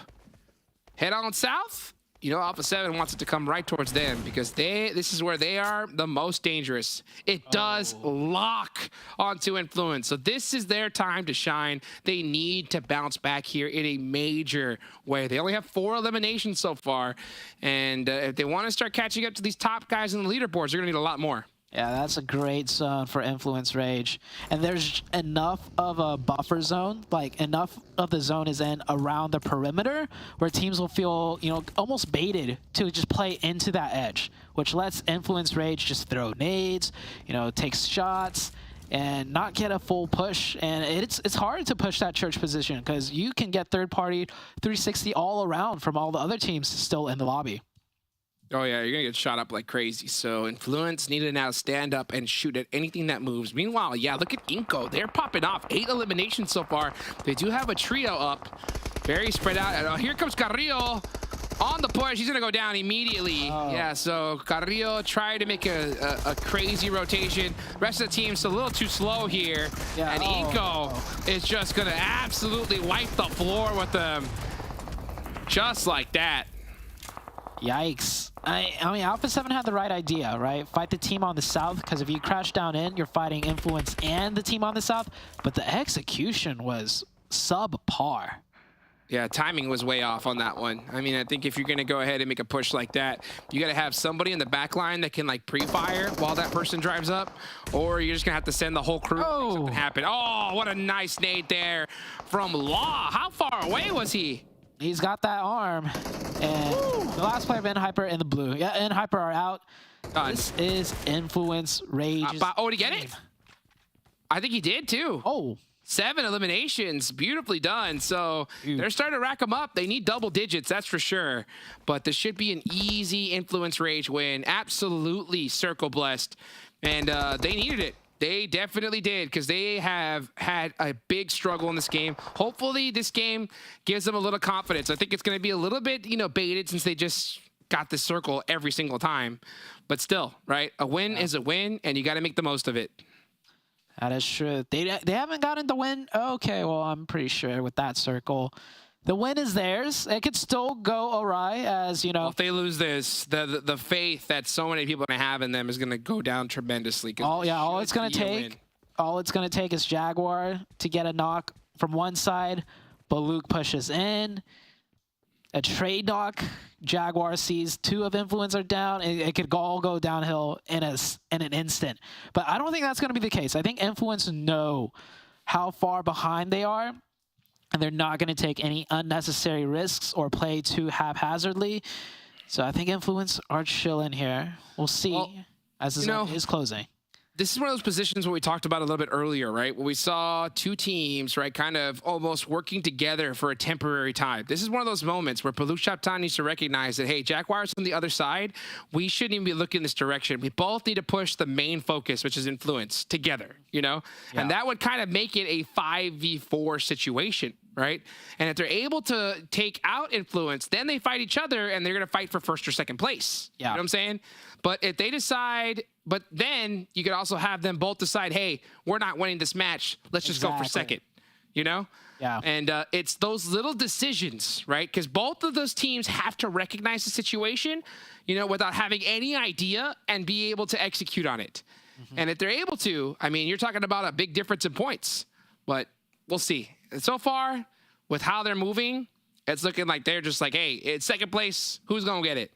O: Head on south? You know, Alpha 7 wants it to come right towards them because this is where they are the most dangerous. It does lock onto Influence. So this is their time to shine. They need to bounce back here in a major way. They only have 4 eliminations so far. And if they want to start catching up to these top guys in the leaderboards, they're going to need a lot more.
M: Yeah, that's a great zone for Influence Rage. And there's enough of a buffer zone, like enough of the zone is in around the perimeter where teams will feel, you know, almost baited to just play into that edge, which lets Influence Rage just throw nades, you know, take shots and not get a full push. And it's hard to push that church position because you can get third-party 360 all around from all the other teams still in the lobby.
O: Oh yeah, you're gonna get shot up like crazy. So Influence need to now stand up and shoot at anything that moves. Meanwhile, yeah, look at INCO. They're popping off. 8 eliminations so far. They do have a trio up. Very spread out. And here comes Carrillo on the push. He's gonna go down immediately. Yeah, so Carrillo tried to make a crazy rotation. Rest of the team's a little too slow here. Yeah, and INCO is just gonna absolutely wipe the floor with them. Just like that.
M: Yikes. I mean, Alpha 7 had the right idea, right? Fight the team on the south, because if you crash down in, you're fighting Influence and the team on the south. But the execution was subpar.
O: Yeah, timing was way off on that one. I mean, I think if you're going to go ahead and make a push like that, you got to have somebody in the back line that can, like, pre-fire while that person drives up, or you're just going to have to send the whole crew to make something happen. Oh, what a nice nade there from Law. How far away was he?
M: He's got that arm. And the last player of N-Hyper and the blue. Yeah, N-Hyper are out. This is Influence Rage.
O: Oh, did he get it? I think he did, too.
M: Oh.
O: 7 eliminations, beautifully done. So they're starting to rack them up. They need double digits, that's for sure. But this should be an easy Influence Rage win. Absolutely circle blessed. And they needed it. They definitely did, because they have had a big struggle in this game. Hopefully this game gives them a little confidence. I think it's going to be a little bit, you know, baited since they just got this circle every single time. But still, right? A win is a win, and you got to make the most of it.
M: That is true. They haven't gotten the win. Okay, well, I'm pretty sure with that circle, the win is theirs. It could still go awry, as you know.
O: Well, if they lose this, the faith that so many people are gonna have in them is gonna go down tremendously.
M: All it's gonna take is Jaguar to get a knock from one side. BULUC pushes in. A trade knock. Jaguar sees 2 of Influence are down. It could all go downhill in an instant. But I don't think that's going to be the case. I think Influence know how far behind they are, and they're not going to take any unnecessary risks or play too haphazardly. So I think Influence are chilling here. We'll see as this is closing.
O: This is one of those positions where we talked about a little bit earlier, right? Where we saw 2 teams, right, kind of almost working together for a temporary time. This is one of those moments where BULUC CHABTAN needs to recognize that, hey, Jaguar's on the other side. We shouldn't even be looking this direction. We both need to push the main focus, which is Influence, together, you know? Yeah. And that would kind of make it a 5v4 situation, right? And if they're able to take out Influence, then they fight each other, and they're going to fight for first or second place. Yeah. You know what I'm saying? But if they decide, but then you could also have them both decide, hey, we're not winning this match. Let's just go for second, you know?
M: Yeah.
O: And it's those little decisions, right? Because both of those teams have to recognize the situation, you know, without having any idea and be able to execute on it. And if they're able to, I mean, you're talking about a big difference in points, but we'll see. And so far, with how they're moving, it's looking like they're just like, hey, it's second place. Who's going to get it?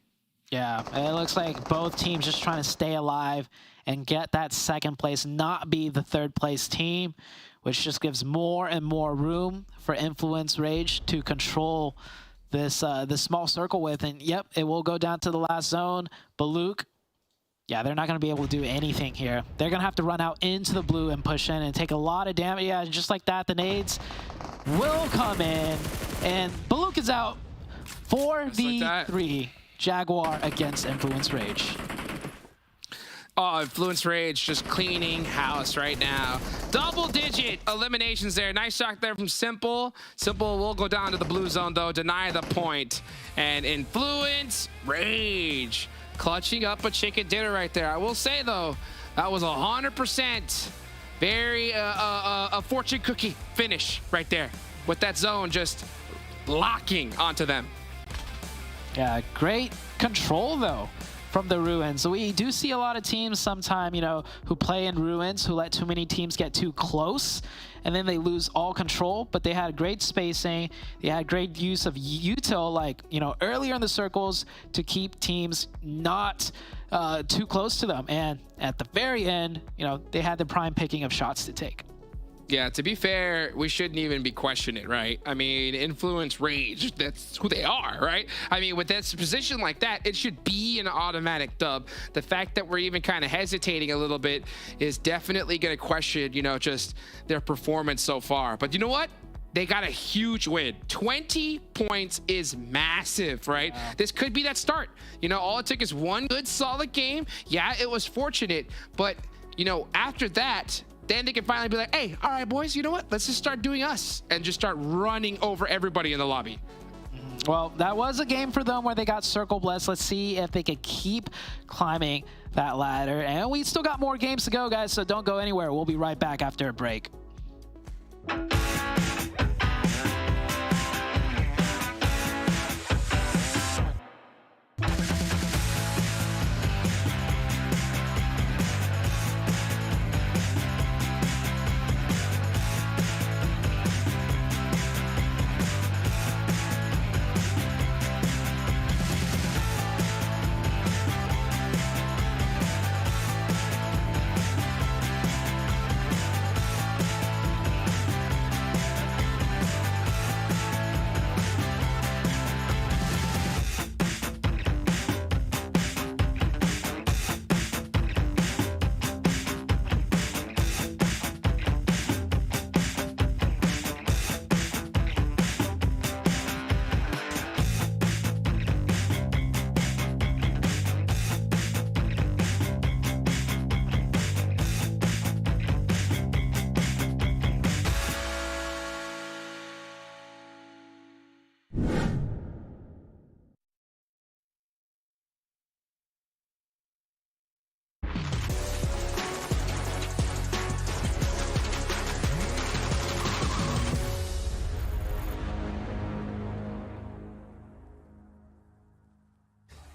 M: Yeah, it looks like both teams just trying to stay alive and get that second place, not be the third place team, which just gives more and more room for Influence Rage to control this small circle with. And yep, it will go down to the last zone. BULUC, yeah, they're not going to be able to do anything here. They're going to have to run out into the blue and push in and take a lot of damage. Yeah, just like that, the nades will come in. And BULUC is out 4v3. Jaguar against Influence Rage.
O: Oh, Influence Rage just cleaning house right now. Double-digit eliminations there. Nice shot there from Simple. Simple will go down to the blue zone, though. Deny the point. And Influence Rage clutching up a chicken dinner right there. I will say, though, that was 100% very a fortune cookie finish right there with that zone just locking onto them.
M: Yeah, great control, though, from the Ruins. So we do see a lot of teams sometime, you know, who play in Ruins, who let too many teams get too close, and then they lose all control. But they had great spacing. They had great use of util, like, you know, earlier in the circles to keep teams not too close to them. And at the very end, you know, they had the prime picking of shots to take.
O: Yeah, to be fair, we shouldn't even be questioning it, right? I mean, Influence Rage, that's who they are, right? I mean, with this position like that, it should be an automatic dub. The fact that we're even kind of hesitating a little bit is definitely going to question, you know, just their performance so far. But you know what? they got a huge win. 20 points is massive, right? Wow. This could be that start. You know, all it took is one good solid game. Yeah, it was fortunate, but you know, after that, then they can finally be like, hey, all right, boys, you know what? Let's just start doing us and just start running over everybody in the lobby.
M: Well, that was a game for them where they got circle blessed. Let's see if they can keep climbing that ladder. And we still got more games to go, guys, so don't go anywhere. We'll be right back after a break.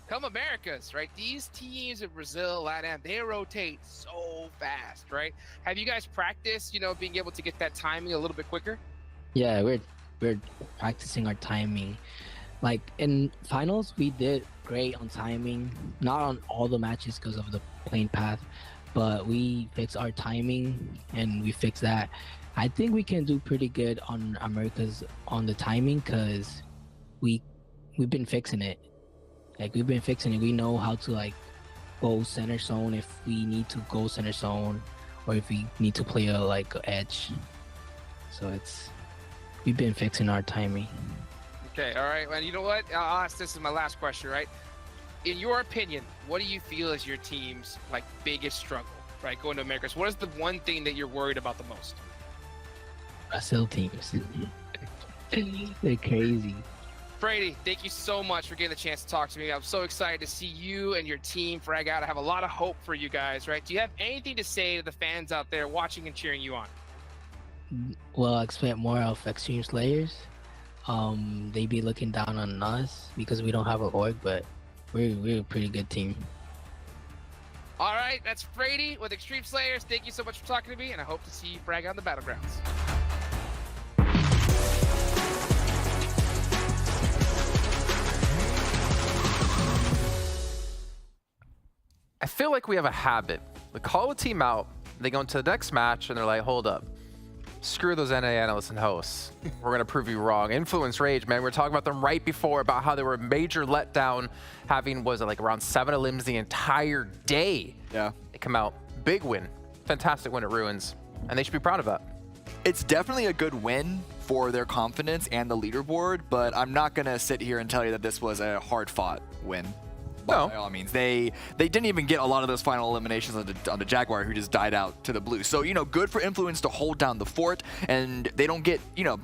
O: Come Americas, right? These teams in Brazil, LATAM, they rotate so fast, right? Have you guys practiced, you know, being able to get that timing a little bit quicker?
D: Yeah, we're practicing our timing. Like in finals, we did great on timing. Not on all the matches because of the plane path, but we fixed our timing and we fixed that. I think we can do pretty good on Americas on the timing because we've been fixing it. Like we've been fixing it. We know how to like go center zone if we need to go center zone, or if we need to play a like edge. So we've been fixing our timing.
O: Okay, all right. Well, you know what? I'll ask this as my last question, right? In your opinion, what do you feel is your team's like biggest struggle, right? Going to Americas. What is the one thing that you're worried about the most?
D: Brazil teams. They're crazy.
O: Brady, thank you so much for getting the chance to talk to me. I'm so excited to see you and your team frag out. I have a lot of hope for you guys, right? Do you have anything to say to the fans out there watching and cheering you on?
D: Well, I expect more of Extreme Slayers. They be looking down on us because we don't have an org, but we're a pretty good team.
O: All right, that's Brady with Extreme Slayers. Thank you so much for talking to me, and I hope to see you frag out in the battlegrounds.
I: I feel like we have a habit. We call a team out, they go into the next match, and they're like, hold up. Screw those NA analysts and hosts. We're going to prove you wrong. Influence Rage, man. We were talking about them right before, about how they were a major letdown, having, was it like around 7 elims the entire day?
N: Yeah.
I: They come out, big win. Fantastic win at Ruins, and they should be proud of that.
N: It's definitely a good win for their confidence and the leaderboard, but I'm not going to sit here and tell you that this was a hard-fought win.
I: No.
N: By all means, they didn't even get a lot of those final eliminations on the Jaguar, who just died out to the blue. So, you know, good for Influence to hold down the fort, and they don't get, you know,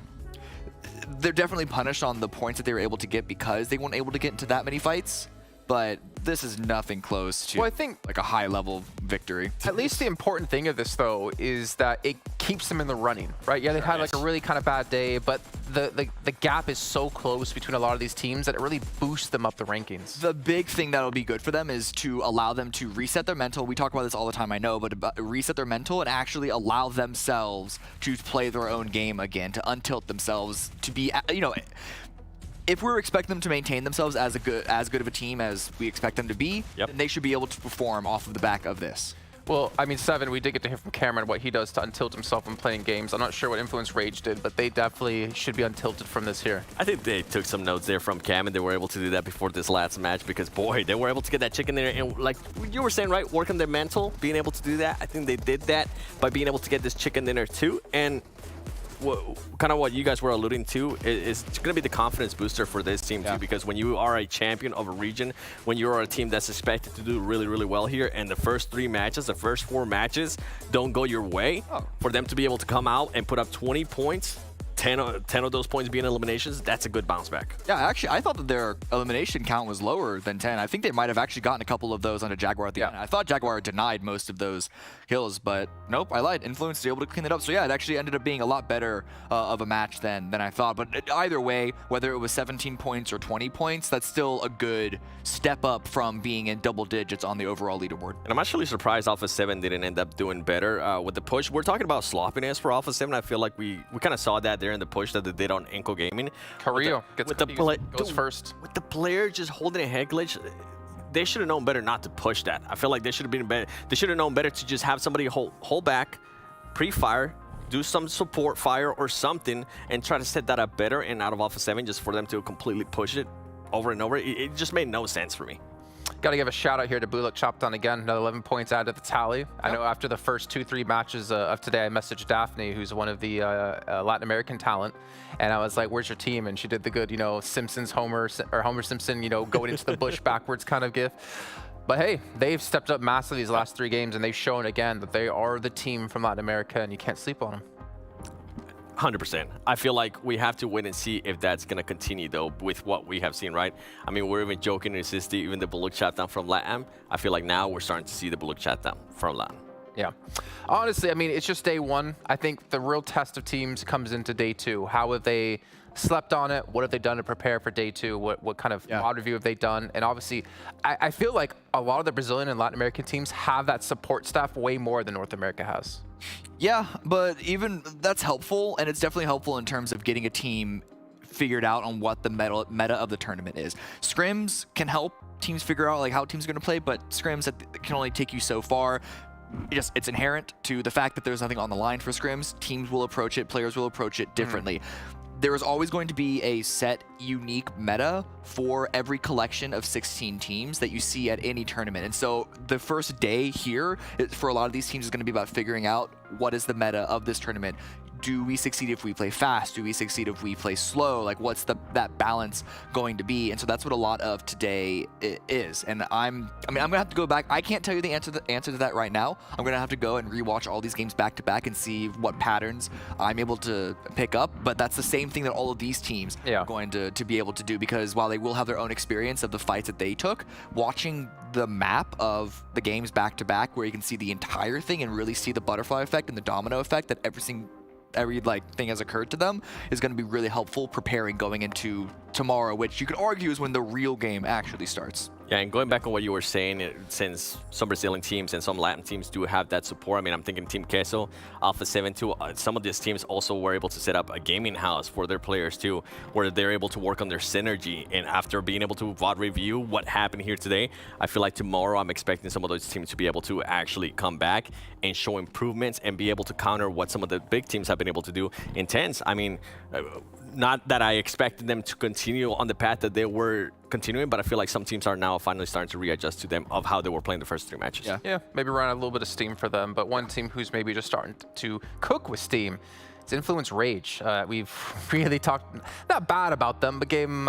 N: they're definitely punished on the points that they were able to get because they weren't able to get into that many fights. But this is nothing close to,
I: well, I think,
N: like a high-level victory.
I: At least the important thing of this, though, is that it keeps them in the running, right? Yeah, they've had like a really kind of bad day, but the gap is so close between a lot of these teams that it really boosts them up the rankings.
N: The big thing that'll be good for them is to allow them to reset their mental. We talk about this all the time, I know, but reset their mental and actually allow themselves to play their own game again, to untilt themselves, to be, you know, if we're expecting them to maintain themselves as good of a team as we expect them to be, then they should be able to perform off of the back of this.
I: Well, I mean, Seven, we did get to hear from Cameron what he does to untilt himself when playing games. I'm not sure what Influence Rage did, but they definitely should be untilted from this here.
K: I think they took some notes there from Cam, and they were able to do that before this last match because, boy, they were able to get that chicken there. And like you were saying, right, working their mental, being able to do that. I think they did that by being able to get this chicken dinner too. And kind of what you guys were alluding to is going to be the confidence booster for this team too, because when you are a champion of a region, when you are a team that's expected to do really, really well here, and the first 3 matches, the first 4 matches don't go your way, for them to be able to come out and put up 20 points, 10 of those points being eliminations, that's a good bounce back.
N: Yeah, actually, I thought that their elimination count was lower than 10. I think they might have actually gotten a couple of those onto Jaguar at the end. I thought Jaguar denied most of those kills, but nope, I lied. Influence was able to clean it up. So yeah, it actually ended up being a lot better of a match than I thought. But either way, whether it was 17 points or 20 points, that's still a good step up from being in double digits on the overall leaderboard.
K: And I'm actually surprised Alpha 7 didn't end up doing better with the push. We're talking about sloppiness for Alpha 7. I feel like we kind of saw that there in the push that they did on INCO Gaming.
I: Carrillo goes first.
K: With the player just holding a head glitch, they should have known better not to push that. I feel like they should have been better. They should have known better to just have somebody hold back, pre-fire, do some support fire or something, and try to set that up better and out of Alpha 7 just for them to completely push it over and over. It just made no sense for me.
I: Got to give a shout out here to BULUC CHABTAN again, another 11 points out of the tally. I know after the first 2-3 matches of today, I messaged Daphne, who's one of the Latin American talent, and I was like, "Where's your team?" And she did the good, you know, Homer Simpson, you know, going into the bush backwards kind of gif. But hey, they've stepped up massively these last 3 games, and they've shown again that they are the team from Latin America, and you can't sleep on them.
K: 100%. I feel like we have to wait and see if that's going to continue, though, with what we have seen, right? I mean, we're even joking, is this even the BULUC CHABTAN from LATAM? I feel like now we're starting to see the BULUC CHABTAN from LATAM.
I: Yeah. Honestly, I mean, it's just day 1. I think the real test of teams comes into day 2. How have they slept on it? What have they done to prepare for day 2? What kind of mod review have they done? And obviously, I feel like a lot of the Brazilian and Latin American teams have that support staff way more than North America has.
N: Yeah, but even that's helpful, and it's definitely helpful in terms of getting a team figured out on what the meta of the tournament is. Scrims can help teams figure out like how teams are going to play, but scrims can only take you so far. It's inherent to the fact that there's nothing on the line for scrims. Teams will approach it, players will approach it differently. There is always going to be a set, unique meta for every collection of 16 teams that you see at any tournament. And so the first day here, for a lot of these teams, is going to be about figuring out what is the meta of this tournament. Do we succeed if we play fast? Do we succeed if we play slow? Like, what's that balance going to be? And so that's what a lot of today is. And I'm gonna have to go back. I can't tell you the answer to that right now. I'm gonna have to go and rewatch all these games back to back and see what patterns I'm able to pick up. But that's the same thing that all of these teams are going to be able to do, because while they will have their own experience of the fights that they took, watching the map of the games back to back, where you can see the entire thing and really see the butterfly effect and the domino effect that every thing has occurred to them, is going to be really helpful preparing going into tomorrow, which you could argue is when the real game actually starts.
K: Yeah, and going back on what you were saying, since some Brazilian teams and some Latin teams do have that support, I mean, I'm thinking Team QUESO, Alpha 7 too, some of these teams also were able to set up a gaming house for their players too, where they're able to work on their synergy. And after being able to VOD review what happened here today, I feel like tomorrow I'm expecting some of those teams to be able to actually come back and show improvements and be able to counter what some of the big teams have been able to do in TENS. I mean, not that I expected them to continue on the path that they were continuing, but I feel like some teams are now finally starting to readjust to them of how they were playing the first 3 matches.
I: Yeah, maybe run a little bit of steam for them, but one team who's maybe just starting to cook with steam, it's Influence Rage. We've really talked not bad about them, but gave them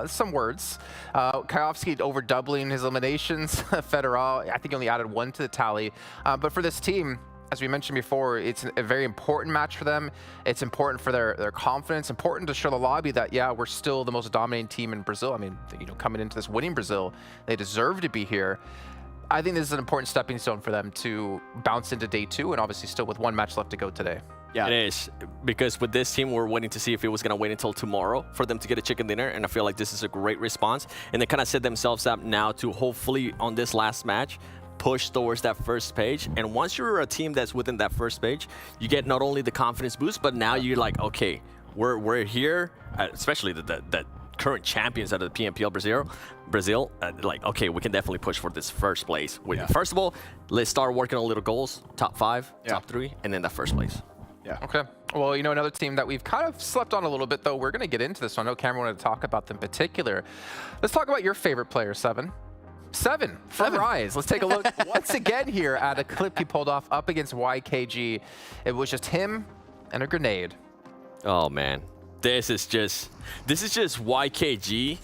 I: some words. Kayovsky over doubling his eliminations. Federal, I think, only added 1 to the tally. But for this team, as we mentioned before, it's a very important match for them. It's important for their confidence, important to show the lobby that, yeah, we're still the most dominating team in Brazil. I mean, you know, coming into this winning Brazil, they deserve to be here. I think this is an important stepping stone for them to bounce into day 2, and obviously still with 1 match left to go today.
K: Yeah, it is, because with this team, we're waiting to see if it was going to wait until tomorrow for them to get a chicken dinner, and I feel like this is a great response, and they kind of set themselves up now to hopefully on this last match push towards that first page. And once you're a team that's within that first page, you get not only the confidence boost, but now you're like, okay, we're here, especially the current champions out of the PMPL Brazil, like, okay, we can definitely push for this first place. First of all, let's start working on little goals, top 5, top 3, and then that first place.
I: Yeah. Okay. Well, you know, another team that we've kind of slept on a little bit, though, we're going to get into this one. I know Cameron wanted to talk about them in particular. Let's talk about your favorite player, Seven from Rise. Let's take a look once again here at a clip he pulled off up against YKG. It was just him and a grenade.
K: Oh man, this is just YKG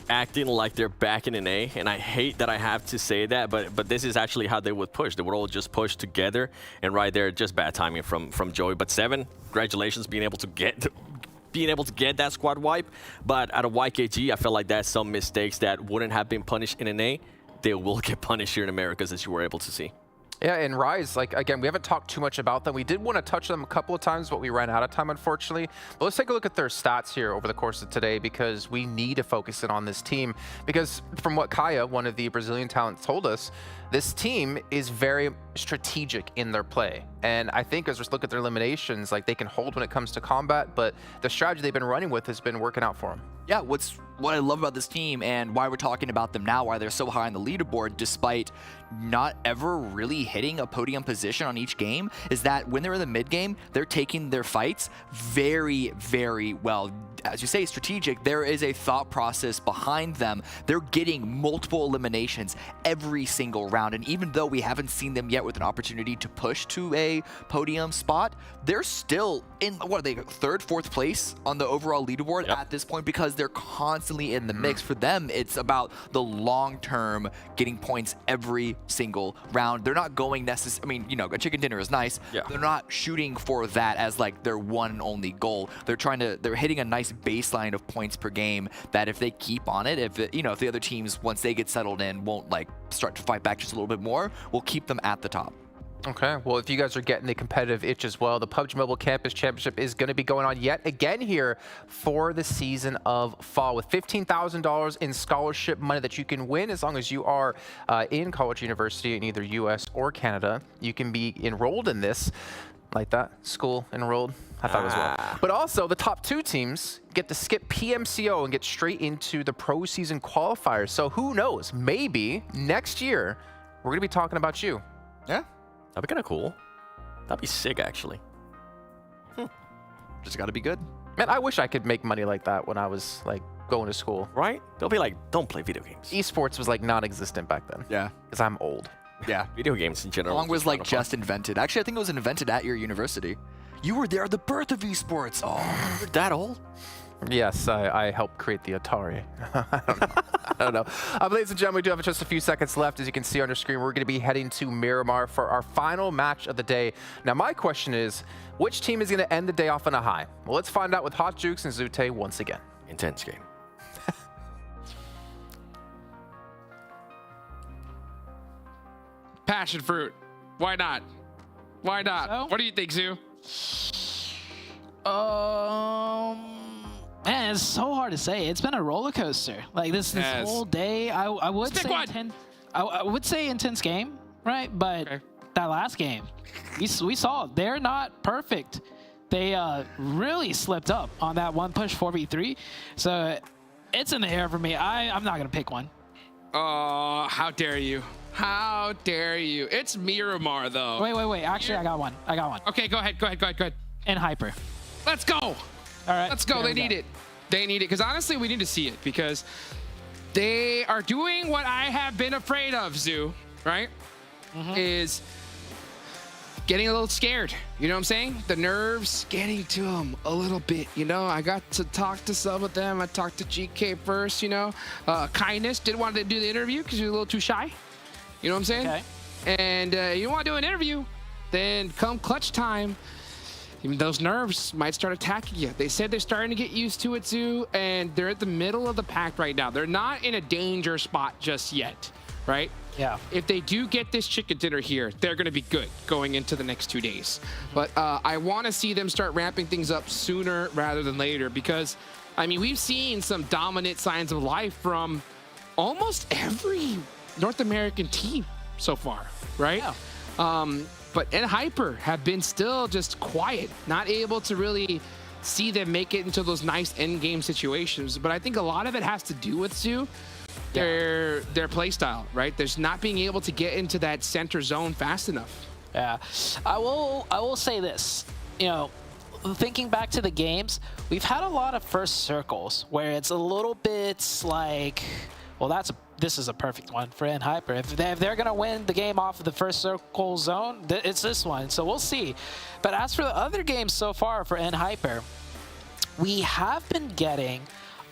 K: acting like they're back in an A, and I hate that I have to say that, but this is actually how they would push. They would all just push together, and right there, just bad timing from Joey. But 7, congratulations being able to get that squad wipe. But out of YKG, I feel like that's some mistakes that wouldn't have been punished in an A. They will get punished here in Americas, as you were able to see.
I: Yeah, and Rise, like, again, we haven't talked too much about them. We did want to touch them a couple of times, but we ran out of time, unfortunately. But let's take a look at their stats here over the course of today, because we need to focus in on this team. Because from what Kaya, one of the Brazilian talents, told us, this team is very strategic in their play. And I think as we look at their eliminations, like, they can hold when it comes to combat, but the strategy they've been running with has been working out for them.
N: Yeah, what I love about this team and why we're talking about them now, why they're so high on the leaderboard despite not ever really hitting a podium position on each game, is that when they're in the mid game, they're taking their fights very, very well. As you say, strategic. There is a thought process behind them. They're getting multiple eliminations every single round, and even though we haven't seen them yet with an opportunity to push to a podium spot, they're still in, what are they, 3rd, 4th place on the overall leaderboard at this point, because they're constantly in the mix. For them, it's about the long term, getting points every single round. They're not going necessarily, I mean, you know, a chicken dinner is nice. They're not shooting for that as like their one and only goal. They're hitting a nice baseline of points per game that if they keep on it, if the other teams, once they get settled in, won't like start to fight back just a little bit more, will keep them at the top.
I: Okay, well, if you guys are getting the competitive itch as well, the PUBG Mobile Campus Championship is going to be going on yet again here for the season of fall, with $15,000 in scholarship money that you can win as long as you are in college, university in either US or Canada. You can be enrolled in this, like that, school enrolled. I thought as well. But also, the top 2 teams get to skip PMCO and get straight into the pro season qualifiers. So who knows? Maybe next year we're going to be talking about you.
N: Yeah.
K: That'd be kind of cool. That'd be sick, actually.
N: Just got to be good.
I: Man, I wish I could make money like that when I was like going to school.
K: Right? They'll be like, don't play video games.
I: Esports was like non-existent back then.
N: Yeah.
I: Because I'm old.
N: Yeah.
K: Video games in general.
N: Along was like just invented. Actually, I think it was invented at your university. You were there at the birth of esports. Oh, you're that old?
I: Yes, I helped create the Atari. I don't know. Ladies and gentlemen, we do have just a few seconds left. As you can see on your screen, we're going to be heading to Miramar for our final match of the day. Now, my question is, which team is going to end the day off on a high? Well, let's find out with Hot Jukes and Zute once again.
K: Intense game.
O: Passion fruit. Why not? Why not?
M: So?
O: What do you think, Zoo?
M: Man, it's so hard to say. It's been a roller coaster. Like this whole day. I would say I would say intense game, right? But that last game, we saw they're not perfect. They really slipped up on that one push 4v3. So it's in the air for me. I'm not gonna pick one.
O: Oh, how dare you? How dare you? It's Miramar, though.
M: Wait. Actually, I got one.
O: Okay, go ahead.
M: And Hyper.
O: Let's go.
M: All right.
O: Let's go. They need it. They need it. Because honestly, we need to see it. Because they are doing what I have been afraid of, Zoo, right? Is getting a little scared. You know what I'm saying? The nerves getting to them a little bit. You know, I got to talk to some of them. I talked to GK first, you know. Kindness didn't want to do the interview because he was a little too shy. You know what I'm saying?
M: Okay.
O: And you want to do an interview, then come clutch time, even those nerves might start attacking you. They said they're starting to get used to it, Zoo, and they're at the middle of the pack right now. They're not in a danger spot just yet, right?
M: Yeah.
O: If they do get this chicken dinner here, they're going to be good going into the next 2 days. But I want to see them start ramping things up sooner rather than later because, I mean, we've seen some dominant signs of life from almost every North American team so far, right? Yeah. But Hyper have been still just quiet, not able to really see them make it into those nice end game situations. But I think a lot of it has to do with Zoo, their play style, right? There's not being able to get into that center zone fast enough.
M: Yeah, I will say this, you know, thinking back to the games, we've had a lot of first circles where it's a little bit like, well, this is a perfect one for Hyper. If they're going to win the game off of the first circle zone, it's this one. So we'll see. But as for the other games so far for Hyper, we have been getting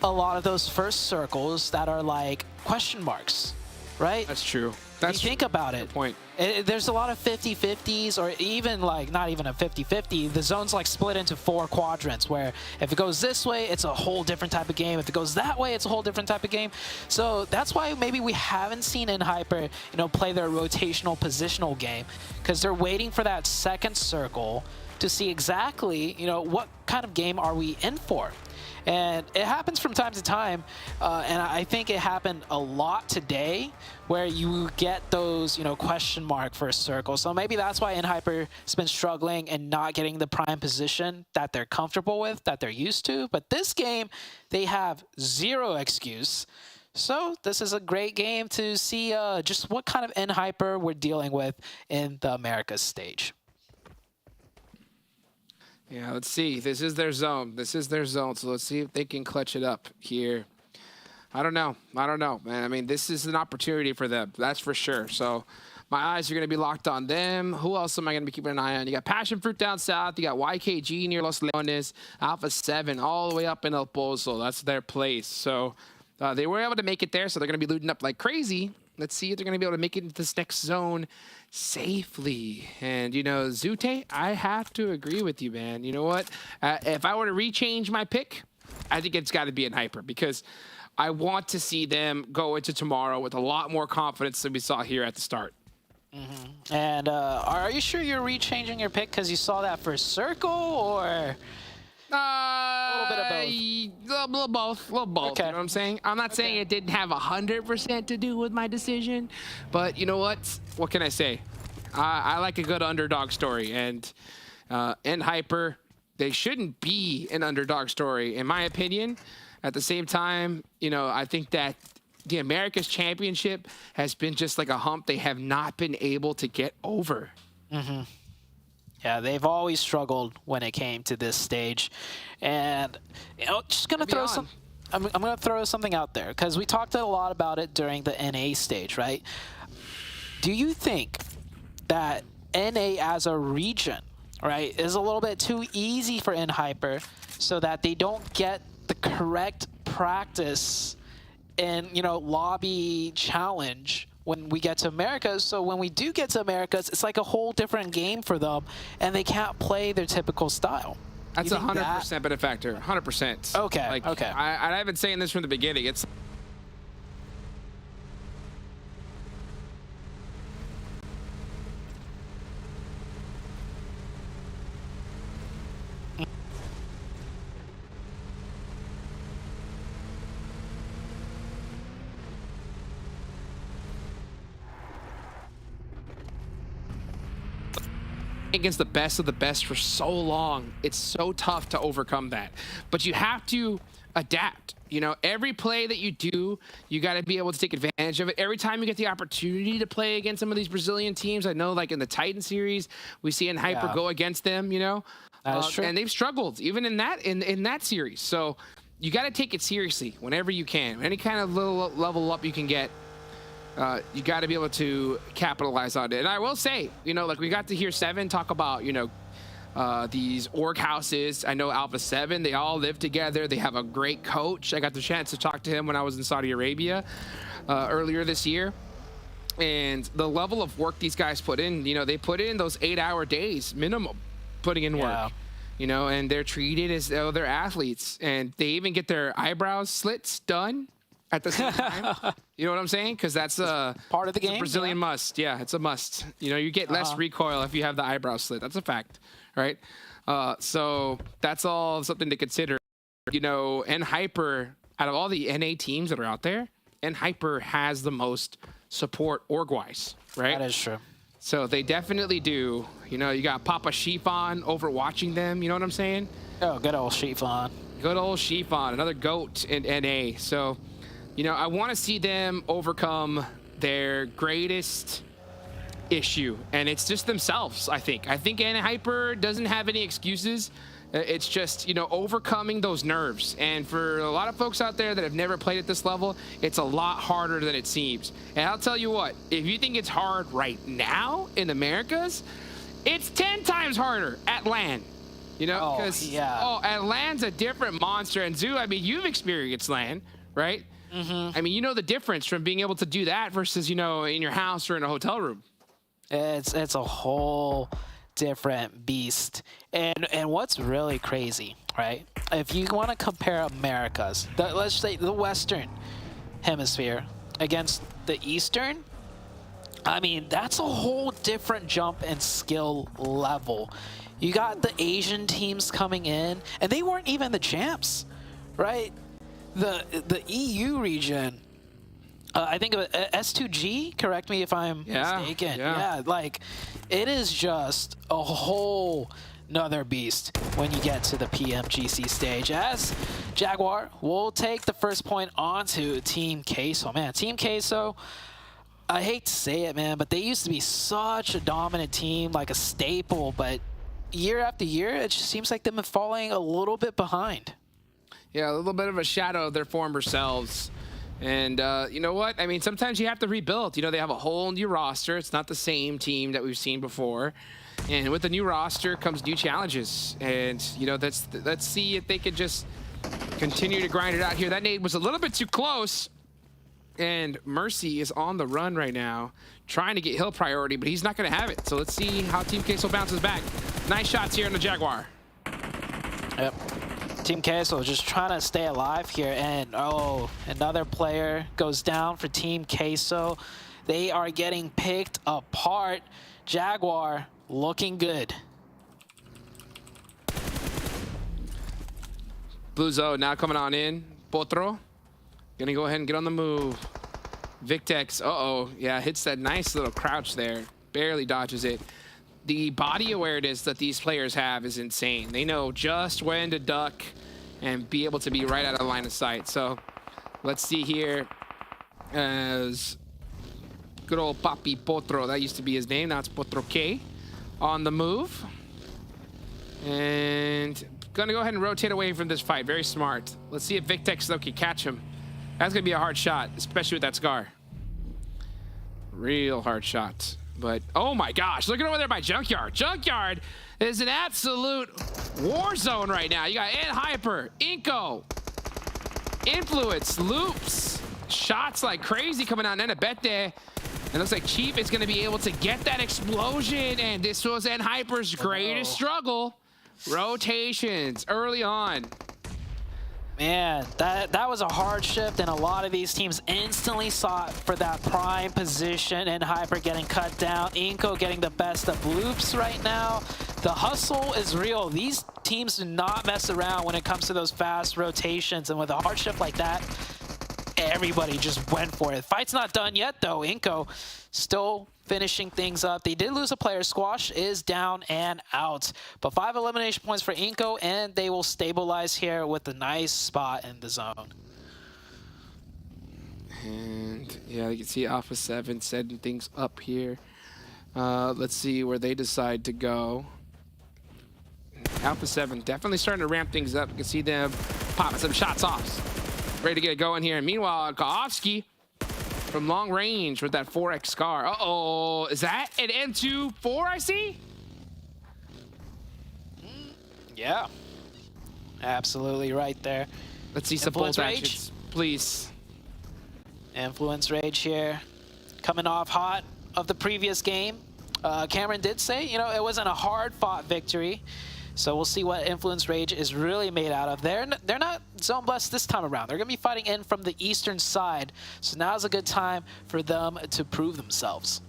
M: a lot of those first circles that are like question marks, right?
O: That's true. That's
M: you think about it.
O: Point.
M: There's a lot of 50-50s, or even like not even a 50-50. The zone's like split into 4 quadrants, where if it goes this way, it's a whole different type of game. If it goes that way, it's a whole different type of game. So that's why maybe we haven't seen InHyper, play their rotational positional game, because they're waiting for that second circle to see exactly, what kind of game are we in for. And it happens from time to time, and I think it happened a lot today, where you get those, question mark first circle. So maybe that's why InHyper has been struggling and not getting the prime position that they're comfortable with, that they're used to. But this game, they have 0 excuse. So this is a great game to see just what kind of InHyper we're dealing with in the Americas stage.
O: Yeah, let's see. This is their zone. This is their zone. So let's see if they can clutch it up here. I don't know, man. I mean, this is an opportunity for them. That's for sure. So my eyes are going to be locked on them. Who else am I going to be keeping an eye on? You got PASSIONFRUIT down south. You got YKG near Los Leones. Alpha 7 all the way up in El Pozo. That's their place. So they were able to make it there. So they're going to be looting up like crazy. Let's see if they're going to be able to make it into this next zone safely. And, Zute, I have to agree with you, man. You know what? If I were to rechange my pick, I think it's got to be InHyper, because I want to see them go into tomorrow with a lot more confidence than we saw here at the start.
M: Mm-hmm. And are you sure you're rechanging your pick because you saw that first circle, or... a little bit of both. A little both. Okay. You know what I'm saying? I'm not saying it didn't have 100% to do with my decision,
O: but you know what? What can I say? I like a good underdog story, and InHyper, they shouldn't be an underdog story, in my opinion. At the same time, I think that the Americas Championship has been just like a hump they have not been able to get over.
M: Mm-hmm. Yeah, they've always struggled when it came to this stage. And, just going to throw some... I'm going to throw something out there, because we talked a lot about it during the NA stage, right? Do you think that NA as a region, right, is a little bit too easy for InHyper, so that they don't get the correct practice in, lobby challenge when we get to Americas? So when we do get to Americas, it's like a whole different game for them, and they can't play their typical style.
O: That's 100% been a factor. 100%.
M: Okay. Okay.
O: I've been saying this from the beginning. It's against the best of the best for so long. It's so tough to overcome that. But you have to adapt. Every play that you do, you got to be able to take advantage of it. Every time you get the opportunity to play against some of these Brazilian teams, I know like in the Titan series, we see InHyper go against them,
M: That is true.
O: And they've struggled even in that series. So you got to take it seriously whenever you can. Any kind of little level up you can get, you got to be able to capitalize on it. And I will say, like we got to hear Seven talk about, these org houses. I know Alpha 7, they all live together. They have a great coach. I got the chance to talk to him when I was in Saudi Arabia earlier this year. And the level of work these guys put in, they put in those 8-hour days minimum putting in work. And they're treated as though they're athletes. And they even get their eyebrows slits done at the same time. You know what I'm saying? Because that's
M: part of the game.
O: A Brazilian must. Yeah, it's a must. You get less recoil if you have the eyebrow slit. That's a fact, right? So that's all something to consider. InHyper, out of all the NA teams that are out there, InHyper has the most support org-wise, right?
M: That is true.
O: So they definitely do. You got Papa Shifan over watching them. You know what I'm saying?
M: Oh, good old Shifan.
O: Good old Shifan, another GOAT in NA. So, I want to see them overcome their greatest issue, and it's just themselves, I think. I think InHyper doesn't have any excuses. It's just, overcoming those nerves. And for a lot of folks out there that have never played at this level, it's a lot harder than it seems. And I'll tell you what, if you think it's hard right now in Americas, it's 10 times harder at LAN. You know, because and Land's a different monster. And Zoo, I mean, you've experienced Land, right? I mean, you know the difference from being able to do that versus, you know, in your house or in a hotel room.
M: It's a whole different beast. And what's really crazy, right? If you want to compare Americas, let's say the Western Hemisphere against the Eastern, I mean, that's a whole different jump in skill level. You got the Asian teams coming in, and they weren't even the champs, right? The EU region, I think of S2G, correct me if I'm mistaken. Yeah, like, it is just a whole another beast when you get to the PMGC stage, as Jaguar will take the first point onto Team QUESO. Man, Team QUESO, I hate to say it, man, but they used to be such a dominant team, like a staple, but year after year, it just seems like they've been falling a little bit behind.
O: Yeah, a little bit of a shadow of their former selves. And you know what? I mean, sometimes you have to rebuild. You know, they have a whole new roster. It's not the same team that we've seen before. And with the new roster comes new challenges. And, you know, let's see if they can just continue to grind it out here. That nade was a little bit too close. And Mercy is on the run right now, trying to get hill priority, but he's not going to have it. So let's see how Team QUESO bounces back. Nice shots here in the Jaguar.
M: Yep. Team QUESO just trying to stay alive here, and oh, another player goes down for Team QUESO. They are getting picked apart. Jaguar looking good.
O: Blue zone now coming on in. Potro gonna go ahead and get on the move. Victex, yeah, hits that nice little crouch there. Barely dodges it. The body awareness that these players have is insane. They know just when to duck and be able to be right out of line of sight. So let's see here as good old Papi Potro, that used to be his name, now it's Potro K, on the move. And gonna go ahead and rotate away from this fight, very smart. Let's see if Victex though can catch him. That's gonna be a hard shot, especially with that scar. Real hard shot. But, oh my gosh, look at over there by Junkyard. Junkyard is an absolute war zone right now. You got Hyper, INCO, Influence, Loops, shots like crazy coming out. Nenabete. It looks like Chief is going to be able to get that explosion. And this was Hyper's greatest struggle. Rotations early on.
M: Man, that was a hard shift, and a lot of these teams instantly sought for that prime position, and Hyper getting cut down. INCO getting the best of Loops right now. The hustle is real. These teams do not mess around when it comes to those fast rotations, and with a hard shift like that, everybody just went for it. Fight's not done yet, though. INCO still finishing things up. They did lose a player. Squash is down and out. But 5 elimination points for INCO, and they will stabilize here with a nice spot in the zone.
O: And yeah, you can see Alpha 7 setting things up here. Let's see where they decide to go. Alpha 7 definitely starting to ramp things up. You can see them popping some shots off. Ready to get it going here. And meanwhile, Kaovsky from long range with that 4x scar. Uh-oh, is that an M24 I see?
M: Yeah, absolutely right there.
O: Let's see some bolt actions, please.
M: Influence Rage here, coming off hot of the previous game. Cameron did say, you know, it wasn't a hard-fought victory. So we'll see what Influence Rage is really made out of. They're not zone blessed this time around. They're going to be fighting in from the eastern side. So now's a good time for them to prove themselves.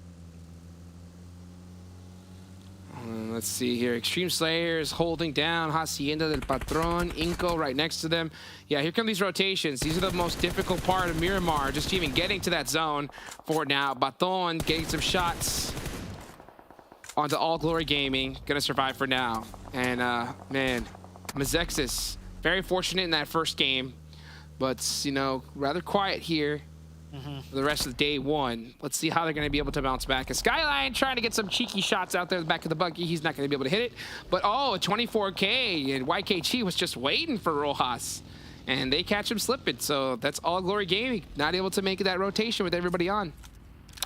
O: Let's see here. Extreme Slayers holding down Hacienda del Patron. INCO right next to them. Yeah, here come these rotations. These are the most difficult part of Miramar, just even getting to that zone for now. Baton getting some shots onto All Glory Gaming. Gonna survive for now. And man, MEZEXIS, very fortunate in that first game, but you know, rather quiet here for the rest of day one. Let's see how they're going to be able to bounce back. And Skyline trying to get some cheeky shots out there in the back of the buggy. He's not going to be able to hit it. But oh, 24K, and YKG was just waiting for Rojas, and they catch him slipping. So that's All Glory Gaming, not able to make that rotation with everybody on.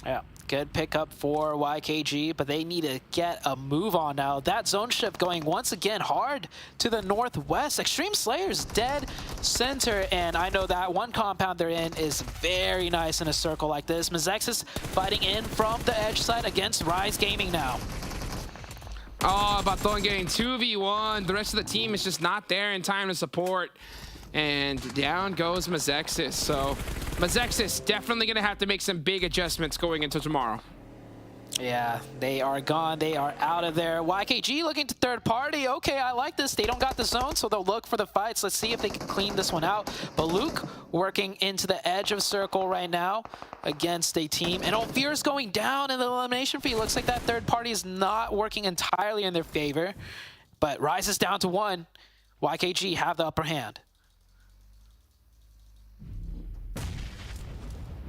M: Yeah, Good pickup for YKG, but they need to get a move on now. That zone shift going once again hard to the northwest. Extreme Slayers dead center, and I know that one compound they're in is very nice in a circle like this. MEZEXIS fighting in from the edge side against Rise Gaming now.
O: Oh, Baton getting 2v1. The rest of the team is just not there in time to support. And down goes MEZEXIS. So MEZEXIS definitely going to have to make some big adjustments going into tomorrow.
M: Yeah, they are gone. They are out of there. YKG looking to third party. Okay, I like this. They don't got the zone, so they'll look for the fights. Let's see if they can clean this one out. BULUC working into the edge of circle right now against a team. And Fear's going down in the elimination feed. Looks like that third party is not working entirely in their favor. But Rise is down to 1. YKG have the upper hand.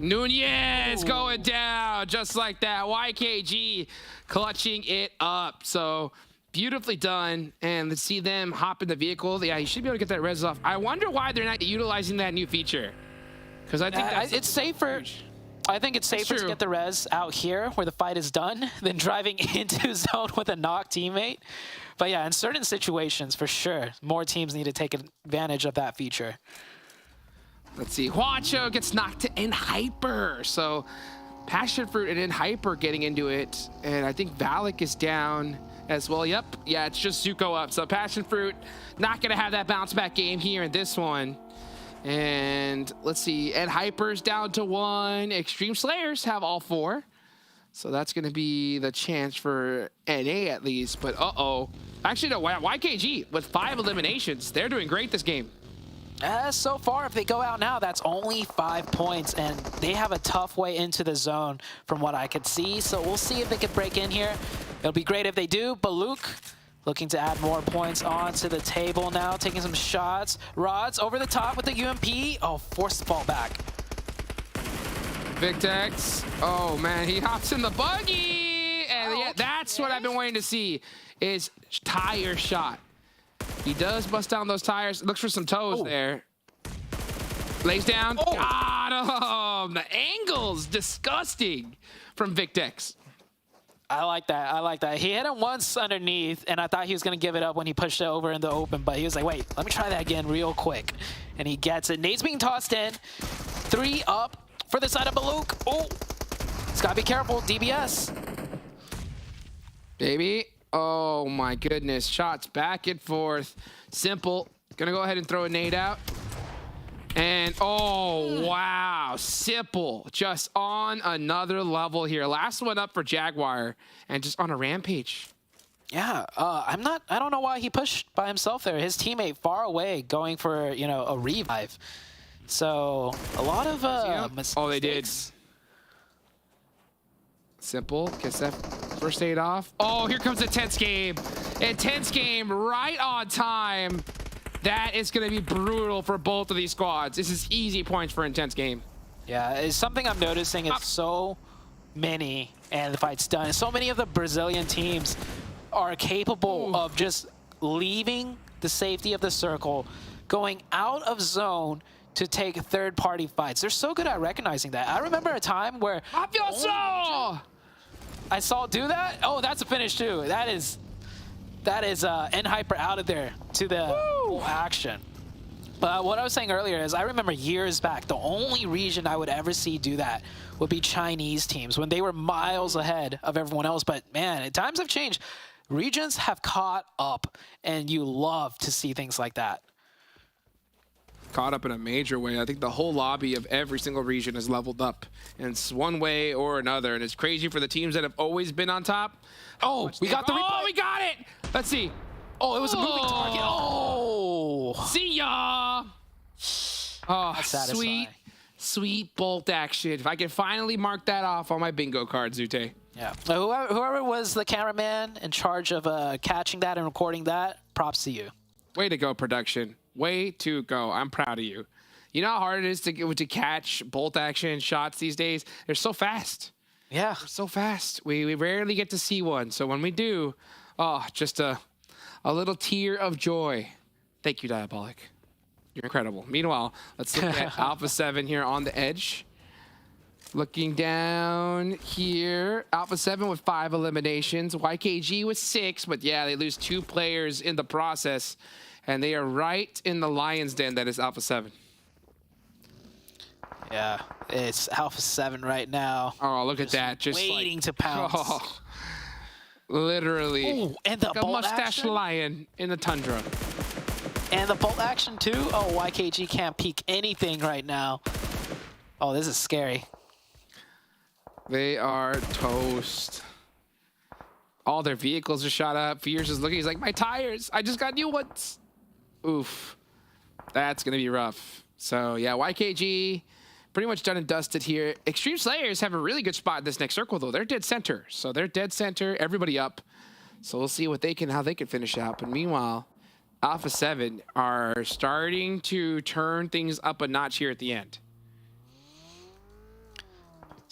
O: Nunez going down just like that. YKG clutching it up. So beautifully done. And let's see them hop in the vehicle. Yeah, you should be able to get that res off. I wonder why they're not utilizing that new feature. Because I think
M: it's safer. I think it's safer to get the res out here where the fight is done than driving into zone with a knock teammate. But yeah, in certain situations, for sure, more teams need to take advantage of that feature.
O: Let's see. Huacho gets knocked to InHyper. So PASSIONFRUIT and InHyper getting into it. And I think VALIC is down as well. Yep. Yeah, it's just Zuko up. So PASSIONFRUIT not going to have that bounce back game here in this one. And let's see. InHyper's down to 1. Extreme Slayers have all 4. So that's going to be the chance for NA at least. But actually, no, YKG with 5 eliminations. They're doing great this game.
M: So far, if they go out now, that's only 5 points, and they have a tough way into the zone from what I could see. So we'll see if they can break in here. It'll be great if they do. BULUC looking to add more points onto the table now, taking some shots. Rods over the top with the UMP. Oh, forced the fall back.
O: Victex. Oh, man, he hops in the buggy. And yeah, that's what I've been waiting to see, is tire shot. He does bust down those tires. Looks for some toes there. Lays down. Got him. The angle's disgusting from Victex.
M: I like that. I like that. He hit him once underneath, and I thought he was going to give it up when he pushed it over in the open, but he was like, wait, let me try that again real quick. And he gets it. Nade's being tossed in. 3 up for the side of BULUC. Oh, he's got to be careful. DBS.
O: Baby. Oh my goodness, shots back and forth. Simple, gonna go ahead and throw a nade out. And oh, wow, Simple just on another level here. Last one up for Jaguar and just on a rampage.
M: Yeah, I don't know why he pushed by himself there. His teammate far away going for, you know, a revive. So a lot of mistakes.
O: Oh, they did. Simple gets that first aid off. Oh, here comes a tense game. Intense game right on time. That is going to be brutal for both of these squads. This is easy points for intense game.
M: Yeah, it's something I'm noticing. It's so many, and the fight's done. So many of the Brazilian teams are capable of just leaving the safety of the circle, going out of zone to take third-party fights. They're so good at recognizing that. I remember a time where I saw do that. Oh, that's a finish too. That is InHyper out of there to the full action. But what I was saying earlier is I remember years back, the only region I would ever see do that would be Chinese teams when they were miles ahead of everyone else. But man, times have changed. Regions have caught up, and you love to see things like that.
O: Caught up in a major way. I think the whole lobby of every single region has leveled up in one way or another, and it's crazy for the teams that have always been on top.
M: Oh, we got the replay.
O: Oh, we got it. Let's see.
M: Oh, it was a moving target. Oh,
O: see ya. Oh, sweet bolt action. If I can finally mark that off on my bingo card, Zute.
M: Yeah. Whoever was the cameraman in charge of catching that and recording that, props to you.
O: Way to go, production. Way to go. I'm proud of you. You know how hard it is to catch bolt action shots these days? They're so fast.
M: Yeah.
O: They're so fast. We rarely get to see one. So when we do, oh, just a little tear of joy. Thank you, Diabolic. You're incredible. Meanwhile, let's look at Alpha 7 here on the edge. Looking down here, Alpha 7 with 5 eliminations, YKG with 6, but yeah, they lose 2 players in the process, and they are right in the lion's den that is Alpha 7.
M: Yeah, it's Alpha 7 right now.
O: Oh, look at that. Just
M: waiting
O: like,
M: to pounce.
O: Oh, literally.
M: Ooh, and the
O: like a
M: bolt
O: mustache
M: action.
O: lion in the tundra.
M: And the bolt action too. Oh, YKG can't peek anything right now. Oh, this is scary.
O: They are toast. All their vehicles are shot up. Fears is looking. He's like, my tires. I just got new ones. Oof. That's going to be rough. So, yeah, YKG pretty much done and dusted here. Extreme Slayers have a really good spot in this next circle, though. They're dead center. So they're dead center. Everybody up. So we'll see what how they can finish out. But meanwhile, Alpha 7 are starting to turn things up a notch here at the end.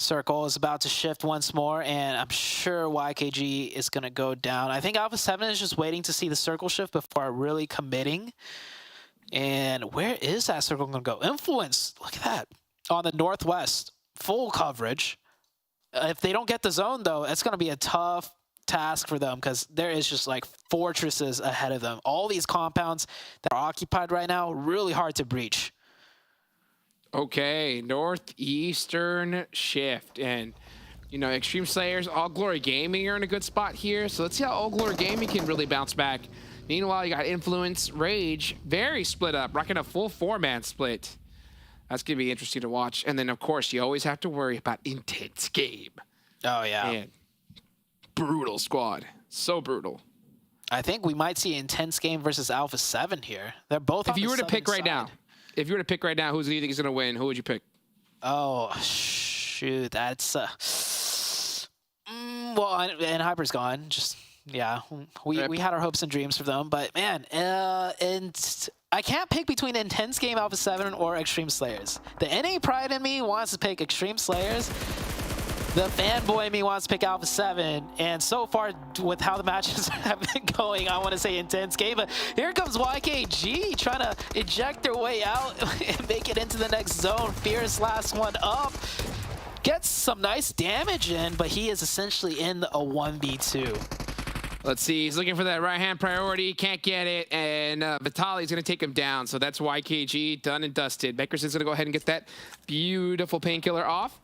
M: Circle is about to shift once more, and I'm sure YKG is going to go down. I think Alpha 7 is just waiting to see the circle shift before really committing. And where is that circle going to go? Influence, look at that. On the northwest, full coverage. If they don't get the zone, though, it's going to be a tough task for them because there is just like fortresses ahead of them. All these compounds that are occupied right now, really hard to breach.
O: Okay, northeastern shift, and you know, Extreme Slayers, All Glory Gaming are in a good spot here, so let's see how All Glory Gaming can really bounce back. Meanwhile, you got Influence, Rage, very split up, rocking a full 4-man split. That's gonna be interesting to watch. And then, of course, you always have to worry about Intense Game.
M: Oh yeah,
O: and brutal squad, so brutal.
M: I think we might see Intense Game versus Alpha 7 here. They're both.
O: If you were to pick right now. If you were to pick right now, who do you think is going to win? Who would you pick?
M: Oh, shoot. That's... well, and Hyper's gone. Just, yeah. We had our hopes and dreams for them. But, man, and I can't pick between Intense Game Alpha 7 or Extreme Slayers. The NA pride in me wants to pick Extreme Slayers. The fanboy in me wants to pick Alpha 7, and so far with how the matches have been going, I want to say Intense Game, but here comes YKG trying to eject their way out and make it into the next zone. Fierce last one up. Gets some nice damage in, but he is essentially in a 1v2.
O: Let's see, he's looking for that right-hand priority, can't get it, and Vitali's going to take him down, so that's YKG done and dusted. Beckerson's going to go ahead and get that beautiful painkiller off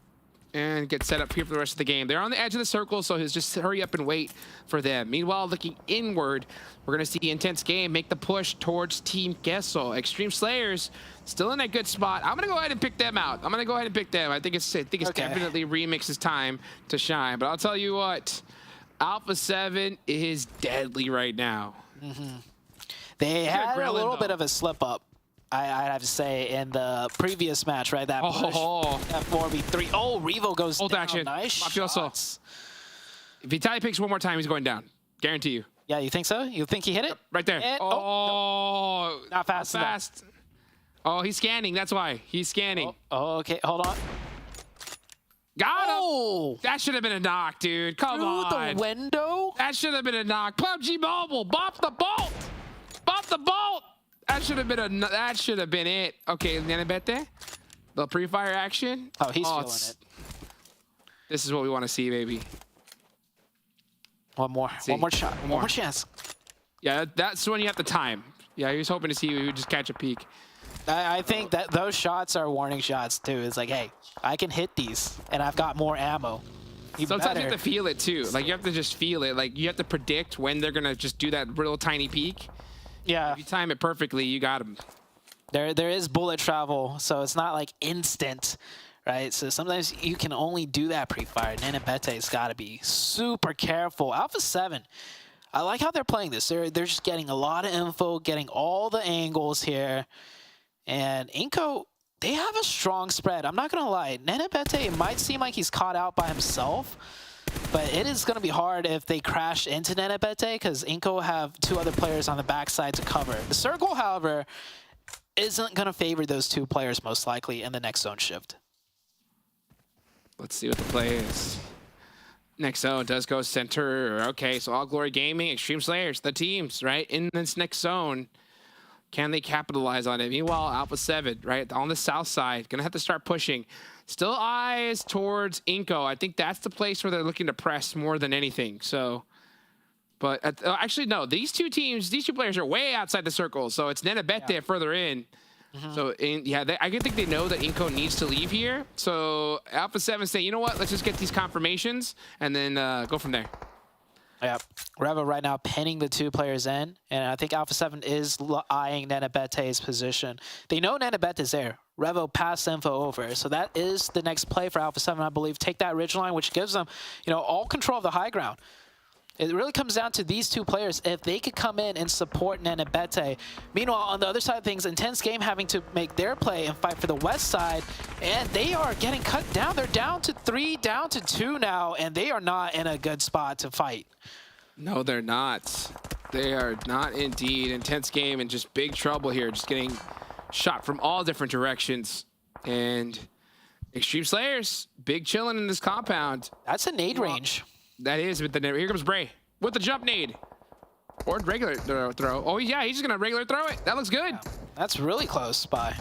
O: and get set up here for the rest of the game. They're on the edge of the circle, so he's just hurry up and wait for them. Meanwhile, looking inward, we're going to see Intense Game make the push towards Team QUESO. Extreme Slayers still in a good spot. I'm going to go ahead and pick them out. I'm going to go ahead and pick them. I think it's definitely Remix's time to shine. But I'll tell you what, Alpha 7 is deadly right now.
M: They had a little bit of a slip up, I'd have to say, in the previous match, right? That push, that 4v3. Oh, Revo goes down.
O: Action.
M: Nice shots.
O: If Vitaly picks one more time, he's going down. Guarantee you.
M: Yeah, you think so? You think he hit it?
O: Yep, right there.
M: And,
O: no.
M: Not fast
O: enough. Oh, he's scanning. That's why. He's scanning.
M: Oh, okay. Hold on.
O: Got him. That should have been a knock, dude. Come on.
M: Through the window?
O: That should have been a knock. PUBG Mobile. Bop the bolt. Bop the bolt. That should have been it. Okay, Nanabete. The pre-fire action.
M: Oh, he's feeling it.
O: This is what we want to see, baby.
M: One more shot. One more chance.
O: Yeah, that's when you have the time. Yeah, he was hoping to see you just catch a peek.
M: I think that those shots are warning shots too. It's like, hey, I can hit these, and I've got more ammo.
O: Sometimes you have to feel it too. Like you have to just feel it. Like you have to predict when they're gonna just do that real tiny peek.
M: Yeah.
O: If you time it perfectly, you got them.
M: There is bullet travel, so it's not like instant, right? So sometimes you can only do that pre-fire. Nanabete's got to be super careful. Alpha 7, I like how they're playing this. They're just getting a lot of info, getting all the angles here. And INCO, they have a strong spread. I'm not going to lie. Nanabete, it might seem like he's caught out by himself, but it is going to be hard if they crash into Nanabete because INCO have 2 other players on the backside to cover. The circle, however, isn't going to favor those 2 players most likely in the next zone shift.
O: Let's see what the play is. Next zone does go center. Okay, so All Glory Gaming, Extreme Slayers, the teams, right? In this next zone. Can they capitalize on it? Meanwhile, Alpha 7, right, on the south side, gonna have to start pushing. Still eyes towards INCO. I think that's the place where they're looking to press more than anything. So, but actually, no, these two players are way outside the circle. So it's Nenebete further in. So, I think they know that INCO needs to leave here. So Alpha 7 say, you know what, let's just get these confirmations and then go from there.
M: Yep. Revo right now pinning the 2 players in, and I think Alpha 7 is eyeing Nenebete's position. They know Nenebete's there. Revo passed info over, so that is the next play for Alpha 7, I believe. Take that ridge line, which gives them, you know, all control of the high ground. It really comes down to these 2 players. If they could come in and support Nenebete. Meanwhile, on the other side of things, Intense Game having to make their play and fight for the west side, and they are getting cut down. They're down to 3, down to 2 now, and they are not in a good spot to fight.
O: No, they're not. They are not indeed. Intense Game and just big trouble here. Just getting shot from all different directions. And Extreme Slayers, big chilling in this compound.
M: That's a nade range.
O: That is with the nade. Here comes Bray with the jump nade. Or regular throw. Oh, yeah, he's just going to regular throw it. That looks good.
M: Yeah, that's really close, Spy.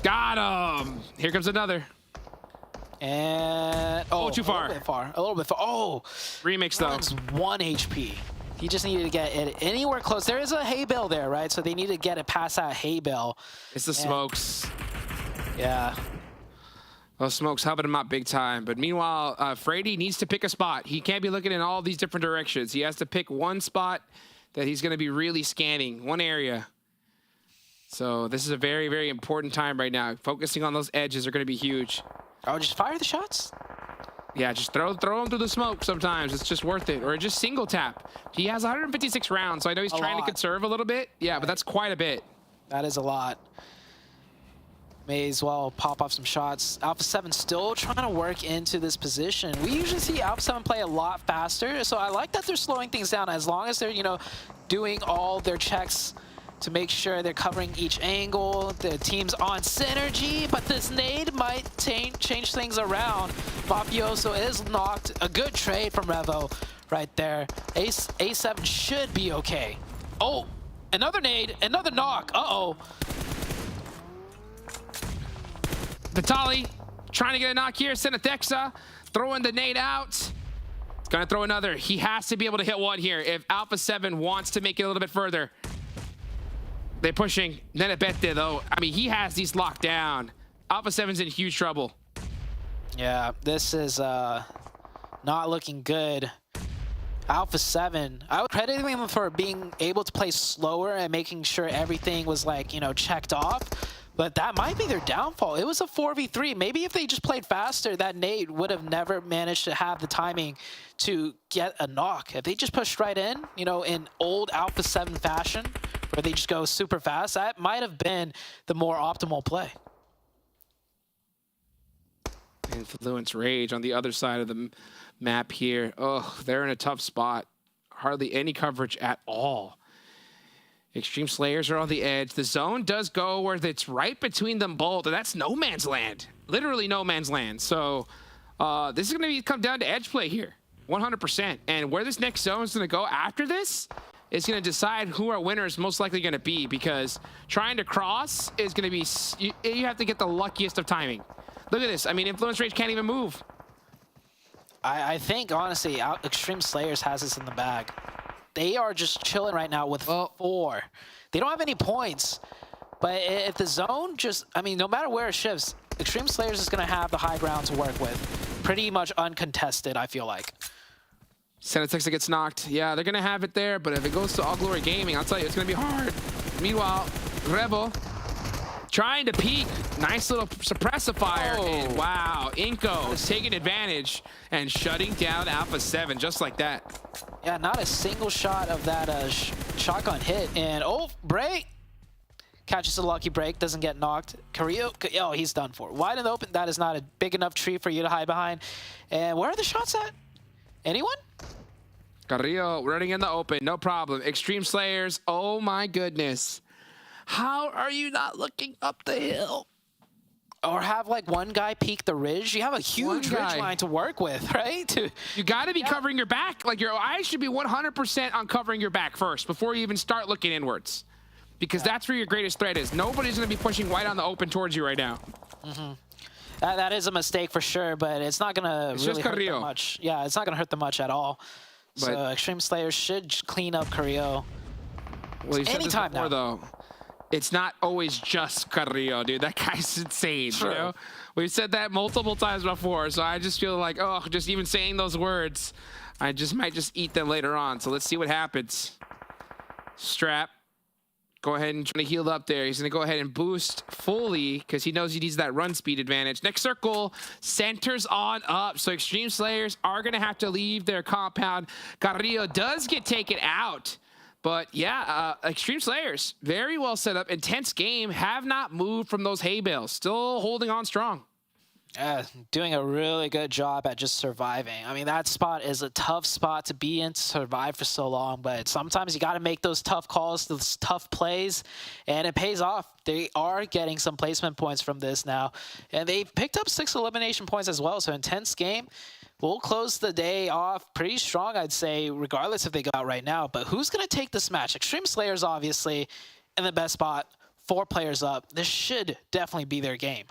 O: Got him. Here comes another.
M: And
O: too far.
M: A little bit far. Oh,
O: remix though.
M: 1 HP. He just needed to get it anywhere close. There is a hay bale there, right? So they need to get it past that hay bale.
O: It's the smokes.
M: Yeah.
O: Well, smokes helping him out big time. But meanwhile, Frady needs to pick a spot. He can't be looking in all these different directions. He has to pick one spot that he's going to be really scanning, one area. So this is a very, very important time right now. Focusing on those edges are going to be huge.
M: Oh, just fire the shots?
O: Yeah, just throw them through the smoke sometimes. It's just worth it. Or just single tap. He has 156 rounds, so I know he's trying to conserve a little bit. Yeah, but that's quite a bit.
M: That is a lot. May as well pop off some shots. Alpha 7 still trying to work into this position. We usually see Alpha 7 play a lot faster, so I like that they're slowing things down as long as they're, you know, doing all their checks to make sure they're covering each angle. The team's on synergy, but this nade might change things around. Mafioso is knocked. A good trade from Revo right there. A7 should be okay. Oh, another nade, another knock. Uh-oh.
O: Vitali trying to get a knock here. Senethexa throwing the nade out. Gonna throw another. He has to be able to hit one here if Alpha 7 wants to make it a little bit further. They're pushing. Nenebete, though, I mean, he has these locked down. Alpha 7's in huge trouble.
M: Yeah, this is not looking good. Alpha 7, I would credit him for being able to play slower and making sure everything was, like, you know, checked off. But that might be their downfall. It was a 4v3. Maybe if they just played faster, that nade would have never managed to have the timing to get a knock. If they just pushed right in, you know, in old Alpha 7 fashion, where they just go super fast, that might have been the more optimal play.
O: Influence Rage on the other side of the map here. Oh, they're in a tough spot. Hardly any coverage at all. Extreme Slayers are on the edge. The zone does go where it's right between them both, and that's no man's land. Literally no man's land. So this is going to come down to edge play here, 100%. And where this next zone is going to go after this is going to decide who our winner is most likely going to be, because trying to cross is going to be, you have to get the luckiest of timing. Look at this. I mean, Influence Rage can't even move.
M: I think, honestly, Extreme Slayers has this in the bag. They are just chilling right now with 4. They don't have any points. But if the zone just, I mean, no matter where it shifts, Extreme Slayers is going to have the high ground to work with. Pretty much uncontested, I feel like.
O: Senethexa gets knocked. Yeah, they're going to have it there, but if it goes to All Glory Gaming, I'll tell you, it's going to be hard. Meanwhile, Revo trying to peek. Nice little suppressifier. Oh. And wow, INCO is taking advantage and shutting down Alpha 7 just like that.
M: Yeah, not a single shot of that shotgun hit. And oh, Bray catches a lucky break, doesn't get knocked. Carrillo, oh, he's done for. Wide in the open, that is not a big enough tree for you to hide behind. And where are the shots at? Anyone?
O: Carrillo running in the open, no problem. Extreme Slayers, oh my goodness. How are you not looking up the hill?
M: Or have like one guy peek the ridge. You have a huge ridge line to work with, right?
O: You got to be covering your back. Like your eyes should be 100% on covering your back first before you even start looking inwards. because that's where your greatest threat is. Nobody's going to be pushing white on the open towards you right now.
M: That is a mistake for sure, but it's not going to really hurt them much. Yeah, it's not going to hurt them much at all. So Extreme Slayers should clean up Carrillo.
O: Well, you said this before, though. It's not always just Carrillo, dude. That guy's insane. You know? We've said that multiple times before, so I just feel like, oh, just even saying those words, I just might just eat them later on. So let's see what happens. Strap, go ahead and try to heal up there. He's going to go ahead and boost fully because he knows he needs that run speed advantage. Next circle, centers on up. So Extreme Slayers are going to have to leave their compound. Carrillo does get taken out. But yeah, Extreme Slayers, very well set up. Intense game, have not moved from those hay bales. Still holding on strong.
M: Yeah, doing a really good job at just surviving. I mean, that spot is a tough spot to be in, to survive for so long. But sometimes you got to make those tough calls, those tough plays, and it pays off. They are getting some placement points from this now. And they picked up 6 elimination points as well. So intense game. We'll close the day off pretty strong, I'd say, regardless if they go out right now. But who's going to take this match? Extreme Slayers, obviously, in the best spot. 4 players up. This should definitely be their game.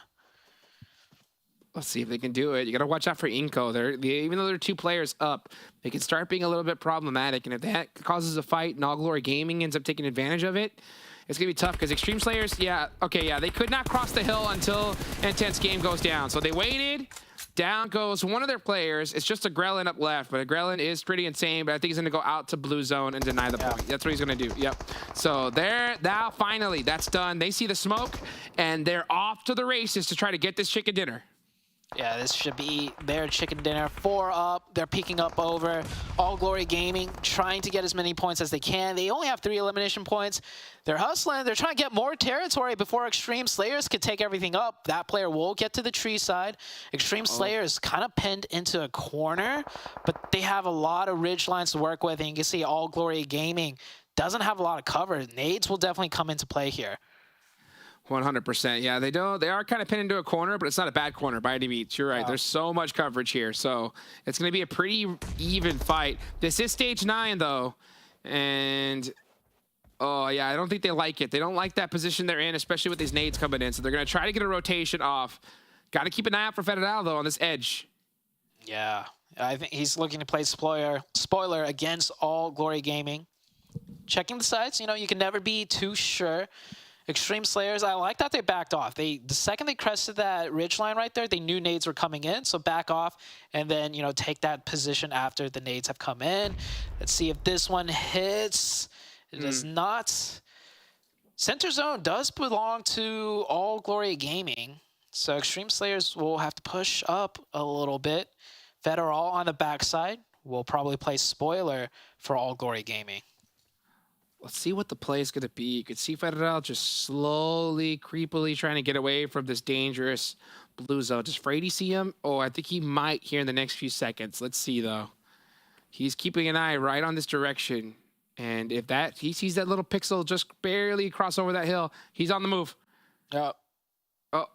O: Let's see if they can do it. You got to watch out for INCO. Even though they're 2 players up, they can start being a little bit problematic. And if that causes a fight and All Glory Gaming ends up taking advantage of it, it's going to be tough because Extreme Slayers, they could not cross the hill until Intense Game goes down. So they waited. Down goes one of their players. It's just a Grelin up left, but a Grelin is pretty insane, but I think he's going to go out to blue zone and deny the point. That's what he's going to do. Yep. So now finally, that's done. They see the smoke, and they're off to the races to try to get this chicken dinner.
M: Yeah, this should be their chicken dinner. 4 up. They're peeking up over. All Glory Gaming trying to get as many points as they can. They only have 3 elimination points. They're hustling. They're trying to get more territory before Extreme Slayers could take everything up. That player will get to the tree side. Extreme Slayers kind of pinned into a corner, but they have a lot of ridge lines to work with. And you can see All Glory Gaming doesn't have a lot of cover. Nades will definitely come into play here.
O: 100%. Yeah, they are kind of pinned into a corner, but it's not a bad corner by any means. You're right. There's so much coverage here. So it's going to be a pretty even fight. This is stage 9, though. And, oh, yeah, I don't think they like it. They don't like that position they're in, especially with these nades coming in. So they're going to try to get a rotation off. Got to keep an eye out for Federal, though, on this edge.
M: Yeah, I think he's looking to play spoiler against All Glory Gaming. Checking the sides, you can never be too sure. Extreme Slayers, I like that they backed off. The second they crested that ridge line right there, they knew nades were coming in, so back off and then, take that position after the nades have come in. Let's see if this one hits. It does not. Center zone does belong to All Glory Gaming, so Extreme Slayers will have to push up a little bit. Federal on the backside will probably play spoiler for All Glory Gaming.
O: Let's see what the play is going to be. You could see Federal just slowly, creepily trying to get away from this dangerous blue zone. Does Frady see him? Oh, I think he might here in the next few seconds. Let's see, though. He's keeping an eye right on this direction. And if he sees that little pixel just barely cross over that hill, he's on the move.
M: Oh,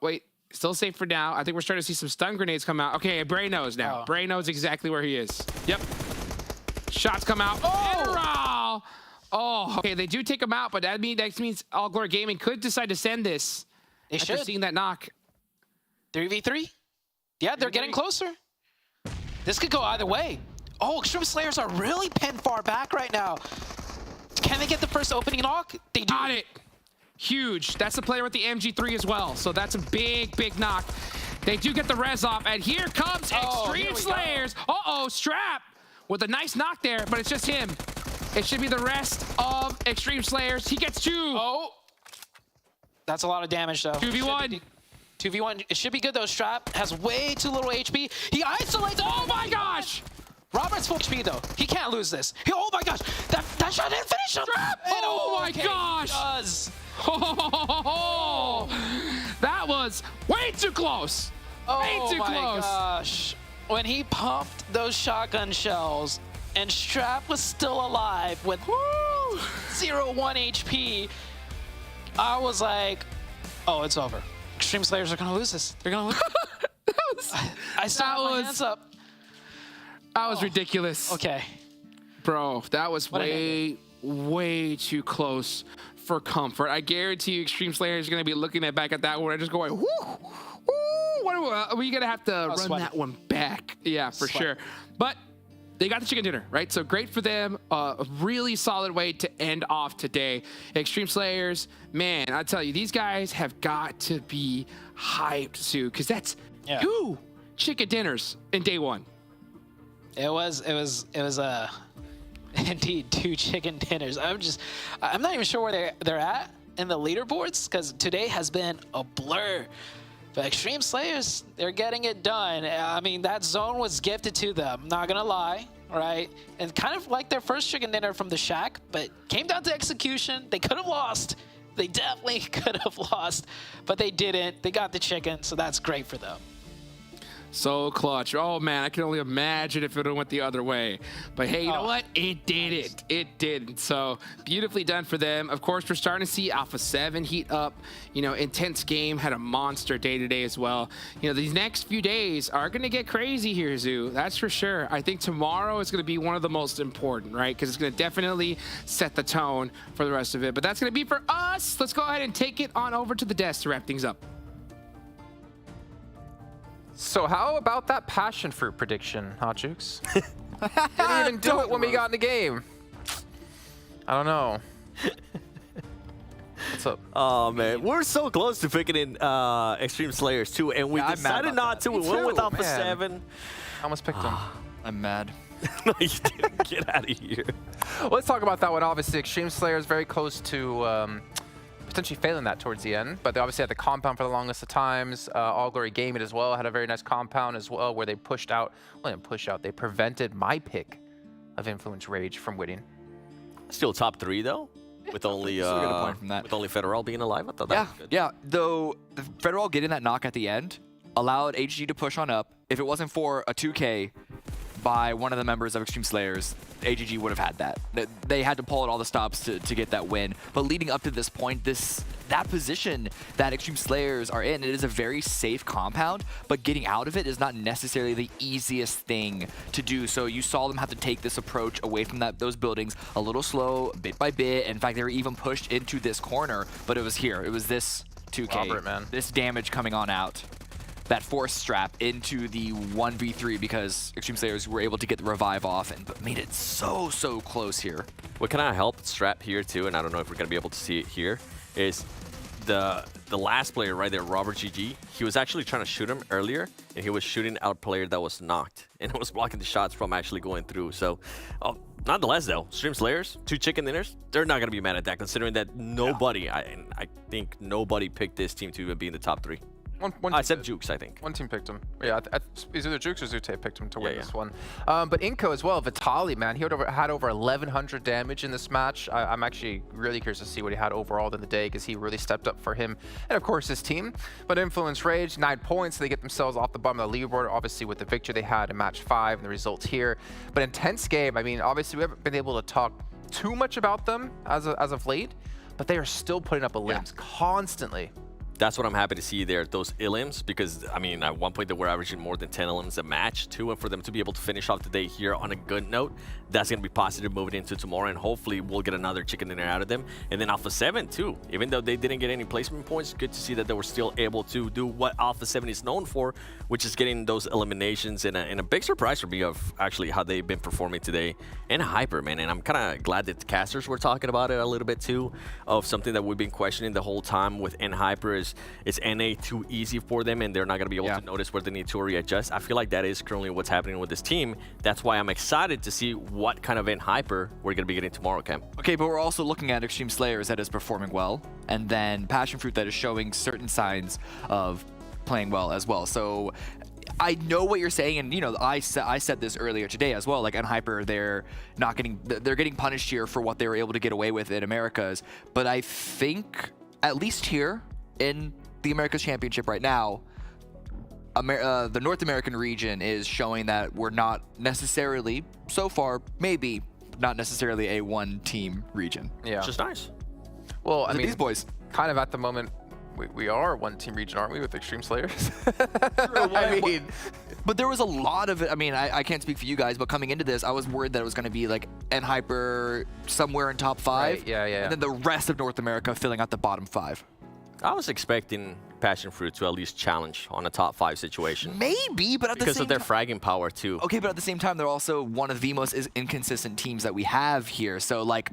O: wait. Still safe for now. I think we're starting to see some stun grenades come out. Okay, Bray knows now. Bray knows exactly where he is. Yep. Shots come out. Oh! Oh, okay, they do take him out, but that means All Glory Gaming could decide to send this.
M: They should.
O: Seeing that knock.
M: 3v3? Yeah, they're getting closer. This could go either way. Oh, Extreme Slayers are really pinned far back right now. Can they get the first opening knock? They do.
O: Got it. Huge. That's the player with the MG3 as well, so that's a big, big knock. They do get the res off, and here comes Extreme Slayers. Uh-oh, Strap with a nice knock there, but it's just him. It should be the rest of Extreme Slayers. He gets 2.
M: Oh. That's a lot of damage, though.
O: 2v1.
M: 2v1. It should be good, though. Strap has way too little HP. He isolates.
O: Oh, my gosh.
M: Robert's full HP, though. He can't lose this. Oh, my gosh. That shot didn't finish him.
O: Strap. Oh, my gosh.
M: He does.
O: Oh, that was way too close. Way too close.
M: Oh, my gosh. When he pumped those shotgun shells, and Strap was still alive with 0-1 HP, I was like, oh, it's over. Extreme Slayers are going to lose this. They're going to lose. I still have my hands up.
O: That was ridiculous.
M: Okay.
O: Bro, that was way too close for comfort. I guarantee you Extreme Slayers are going to be looking back at that one and just going, whoo, what are we going to have to run that one back? Yeah, for sure. But they got the chicken dinner, right? So great for them. A really solid way to end off today. Extreme Slayers, man, I tell you, these guys have got to be hyped, Sue, because that's 2 chicken dinners in day 1.
M: It was indeed 2 chicken dinners. I'm not even sure where they're at in the leaderboards, because today has been a blur. But Extreme Slayers, they're getting it done. I mean, that zone was gifted to them, not gonna lie, right? And kind of like their first chicken dinner from the Shack, but came down to execution. They could have lost. They definitely could have lost, but they didn't. They got the chicken, so that's great for them.
O: So clutch. Oh man, I can only imagine if it went the other way. But hey, you know what? It didn't. It didn't. So beautifully done for them. Of course, we're starting to see Alpha 7 heat up. You know, Intense Game had a monster day today as well. You know, these next few days are going to get crazy here, Zoo. That's for sure. I think tomorrow is going to be one of the most important, right? Because it's going to definitely set the tone for the rest of it. But that's going to be for us. Let's go ahead and take it on over to the desk to wrap things up.
I: So how about that passion fruit prediction, Hot Jukes? Didn't even do it when we got in the game. I don't know. What's up?
K: Oh man, we're so close to picking in Extreme Slayers too, and we decided not to. We went with Alpha 7.
I: I almost picked him.
N: I'm mad.
K: No, you didn't. Get out of here.
I: Well, let's talk about that one. Obviously, Extreme Slayers very close to potentially failing that towards the end, but they obviously had the compound for the longest of times. All Glory Gaming as well had a very nice compound as well, where they pushed out, well, didn't push out, they prevented my pick of Influence Rage from winning.
K: Still top 3 though, with only with only Federal being alive. I thought that was good.
N: Yeah, though the Federal getting that knock at the end allowed HG to push on up. If it wasn't for a 2K by one of the members of Extreme Slayers, AGG would have had that. They had to pull out all the stops to get that win. But leading up to this point, that position that Extreme Slayers are in, it is a very safe compound, but getting out of it is not necessarily the easiest thing to do. So you saw them have to take this approach away from those buildings a little slow, bit by bit. In fact, they were even pushed into this corner, but it was here. It was this 2K,
I: Robert, man.
N: This damage coming on out. That force strap into the 1v3 because Extreme Slayers were able to get the revive off and made it so close here.
K: What can I help strap here too, and I don't know if we're gonna be able to see it here, is the last player right there, Robert GG. He was actually trying to shoot him earlier, and he was shooting out a player that was knocked, and it was blocking the shots from actually going through. So, nonetheless though, Extreme Slayers, 2 chicken dinners, they're not gonna be mad at that, considering that nobody, I think nobody picked this team to even be in the top 3. Except Jukes, I think.
I: One team picked him. Yeah, it's either Jukes or Zute picked him to win this one. But INCO as well, Vitali, man, he had over 1,100 damage in this match. I'm actually really curious to see what he had overall in the day, because he really stepped up for him and, of course, his team. But Influence Rage, 9 points. They get themselves off the bottom of the leaderboard, obviously, with the victory they had in match 5 and the results here. But Intense Game, I mean, obviously, we haven't been able to talk too much about them as of late, but they are still putting up limbs constantly.
K: That's what I'm happy to see there, those elims, because, I mean, at one point they were averaging more than 10 elims a match, too, and for them to be able to finish off the day here on a good note, that's going to be positive moving into tomorrow, and hopefully we'll get another chicken dinner out of them. And then Alpha 7, too. Even though they didn't get any placement points, good to see that they were still able to do what Alpha 7 is known for, which is getting those eliminations, and a big surprise for me of actually how they've been performing today. And Hyper, man, and I'm kind of glad that the casters were talking about it a little bit, too, of something that we've been questioning the whole time with Hyper is NA too easy for them, and they're not going to be able to notice where they need to readjust. I feel like that is currently what's happening with this team. That's why I'm excited to see what kind of Hyper we're going to be getting tomorrow, Cam.
N: Okay, but we're also looking at Extreme Slayers that is performing well, and then Passion Fruit that is showing certain signs of playing well as well. So I know what you're saying, and you know, I said this earlier today as well. Like Hyper, they're getting punished here for what they were able to get away with in Americas. But I think at least here in the Americas Championship right now, the North American region is showing that we're not necessarily, so far, maybe not necessarily a one-team region.
I: Yeah,
K: which is nice.
I: Well, I mean,
N: these boys
I: kind of at the moment We are one team region, aren't we, with Extreme Slayers?
N: But there was a lot of it. I mean, I can't speak for you guys, but coming into this, I was worried that it was going to be like NHyper somewhere in top 5.
I: Right, yeah.
N: And then the rest of North America filling out the bottom 5.
K: I was expecting PASSIONFRUIT to at least challenge on a top 5 situation.
N: Maybe, but at the same time,
K: because of their fragging power too.
N: Okay, but at the same time, they're also one of the most inconsistent teams that we have here. So like,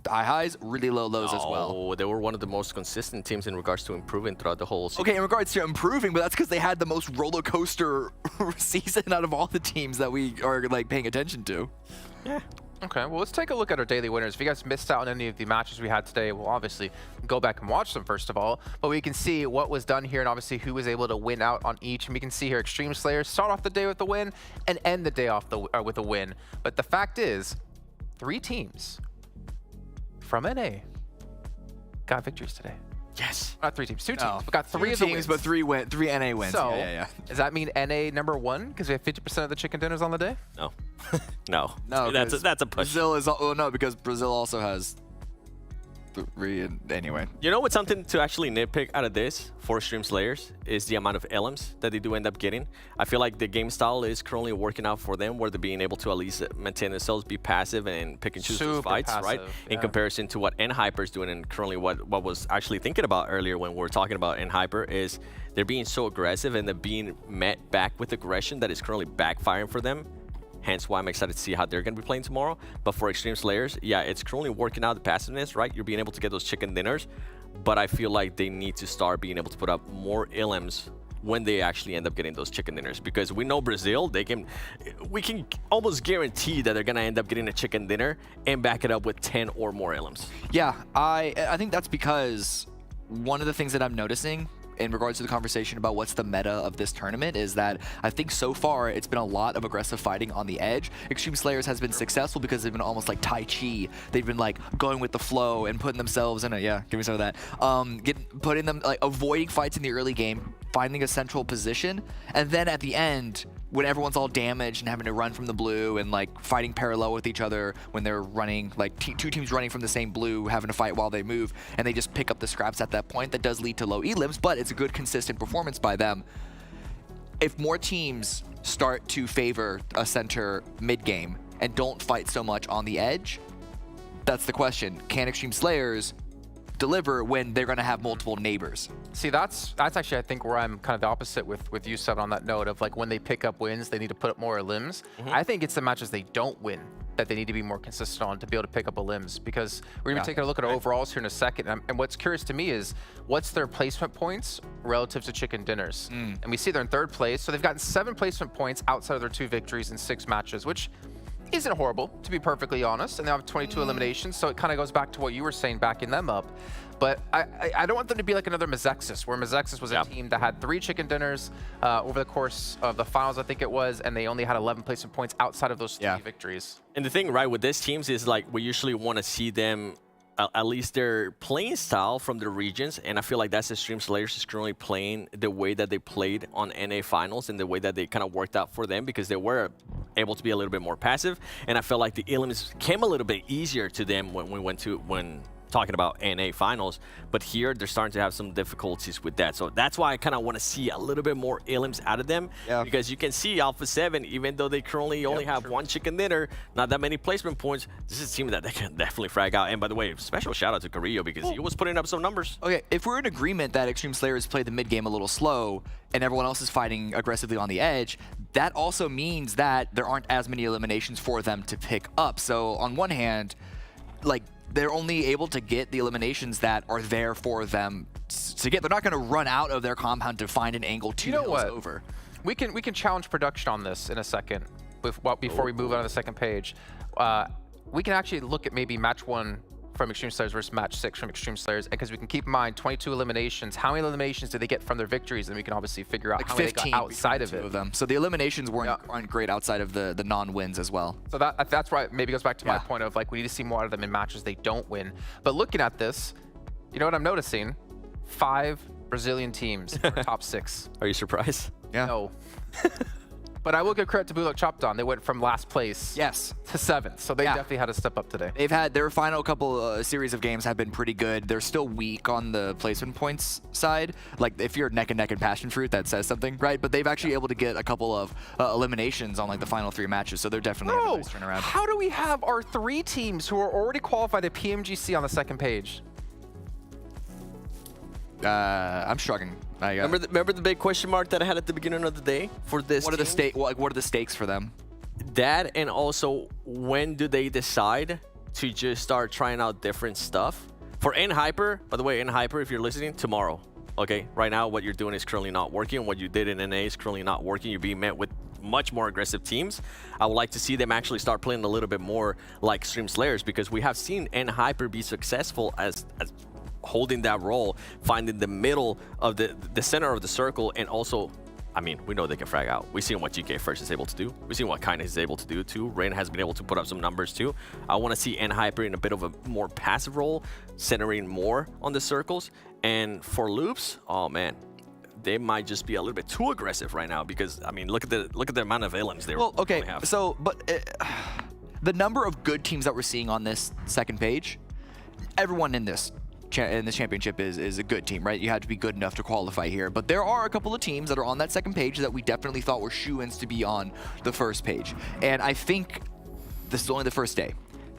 N: high highs, really low lows as well.
K: Oh, they were one of the most consistent teams in regards to improving throughout the whole season.
N: Okay, in regards to improving, but that's because they had the most roller coaster season out of all the teams that we are like paying attention to.
K: Yeah.
I: Okay, well, let's take a look at our daily winners. If you guys missed out on any of the matches we had today, we'll obviously go back and watch them first of all. But we can see what was done here and obviously who was able to win out on each. And we can see here Extreme Slayers start off the day with a win and end the day off with a win. But the fact is, 3 teams from NA got victories today.
N: Yes.
I: Not 3 teams, 2 teams. We got 3 of the wins.
N: But 3 NA wins.
I: So,
N: yeah.
I: Does that mean NA #1 because we have 50% of the chicken dinners on the day?
K: No. No.
N: No,
K: that's a push.
N: Brazil is, oh no, because Brazil also has 3 and anyway.
K: You know what's something to actually nitpick out of this for Extreme Slayers is the amount of LMs that they do end up getting. I feel like the game style is currently working out for them where they're being able to at least maintain themselves, be passive and pick and choose those fights, right? In comparison to what NHyper is doing and currently what was actually thinking about earlier when we were talking about NHyper is they're being so aggressive and they're being met back with aggression that is currently backfiring for them. Hence why I'm excited to see how they're going to be playing tomorrow. But for Extreme Slayers, yeah, it's currently working out the passiveness, right? You're being able to get those chicken dinners. But I feel like they need to start being able to put up more LMs when they actually end up getting those chicken dinners. Because we know Brazil, we can almost guarantee that they're going to end up getting a chicken dinner and back it up with 10 or more LMs.
N: Yeah, I think that's because one of the things that I'm noticing in regards to the conversation about what's the meta of this tournament is that I think so far it's been a lot of aggressive fighting on the edge. Extreme Slayers has been successful because they've been almost like Tai Chi. They've been like going with the flow and putting themselves in a, yeah, give me some of that. Putting them, like avoiding fights in the early game, finding a central position, and then at the end, when everyone's all damaged and having to run from the blue and like fighting parallel with each other when they're running, like 2 teams running from the same blue, having to fight while they move, and they just pick up the scraps at that point, that does lead to low elims, but it's a good consistent performance by them. If more teams start to favor a center mid-game and don't fight so much on the edge, that's the question. Can Extreme Slayers deliver when they're going to have multiple neighbors?
I: See, that's actually, I think, where I'm kind of the opposite with you, Seb, on that note of like when they pick up wins, they need to put up more limbs. I think it's the matches they don't win that they need to be more consistent on to be able to pick up a limbs, because we're going to be taking a look at our overalls here in a second. And what's curious to me is what's their placement points relative to chicken dinners. And we see they're in 3rd place. So they've gotten 7 placement points outside of their 2 victories in 6 matches, which isn't horrible, to be perfectly honest. And they have 22 eliminations, so it kind of goes back to what you were saying, backing them up. But I don't want them to be like another MEZEXIS, where MEZEXIS was a team that had 3 chicken dinners over the course of the finals, I think it was, and they only had 11 placement points outside of those 3 victories.
K: And the thing, right, with these teams is like we usually want to see them, at least their playing style from the regions, and I feel like that's Extreme Slayers is currently playing the way that they played on NA finals and the way that they kind of worked out for them, because they were able to be a little bit more passive, and I felt like the elims came a little bit easier to them when talking about NA finals, but here they're starting to have some difficulties with that. So that's why I kind of want to see a little bit more elims out of them, because you can see Alpha 7, even though they currently only have 1 chicken dinner, not that many placement points, this is a team that they can definitely frag out. And by the way, special shout out to Carrillo, because he was putting up some numbers.
N: Okay, if we're in agreement that Extreme Slayers play the mid game a little slow and everyone else is fighting aggressively on the edge, that also means that there aren't as many eliminations for them to pick up. So on one hand, like, they're only able to get the eliminations that are there for them to get. They're not going to run out of their compound to find an angle 2 hills over.
I: We can challenge production on this in a second before we move on to the second page. We can actually look at maybe match 1 from Extreme Slayers versus match 6 from Extreme Slayers, because we can keep in mind 22 eliminations. How many eliminations did they get from their victories? And we can obviously figure out like how many they got outside of it.
N: Them. So the eliminations aren't great outside of the non-wins as well.
I: So that's why it maybe goes back to my point of like we need to see more out of them in matches they don't win. But looking at this, you know what I'm noticing? 5 Brazilian teams are top 6.
K: Are you surprised?
N: Yeah.
I: No. But I will give credit to BULUC CHABTAN. They went from last place to 7th, so they definitely had to step up today.
N: They've had their final couple series of games have been pretty good. They're still weak on the placement points side. Like if you're neck and neck in PASSIONFRUIT, that says something, right? But they've actually able to get a couple of eliminations on like the final 3 matches, so they're definitely having a nice turnaround.
I: How do we have our 3 teams who are already qualified at PMGC on the 2nd page?
N: I'm struggling.
K: Remember the big question mark that I had at the beginning of the day for this?
N: What are the stakes for them?
K: That, and also when do they decide to just start trying out different stuff? For N-Hyper, by the way, N-Hyper, if you're listening, tomorrow. Okay, right now what you're doing is currently not working. What you did in NA is currently not working. You're being met with much more aggressive teams. I would like to see them actually start playing a little bit more like Extreme Slayers, because we have seen N-Hyper be successful as holding that role, finding the middle of the center of the circle, and also, I mean, we know they can frag out. We've seen what GK First is able to do. We've seen what Kindness is able to do too. Rain has been able to put up some numbers too. I want to see N-Hyper in a bit of a more passive role, centering more on the circles. And for Loops, oh man, they might just be a little bit too aggressive right now, because I mean, look at the amount of LMs they have.
N: So, but the number of good teams that we're seeing on this 2nd page, everyone in this championship is a good team, right? You have to be good enough to qualify here. But there are a couple of teams that are on that 2nd page that we definitely thought were shoo-ins to be on the 1st page. And I think this is only the 1st day.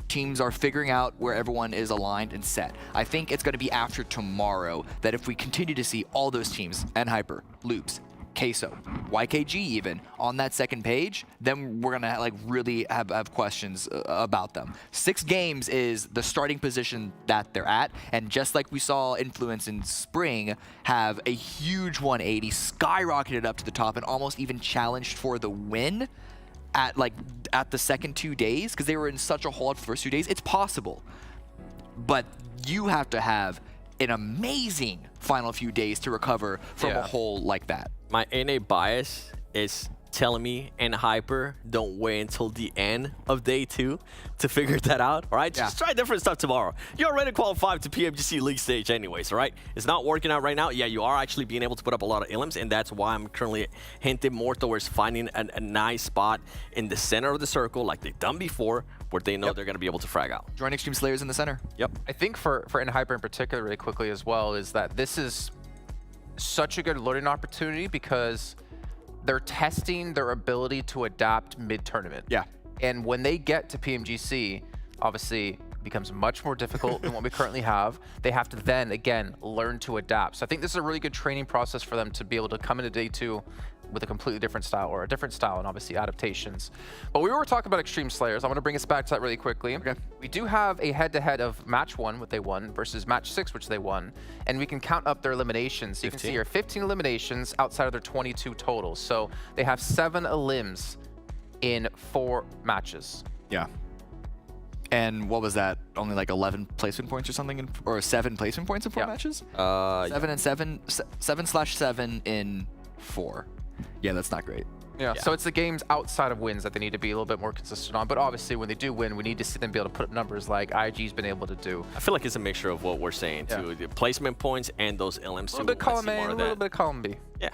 N: Teams are figuring out where everyone is aligned and set. I think it's going to be after tomorrow that if we continue to see all those teams, N-Hyper, Loops, QUESO, YKG even, on that 2nd page, then we're gonna like really have questions about them. 6 games is the starting position that they're at, and just like we saw Influence in spring have a huge 180, skyrocketed up to the top, and almost even challenged for the win at the second 2 days, because they were in such a hole for the first 2 days. It's possible, but you have to have an amazing final few days to recover from a hole like that.
K: My NA bias is telling me N-Hyper don't wait until the end of day 2 to figure that out. All right, just try different stuff tomorrow. You're already qualified to PMGC League stage anyways, all right? It's not working out right now. Yeah, you are actually being able to put up a lot of illims, and that's why I'm currently hinting more towards finding a nice spot in the center of the circle like they've done before, where they know they're going to be able to frag out.
N: Join Extreme Slayers in the center.
K: Yep.
I: I think for N-Hyper in particular, really quickly as well, is that this is such a good learning opportunity because they're testing their ability to adapt mid-tournament.
N: Yeah.
I: And when they get to PMGC, obviously it becomes much more difficult than what we currently have. They have to then, again, learn to adapt. So I think this is a really good training process for them to be able to come into day 2 with a completely different style, or a different style, and obviously adaptations. But we were talking about Extreme Slayers. I want to bring us back to that really quickly.
N: Okay.
I: We do have a head-to-head of match 1, which they won, versus match 6, which they won, and we can count up their eliminations. So you can see here 15 eliminations outside of their 22 totals. So they have 7 elims in 4 matches.
N: Yeah. And what was that? Only like 11 placement points or something, or 7 placement points in 4 matches? 7 and 7, 7/7 in 4. Yeah, that's not great.
I: Yeah, so it's the games outside of wins that they need to be a little bit more consistent on. But obviously, when they do win, we need to see them be able to put up numbers like IG's been able to do.
K: I feel like it's a mixture of what we're saying too, the placement points and those LMs.
I: A little bit column A, a little bit column B.
K: Yeah.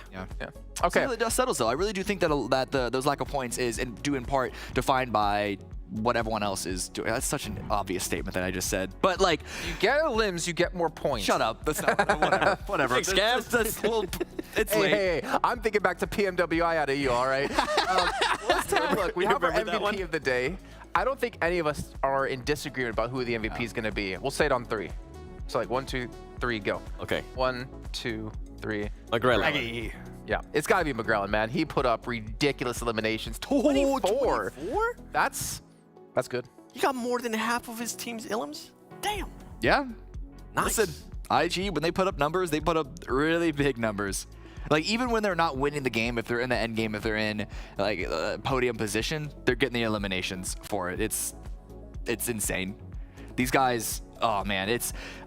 N: Okay. So it does settle though. I really do think that those lack of points is due in part defined by what everyone else is doing. That's such an obvious statement that I just said. But like,
I: you get limbs, you get more points.
N: Shut up. That's not whatever. Whatever.
K: Thanks, Gav.
N: That's a little. It's
I: hey,
N: late.
I: hey, I'm thinking back to PMWI out of you, all right? Let's take a look. We have our MVP of the day. I don't think any of us are in disagreement about who the MVP is going to be. We'll say it on 3. So like 1, 2, 3, go.
K: Okay.
I: 1, 2, 3.
K: McGrellan.
I: Yeah, it's got to be McGrellan, man. He put up ridiculous eliminations. 24. That's good.
K: He got more than half of his team's illims? Damn.
N: Yeah.
K: Nice.
N: Listen, IG, when they put up numbers, they put up really big numbers. Like, even when they're not winning the game, if they're in the end game, if they're in, like, podium position, they're getting the eliminations for it. It's insane. These guys, oh, man,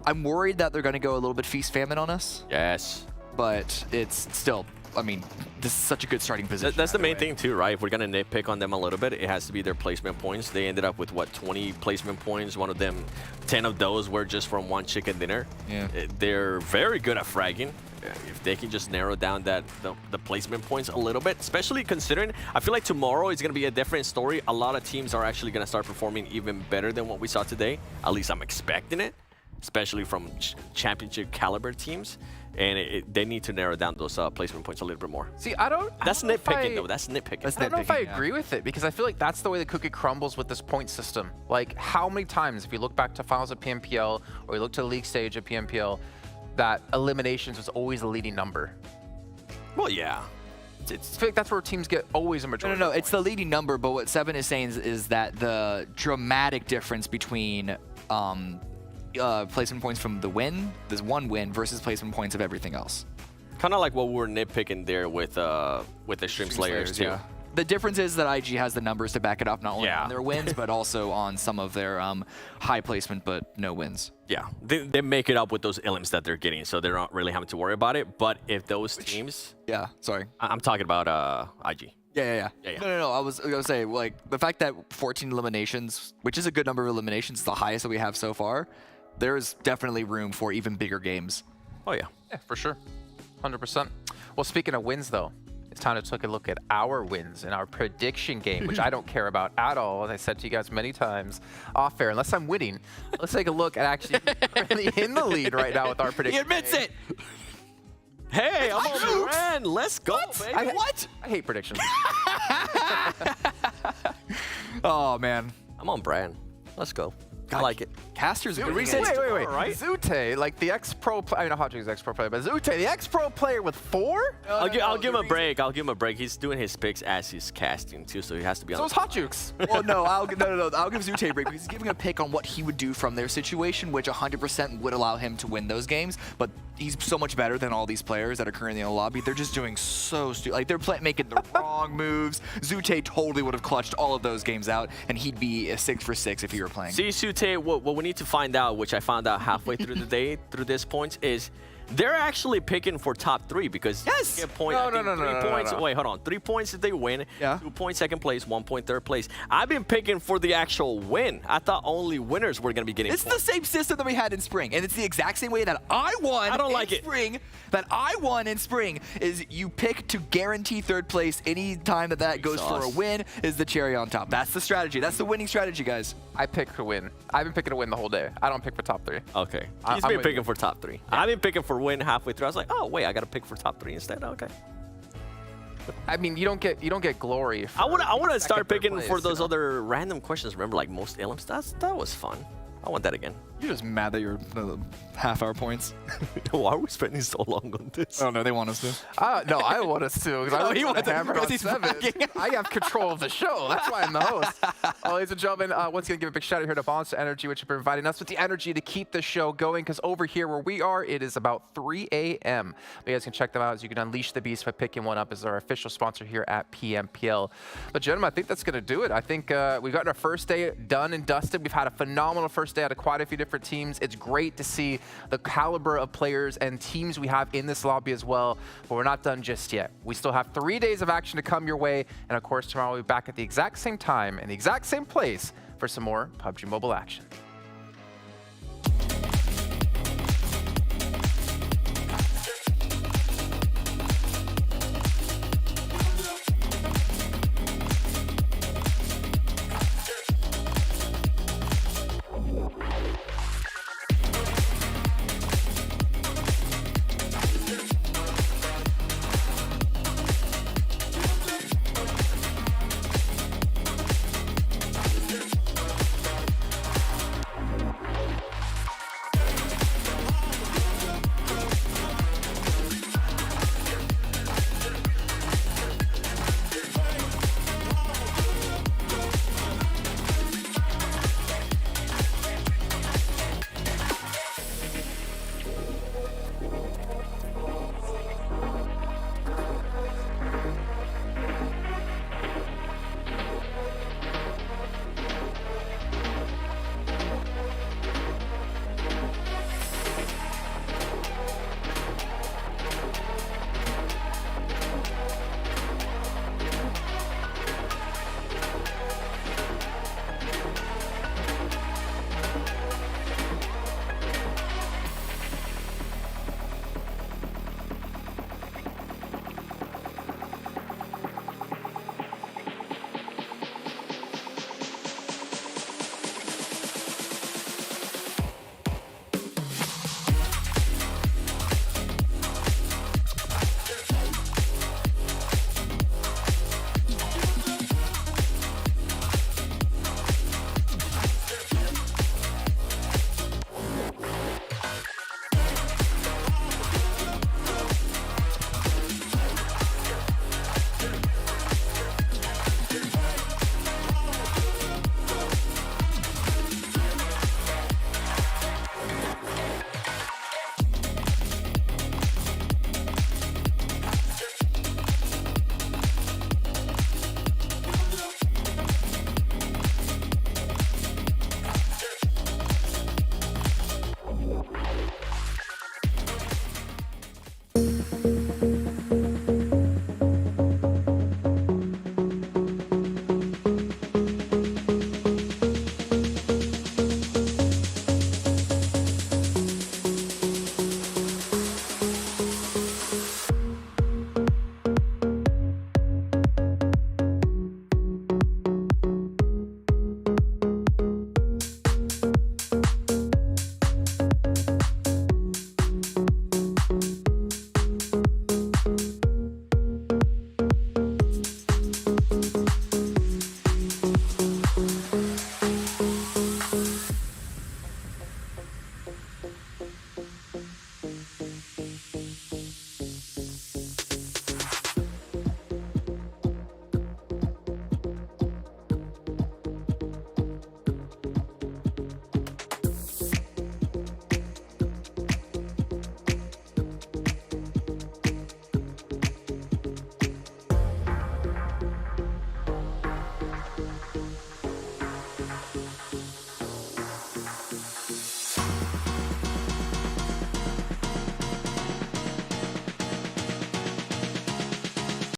N: I'm worried that they're going to go a little bit feast famine on us.
K: Yes.
N: But it's still I mean, this is such a good starting position.
K: That's the main thing too, right? If we're gonna nitpick on them a little bit, it has to be their placement points. They ended up with what, 20 placement points. One of them, 10 of those were just from one chicken dinner.
N: Yeah.
K: They're very good at fragging. If they can just narrow down the placement points a little bit, especially considering, I feel like tomorrow is going to be a different story. A lot of teams are actually going to start performing even better than what we saw today. At least I'm expecting it, especially from championship caliber teams. And they need to narrow down those placement points a little bit more.
I: See,
K: That's nitpicking, though. That's nitpicking.
I: I don't know if I agree with it, because I feel like that's the way the cookie crumbles with this point system. Like, how many times, if you look back to finals of PMPL, or you look to the league stage of PMPL, that eliminations was always a leading number?
K: Well, yeah.
I: I feel like that's where teams get always a majority.
N: No, it's the leading number, but what Seven is saying is that the dramatic difference between placement points from the win, this one win, versus placement points of everything else.
K: Kind of like what we were nitpicking there with Extreme Slayers, too.
N: Yeah. The difference is that IG has the numbers to back it up, not only on their wins, but also on some of their high placement but no wins.
K: Yeah, they make it up with those elims that they're getting, so they're not really having to worry about it. But if those teams...
N: Yeah, sorry.
K: I'm talking about IG.
N: Yeah. No, I was going to say, like, the fact that 14 eliminations, which is a good number of eliminations, is the highest that we have so far, there's definitely room for even bigger games.
K: Oh, yeah.
I: Yeah, for sure. 100%. Well, speaking of wins, though, it's time to take a look at our wins in our prediction game, which I don't care about at all, as I said to you guys many times off air. Unless I'm winning, let's take a look at actually currently in the lead right now with our prediction.
N: He admits it!
K: Hey, I'm on brand. Let's go, baby.
N: What?
I: I hate predictions.
N: Oh, man.
K: I'm on brand. Let's go. I like it.
N: Caster's
I: wait.
K: right?
I: Zute, like the ex-pro player, I know Hot is ex-pro player, but Zute, the ex-pro player with 4?
K: I'll give him a break. I'll give him a break. He's doing his picks as he's casting too, so he has to be on.
I: So is Hot Jukes.
N: Well, no, I'll give Zute a break because he's giving a pick on what he would do from their situation, which 100% would allow him to win those games. But he's so much better than all these players that are currently in the lobby. They're just doing so stupid. Like, they're making the wrong moves. Zute totally would have clutched all of those games out, and he'd be a 6 for 6 if he were playing.
K: See, Zute, what we need to find out, which I found out halfway through the day, through this point, is they're actually picking for top 3 because
N: yes,
K: you get point,
I: no,
K: 3 points. Wait, hold on. 3 points if they win.
N: Yeah.
K: 2 points second place. 1 point third place. I've been picking for the actual win. I thought only winners were gonna be getting.
N: It's
K: points.
N: the same system that we had in spring, and it's the exact same way that I won.
K: I don't like it.
N: Spring. That I won in spring is you pick to guarantee third place any time that goes for a win is the cherry on top. That's the strategy. That's the winning strategy, guys.
I: I pick to win. I've been picking to win the whole day. I don't pick for top 3.
K: Okay. He's been picking for top 3. Yeah. I've been picking for win halfway through. I was like, oh wait, I gotta pick for top 3 instead. Okay.
I: I mean, you don't get glory.
K: I want to start picking for those other random questions. Remember, like most elims. That was fun. I want that again.
N: You're just mad that you're half-hour points.
K: Why are we spending so long on this?
N: Oh no, they want us to.
I: No, I want us to.
N: No, he wants to hammer on 7.
I: I have control of the show. That's why I'm the host. Well, ladies and gentlemen, once again, give a big shout out here to Monster Energy, which have been providing us with the energy to keep the show going. Because over here where we are, it is about 3 a.m. You guys can check them out as you can unleash the beast by picking one up as our official sponsor here at PMPL. But gentlemen, I think that's going to do it. I think we've gotten our first day done and dusted. We've had a phenomenal first day out of quite a few different teams. It's great to see the caliber of players and teams we have in this lobby as well, but we're not done just yet. We still have 3 days of action to come your way, and of course tomorrow we'll be back at the exact same time in the exact same place for some more PUBG Mobile action.